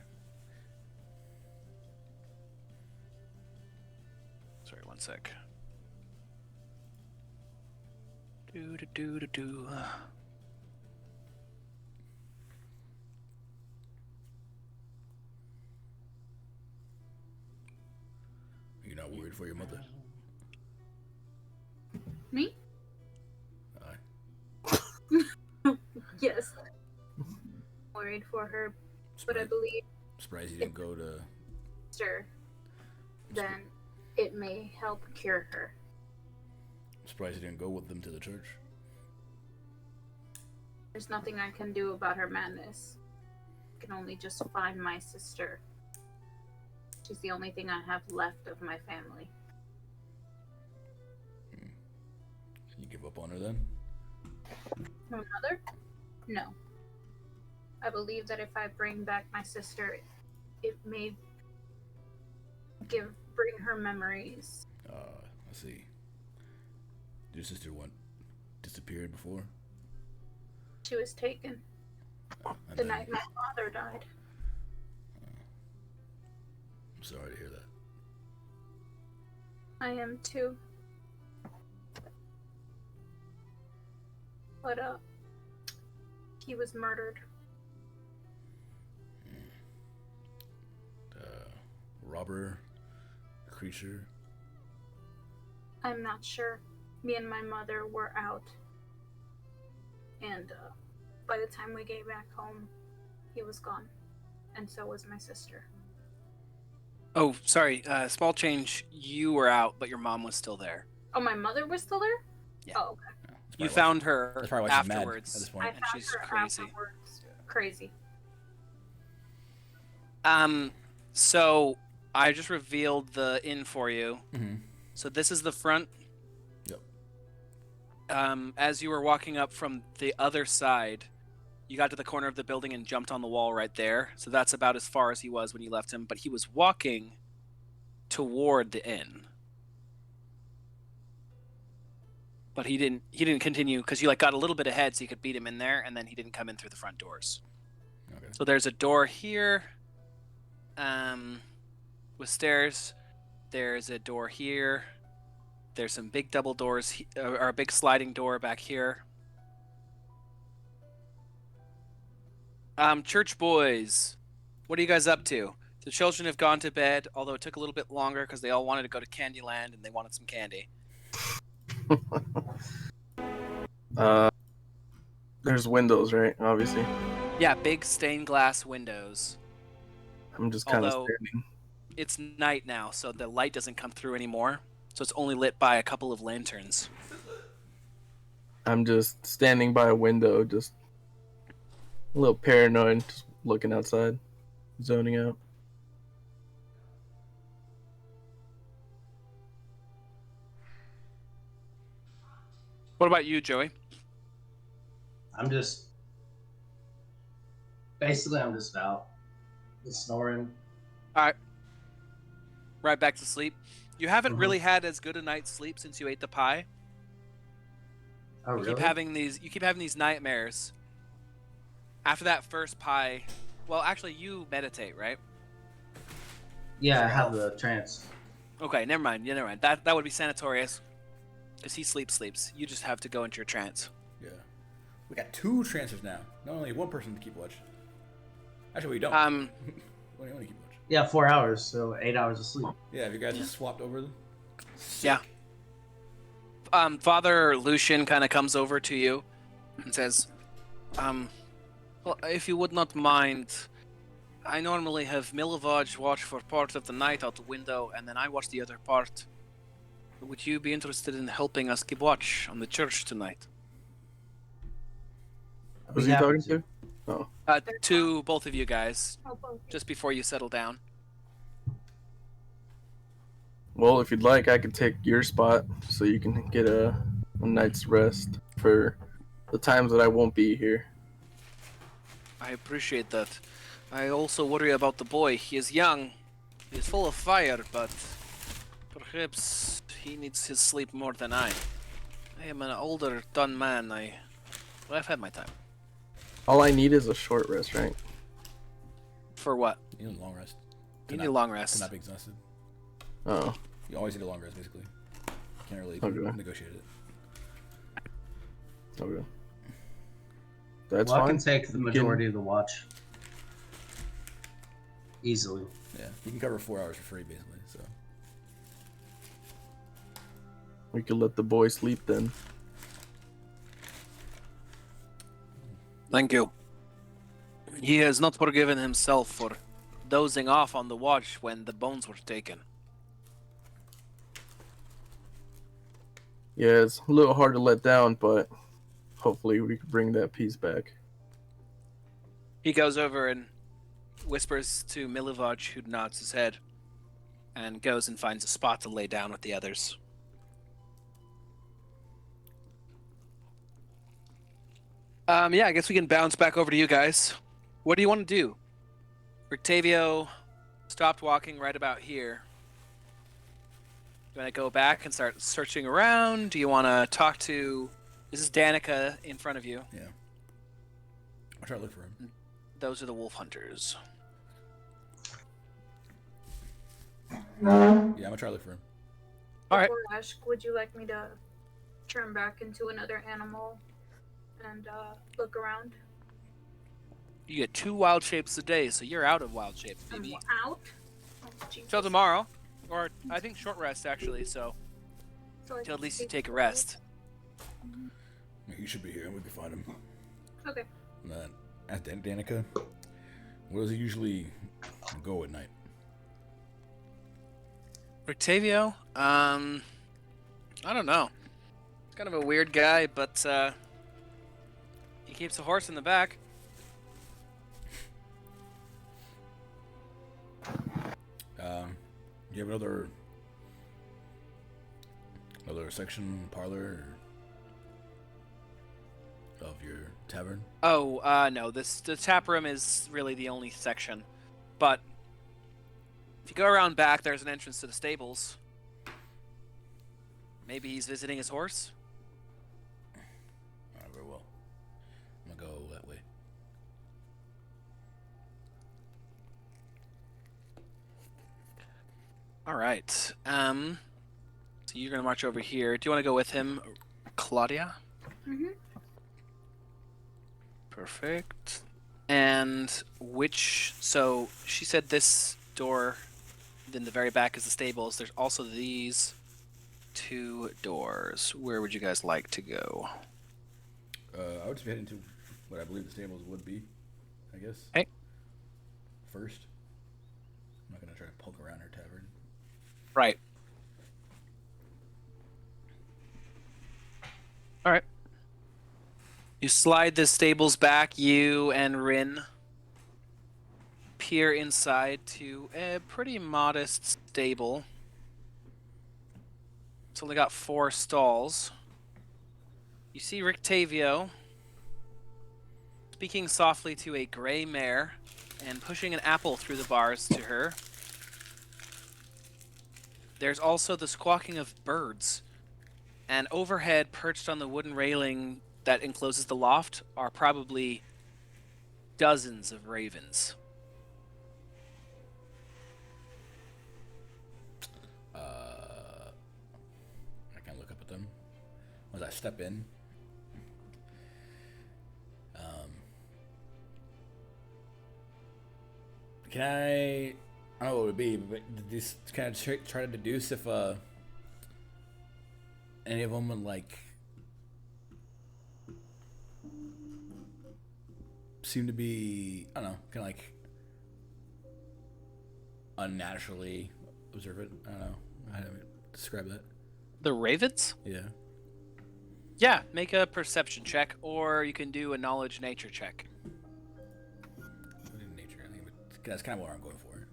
Sorry, one sec. Do. You're not worried for your mother? Me? Aye. Yes. Worried for her, but I believe Surprised you didn't go to. her, then it may help cure her. Surprised you didn't go with them to the church. There's nothing I can do about her madness. I can only just find my sister. She's the only thing I have left of my family. You give up on her then? My mother? No. I believe that if I bring back my sister, it may bring her memories. I see. Your sister disappeared before? She was taken the night my father died. I'm sorry to hear that. I am too. But he was murdered. Robber? Creature? I'm not sure. Me and my mother were out. And by the time we came back home, he was gone. And so was my sister. Oh, sorry. Small change. You were out, but your mom was still there. Oh, my mother was still there? Yeah. Oh, okay. Yeah, You found her that's probably why she's mad afterwards, at this point. I and found she's her crazy. afterwards. Crazy. So I just revealed the inn for you. Mm-hmm. So this is the front. Yep. As you were walking up from the other side, you got to the corner of the building and jumped on the wall right there. So that's about as far as he was when you left him. But he was walking toward the inn. But he didn't continue because you got a little bit ahead so you could beat him in there, and then he didn't come in through the front doors. Okay. So there's a door here, with stairs. There's a door here. There's some big double doors, or a big sliding door back here. Church boys, what are you guys up to? The children have gone to bed, although it took a little bit longer because they all wanted to go to Candyland and they wanted some candy. There's windows, right? Obviously. Yeah, big stained glass windows. I'm just kind of Although- standing. It's night now, so the light doesn't come through anymore. So it's only lit by a couple of lanterns. I'm just standing by a window, just a little paranoid, just looking outside, zoning out. What about you, Joey? I'm just out, just snoring. All right. Right back to sleep. You haven't really had as good a night's sleep since you ate the pie. Oh, You really? keep having these nightmares. After that first pie, well, actually, you meditate, right? Yeah, I have the trance. Okay, never mind. Yeah, never mind. That would be Sanatorius, because he sleeps. You just have to go into your trance. Yeah. We got 2 transfers now. Not only one person to keep watch. Actually, we don't. We only keep watch. Yeah, 4 hours, so 8 hours of sleep. Yeah, have you guys just swapped over them? Yeah. Father Lucian kind of comes over to you and says, well, if you would not mind, I normally have Milivaj watch for part of the night out the window, and then I watch the other part. Would you be interested in helping us keep watch on the church tonight? Who's he talking to? Oh. To both of you guys, Oh, both. just before you settle down. Well, if you'd like, I could take your spot so you can get a night's rest for the times that I won't be here. I appreciate that. I also worry about the boy. He is young. He is full of fire, but perhaps he needs his sleep more than I. I am an older, done man. I've had my time. All I need is a short rest, right? For what? You need a long rest. You need a long rest. To not be exhausted. Oh. You always need a long rest, basically. Can't really negotiate it. Okay. That's Well, fine. I can take the majority of the watch. Easily. Yeah, you can cover 4 hours for free, basically. So. We could let the boy sleep then. Thank you. He has not forgiven himself for dozing off on the watch when the bones were taken. Yeah, it's a little hard to let down, but hopefully we can bring that peace back. He goes over and whispers to Milivaj, who nods his head, and goes and finds a spot to lay down with the others. Yeah, I guess we can bounce back over to you guys. What do you want to do? Octavio stopped walking right about here. Do you want to go back and start searching around? Do you want to talk to... This is Danica in front of you. Yeah. I'll try to look for him. Those are the wolf hunters. Yeah, I'm gonna try to look for him. All right. Borash, would you like me to turn back into another animal and look around? You get 2 wild shapes a day, so you're out of wild shapes, I'm baby. out? Oh, Jesus. Till tomorrow. Or, I think short rest, actually, so... So I Till at can least you take take a flight? rest. He should be here, and we can find him. Okay. And then, at Danica, where does he usually go at night? Octavio? I don't know. He's kind of a weird guy, but, he keeps a horse in the back. Do you have another section, parlor, of your tavern? Oh, no, the tap room is really the only section. But if you go around back, there's an entrance to the stables. Maybe he's visiting his horse? Alright, very well. I'm gonna go that way. All right. So you're gonna march over here. Do you want to go with him, Claudia? Mm-hmm. Perfect. And which... So she said this door in the very back is the stables. There's also these 2 doors. Where would you guys like to go? I would just be heading to what I believe the stables would be, I guess. Okay. First. I'm not gonna try to poke around her tavern. Right. All right. You slide the stables back. You and Rin peer inside to a pretty modest stable. It's only got 4 stalls. You see Rictavio speaking softly to a gray mare and pushing an apple through the bars to her. There's also the squawking of birds. And overhead, perched on the wooden railing that encloses the loft, are probably dozens of ravens. I can look up at them. As I step in, can I don't know what it would be, but just kind of try to deduce if any of them would like seem to be, I don't know, kind of like unnaturally observant. I don't know how to describe that. The ravens? Yeah. Yeah, make a perception check, or you can do a knowledge nature check. Nature, I think that's kind of what I'm going for.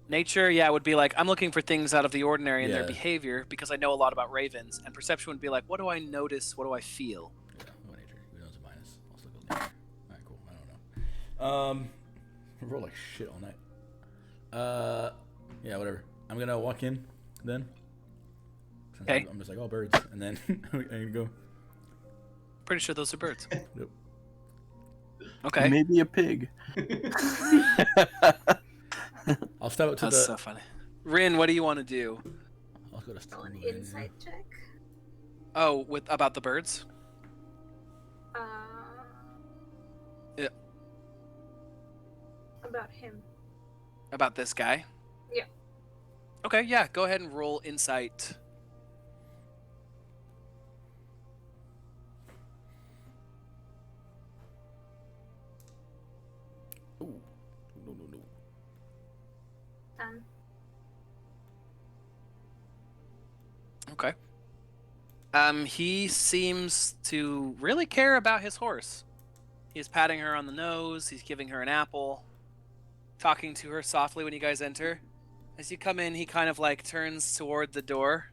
Nature, yeah, would be like, I'm looking for things out of the ordinary in their Yeah. behavior because I know a lot about ravens. And perception would be like, what do I notice? What do I feel? Yeah, what nature? Who knows a minus? I'll still go nature. Alright, cool. I don't know. Roll like shit all night. Yeah, whatever. I'm gonna walk in then. Okay. I'm just like, oh, birds. And then I can go. Pretty sure those are birds. Yep. Okay. Maybe a pig. I'll step up to That's so funny. Rin, what do you want to do? I'll go to So an insight check. Oh, about the birds? Uh, Yeah. About him. About this guy? Yeah. Okay, yeah, go ahead and roll insight. Okay. He seems to really care about his horse. He's patting her on the nose, he's giving her an apple, talking to her softly when you guys enter. As you come in, he kind of like turns toward the door.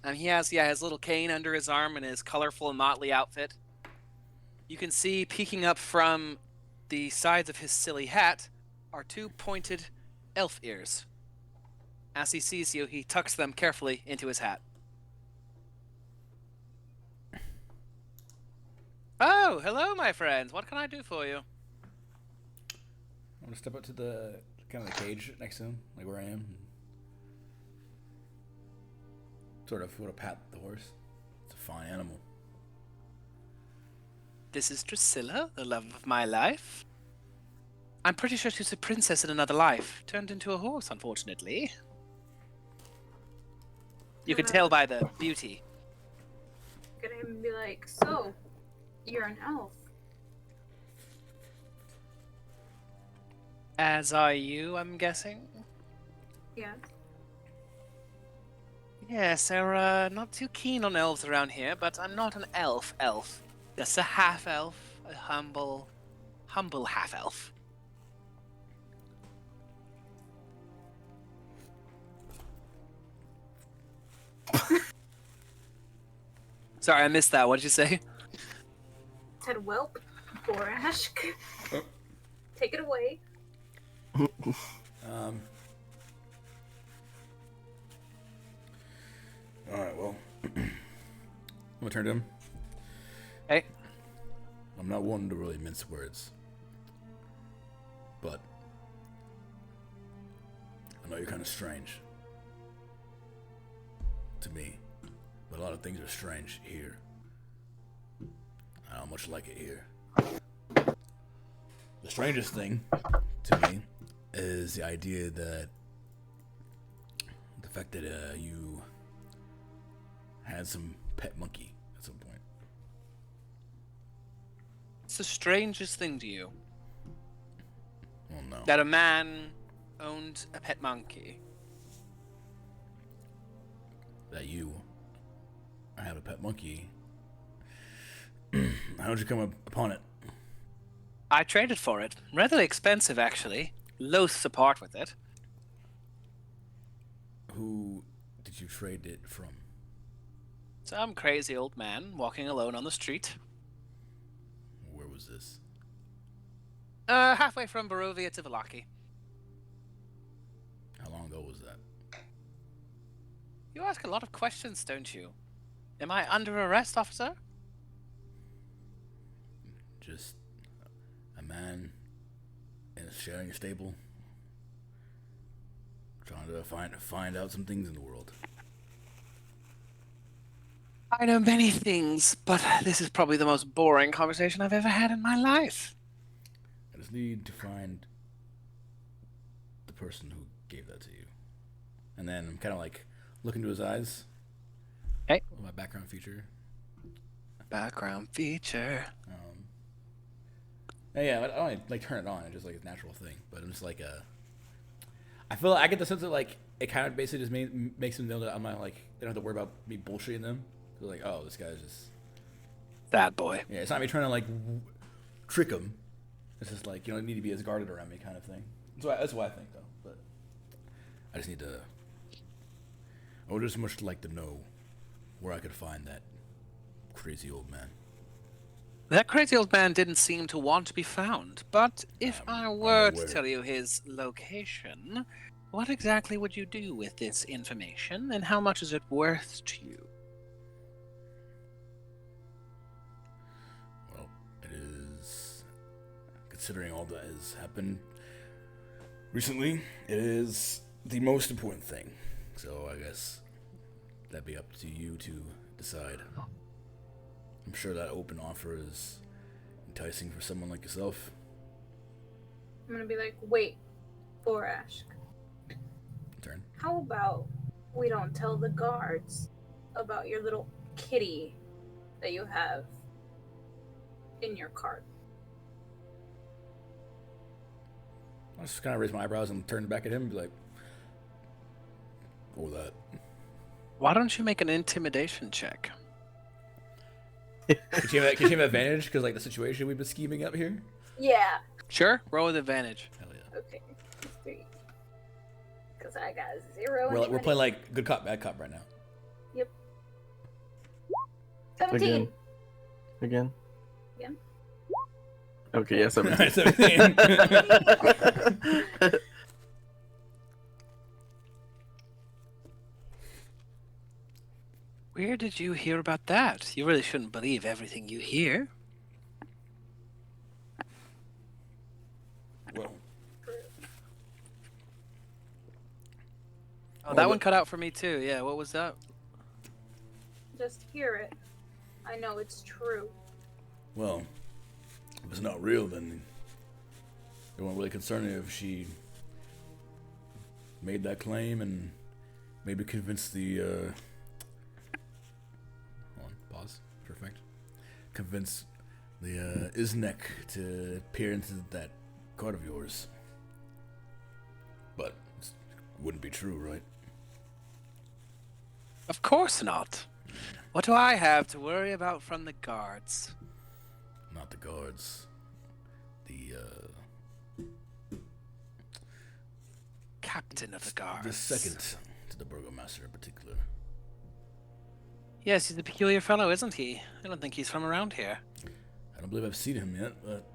And he has, his little cane under his arm and his colorful motley outfit. You can see peeking up from the sides of his silly hat are two pointed elf ears. As he sees you, he tucks them carefully into his hat. Oh, hello, my friends. What can I do for you? I want to step up to the kind of the cage next to him, like where I am. Sort of want to pat the horse. It's a fine animal. This is Drusilla, the love of my life. I'm pretty sure she's a princess in another life, turned into a horse, unfortunately. You can tell by the beauty. Gonna even be like, so, you're an elf. As are you, I'm guessing? Yeah. Yes, they're not too keen on elves around here, but I'm not an elf. Just a half-elf, a humble half-elf. Sorry, I missed that. What did you say? Said, welp, Borashk. Take it away. Alright, well. I'm gonna turn to him. Hey. I'm not one to really mince words. But I know you're kind of strange to me. But a lot of things are strange here. I don't much like it here. The strangest thing to me is the idea that the fact that you had some pet monkey at some point. It's the strangest thing to you. Well, no. That a man owned a pet monkey. That you have a pet monkey. How did you come upon it? I traded for it. Rather expensive, actually. Loath to part with it. Who did you trade it from? Some crazy old man walking alone on the street. Where was this? Halfway from Barovia to Vallaki. How long ago was that? You ask a lot of questions, don't you? Am I under arrest, officer? Just a man in a sharing a stable, trying to find out some things in the world. I know many things, but this is probably the most boring conversation I've ever had in my life. I just need to find the person who gave that to you. And then I'm kind of like look into his eyes. Hey. My background feature. Background feature. Yeah, I don't like turn it on. It's just like a natural thing. But I'm just like I feel like I get the sense that like it kind of basically just makes them know that I'm not like they don't have to worry about me bullshitting them. They're like, oh, this guy's just that boy. Yeah, it's not me trying to like trick him. It's just like you don't need to be as guarded around me kind of thing. That's why I think though. But I just need to. I would just much like to know where I could find that crazy old man. That crazy old man didn't seem to want to be found, but if I were to tell you his location, what exactly would you do with this information, and how much is it worth to you? Well, it is, considering all that has happened recently, it is the most important thing. So I guess that'd be up to you to decide. I'm sure that open offer is enticing for someone like yourself. I'm gonna be like, wait, Borashk. Turn. How about we don't tell the guards about your little kitty that you have in your cart? I just kind of raise my eyebrows and turn back at him and be like, "Or that." Why don't you make an intimidation check? Could you have an advantage because like the situation we've been scheming up here? Yeah. Sure. Roll with advantage. Hell yeah. Okay. 3. Because I got 0. We're playing like good cop, bad cop right now. Yep. 17. Again. Again. Okay, yeah, 17. 17. Where did you hear about that? You really shouldn't believe everything you hear. Well, Oh, that one cut out for me too. Yeah, what was that? Just hear it. I know it's true. well, if it's not real, then it won't really concern you if she made that claim and maybe convinced the hold on, pause. Perfect. Convince the Iznek to peer into that card of yours. But it wouldn't be true, right? Of course not. What do I have to worry about from the guards? Not the guards. The Captain of the guards. the second to the burgomaster in particular. Yes, he's a peculiar fellow, isn't he? I don't think he's from around here. I don't believe I've seen him yet, but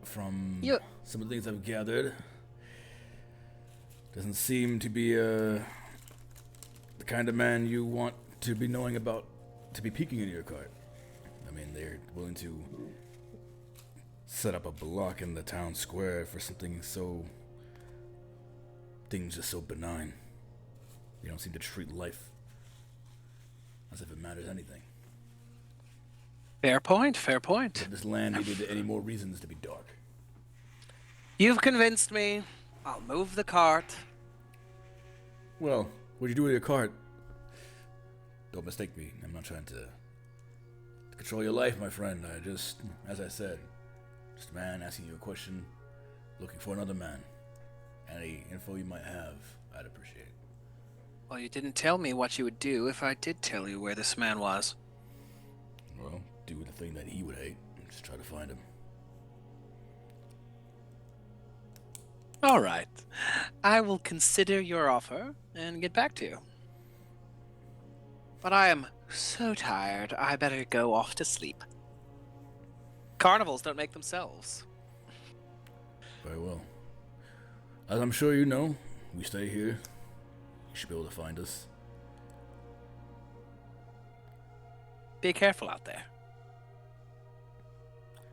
from You- some of the things I've gathered, doesn't seem to be the kind of man you want to be knowing about, to be peeking in your cart. I mean, they're willing to set up a block in the town square for something so... things just so benign. They don't seem to treat life as if it matters anything. Fair point, fair point. If this land needed any more reasons to be dark. You've convinced me. I'll move the cart. Well, what'd you do with your cart? Don't mistake me. I'm not trying to control your life, my friend. I just, as I said, just a man asking you a question, looking for another man. Any info you might have, I'd appreciate. Well, you didn't tell me what you would do if I did tell you where this man was. Well, do the thing that he would hate. Just try to find him. All right. I will consider your offer and get back to you. But I am so tired, I better go off to sleep. Carnivals don't make themselves. Very well. As I'm sure you know, we stay here. You should be able to find us. Be careful out there.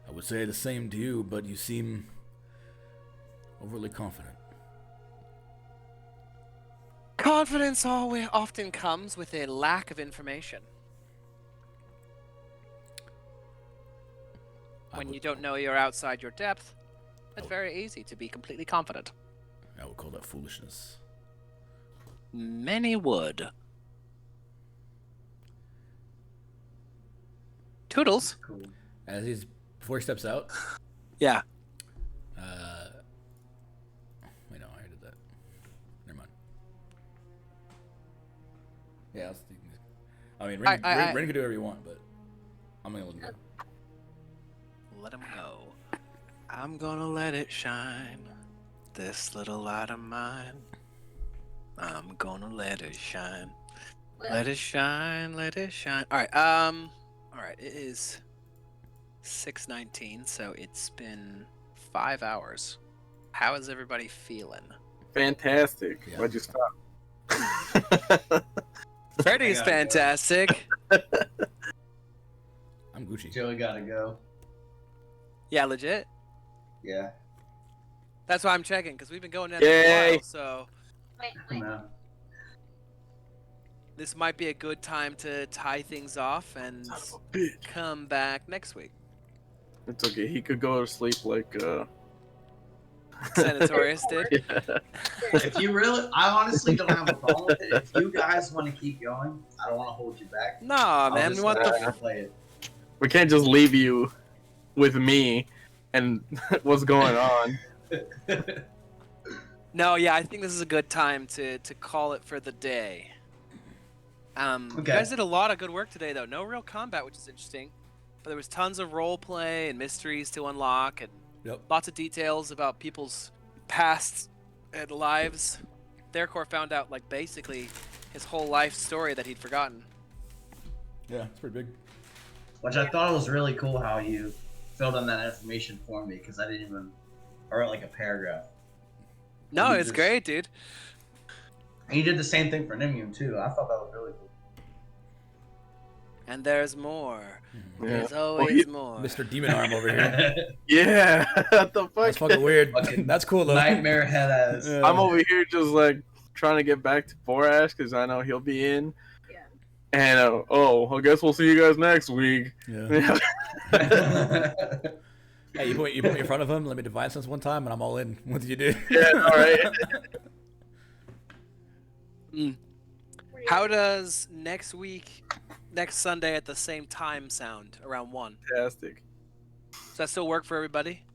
I would say the same to you, but you seem overly confident. Confidence always often comes with a lack of information. When you don't know you're outside your depth, it's very easy to be completely confident. I would call that foolishness. Many would. Toodles. Cool. As he's before he steps out. Yeah. Wait, no, I did that. Never mind. Yeah, I mean, Ren can do whatever you want, but I'm gonna let him go. Let him go. I'm gonna let it shine. This little light of mine. I'm gonna let it shine. Let it shine, let it shine. Alright, alright, it is 6:19, so it's been 5 hours. How is everybody feeling? Fantastic. Yeah. Why'd you stop? Freddy's fantastic. I'm Gucci. Joey gotta go. Yeah, legit. Yeah. That's why I'm checking, because we've been going down there for a Yay. while, so No. this might be a good time to tie things off and Son of a bitch. come back next week. It's okay. He could go to sleep like Senatorius did. Yeah. If you really, I honestly don't have a problem with it. If you guys want to keep going, I don't want to hold you back. Nah, man, we want the play it. We can't just leave you with me and what's going on. No, yeah, I think this is a good time to call it for the day. You guys did a lot of good work today, though. No real combat, which is interesting. But there was tons of role play and mysteries to unlock, and lots of details about people's past and lives. Therkor found out, like, basically his whole life story that he'd forgotten. Yeah, it's pretty big. Which I thought was really cool how you filled in that information for me, because I didn't even... I wrote like a paragraph. No, it's great, dude. And you did the same thing for Nimium, too. I thought that was really cool. And there's more. Yeah. There's always more. Mr. Demon Arm over here. Yeah, what the fuck? That's fucking weird. That's cool, though. Nightmare head ass. I'm over here just like trying to get back to Borash because I know he'll be in. Yeah. And I guess we'll see you guys next week. Yeah. Hey, you put me in front of him. Let me divide sense one time, and I'm all in. What did you do? Yeah, all right. How does next Sunday at the same time sound? Around 1. Fantastic. Does that still work for everybody?